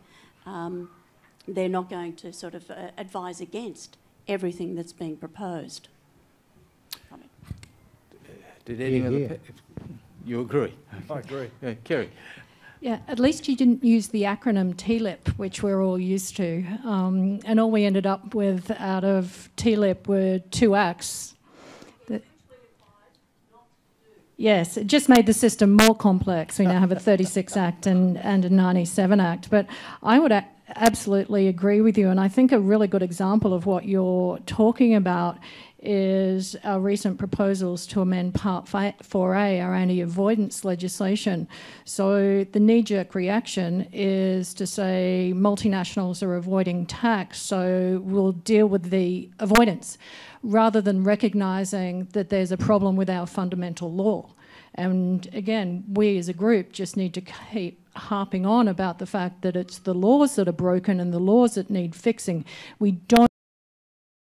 they're not going to sort of advise against everything that's being proposed. Did any of the... You agree? I agree. Yeah, Kerry. Yeah, at least you didn't use the acronym TLIP, which we're all used to. And all we ended up with out of TLIP were 2 acts. Yes, it just made the system more complex. We now have a 36 Act and a 97 Act. But I would absolutely agree with you. And I think a really good example of what you're talking about is our recent proposals to amend Part 4A, our anti-avoidance legislation. So the knee-jerk reaction is to say multinationals are avoiding tax, so we'll deal with the avoidance, rather than recognising that there's a problem with our fundamental law. And again, we as a group just need to keep harping on about the fact that it's the laws that are broken and the laws that need fixing. We don't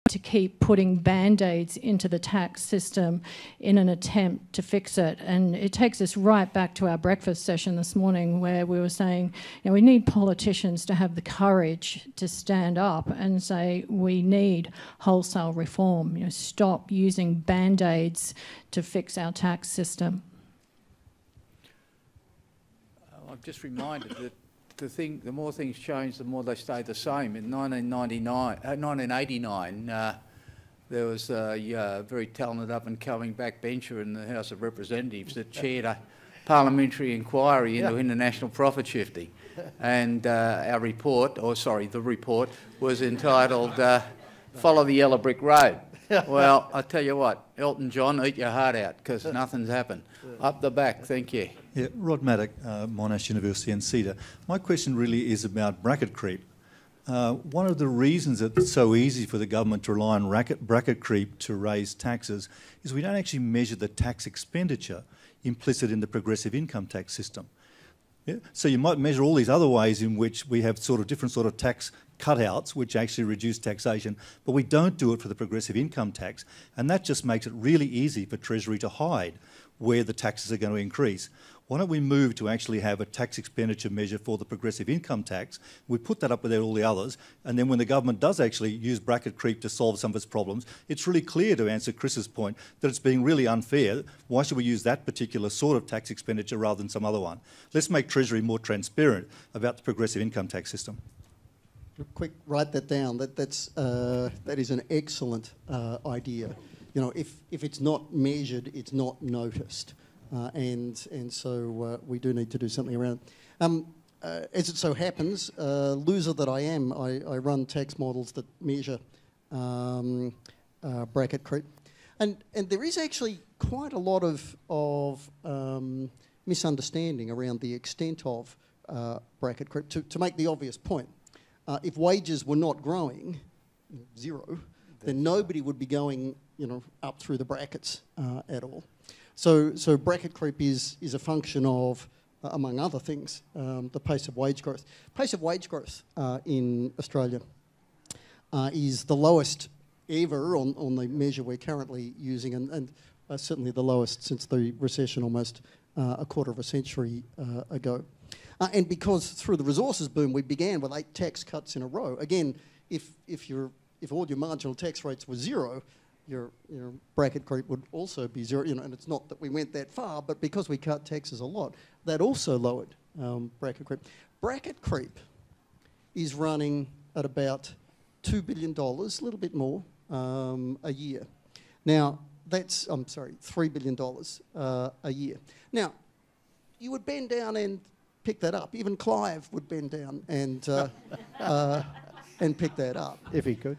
to keep putting band-aids into the tax system in an attempt to fix it. And it takes us right back to our breakfast session this morning where we were saying, you know, we need politicians to have the courage to stand up and say we need wholesale reform. You know, stop using band-aids to fix our tax system. I'm just reminded that the more things change, the more they stay the same. In 1989, there was a very talented up-and-coming backbencher in the House of Representatives that chaired a parliamentary inquiry into international profit shifting. And our report, the report, was entitled Follow the Yellow Brick Road. Well, I tell you what, Elton John, eat your heart out, because nothing's happened. Up the back, thank you. Yeah, Rod Maddock, Monash University and CEDA. My question really is about bracket creep. One of the reasons that it's so easy for the government to rely on bracket creep to raise taxes is we don't actually measure the tax expenditure implicit in the progressive income tax system. Yeah? So you might measure all these other ways in which we have sort of different sort of tax cutouts which actually reduce taxation, but we don't do it for the progressive income tax, and that just makes it really easy for Treasury to hide where the taxes are going to increase. Why don't we move to actually have a tax expenditure measure for the progressive income tax? We put that up with all the others, and then when the government does actually use bracket creep to solve some of its problems, it's really clear, to answer Chris's point, that it's being really unfair. Why should we use that particular sort of tax expenditure rather than some other one? Let's make Treasury more transparent about the progressive income tax system. Quick, write that down. That is an excellent idea. You know, if it's not measured, it's not noticed. And so we do need to do something around it. As it so happens, loser that I am, I run tax models that measure bracket creep. And there is actually quite a lot of misunderstanding around the extent of bracket creep. To make the obvious point, if wages were not growing, zero, then nobody would be going, you know, up through the brackets at all. So bracket creep is a function of, among other things, the pace of wage growth. Pace of wage growth in Australia is the lowest ever on the measure we're currently using, and certainly the lowest since the recession almost a quarter of a century ago. And because through the resources boom we began with 8 tax cuts in a row. Again, if all your marginal tax rates were zero, your bracket creep would also be zero. You know, and it's not that we went that far, but because we cut taxes a lot, that also lowered bracket creep. Bracket creep is running at about $2 billion, a little bit more, a year. Now, that's, $3 billion a year. Now, you would bend down and pick that up. Even Clive would bend down and pick that up. If he could.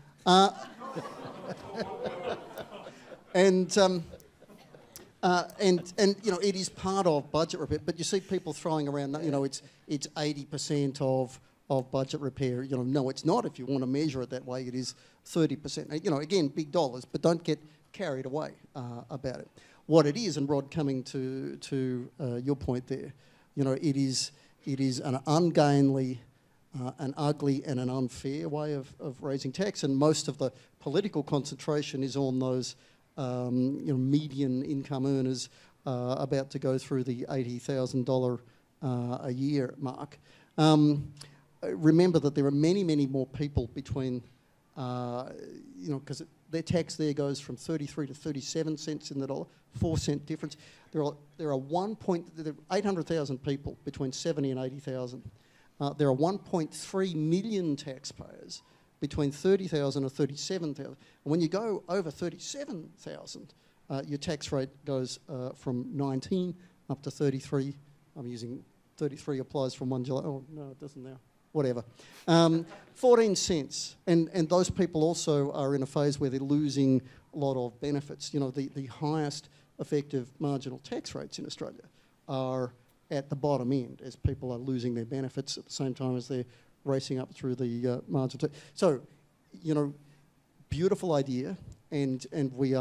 And you know, it is part of budget repair. But you see people throwing around, you know, it's 80% of budget repair. You know, no, it's not. If you want to measure it that way, it is 30%. You know, again, big dollars, but don't get carried away about it. What it is, and Rod, coming to your point there, you know, it is an ungainly, an ugly and an unfair way of raising tax, and most of the political concentration is on those you know, median income earners about to go through the $80,000 a year mark. Remember that there are many, many more people between, you know, because their tax there goes from 33 to 37 cents in the dollar, 4-cent difference. There are 800,000 people between 70 and 80,000. There are 1.3 million taxpayers between 30,000 and 37,000. And when you go over 37,000, your tax rate goes from 19 up to 33. I'm using 33 applies from 1 July. Oh, no, it doesn't now. Whatever. 14 cents. And those people also are in a phase where they're losing a lot of benefits. You know, the highest effective marginal tax rates in Australia are at the bottom end as people are losing their benefits at the same time as they're racing up through the marginal tax. So, you know, beautiful idea, and we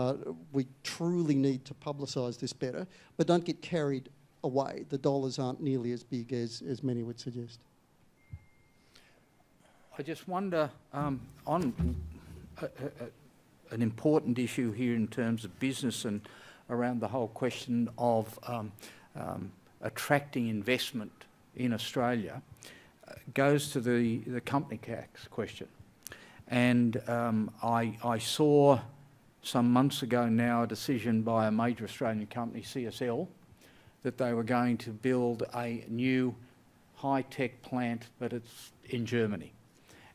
truly need to publicise this better, but don't get carried away. The dollars aren't nearly as big as many would suggest. I just wonder, on an important issue here in terms of business and around the whole question of attracting investment in Australia, goes to the company tax question. And I saw some months ago now a decision by a major Australian company, CSL, that they were going to build a new high-tech plant, but it's in Germany.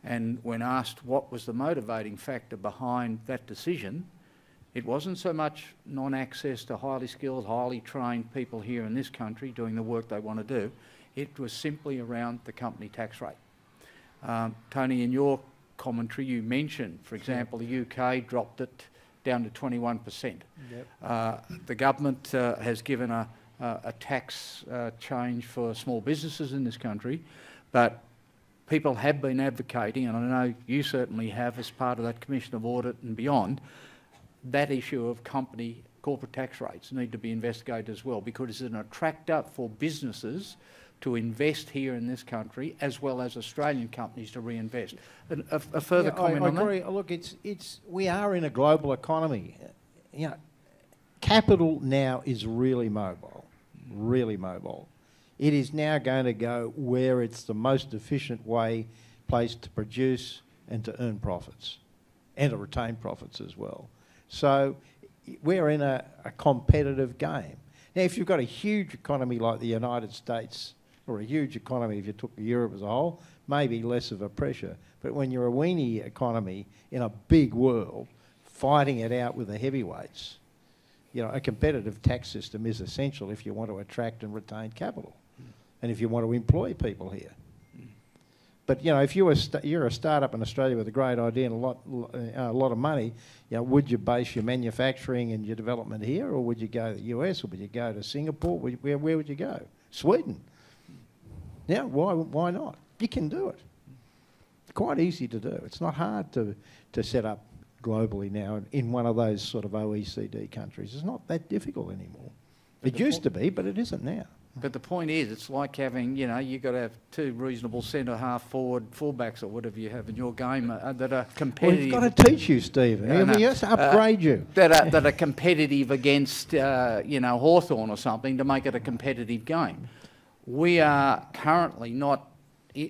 And when asked what was the motivating factor behind that decision, it wasn't so much non-access to highly skilled, highly trained people here in this country doing the work they want to do. It was simply around the company tax rate. Tony, in your commentary, you mentioned, for example, the UK dropped it down to 21%. Yep. The government has given a tax change for small businesses in this country, but people have been advocating, and I know you certainly have as part of that Commission of Audit and beyond, that issue of corporate tax rates need to be investigated as well, because it's an attractor for businesses to invest here in this country, as well as Australian companies to reinvest. A further comment on agree. that? Look, we are in a global economy. You know, capital now is really mobile, really mobile. It is now going to go where it's the most efficient place to produce and to earn profits, and to retain profits as well. So we're in a competitive game. Now, if you've got a huge economy like the United States, or a huge economy if you took Europe as a whole, maybe less of a pressure. But when you're a weenie economy in a big world, fighting it out with the heavyweights, you know, a competitive tax system is essential if you want to attract and retain capital, and if you want to employ people here. But you know, if you're a startup in Australia with a great idea and a lot of money, you know, would you base your manufacturing and your development here, or would you go to the US, or would you go to Singapore? Where would you go? Sweden. Yeah, why not? You can do it. It's quite easy to do. It's not hard to set up globally now in one of those sort of OECD countries. It's not that difficult anymore. It used to be, but it isn't now. But the point is, it's like having, you know, you've got to have two reasonable centre-half forward fullbacks or whatever you have in your game that are competitive. Well, we've got to teach you, Stephen. No, We have to upgrade you. That are competitive against, you know, Hawthorn or something to make it a competitive game. We are currently not,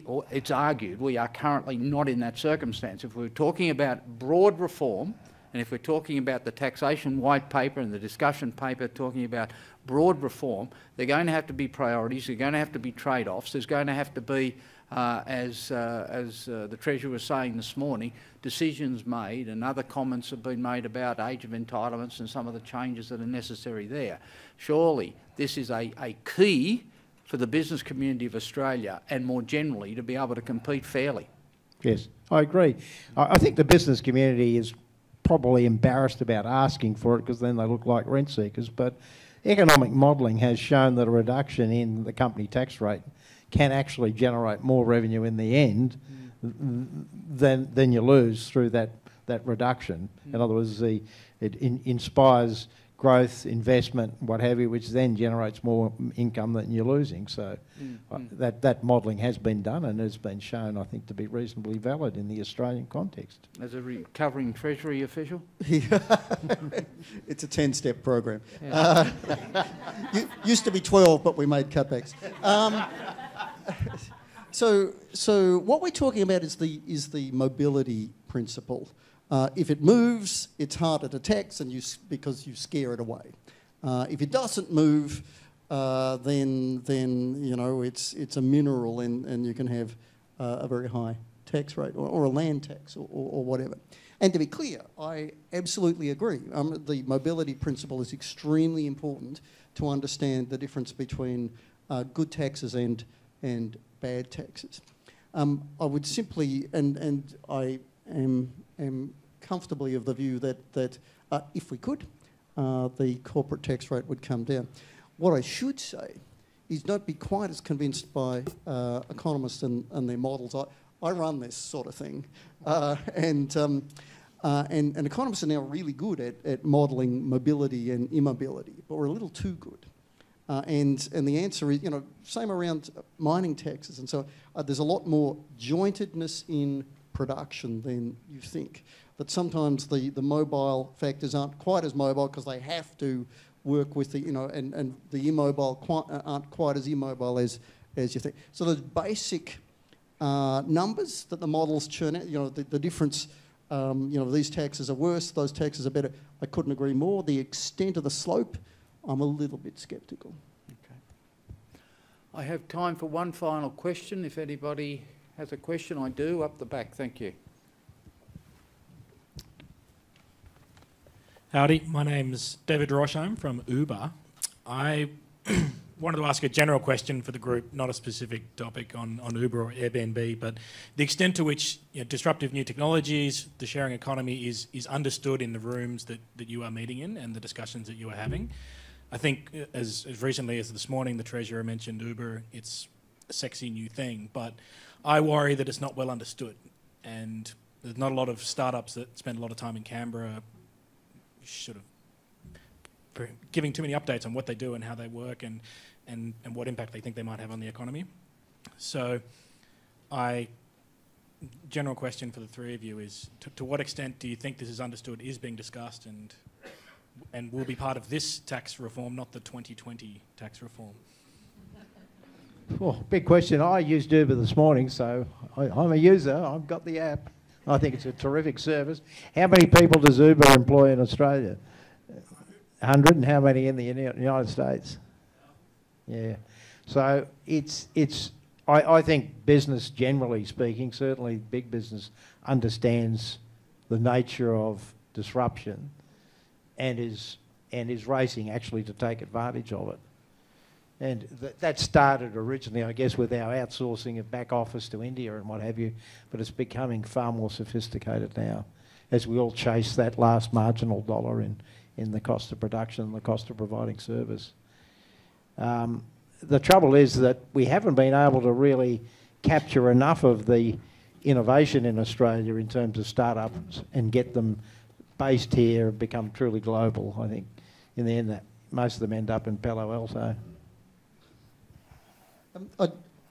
or it's argued, we are currently not in that circumstance. If we're talking about broad reform, and if we're talking about the taxation white paper and the discussion paper talking about broad reform, there are going to have to be priorities, there are going to have to be trade-offs, there's going to have to be, as the Treasurer was saying this morning, decisions made, and other comments have been made about age of entitlements and some of the changes that are necessary there. Surely this is a key for the business community of Australia and more generally to be able to compete fairly. Yes, I agree. I think the business community is probably embarrassed about asking for it because then they look like rent seekers, but economic modelling has shown that a reduction in the company tax rate can actually generate more revenue in the end than you lose through that reduction. In other words, it inspires growth, investment, what have you, which then generates more income than you're losing. So that modelling has been done and has been shown, I think, to be reasonably valid in the Australian context. As a recovering Treasury official? It's a 10-step program. Yeah. Used to be 12, but we made cutbacks. So what we're talking about is the mobility principle. If it moves, it's harder to tax, because you scare it away. If it doesn't move, then you know it's a mineral, and you can have a very high tax rate, or a land tax, or whatever. And to be clear, I absolutely agree. The mobility principle is extremely important to understand the difference between good taxes and bad taxes. I would simply, and I am comfortably of the view that if we could, the corporate tax rate would come down. What I should say is don't be quite as convinced by economists and their models. I run this sort of thing, and economists are now really good at modelling mobility and immobility, but we're a little too good. And the answer is, you know, same around mining taxes, and so there's a lot more jointedness in production than you think. That sometimes the mobile factors aren't quite as mobile because they have to work with the, you know, and the immobile aren't quite as immobile as you think. So those basic numbers that the models churn out, you know, the difference, you know, these taxes are worse, those taxes are better. I couldn't agree more. The extent of the slope, I'm a little bit sceptical. Okay. I have time for one final question. If anybody has a question, I do. Up the back, thank you. Howdy, my name's David Rosham from Uber. I wanted to ask a general question for the group, not a specific topic on Uber or Airbnb, but the extent to which, you know, disruptive new technologies, the sharing economy is understood in the rooms that you are meeting in and the discussions that you are having. I think as recently as this morning, the Treasurer mentioned Uber, it's a sexy new thing, but I worry that it's not well understood, and there's not a lot of startups that spend a lot of time in Canberra sort of giving too many updates on what they do and how they work and what impact they think they might have on the economy. So general question for the three of you is, to what extent do you think this is understood, is being discussed, and will be part of this tax reform, not the 2020 tax reform? Oh, big question. I used Uber this morning, so I'm a user. I've got the app. I think it's a terrific service. How many people does Uber employ in Australia? 100, and how many in the United States? Yeah. So I think business, generally speaking, certainly big business, understands the nature of disruption and is racing actually to take advantage of it. And that started originally, I guess, with our outsourcing of back office to India and what have you, but it's becoming far more sophisticated now as we all chase that last marginal dollar in the cost of production and the cost of providing service. The trouble is that we haven't been able to really capture enough of the innovation in Australia in terms of startups and get them based here and become truly global. I think in the end that most of them end up in Palo Alto.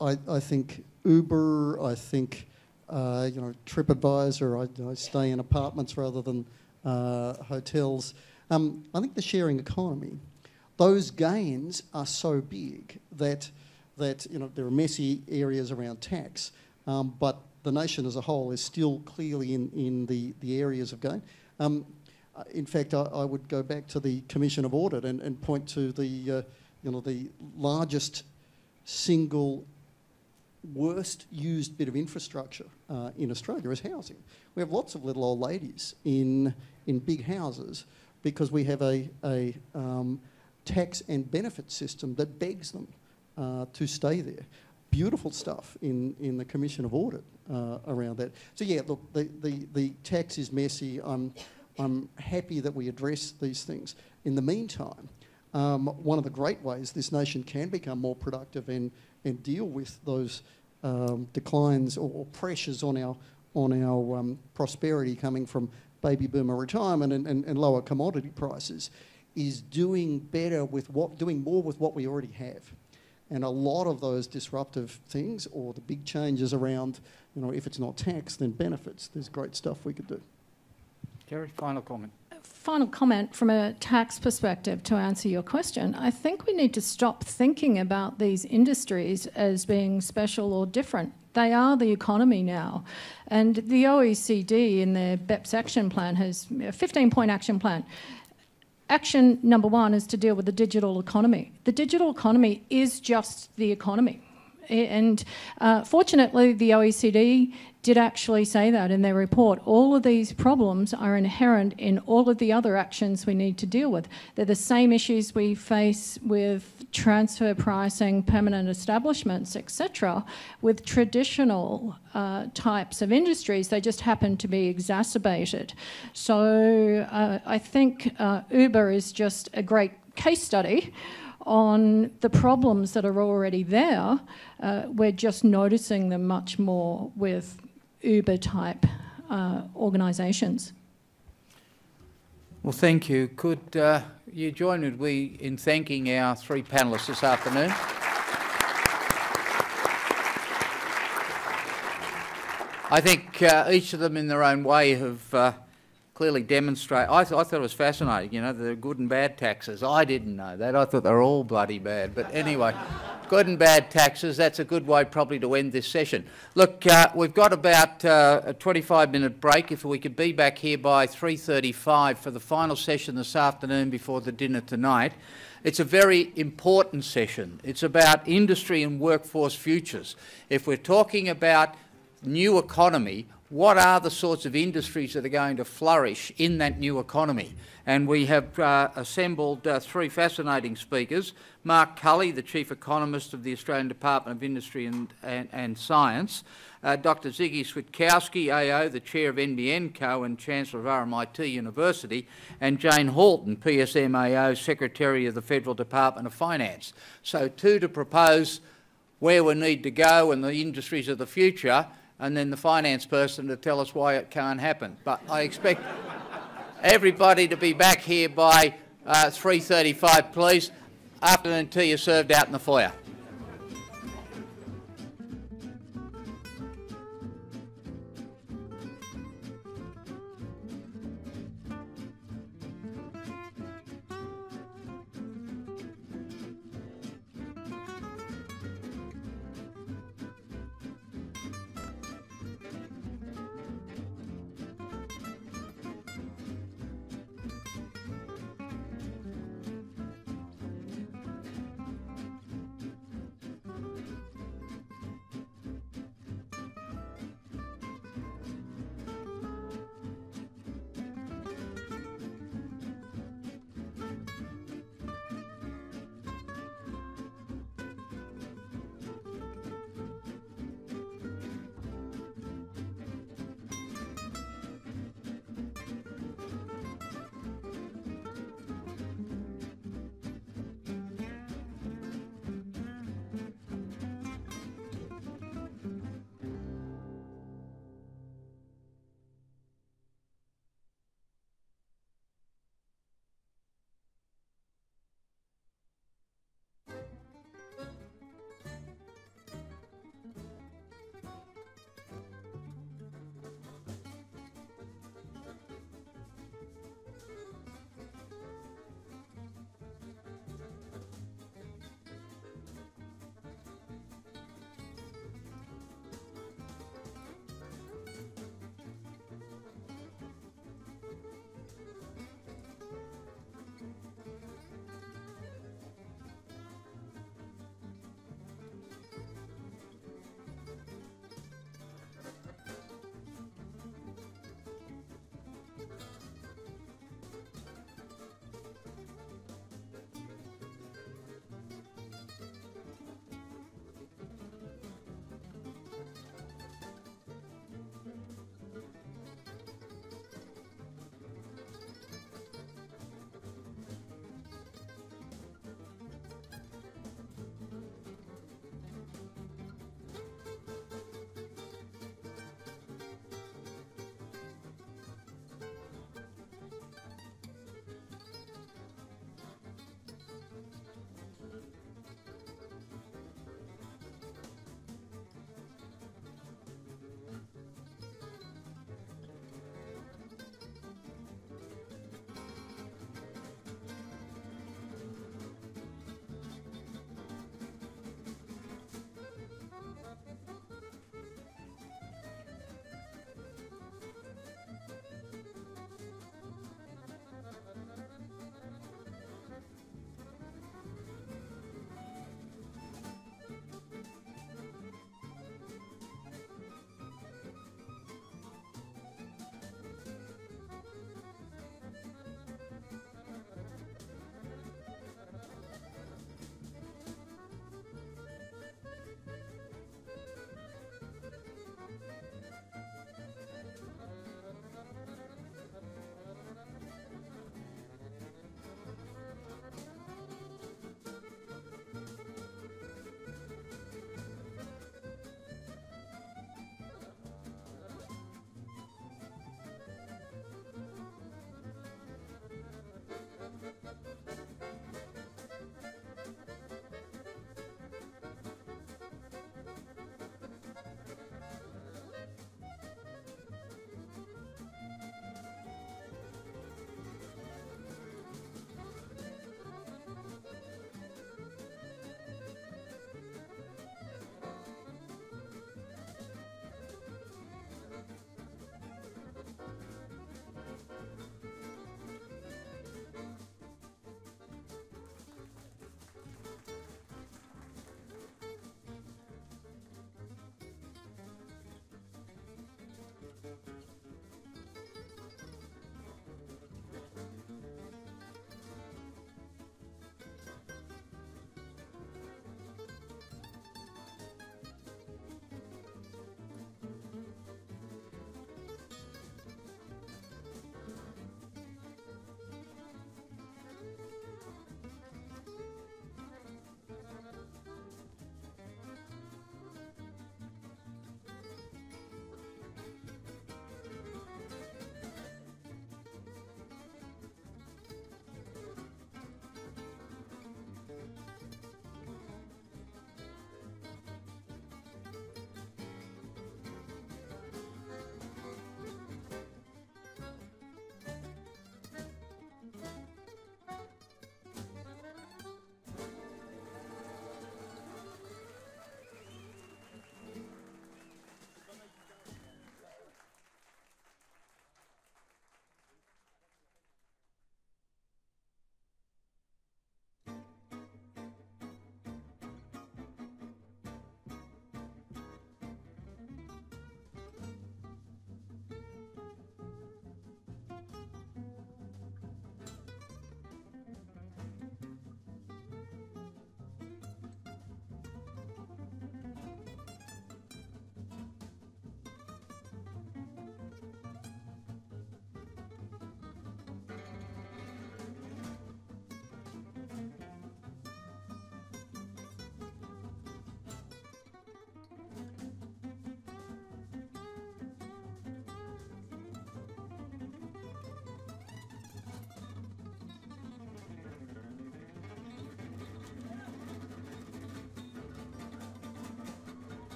I think Uber, I think you know, TripAdvisor, I stay in apartments rather than hotels. I think the sharing economy, those gains are so big that you know, there are messy areas around tax, but the nation as a whole is still clearly in the areas of gain. In fact, I would go back to the Commission of Audit and point to the you know, the largest single worst used bit of infrastructure in Australia is housing. We have lots of little old ladies in big houses because we have a tax and benefit system that begs them to stay there. Beautiful stuff in the Commission of Audit around that. So yeah, look, the tax is messy. I'm happy that we address these things. In the meantime, one of the great ways this nation can become more productive and deal with those declines or pressures on our prosperity coming from baby boomer retirement and lower commodity prices is doing more with what we already have. And a lot of those disruptive things or the big changes around, if it's not tax, then benefits, there's great stuff we could do. Kerry, final comment. Final comment from a tax perspective to answer your question. I think we need to stop thinking about these industries as being special or different. They are the economy now. And the OECD in their BEPS action plan has a 15-point action plan. Action number 1 is to deal with the digital economy. The digital economy is just the economy. And fortunately, the OECD did actually say that in their report. All of these problems are inherent in all of the other actions we need to deal with. They're the same issues we face with transfer pricing, permanent establishments, etc., with traditional types of industries. They just happen to be exacerbated. So I think Uber is just a great case study on the problems that are already there. We're just noticing them much more with Uber-type organisations. Well, thank you. Could you join with me in thanking our 3 panellists this afternoon? I think each of them in their own way have clearly demonstrated. I thought it was fascinating, the good and bad taxes. I didn't know that. I thought they were all bloody bad. But anyway, good and bad taxes, that's a good way probably to end this session. Look, we've got about a 25-minute break. If we could be back here by 3:35 for the final session this afternoon before the dinner tonight. It's a very important session. It's about industry and workforce futures. If we're talking about new economy, what are the sorts of industries that are going to flourish in that new economy? And we have assembled 3 fascinating speakers. Mark Cully, the Chief Economist of the Australian Department of Industry and Science. Dr Ziggy Switkowski, AO, the Chair of NBN-Co and Chancellor of RMIT University. And Jane Halton, PSM AO, Secretary of the Federal Department of Finance. So 2 to propose where we need to go and the industries of the future, and then the finance person to tell us why it can't happen. But I expect everybody to be back here by 3:35, please. Afternoon tea is served out in the foyer.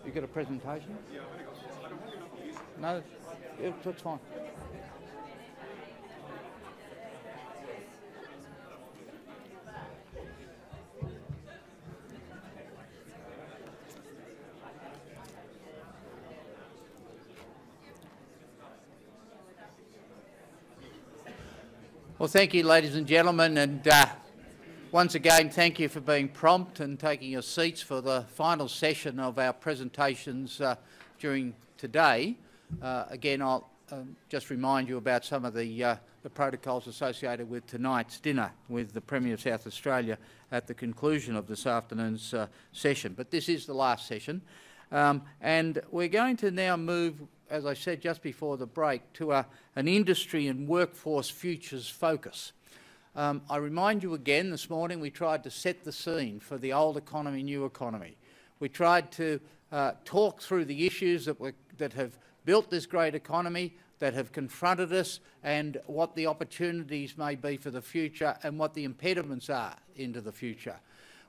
You got a presentation? No? Yeah, that's fine. Well, thank you, ladies and gentlemen, and once again, thank you for being prompt and taking your seats for the final session of our presentations during today. Again, I'll just remind you about some of the protocols associated with tonight's dinner with the Premier of South Australia at the conclusion of this afternoon's session. But this is the last session, and we're going to now move, as I said just before the break, to an industry and workforce futures focus. I remind you again, this morning we tried to set the scene for the old economy, new economy. We tried to talk through the issues that have built this great economy, that have confronted us, and what the opportunities may be for the future and what the impediments are into the future.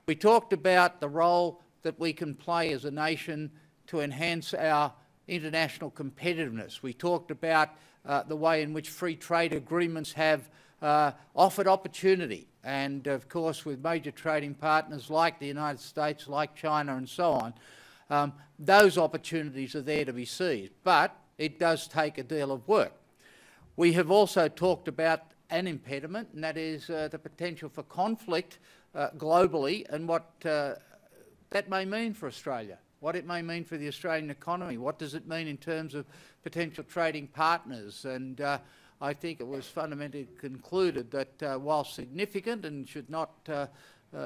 We talked about the role that we can play as a nation to enhance our international competitiveness. We talked about the way in which free trade agreements have offered opportunity, and of course with major trading partners like the United States, like China and so on, those opportunities are there to be seized, but it does take a deal of work. We have also talked about an impediment, and that is the potential for conflict globally, and what that may mean for Australia, what it may mean for the Australian economy, what does it mean in terms of potential trading partners. And I think it was fundamentally concluded that while significant and should not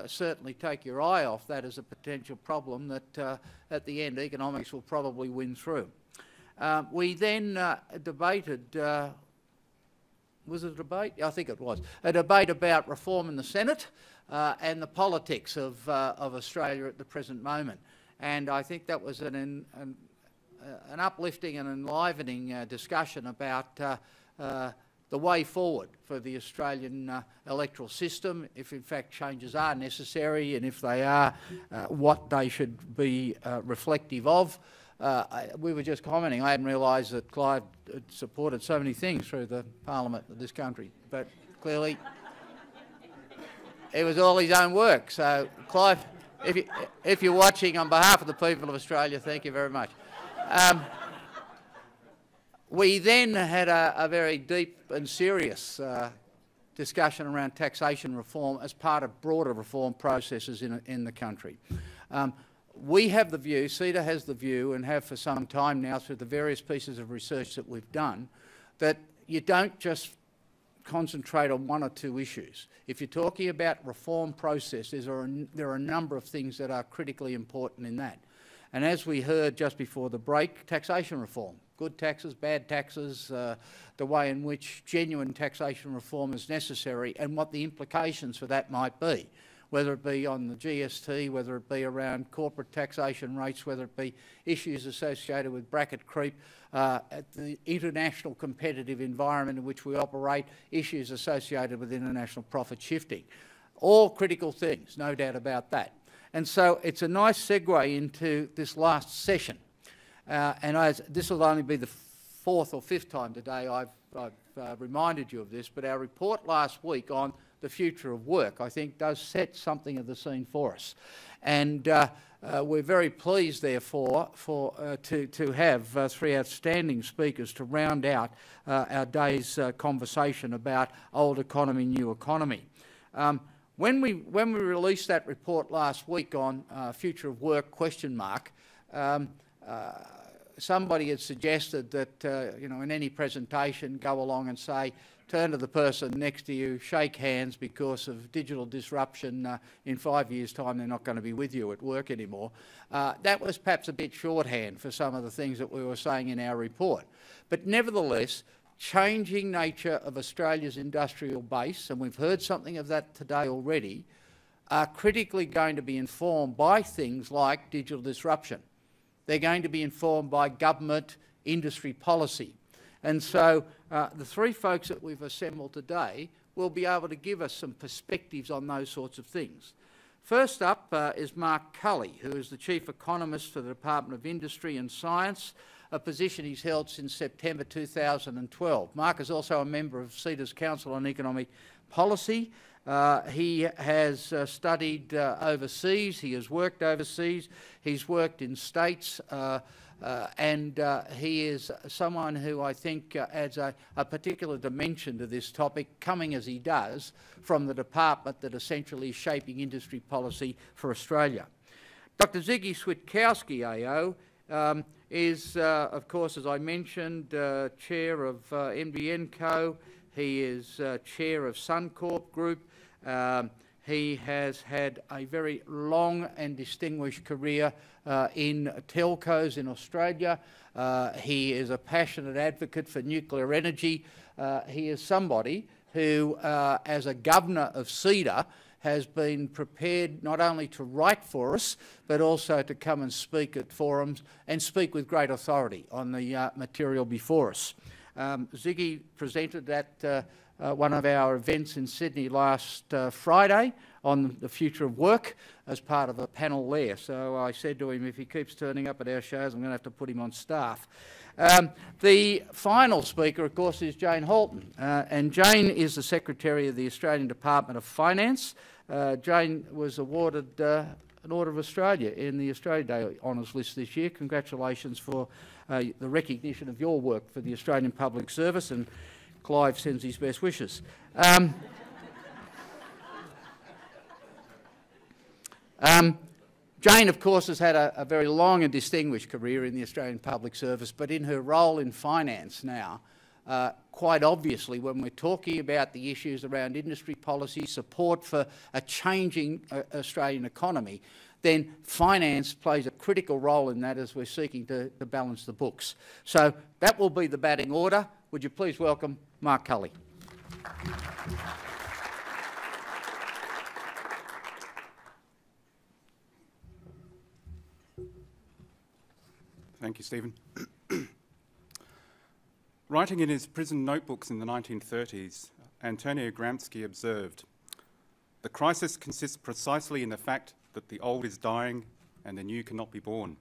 certainly take your eye off that as a potential problem, that at the end economics will probably win through. We then debated, was it a debate? I think it was, a debate about reform in the Senate and the politics of Australia at the present moment. And I think that was an uplifting and enlivening discussion about the way forward for the Australian electoral system, if in fact changes are necessary, and if they are, what they should be reflective of. We were just commenting, I hadn't realised that Clive had supported so many things through the Parliament of this country, but clearly it was all his own work. So Clive, if you're watching, on behalf of the people of Australia, thank you very much. We then had a very deep and serious discussion around taxation reform as part of broader reform processes in the country. We have the view, CEDA has the view, and have for some time now through the various pieces of research that we've done, that you don't just concentrate on one or two issues. If you're talking about reform processes, there are a number of things that are critically important in that. And as we heard just before the break, taxation reform, good taxes, bad taxes, the way in which genuine taxation reform is necessary and what the implications for that might be, whether it be on the GST, whether it be around corporate taxation rates, whether it be issues associated with bracket creep, at the international competitive environment in which we operate, issues associated with international profit shifting. All critical things, no doubt about that. And so it's a nice segue into this last session. This will only be the fourth or fifth time today I've reminded you of this, but our report last week on the future of work, I think, does set something of the scene for us. And we're very pleased, therefore, to have three outstanding speakers to round out our day's conversation about old economy, new economy. When we released that report last week on future of work ? Somebody had suggested that in any presentation, go along and say, turn to the person next to you, shake hands, because of digital disruption. In 5 years' time, they're not going to be with you at work anymore. That was perhaps a bit shorthand for some of the things that we were saying in our report. But nevertheless, changing nature of Australia's industrial base, and we've heard something of that today already, are critically going to be informed by things like digital disruption. They're going to be informed by government industry policy. And so the three folks that we've assembled today will be able to give us some perspectives on those sorts of things. First up is Mark Cully, who is the Chief Economist for the Department of Industry and Science, a position he's held since September 2012. Mark is also a member of CEDA's Council on Economic Policy. He has studied overseas, he has worked overseas, he's worked in states, and he is someone who I think adds a particular dimension to this topic, coming as he does from the department that essentially is shaping industry policy for Australia. Dr. Ziggy Switkowski, AO, is, of course, as I mentioned, chair of NBN-Co. He is chair of Suncorp Group. He has had a very long and distinguished career in telcos in Australia. He is a passionate advocate for nuclear energy. He is somebody who, as a governor of CEDA, has been prepared not only to write for us, but also to come and speak at forums and speak with great authority on the material before us. Ziggy presented at one of our events in Sydney last Friday on the future of work as part of a panel there. So I said to him, if he keeps turning up at our shows, I'm going to have to put him on staff. The final speaker, of course, is Jane Halton, and Jane is the Secretary of the Australian Department of Finance. Jane was awarded an Order of Australia in the Australia Day Honours list this year. Congratulations for the recognition of your work for the Australian Public Service, and Clive sends his best wishes. Jane, of course, has had a very long and distinguished career in the Australian Public Service, but in her role in finance now, quite obviously, when we're talking about the issues around industry policy, support for a changing Australian economy, then finance plays a critical role in that as we're seeking to balance the books. So that will be the batting order. Would you please welcome Mark Cully. Thank you, Stephen. Writing in his prison notebooks in the 1930s, Antonio Gramsci observed, "The crisis consists precisely in the fact that the old is dying and the new cannot be born.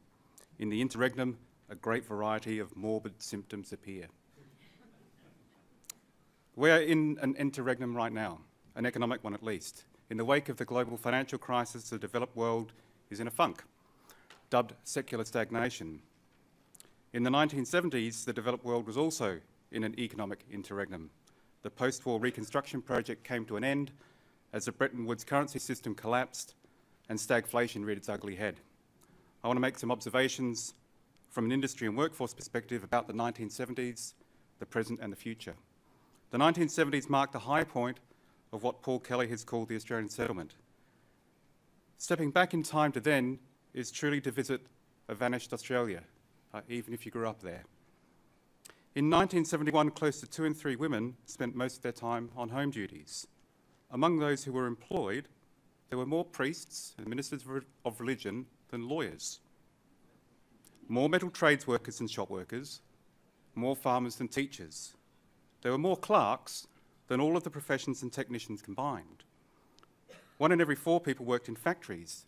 In the interregnum, a great variety of morbid symptoms appear." We are in an interregnum right now, an economic one at least. In the wake of the global financial crisis, the developed world is in a funk, dubbed secular stagnation. In the 1970s, the developed world was also in an economic interregnum. The post-war reconstruction project came to an end as the Bretton Woods currency system collapsed and stagflation reared its ugly head. I want to make some observations from an industry and workforce perspective about the 1970s, the present and the future. The 1970s marked the high point of what Paul Kelly has called the Australian settlement. Stepping back in time to then is truly to visit a vanished Australia, even if you grew up there. In 1971, close to 2 in 3 women spent most of their time on home duties. Among those who were employed, there were more priests and ministers of religion than lawyers, more metal trades workers than shop workers, more farmers than teachers. There were more clerks than all of the professions and technicians combined. 1 in every 4 people worked in factories.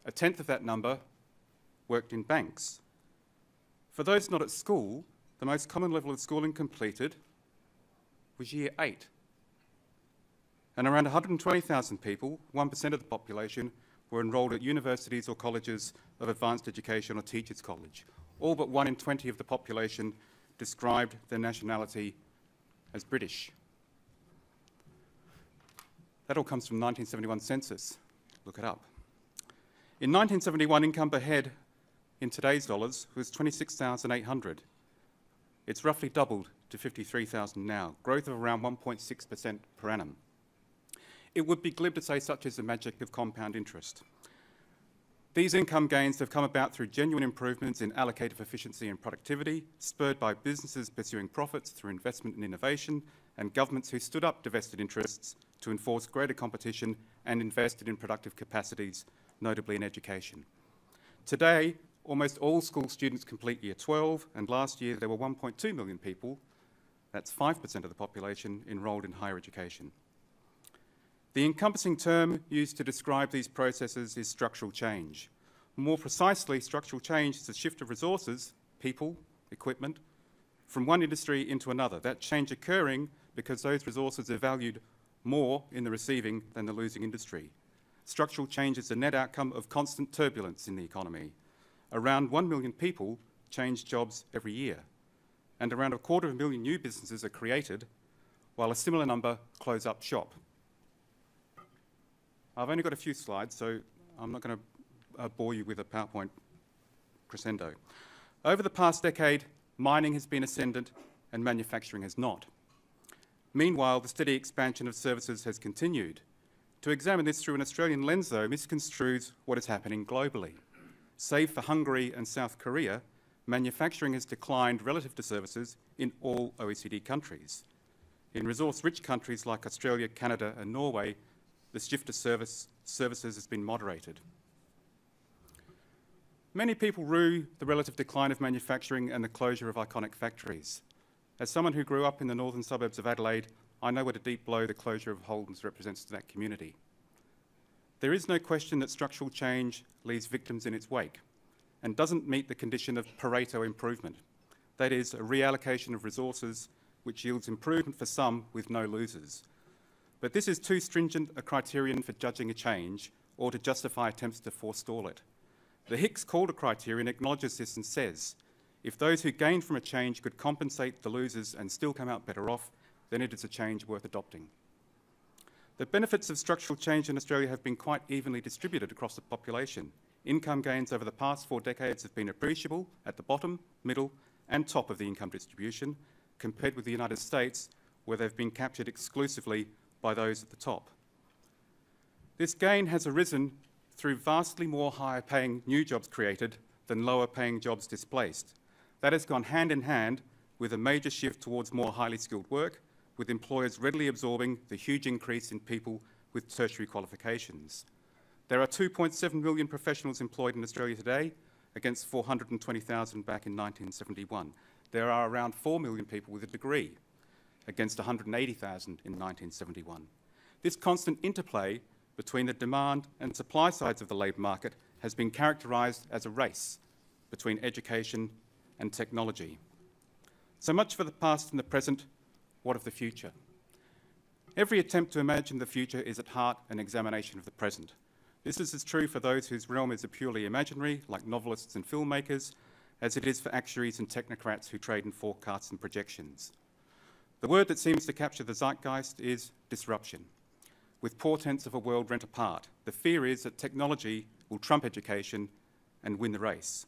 1/10 of that number worked in banks. For those not at school, the most common level of schooling completed was year 8. And around 120,000 people, 1% of the population, were enrolled at universities or colleges of advanced education or teachers' college. All but 1 in 20 of the population described their nationality as British. That all comes from the 1971 census. Look it up. In 1971, income per head in today's dollars was $26,800. It's roughly doubled to $53,000 now, growth of around 1.6% per annum. It would be glib to say such is the magic of compound interest. These income gains have come about through genuine improvements in allocative efficiency and productivity, spurred by businesses pursuing profits through investment and innovation, and governments who stood up to vested interests to enforce greater competition and invested in productive capacities, notably in education. Today, almost all school students complete Year 12, and last year there were 1.2 million people That's 5% of the population enrolled in higher education. The encompassing term used to describe these processes is structural change. More precisely, structural change is a shift of resources, people, equipment, from one industry into another. That change occurring because those resources are valued more in the receiving than the losing industry. Structural change is the net outcome of constant turbulence in the economy. Around 1 million people change jobs every year, and around 250,000 new businesses are created, while a similar number close up shop. I've only got a few slides, so I'm not going to bore you with a PowerPoint crescendo. Over the past decade, mining has been ascendant and manufacturing has not. Meanwhile, the steady expansion of services has continued. To examine this through an Australian lens, though, misconstrues what is happening globally. Save for Hungary and South Korea, manufacturing has declined relative to services in all OECD countries. In resource-rich countries like Australia, Canada and Norway, the shift to services has been moderated. Many people rue the relative decline of manufacturing and the closure of iconic factories. As someone who grew up in the northern suburbs of Adelaide, I know what a deep blow the closure of Holden's represents to that community. There is no question that structural change leaves victims in its wake and doesn't meet the condition of Pareto improvement. That is, a reallocation of resources which yields improvement for some with no losers. But this is too stringent a criterion for judging a change or to justify attempts to forestall it. The Hicks-Calder criterion acknowledges this and says, if those who gain from a change could compensate the losers and still come out better off, then it is a change worth adopting. The benefits of structural change in Australia have been quite evenly distributed across the population. Income gains over the past 4 decades have been appreciable at the bottom, middle and top of the income distribution, compared with the United States, where they've been captured exclusively by those at the top. This gain has arisen through vastly more higher-paying new jobs created than lower-paying jobs displaced. That has gone hand in hand with a major shift towards more highly skilled work, with employers readily absorbing the huge increase in people with tertiary qualifications. There are 2.7 million professionals employed in Australia today, against 420,000 back in 1971. There are around 4 million people with a degree, against 180,000 in 1971. This constant interplay between the demand and supply sides of the labour market has been characterised as a race between education and technology. So much for the past and the present, what of the future? Every attempt to imagine the future is at heart an examination of the present. This is as true for those whose realm is a purely imaginary, like novelists and filmmakers, as it is for actuaries and technocrats who trade in forecasts and projections. The word that seems to capture the zeitgeist is disruption, with portents of a world rent apart. The fear is that technology will trump education and win the race.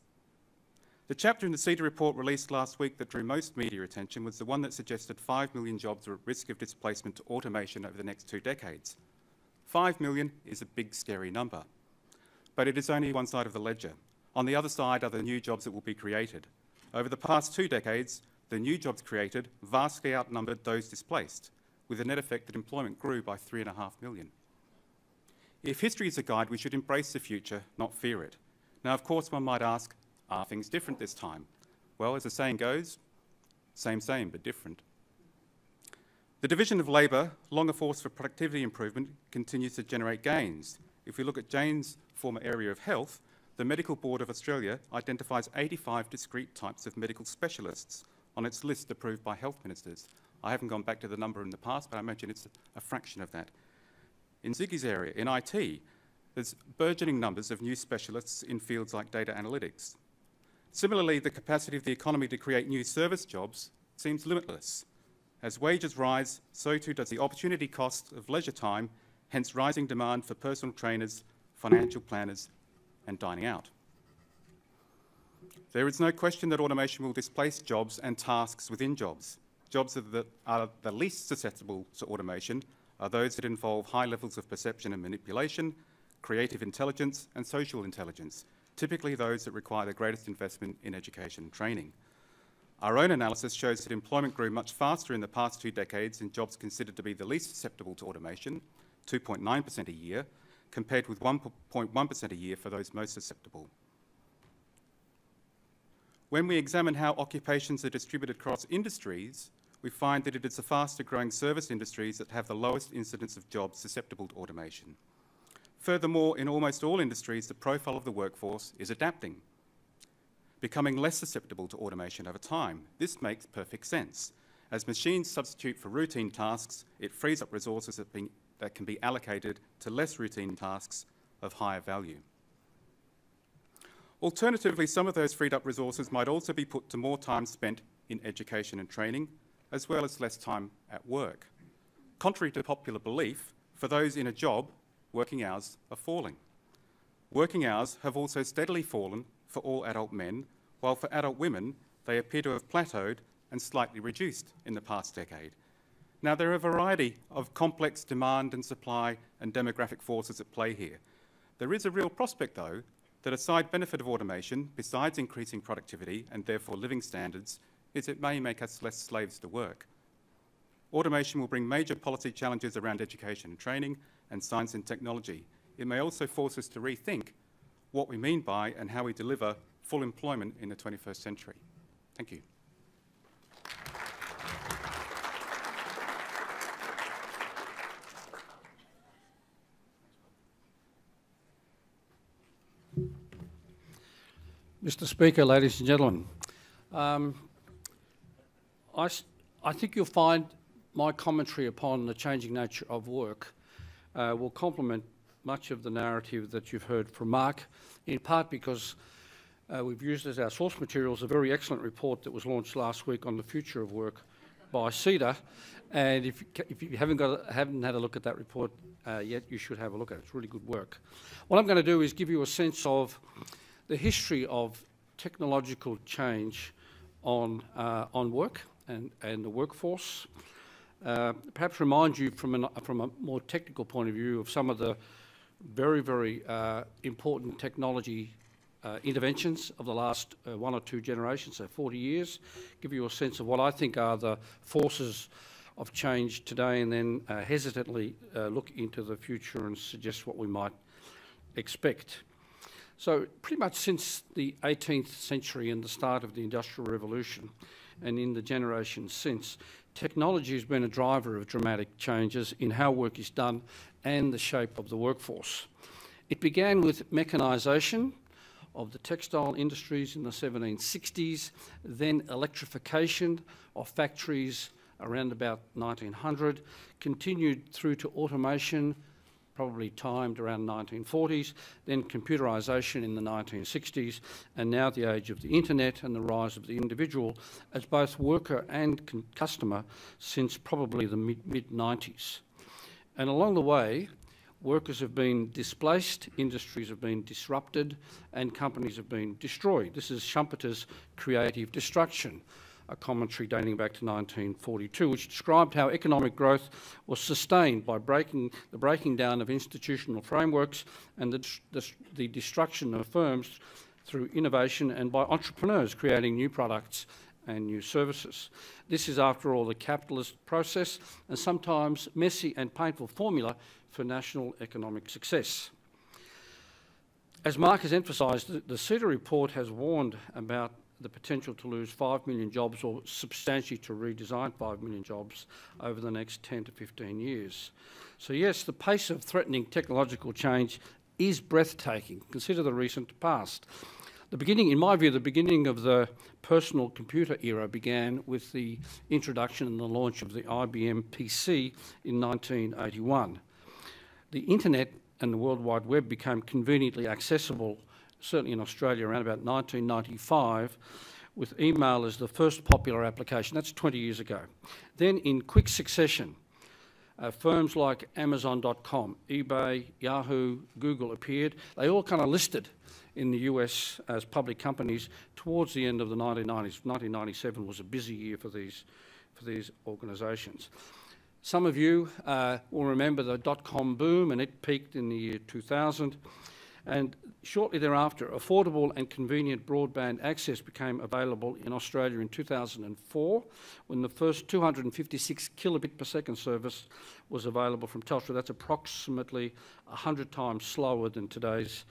The chapter in the CEDA report released last week that drew most media attention was the one that suggested 5 million jobs are at risk of displacement to automation over the next 2 decades. 5 million is a big, scary number, but it is only one side of the ledger. On the other side are the new jobs that will be created. Over the past 2 decades, the new jobs created vastly outnumbered those displaced, with the net effect that employment grew by 3.5 million. If history is a guide, we should embrace the future, not fear it. Now, of course, one might ask, are things different this time? Well, as the saying goes, same, but different. The division of labour, long a force for productivity improvement, continues to generate gains. If we look at Jane's former area of health, the Medical Board of Australia identifies 85 discrete types of medical specialists on its list approved by health ministers. I haven't gone back to the number in the past, but I imagine it's a fraction of that. In Ziggy's area, in IT, there's burgeoning numbers of new specialists in fields like data analytics. Similarly, the capacity of the economy to create new service jobs seems limitless. As wages rise, so too does the opportunity cost of leisure time, hence rising demand for personal trainers, financial planners, and dining out. There is no question that automation will displace jobs and tasks within jobs. Jobs that are the least susceptible to automation are those that involve high levels of perception and manipulation, creative intelligence, and social intelligence, typically those that require the greatest investment in education and training. Our own analysis shows that employment grew much faster in the past 2 decades in jobs considered to be the least susceptible to automation, 2.9% a year, compared with 1.1% a year for those most susceptible. When we examine how occupations are distributed across industries, we find that it is the faster growing service industries that have the lowest incidence of jobs susceptible to automation. Furthermore, in almost all industries, the profile of the workforce is adapting, becoming less susceptible to automation over time. This makes perfect sense. As machines substitute for routine tasks, it frees up resources that can be allocated to less routine tasks of higher value. Alternatively, some of those freed up resources might also be put to more time spent in education and training, as well as less time at work. Contrary to popular belief, for those in a job, working hours are falling. Working hours have also steadily fallen for all adult men, while for adult women, they appear to have plateaued and slightly reduced in the past decade. Now, there are a variety of complex demand and supply and demographic forces at play here. There is a real prospect, though, that a side benefit of automation, besides increasing productivity and therefore living standards, is it may make us less slaves to work. Automation will bring major policy challenges around education and training and science and technology. It may also force us to rethink what we mean by and how we deliver full employment in the 21st century. Thank you. Mr. Speaker, ladies and gentlemen, I think you'll find my commentary upon the changing nature of work will complement much of the narrative that you've heard from Mark, in part because we've used as our source materials a very excellent report that was launched last week on the future of work by CEDA, and if you haven't had a look at that report yet, you should have a look at it. It's really good work. What I'm going to do is give you a sense of the history of technological change on work and the workforce. Perhaps remind you from a more technical point of view of some of the very, very important technology interventions of the last 1 or 2 generations, so 40 years. Give you a sense of what I think are the forces of change today, and then hesitantly look into the future and suggest what we might expect. So pretty much since the 18th century and the start of the Industrial Revolution, and in the generations since, technology has been a driver of dramatic changes in how work is done and the shape of the workforce. It began with mechanisation of the textile industries in the 1760s, then electrification of factories around about 1900, continued through to automation, probably timed around 1940s, then computerisation in the 1960s, and now the age of the internet and the rise of the individual as both worker and customer since probably the mid-90s. And along the way, workers have been displaced, industries have been disrupted, and companies have been destroyed. This is Schumpeter's creative destruction, a commentary dating back to 1942, which described how economic growth was sustained by the breaking down of institutional frameworks and the destruction of firms through innovation, and by entrepreneurs creating new products and new services. This is, after all, the capitalist process and sometimes messy and painful formula for national economic success. As Mark has emphasised, the CEDA report has warned about the potential to lose 5 million jobs, or substantially to redesign 5 million jobs over the next 10 to 15 years. So yes, the pace of threatening technological change is breathtaking. Consider the recent past. The beginning, in my view, the beginning of the personal computer era began with the introduction and the launch of the IBM PC in 1981. The internet and the World Wide Web became conveniently accessible, certainly in Australia, around about 1995, with email as the first popular application. That's 20 years ago. Then, in quick succession, firms like Amazon.com, eBay, Yahoo, Google appeared. They all kind of listed in the US as public companies towards the end of the 1990s. 1997 was a busy year for these organisations. Some of you will remember the dot-com boom, and it peaked in the year 2000. And shortly thereafter, affordable and convenient broadband access became available in Australia in 2004, when the first 256 kilobit per second service was available from Telstra. That's approximately 100 times slower than today's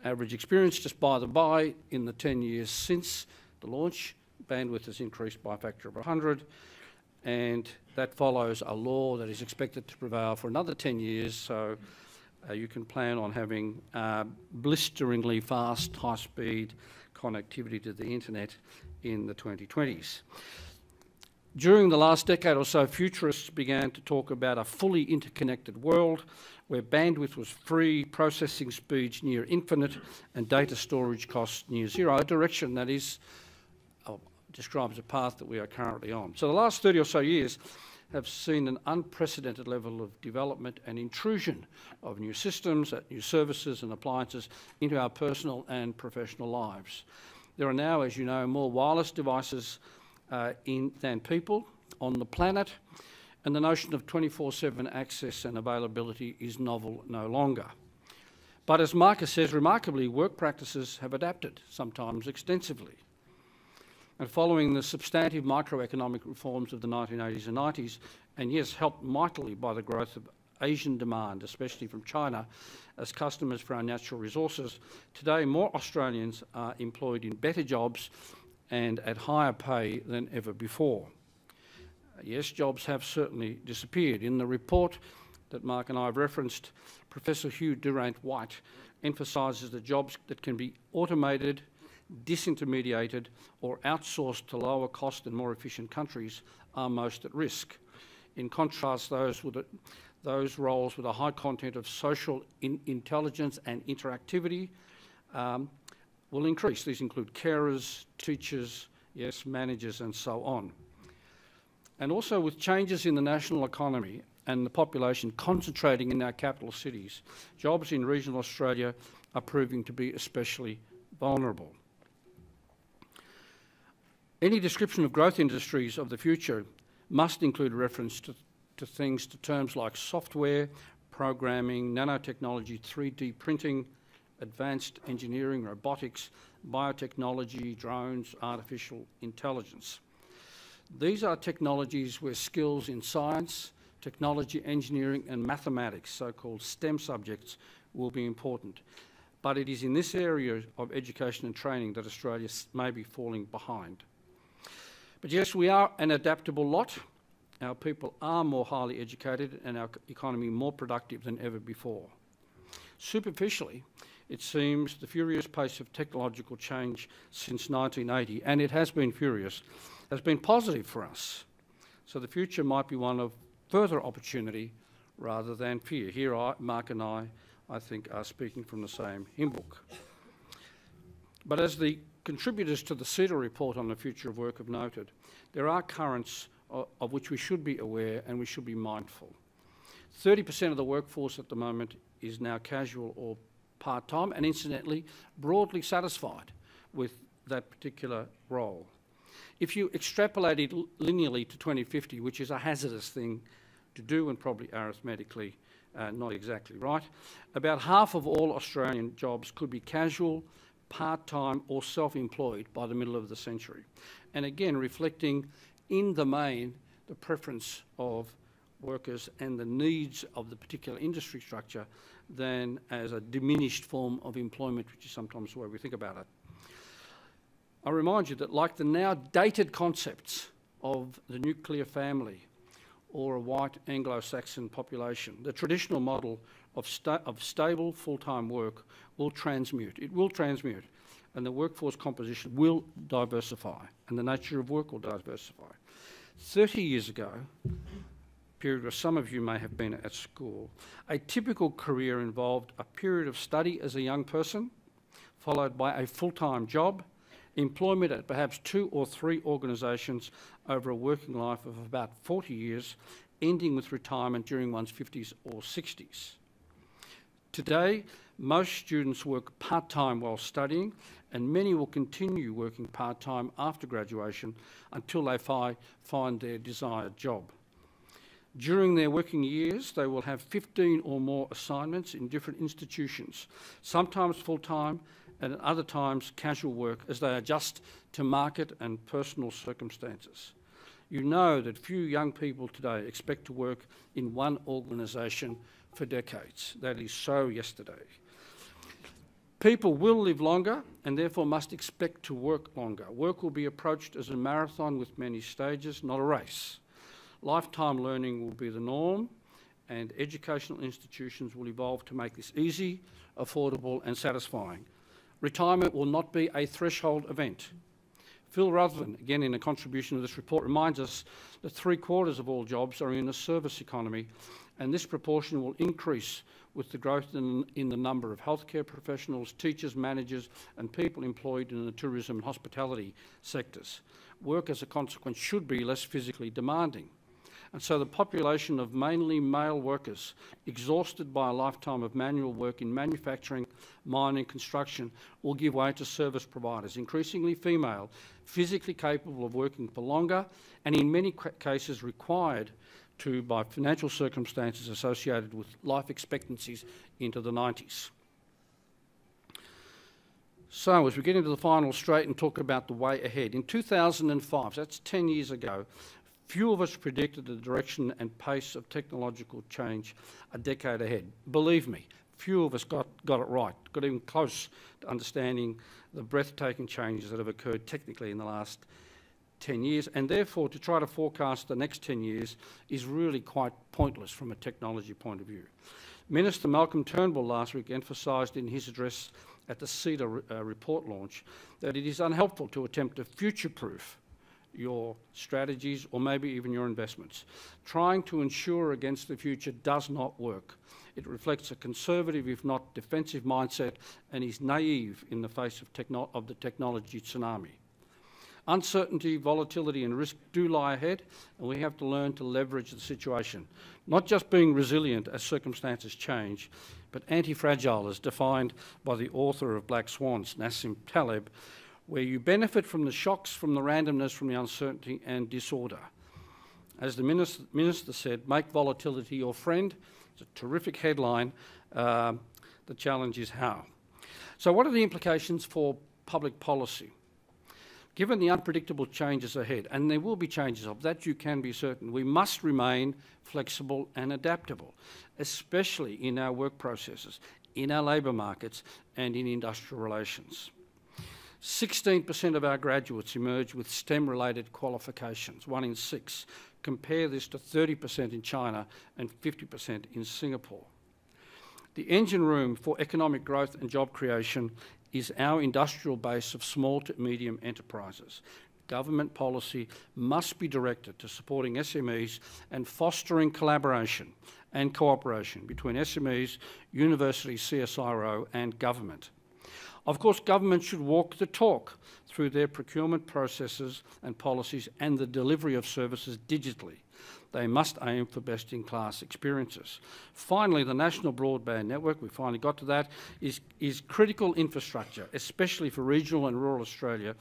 average experience. Just by the by, in the 10 years since the launch, bandwidth has increased by a factor of 100. and that follows a law that is expected to prevail for another 10 years, so you can plan on having blisteringly fast, high-speed connectivity to the internet in the 2020s. During the last decade or so, futurists began to talk about a fully interconnected world where bandwidth was free, processing speeds near infinite, and data storage costs near zero, a direction that is describes a path that we are currently on. So the last 30 or so years have seen an unprecedented level of development and intrusion of new systems, new services and appliances into our personal and professional lives. There are now, as you know, more wireless devices than people on the planet, and the notion of 24/7 access and availability is novel no longer. But as Marcus says, remarkably, work practices have adapted, sometimes extensively. And following the substantive microeconomic reforms of the 1980s and 90s, and yes, helped mightily by the growth of Asian demand, especially from China, as customers for our natural resources, today more Australians are employed in better jobs and at higher pay than ever before. Yes, jobs have certainly disappeared. In the report that Mark and I have referenced, Professor Hugh Durrant-White emphasises that jobs that can be automated, disintermediated or outsourced to lower cost and more efficient countries are most at risk. In contrast, those roles with a high content of social intelligence and interactivity will increase. These include carers, teachers, yes, managers and so on. And also with changes in the national economy and the population concentrating in our capital cities, jobs in regional Australia are proving to be especially vulnerable. Any description of growth industries of the future must include reference to terms like software, programming, nanotechnology, 3D printing, advanced engineering, robotics, biotechnology, drones, artificial intelligence. These are technologies where skills in science, technology, engineering and mathematics, so-called STEM subjects, will be important. But it is in this area of education and training that Australia may be falling behind. But yes, we are an adaptable lot. Our people are more highly educated and our economy more productive than ever before. Superficially, it seems the furious pace of technological change since 1980, and it has been furious, has been positive for us. So the future might be one of further opportunity rather than fear. Here, Mark and I think, are speaking from the same hymn book. But as the contributors to the CEDA report on the future of work have noted, there are currents of which we should be aware and we should be mindful. 30% of the workforce at the moment is now casual or part-time and incidentally broadly satisfied with that particular role. If you extrapolate it linearly to 2050, which is a hazardous thing to do and probably arithmetically not exactly right, about half of all Australian jobs could be casual, part-time or self-employed by the middle of the century. And again, reflecting in the main the preference of workers and the needs of the particular industry structure than as a diminished form of employment, which is sometimes the way we think about it. I remind you that like the now dated concepts of the nuclear family or a white Anglo-Saxon population, the traditional model of stable full-time work will transmute. It will transmute, and the workforce composition will diversify, and the nature of work will diversify. 30 years ago, period where some of you may have been at school, a typical career involved a period of study as a young person, followed by a full-time job, employment at perhaps 2 or 3 organisations over a working life of about 40 years, ending with retirement during one's 50s or 60s. Today, most students work part-time while studying, and many will continue working part-time after graduation until they find their desired job. During their working years, they will have 15 or more assignments in different institutions, sometimes full-time and at other times casual work as they adjust to market and personal circumstances. You know that few young people today expect to work in one organisation for decades. That is so yesterday. People will live longer and therefore must expect to work longer. Work will be approached as a marathon with many stages, not a race. Lifetime learning will be the norm, and educational institutions will evolve to make this easy, affordable and satisfying. Retirement will not be a threshold event. Phil Rutherford, again in a contribution to this report, reminds us that 3/4 of all jobs are in the service economy, and this proportion will increase with the growth in the number of healthcare professionals, teachers, managers and people employed in the tourism and hospitality sectors. Work as a consequence should be less physically demanding. And so the population of mainly male workers, exhausted by a lifetime of manual work in manufacturing, mining, construction, will give way to service providers, increasingly female, physically capable of working for longer, and in many cases required to by financial circumstances associated with life expectancies into the 90s. So as we get into the final straight and talk about the way ahead, in 2005, so that's 10 years ago, few of us predicted the direction and pace of technological change a decade ahead. Believe me, few of us got it right, got even close to understanding the breathtaking changes that have occurred technically in the last 10 years, and therefore to try to forecast the next 10 years is really quite pointless from a technology point of view. Minister Malcolm Turnbull last week emphasised in his address at the CEDA report launch that it is unhelpful to attempt to future-proof your strategies or maybe even your investments. Trying to insure against the future does not work. It reflects a conservative, if not defensive mindset, and is naive in the face of the technology tsunami. Uncertainty, volatility and risk do lie ahead, and we have to learn to leverage the situation. Not just being resilient as circumstances change, but anti-fragile as defined by the author of Black Swans, Nassim Taleb, where you benefit from the shocks, from the randomness, from the uncertainty and disorder. As the minister said, make volatility your friend. It's a terrific headline. The challenge is how. So what are the implications for public policy? Given the unpredictable changes ahead, and there will be changes of that, you can be certain, we must remain flexible and adaptable, especially in our work processes, in our labour markets and in industrial relations. 16% of our graduates emerge with STEM-related qualifications, 1 in 6. Compare this to 30% in China and 50% in Singapore. The engine room for economic growth and job creation is our industrial base of small to medium enterprises. Government policy must be directed to supporting SMEs and fostering collaboration and cooperation between SMEs, universities, CSIRO and government. Of course, government should walk the talk through their procurement processes and policies and the delivery of services digitally. They must aim for best-in-class experiences. Finally, the National Broadband Network, we finally got to that, is critical infrastructure, especially for regional and rural Australia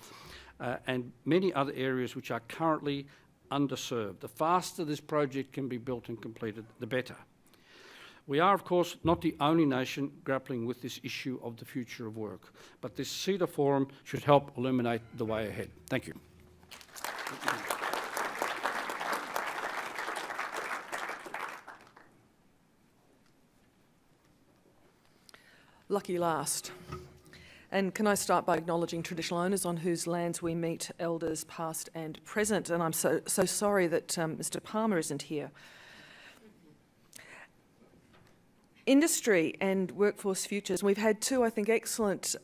and many other areas which are currently underserved. The faster this project can be built and completed, the better. We are, of course, not the only nation grappling with this issue of the future of work, but this CEDA forum should help illuminate the way ahead. Thank you. Lucky last. And can I start by acknowledging traditional owners on whose lands we meet elders past and present. And I'm so sorry that Mr. Palmer isn't here. Industry and workforce futures. We've had two, I think, excellent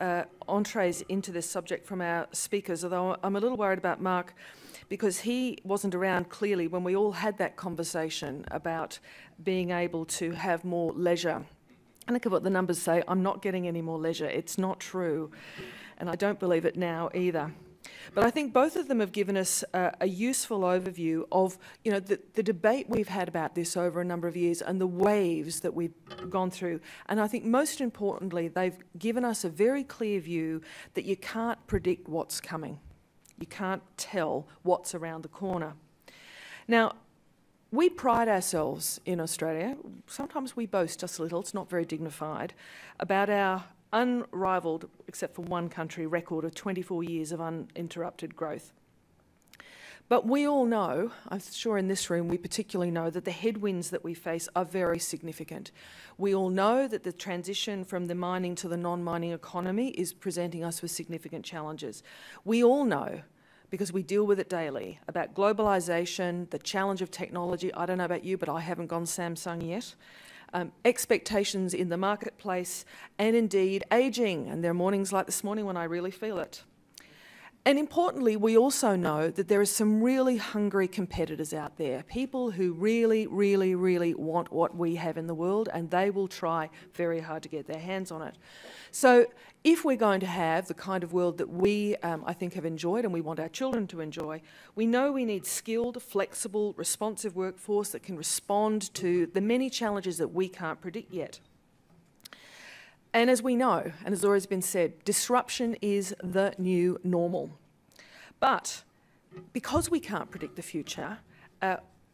entrees into this subject from our speakers, although I'm a little worried about Mark because he wasn't around clearly when we all had that conversation about being able to have more leisure. And look at what the numbers say. I'm not getting any more leisure. It's not true. And I don't believe it now either. But I think both of them have given us a useful overview of, you know, the debate we've had about this over a number of years and the waves that we've gone through. And I think most importantly, they've given us a very clear view that you can't predict what's coming. You can't tell what's around the corner. Now, we pride ourselves in Australia, sometimes we boast just a little, it's not very dignified, about our unrivalled, except for one country, record of 24 years of uninterrupted growth. But we all know, I'm sure in this room we particularly know, that the headwinds that we face are very significant. We all know that the transition from the mining to the non-mining economy is presenting us with significant challenges. We all know, because we deal with it daily, about globalisation, the challenge of technology. I don't know about you, but I haven't gone Samsung yet. Expectations in the marketplace, and indeed ageing. And there are mornings like this morning when I really feel it. And importantly, we also know that there are some really hungry competitors out there, people who really, really, really want what we have in the world, and they will try very hard to get their hands on it. So if we're going to have the kind of world that we, I think, have enjoyed and we want our children to enjoy, we know we need skilled, flexible, responsive workforce that can respond to the many challenges that we can't predict yet. And as we know, and as always been said, disruption is the new normal. But because we can't predict the future,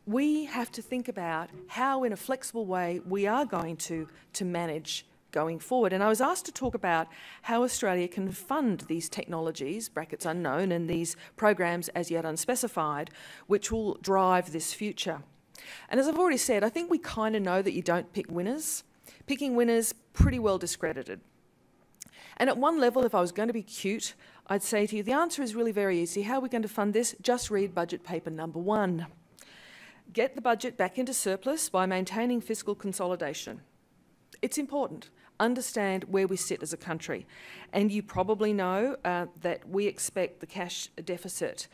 we have to think about how, in a flexible way, we are going to manage going forward. And I was asked to talk about how Australia can fund these technologies, brackets unknown, and these programs as yet unspecified, which will drive this future. And as I've already said, I think we kind of know that you don't pick winners. Picking winners, pretty well discredited. And at one level, if I was going to be cute, I'd say to you, the answer is really very easy. How are we going to fund this? Just read budget paper number 1. Get the budget back into surplus by maintaining fiscal consolidation. It's important. Understand where we sit as a country. And you probably know that we expect the cash deficit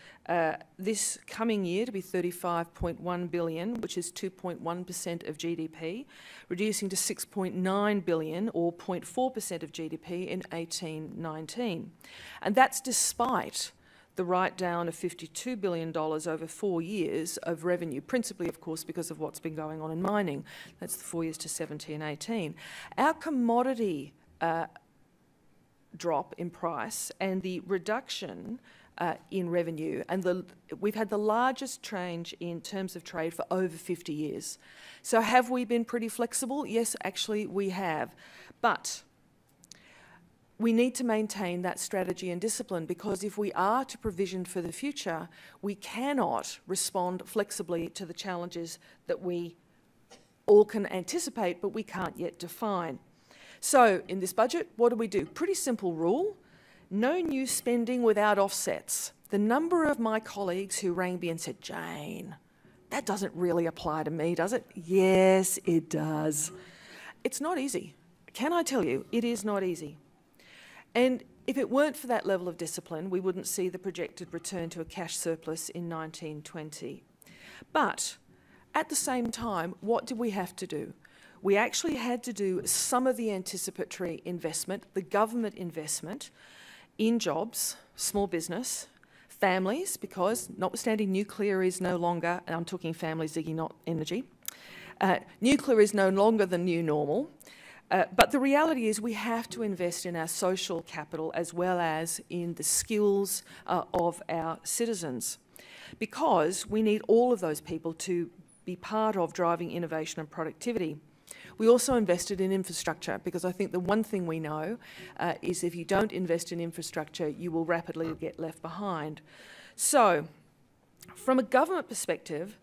this coming year to be $35.1 billion, which is 2.1% of GDP, reducing to $6.9 billion or 0.4% of GDP in 18-19. And that's despite the write-down of $52 billion over 4 years of revenue, principally, of course, because of what's been going on in mining. That's the 4 years to 17-18. Our commodity drop in price and the reduction in revenue, and we've had the largest change in terms of trade for over 50 years. So have we been pretty flexible? Yes, actually we have. But we need to maintain that strategy and discipline, because if we are to provision for the future, we cannot respond flexibly to the challenges that we all can anticipate, but we can't yet define. So in this budget, what do? Pretty simple rule. No new spending without offsets. The number of my colleagues who rang me and said, Jane, that doesn't really apply to me, does it? Yes, it does. It's not easy. Can I tell you, it is not easy. And if it weren't for that level of discipline, we wouldn't see the projected return to a cash surplus in 1920. But at the same time, what did we have to do? We actually had to do some of the anticipatory investment, the government investment, in jobs, small business, families, because notwithstanding nuclear is no longer, and I'm talking families, Ziggy, not energy, nuclear is no longer the new normal. But the reality is we have to invest in our social capital as well as in the skills of our citizens, because we need all of those people to be part of driving innovation and productivity. We also invested in infrastructure, because I think the one thing we know is if you don't invest in infrastructure, you will rapidly get left behind. So, from a government perspective,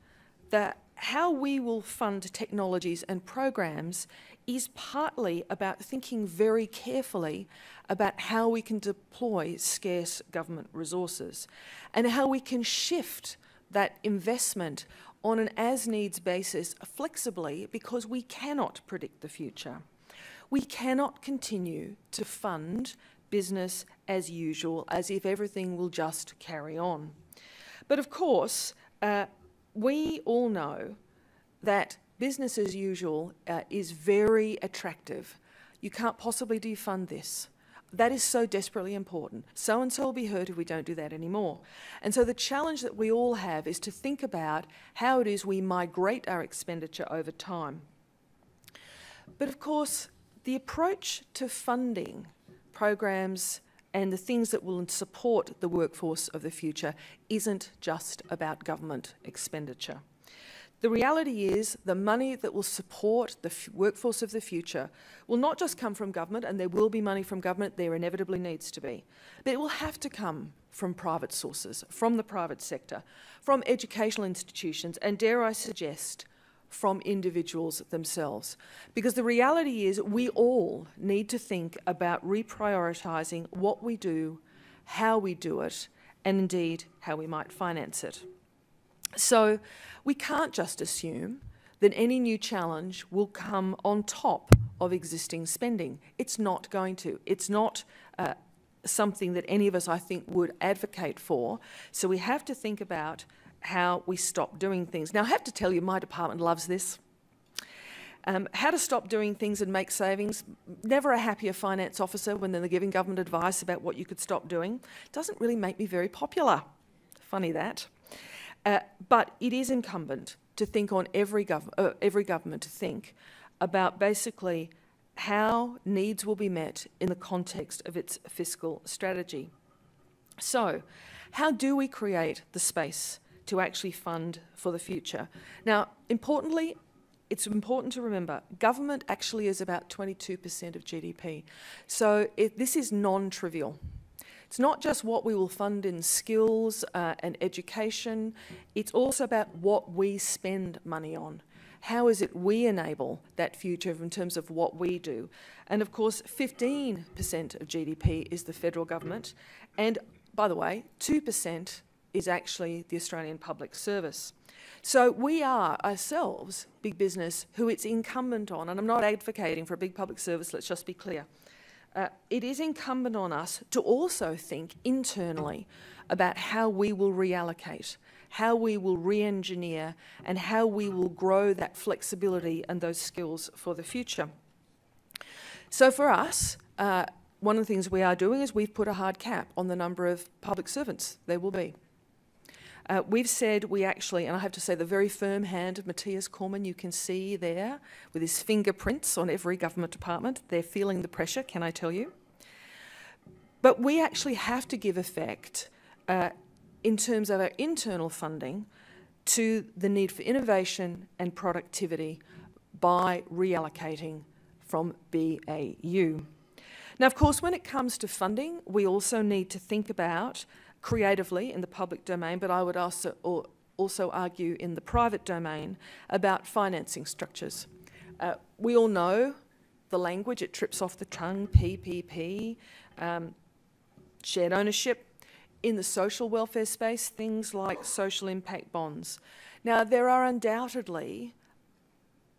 how we will fund technologies and programs is partly about thinking very carefully about how we can deploy scarce government resources and how we can shift that investment on an as-needs basis flexibly, because we cannot predict the future. We cannot continue to fund business as usual, as if everything will just carry on. But of course, we all know that business as usual is very attractive. You can't possibly defund this. That is so desperately important. So-and-so will be hurt if we don't do that anymore. And so the challenge that we all have is to think about how it is we migrate our expenditure over time. But of course, the approach to funding programs and the things that will support the workforce of the future isn't just about government expenditure. The reality is the money that will support the workforce of the future will not just come from government, and there will be money from government, there inevitably needs to be, but it will have to come from private sources, from the private sector, from educational institutions, and dare I suggest, from individuals themselves. Because the reality is we all need to think about reprioritising what we do, how we do it, and indeed how we might finance it. So we can't just assume that any new challenge will come on top of existing spending. It's not going to. It's not something that any of us, I think, would advocate for. So we have to think about how we stop doing things. Now, I have to tell you, my department loves this. How to stop doing things and make savings. Never a happier finance officer when they're giving government advice about what you could stop doing. Doesn't really make me very popular. Funny that. But it is incumbent to think on every government to think about basically how needs will be met in the context of its fiscal strategy. So, how do we create the space to actually fund for the future? Now, importantly, it's important to remember, government actually is about 22% of GDP. So this is non-trivial. It's not just what we will fund in skills and education, it's also about what we spend money on. How is it we enable that future in terms of what we do? And of course, 15% of GDP is the federal government. And by the way, 2% is actually the Australian public service. So we are ourselves big business who it's incumbent on, and I'm not advocating for a big public service, let's just be clear. It is incumbent on us to also think internally about how we will reallocate, how we will re-engineer, and how we will grow that flexibility and those skills for the future. So for us, one of the things we are doing is we've put a hard cap on the number of public servants there will be. We've said we actually, and I have to say the very firm hand of Matthias Cormann you can see there with his fingerprints on every government department. They're feeling the pressure, can I tell you? But we actually have to give effect in terms of our internal funding to the need for innovation and productivity by reallocating from BAU. Now, of course, when it comes to funding, we also need to think about creatively in the public domain, but I would also argue in the private domain about financing structures. We all know the language, it trips off the tongue, PPP, shared ownership. In the social welfare space, things like social impact bonds. Now, there are undoubtedly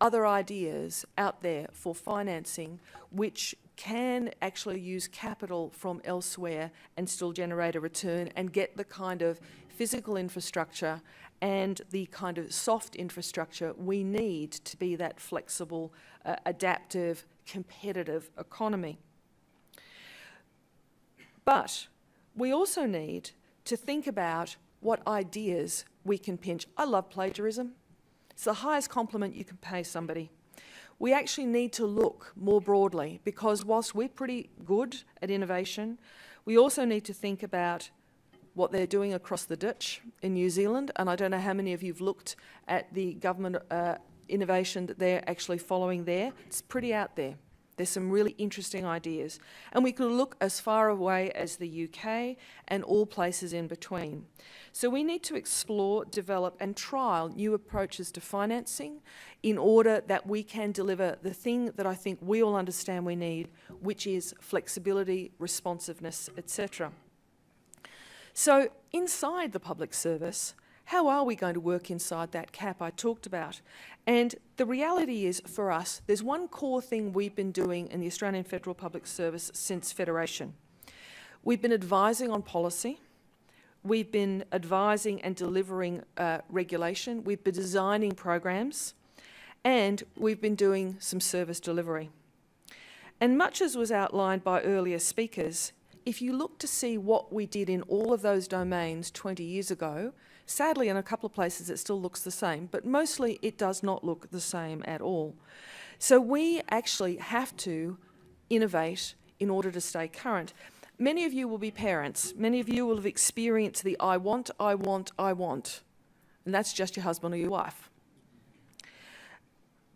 other ideas out there for financing which can actually use capital from elsewhere and still generate a return and get the kind of physical infrastructure and the kind of soft infrastructure we need to be that flexible, adaptive, competitive economy. But we also need to think about what ideas we can pinch. I love plagiarism. It's the highest compliment you can pay somebody. We actually need to look more broadly because whilst we're pretty good at innovation, we also need to think about what they're doing across the ditch in New Zealand. And I don't know how many of you have looked at the government innovation that they're actually following there. It's pretty out there. There's some really interesting ideas. And we could look as far away as the UK and all places in between. So we need to explore, develop and trial new approaches to financing in order that we can deliver the thing that I think we all understand we need, which is flexibility, responsiveness, etc. So inside the public service, how are we going to work inside that cap I talked about? And the reality is, for us, there's one core thing we've been doing in the Australian Federal Public Service since Federation. We've been advising on policy. We've been advising and delivering regulation. We've been designing programs. And we've been doing some service delivery. And much as was outlined by earlier speakers, if you look to see what we did in all of those domains 20 years ago, sadly in a couple of places it still looks the same, but mostly it does not look the same at all. So we actually have to innovate in order to stay current. Many of you will be parents. Many of you will have experienced the I want, and that's just your husband or your wife.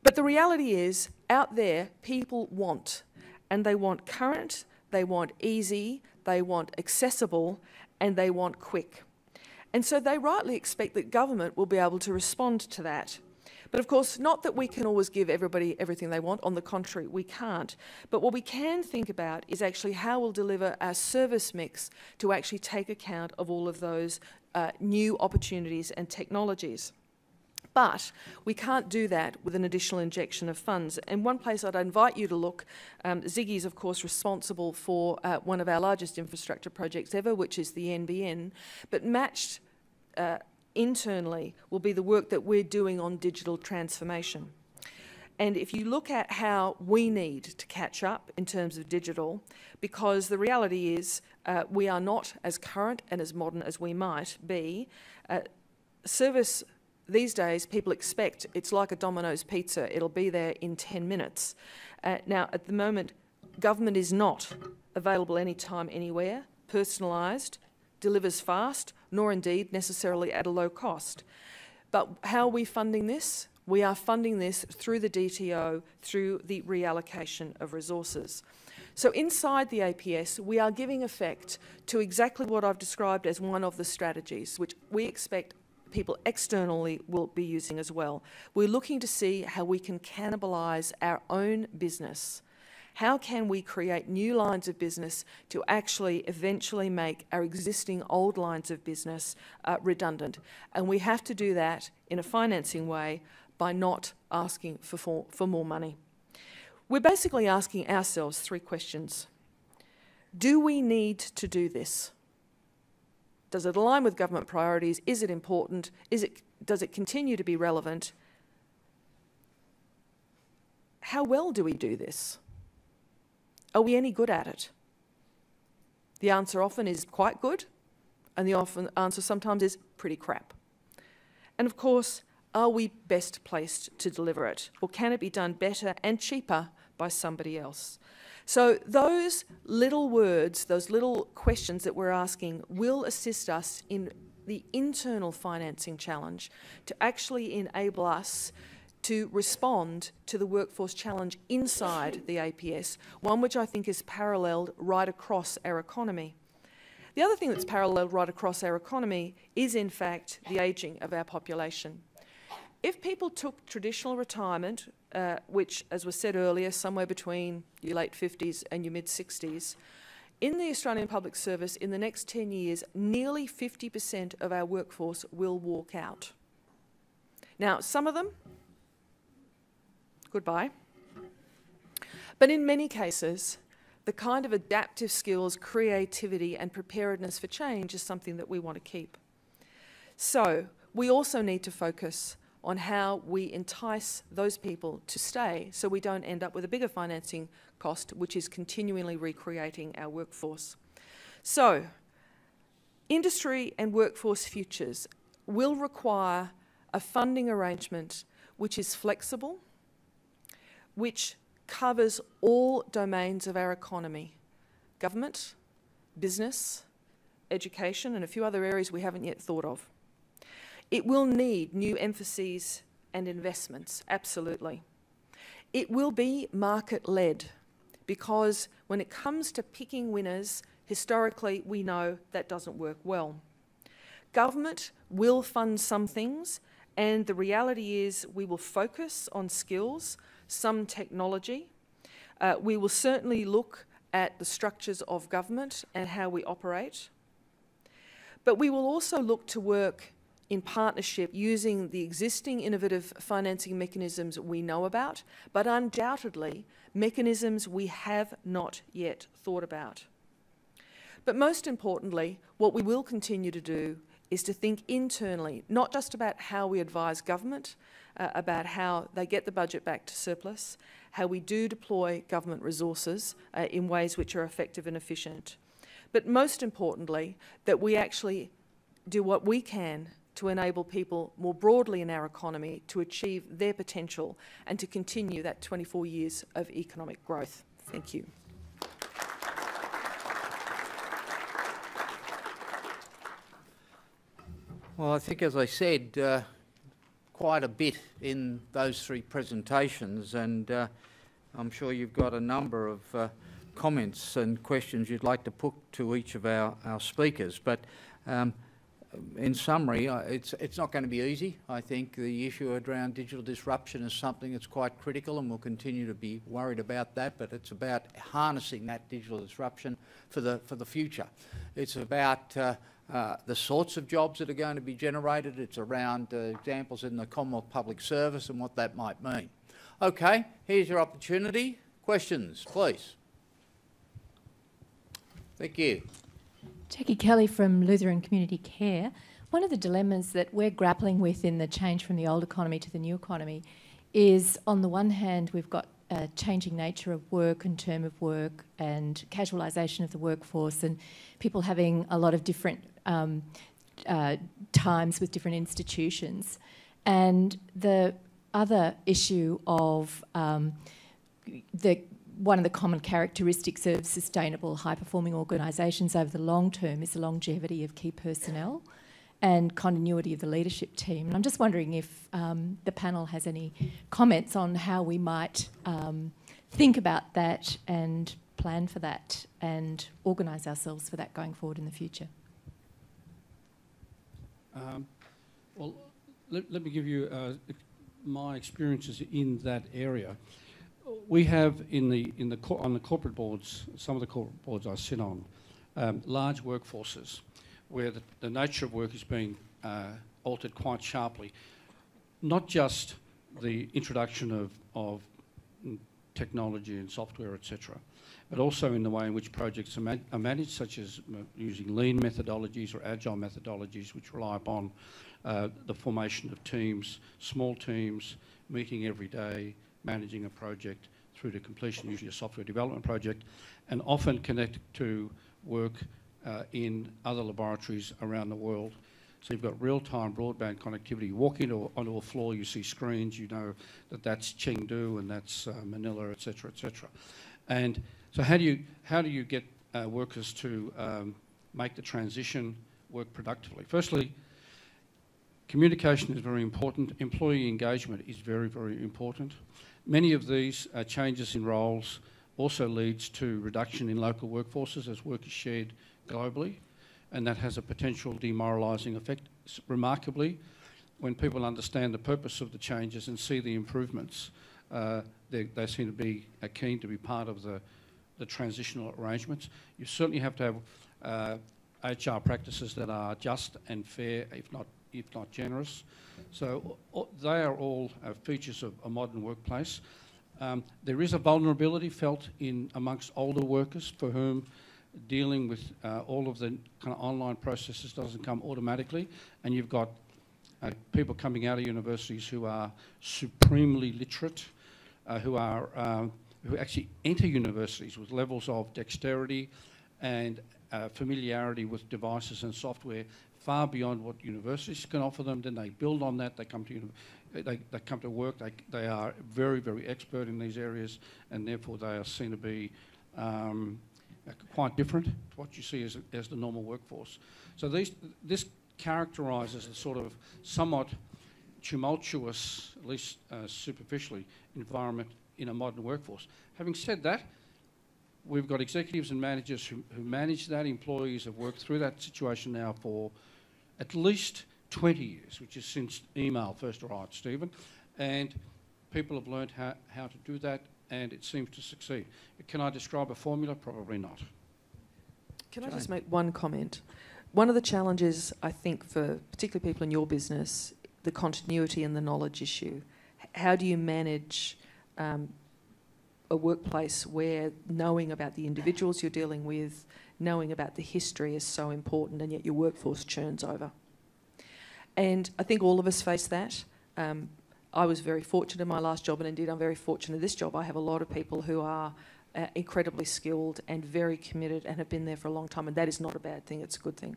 But the reality is, out there, people want, and they want current, they want easy, they want accessible, and they want quick. And so they rightly expect that government will be able to respond to that. But of course, not that we can always give everybody everything they want. On the contrary, we can't. But what we can think about is actually how we'll deliver our service mix to actually take account of all of those new opportunities and technologies. But we can't do that with an additional injection of funds. And one place I'd invite you to look, Ziggy is of course responsible for one of our largest infrastructure projects ever, which is the NBN, but matched internally will be the work that we're doing on digital transformation. And if you look at how we need to catch up in terms of digital, because the reality is we are not as current and as modern as we might be, service these days people expect it's like a Domino's pizza, it'll be there in 10 minutes. Now at the moment government is not available anytime, anywhere, personalised, delivers fast, nor indeed necessarily at a low cost. But how are we funding this? We are funding this through the DTO, through the reallocation of resources. So inside the APS, we are giving effect to exactly what I've described as one of the strategies, which we expect people externally will be using as well. We're looking to see how we can cannibalise our own business. How can we create new lines of business to actually eventually make our existing old lines of business redundant? And we have to do that in a financing way by not asking for more money. We're basically asking ourselves three questions. Do we need to do this? Does it align with government priorities? Is it important? Does it continue to be relevant? How well do we do this? Are we any good at it? The answer often is quite good, and the answer sometimes is pretty crap. And of course, are we best placed to deliver it? Or can it be done better and cheaper by somebody else? So those little words, those little questions that we're asking will assist us in the internal financing challenge to actually enable us to respond to the workforce challenge inside the APS, one which I think is paralleled right across our economy. The other thing that's paralleled right across our economy is in fact the ageing of our population. If people took traditional retirement, which, as was said earlier, somewhere between your late 50s and your mid-60s, in the Australian Public Service, in the next 10 years, nearly 50% of our workforce will walk out. Now, some of them, goodbye. But in many cases, the kind of adaptive skills, creativity and preparedness for change is something that we want to keep. So we also need to focus on how we entice those people to stay so we don't end up with a bigger financing cost, which is continually recreating our workforce. So, industry and workforce futures will require a funding arrangement which is flexible, which covers all domains of our economy: government, business, education, and a few other areas we haven't yet thought of. It will need new emphases and investments, absolutely. It will be market-led, because when it comes to picking winners, historically we know that doesn't work well. Government will fund some things, and the reality is we will focus on skills, some technology. We will certainly look at the structures of government and how we operate. But we will also look to work in partnership using the existing innovative financing mechanisms we know about, but undoubtedly mechanisms we have not yet thought about. But most importantly, what we will continue to do is to think internally, not just about how we advise government, about how they get the budget back to surplus, how we do deploy government resources in ways which are effective and efficient, but most importantly, that we actually do what we can to enable people more broadly in our economy to achieve their potential and to continue that 24 years of economic growth. Thank you. Well, I think, as I said, quite a bit in those three presentations, and I'm sure you've got a number of comments and questions you'd like to put to each of our speakers. But in summary, it's not going to be easy. I think the issue around digital disruption is something that's quite critical, and we'll continue to be worried about that, but it's about harnessing that digital disruption for the future. It's about the sorts of jobs that are going to be generated. It's around examples in the Commonwealth Public Service and what that might mean. Okay, here's your opportunity. Questions, please. Thank you. Jackie Kelly from Lutheran Community Care. One of the dilemmas that we're grappling with in the change from the old economy to the new economy is, on the one hand, we've got a changing nature of work and term of work and casualisation of the workforce, and people having a lot of different times with different institutions. And the other issue of one of the common characteristics of sustainable, high-performing organisations over the long term is the longevity of key personnel and continuity of the leadership team. And I'm just wondering if the panel has any comments on how we might think about that and plan for that and organise ourselves for that going forward in the future. Well, let me give you my experiences in that area. We have on the corporate boards, some of the corporate boards I sit on, large workforces where the nature of work is being altered quite sharply. Not just the introduction of technology and software, etc., but also in the way in which projects are managed, such as using lean methodologies or agile methodologies, which rely upon the formation of teams, small teams, meeting every day, managing a project through to completion, usually a software development project, and often connected to work in other laboratories around the world. So you've got real-time broadband connectivity. You walk onto a floor, you see screens, you know that that's Chengdu and that's Manila, etc., etc. And so how do you get workers to make the transition work productively? Firstly, communication is very important. Employee engagement is very, very important. Many of these changes in roles also leads to reduction in local workforces as work is shared globally, and that has a potential demoralising effect. Remarkably, when people understand the purpose of the changes and see the improvements, they seem to be keen to be part of the transitional arrangements. You certainly have to have HR practices that are just and fair, if not generous. So they are all features of a modern workplace. There is a vulnerability felt amongst older workers for whom dealing with all of the kind of online processes doesn't come automatically, and you've got people coming out of universities who are supremely literate, who actually enter universities with levels of dexterity and familiarity with devices and software far beyond what universities can offer them. Then they build on that. They come to work. They are very, very expert in these areas, and therefore they are seen to be quite different to what you see as the normal workforce. So this characterises a sort of somewhat tumultuous, at least superficially, environment in a modern workforce. Having said that, we've got executives and managers who manage that. Employees have worked through that situation now for at least 20 years, which is since email first arrived, Stephen, and people have learned how to do that, and it seems to succeed. Can I describe a formula? Probably not. Can I just make one comment? One of the challenges, I think, for particularly people in your business, the continuity and the knowledge issue. How do you manage a workplace where knowing about the individuals you're dealing with, knowing about the history is so important, and yet your workforce churns over? And I think all of us face that. I was very fortunate in my last job, and indeed I'm very fortunate in this job. I have a lot of people who are incredibly skilled and very committed and have been there for a long time, and that is not a bad thing, it's a good thing.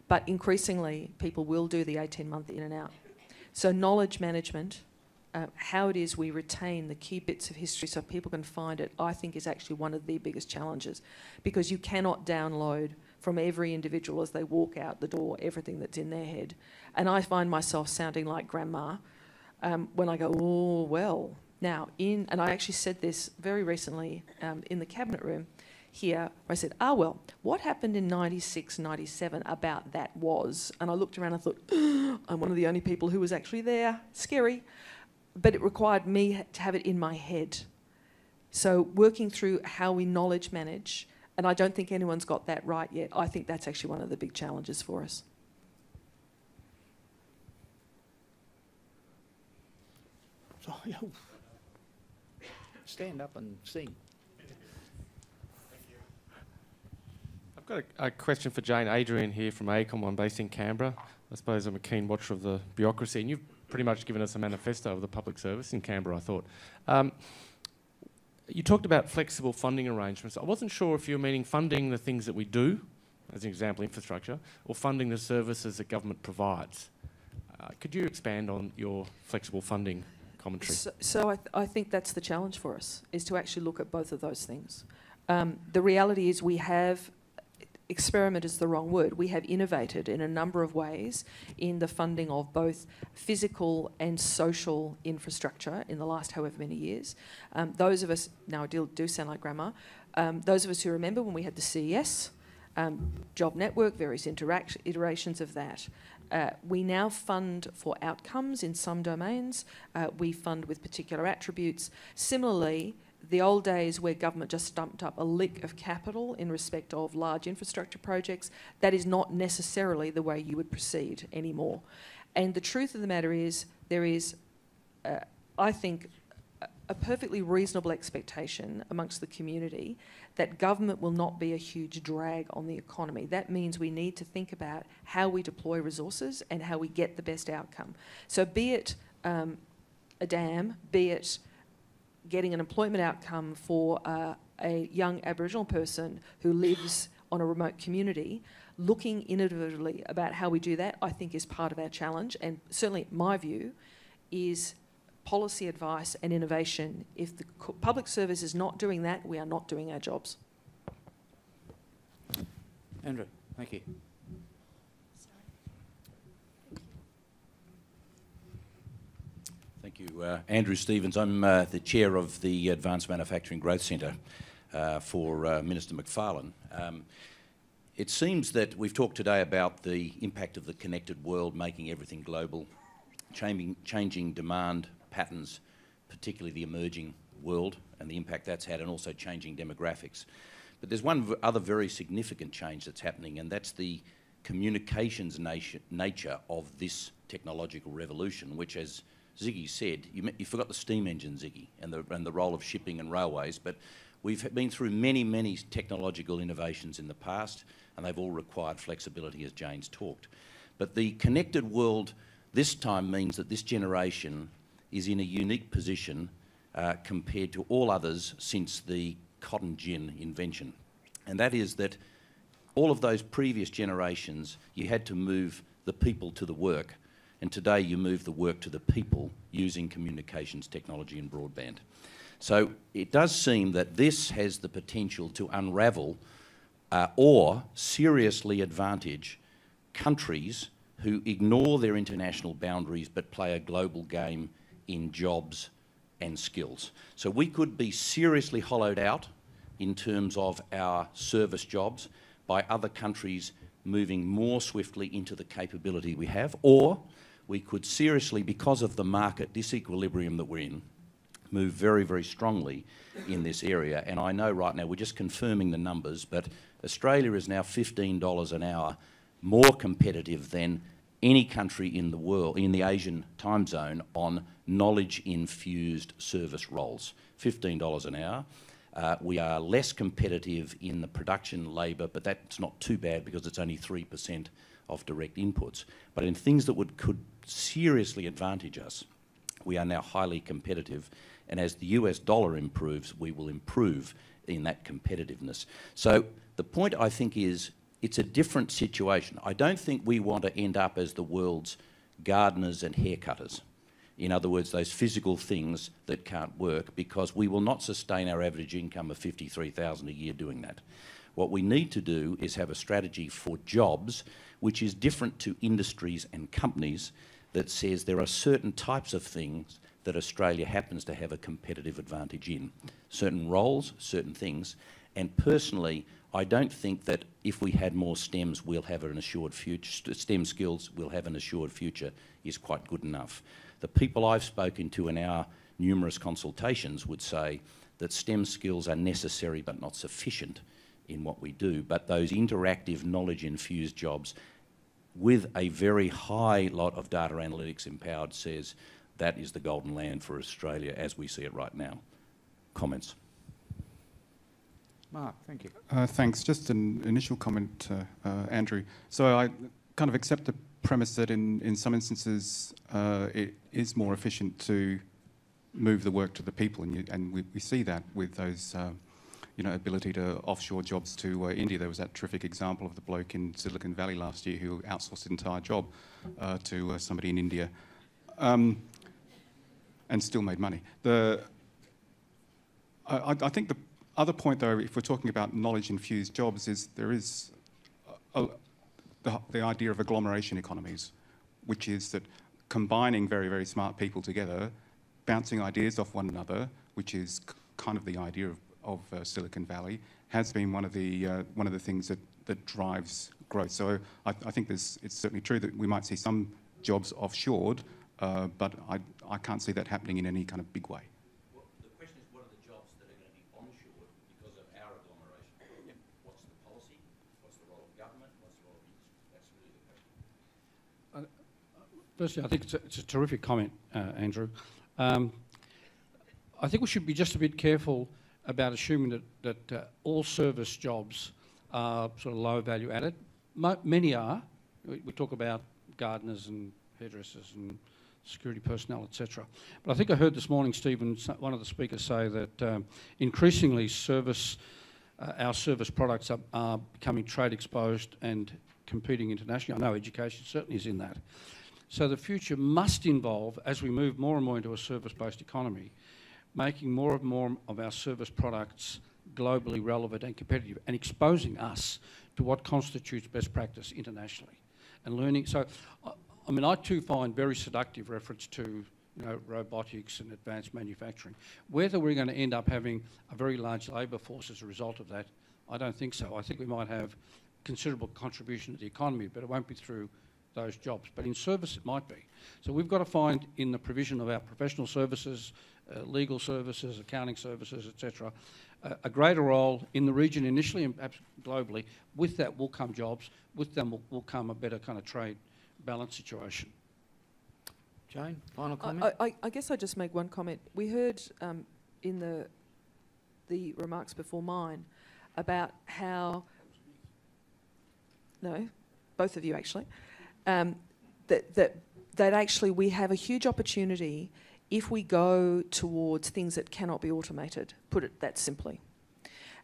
But increasingly, people will do the 18-month in and out. So knowledge management, how it is we retain the key bits of history so people can find it, I think is actually one of the biggest challenges, because you cannot download from every individual as they walk out the door everything that's in their head. And I find myself sounding like grandma when I go, oh, well. Now, and I actually said this very recently in the cabinet room, here. I said, ah, well, what happened in 96, 97 about that was, and I looked around and thought, I'm one of the only people who was actually there. Scary. But it required me to have it in my head. So working through how we knowledge manage, and I don't think anyone's got that right yet. I think that's actually one of the big challenges for us. Stand up and sing. I've got a question for Jane. Adrian here from AECOM. I'm based in Canberra. I suppose I'm a keen watcher of the bureaucracy, and you've pretty much given us a manifesto of the public service in Canberra, I thought. You talked about flexible funding arrangements. I wasn't sure if you were meaning funding the things that we do, as an example, infrastructure, or funding the services that government provides. Could you expand on your flexible funding commentary? So I think that's the challenge for us, is to actually look at both of those things. The reality is we have, experiment is the wrong word, we have innovated in a number of ways in the funding of both physical and social infrastructure in the last however many years. Those of us, now I do sound like grandma, those of us who remember when we had the CES, job network, various iterations of that. We now fund for outcomes in some domains. We fund with particular attributes. Similarly, the old days where government just dumped up a lick of capital in respect of large infrastructure projects, that is not necessarily the way you would proceed anymore. And the truth of the matter is, there is, I think, a perfectly reasonable expectation amongst the community that government will not be a huge drag on the economy. That means we need to think about how we deploy resources and how we get the best outcome. So be it a dam, be it getting an employment outcome for a young Aboriginal person who lives on a remote community, looking innovatively about how we do that, I think is part of our challenge. And certainly my view is policy advice and innovation. If the public service is not doing that, we are not doing our jobs. Andrew, thank you. Thank you. Andrew Stevens. I'm the chair of the Advanced Manufacturing Growth Centre for Minister McFarlane. It seems that we've talked today about the impact of the connected world, making everything global, changing demand patterns, particularly the emerging world, and the impact that's had, and also changing demographics. But there's one other very significant change that's happening, and that's the communications nature of this technological revolution, which, as Ziggy said, you forgot the steam engine, Ziggy, and the role of shipping and railways, but we've been through many, many technological innovations in the past, and they've all required flexibility, as Jane's talked. But the connected world this time means that this generation is in a unique position compared to all others since the cotton gin invention. And that is that all of those previous generations, you had to move the people to the work, and today you move the work to the people using communications technology and broadband. So it does seem that this has the potential to unravel or seriously advantage countries who ignore their international boundaries but play a global game in jobs and skills. So we could be seriously hollowed out in terms of our service jobs by other countries moving more swiftly into the capability we have, or we could seriously, because of the market disequilibrium that we're in, move very, very strongly in this area. And I know right now, we're just confirming the numbers, but Australia is now $15 an hour more competitive than any country in the world, in the Asian time zone, on knowledge-infused service roles. $15 an hour. We are less competitive in the production labour, but that's not too bad because it's only 3% of direct inputs. But in things that could seriously advantage us, we are now highly competitive. And as the US dollar improves, we will improve in that competitiveness. So the point, I think, is it's a different situation. I don't think we want to end up as the world's gardeners and haircutters. In other words, those physical things that can't work, because we will not sustain our average income of $53,000 a year doing that. What we need to do is have a strategy for jobs, which is different to industries and companies, that says there are certain types of things that Australia happens to have a competitive advantage in. Certain roles, certain things, and personally, I don't think that if we had more STEMs, we'll have an assured future, STEM skills, we'll have an assured future is quite good enough. The people I've spoken to in our numerous consultations would say that STEM skills are necessary but not sufficient in what we do, but those interactive, knowledge-infused jobs with a very high lot of data analytics empowered says that is the golden land for Australia as we see it right now. Comments? Mark, thank you. Thanks. Just an initial comment, Andrew. So I kind of accept the premise that in some instances it is more efficient to move the work to the people, and we see that with those ability to offshore jobs to India. There was that terrific example of the bloke in Silicon Valley last year who outsourced his entire job to somebody in India and still made money. I think the other point, though, if we're talking about knowledge-infused jobs, is there is the idea of agglomeration economies, which is that combining very, very smart people together, bouncing ideas off one another, which is kind of the idea of Silicon Valley, has been one of the things that drives growth. So I think it's certainly true that we might see some jobs offshored, but I can't see that happening in any kind of big way. Well, the question is, what are the jobs that are going to be onshored because of our agglomeration? Yeah. What's the policy? What's the role of government? What's the role of industry? That's really the question. Firstly, I think it's a terrific comment, Andrew. I think we should be just a bit careful about assuming that all service jobs are sort of low value added. Many are. We talk about gardeners and hairdressers and security personnel, etc. But I think I heard this morning, Stephen, one of the speakers say that increasingly our service products are becoming trade exposed and competing internationally. I know education certainly is in that. So the future must involve, as we move more and more into a service-based economy, making more and more of our service products globally relevant and competitive and exposing us to what constitutes best practice internationally and learning. So, I mean, I too find very seductive reference to robotics and advanced manufacturing. Whether we're going to end up having a very large labour force as a result of that, I don't think so. I think we might have considerable contribution to the economy, but it won't be through those jobs. But in service, it might be. So we've got to find in the provision of our professional services, legal services, accounting services, etc., a greater role in the region initially and perhaps globally. With that will come jobs. With them will come a better kind of trade balance situation. Jane, final comment? I guess I'd just make one comment. We heard in the remarks before mine about how, no, both of you actually, that actually we have a huge opportunity if we go towards things that cannot be automated, put it that simply.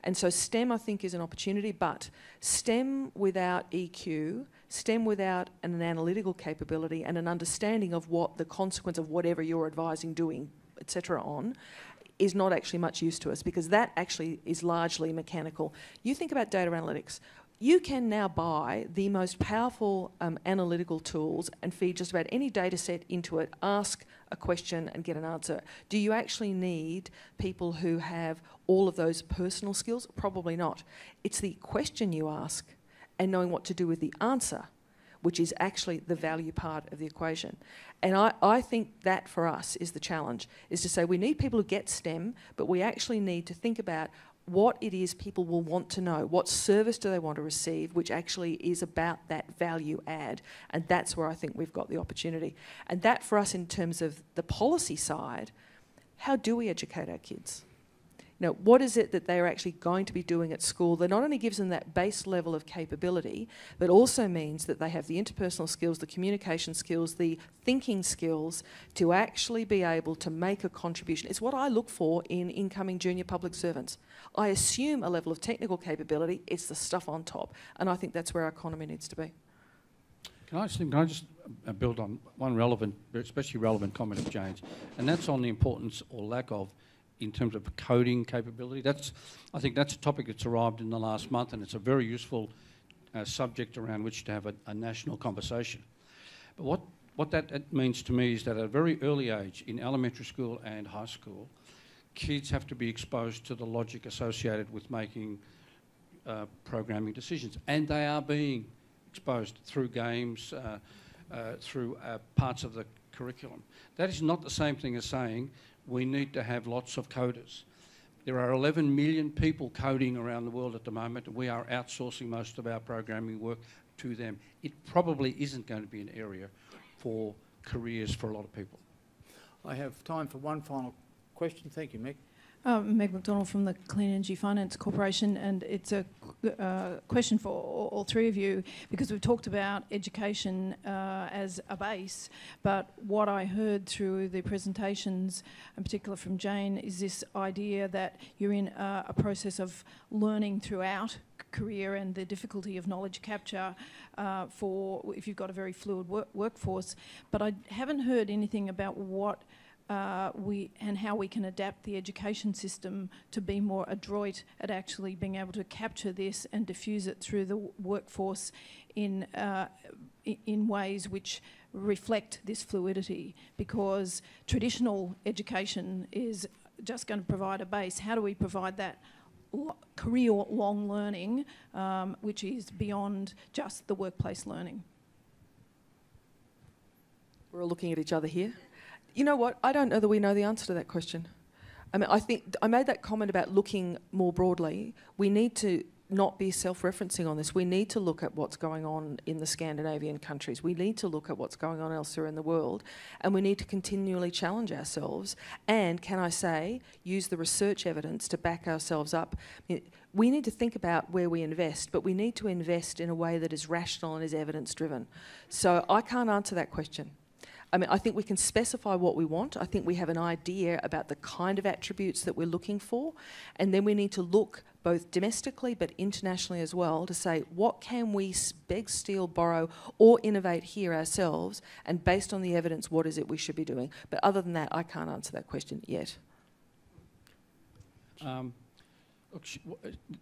And so STEM, I think, is an opportunity, but STEM without EQ, STEM without an analytical capability and an understanding of what the consequence of whatever you're advising, doing, etc. on, is not actually much use to us, because that actually is largely mechanical. You think about data analytics. You can now buy the most powerful analytical tools and feed just about any data set into it, ask a question and get an answer. Do you actually need people who have all of those personal skills? Probably not. It's the question you ask and knowing what to do with the answer, which is actually the value part of the equation. And I think that for us is the challenge, is to say we need people who get STEM, but we actually need to think about what it is people will want to know, what service do they want to receive, which actually is about that value add. And that's where I think we've got the opportunity. And that for us in terms of the policy side, how do we educate our kids? You know, what is it that they're actually going to be doing at school that not only gives them that base level of capability, but also means that they have the interpersonal skills, the communication skills, the thinking skills to actually be able to make a contribution. It's what I look for in incoming junior public servants. I assume a level of technical capability, it's the stuff on top, and I think that's where our economy needs to be. Can I just build on one relevant, especially relevant comment of Jane's, and that's on the importance or lack of in terms of coding capability. I think that's a topic that's arrived in the last month, and it's a very useful subject around which to have a national conversation. But what that means to me is that at a very early age, in elementary school and high school, kids have to be exposed to the logic associated with making programming decisions. And they are being exposed through games, through parts of the curriculum. That is not the same thing as saying we need to have lots of coders. There are 11 million people coding around the world at the moment, and we are outsourcing most of our programming work to them. It probably isn't going to be an area for careers for a lot of people. I have time for one final question. Thank you, Meg. Meg McDonald from the Clean Energy Finance Corporation, and it's a question for all three of you, because we've talked about education as a base, but what I heard through the presentations, in particular from Jane, is this idea that you're in a process of learning throughout career and the difficulty of knowledge capture for if you've got a very fluid workforce. But I haven't heard anything about what and how we can adapt the education system to be more adroit at actually being able to capture this and diffuse it through the workforce in ways which reflect this fluidity, because traditional education is just going to provide a base. How do we provide that career-long learning, which is beyond just the workplace learning? We're all looking at each other here. You know what? I don't know that we know the answer to that question. I mean, I think I made that comment about looking more broadly. We need to not be self-referencing on this. We need to look at what's going on in the Scandinavian countries. We need to look at what's going on elsewhere in the world, and we need to continually challenge ourselves. And, can I say, use the research evidence to back ourselves up. We need to think about where we invest, but we need to invest in a way that is rational and is evidence-driven. So I can't answer that question. I mean, I think we can specify what we want. I think we have an idea about the kind of attributes that we're looking for. And then we need to look both domestically but internationally as well to say, what can we beg, steal, borrow or innovate here ourselves? And based on the evidence, what is it we should be doing? But other than that, I can't answer that question yet. Look,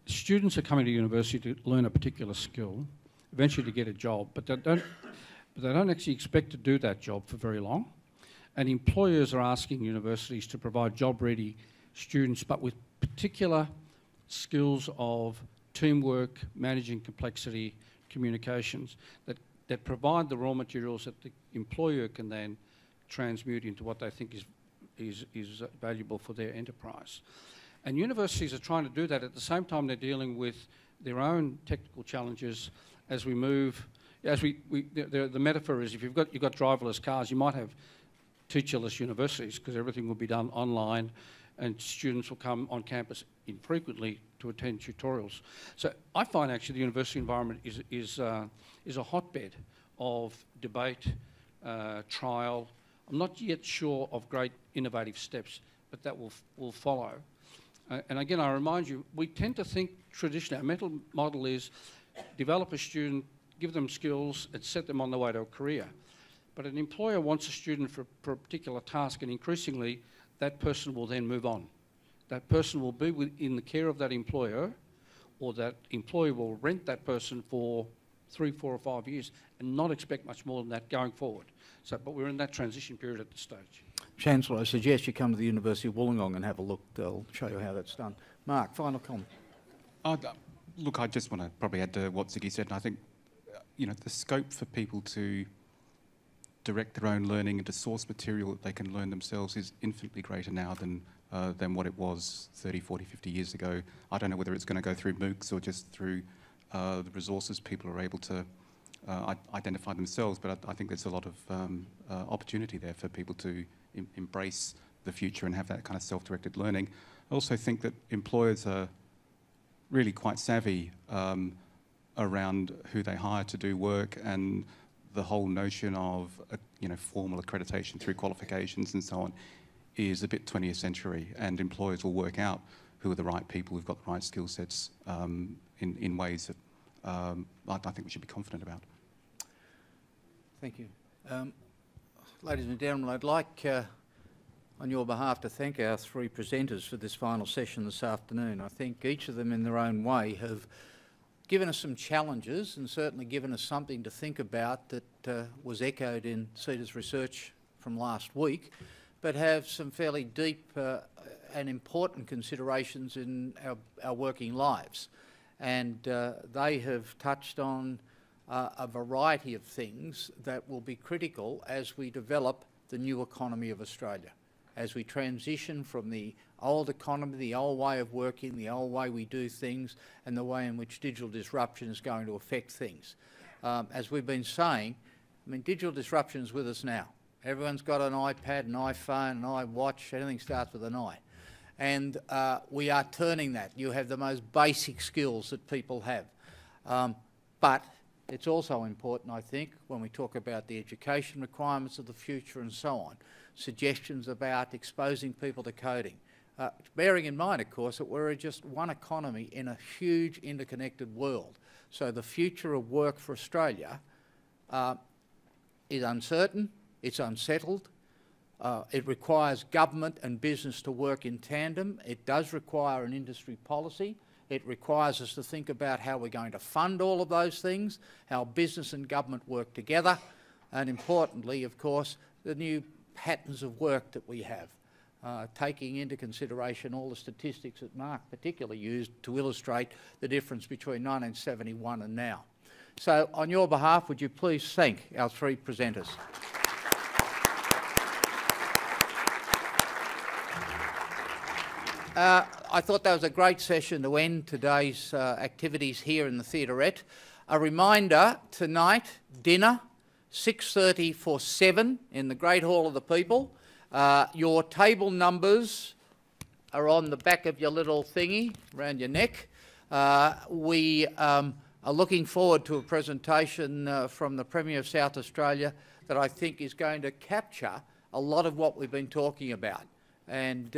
students are coming to university to learn a particular skill, eventually to get a job, but they don't actually expect to do that job for very long. And employers are asking universities to provide job-ready students, but with particular skills of teamwork, managing complexity, communications, that provide the raw materials that the employer can then transmute into what they think is valuable for their enterprise. And universities are trying to do that at the same time they're dealing with their own technical challenges as we move. The metaphor is if you've got driverless cars, you might have teacherless universities because everything will be done online and students will come on campus infrequently to attend tutorials. So I find actually the university environment is a hotbed of debate, trial. I'm not yet sure of great innovative steps, but that will follow. And again, I remind you, we tend to think traditionally, our mental model is develop a student, give them skills and set them on the way to a career. But an employer wants a student for a particular task, and increasingly that person will then move on. That person will be in the care of that employer, or that employer will rent that person for 3, 4 or 5 years and not expect much more than that going forward. So, but we're in that transition period at this stage. Chancellor, I suggest you come to the University of Wollongong and have a look. They'll show you how that's done. Mark, final comment. Look, I just want to probably add to what Ziggy said, and I think the scope for people to direct their own learning into source material that they can learn themselves is infinitely greater now than what it was 30, 40, 50 years ago. I don't know whether it's going to go through MOOCs or just through the resources people are able to identify themselves, but I think there's a lot of opportunity there for people to embrace the future and have that kind of self-directed learning. I also think that employers are really quite savvy around who they hire to do work, and the whole notion of formal accreditation through qualifications and so on is a bit 20th century, and employers will work out who are the right people who've got the right skill sets in ways that I think we should be confident about. Thank you. Ladies and gentlemen, I'd like on your behalf to thank our 3 presenters for this final session this afternoon. I think each of them in their own way have given us some challenges and certainly given us something to think about that was echoed in CEDA's research from last week, but have some fairly deep and important considerations in our working lives. And they have touched on a variety of things that will be critical as we develop the new economy of Australia, as we transition from the old economy, the old way of working, the old way we do things, and the way in which digital disruption is going to affect things. As we've been saying, I mean, digital disruption is with us now. Everyone's got an iPad, an iPhone, an iWatch, anything starts with an I. And we are turning that. You have the most basic skills that people have. But it's also important, I think, when we talk about the education requirements of the future and so on, suggestions about exposing people to coding. Bearing in mind, of course, that we're just one economy in a huge interconnected world. So the future of work for Australia is uncertain, it's unsettled, it requires government and business to work in tandem. It does require an industry policy. It requires us to think about how we're going to fund all of those things, how business and government work together, and importantly, of course, the new patterns of work that we have, taking into consideration all the statistics that Mark particularly used to illustrate the difference between 1971 and now. So, on your behalf, would you please thank our three presenters. I thought that was a great session to end today's activities here in the theaterette. A reminder, tonight, dinner, 6:30 for 7 in the Great Hall of the People. Your table numbers are on the back of your little thingy around your neck. We are looking forward to a presentation from the Premier of South Australia that I think is going to capture a lot of what we've been talking about. And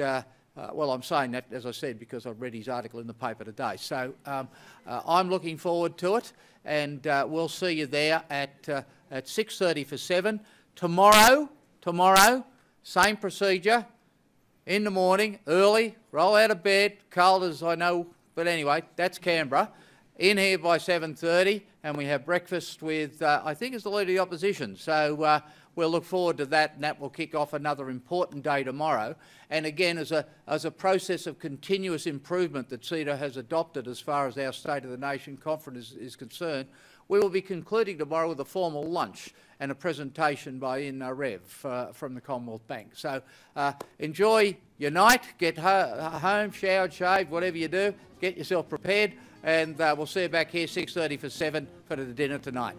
well, I'm saying that, as I said, because I've read his article in the paper today. So I'm looking forward to it, and we'll see you there at 6:30 for 7. Tomorrow, same procedure, in the morning, early, roll out of bed, cold as I know, but anyway, that's Canberra. In here by 7:30, and we have breakfast with, I think it's the Leader of the Opposition. So we'll look forward to that, and that will kick off another important day tomorrow. And again, as a process of continuous improvement that CEDA has adopted as far as our State of the Nation conference is concerned, we will be concluding tomorrow with a formal lunch and a presentation by Ian Rev from the Commonwealth Bank. So enjoy your night, get home, showered, shaved, whatever you do, get yourself prepared, and we'll see you back here 6:30 for 7 for the dinner tonight.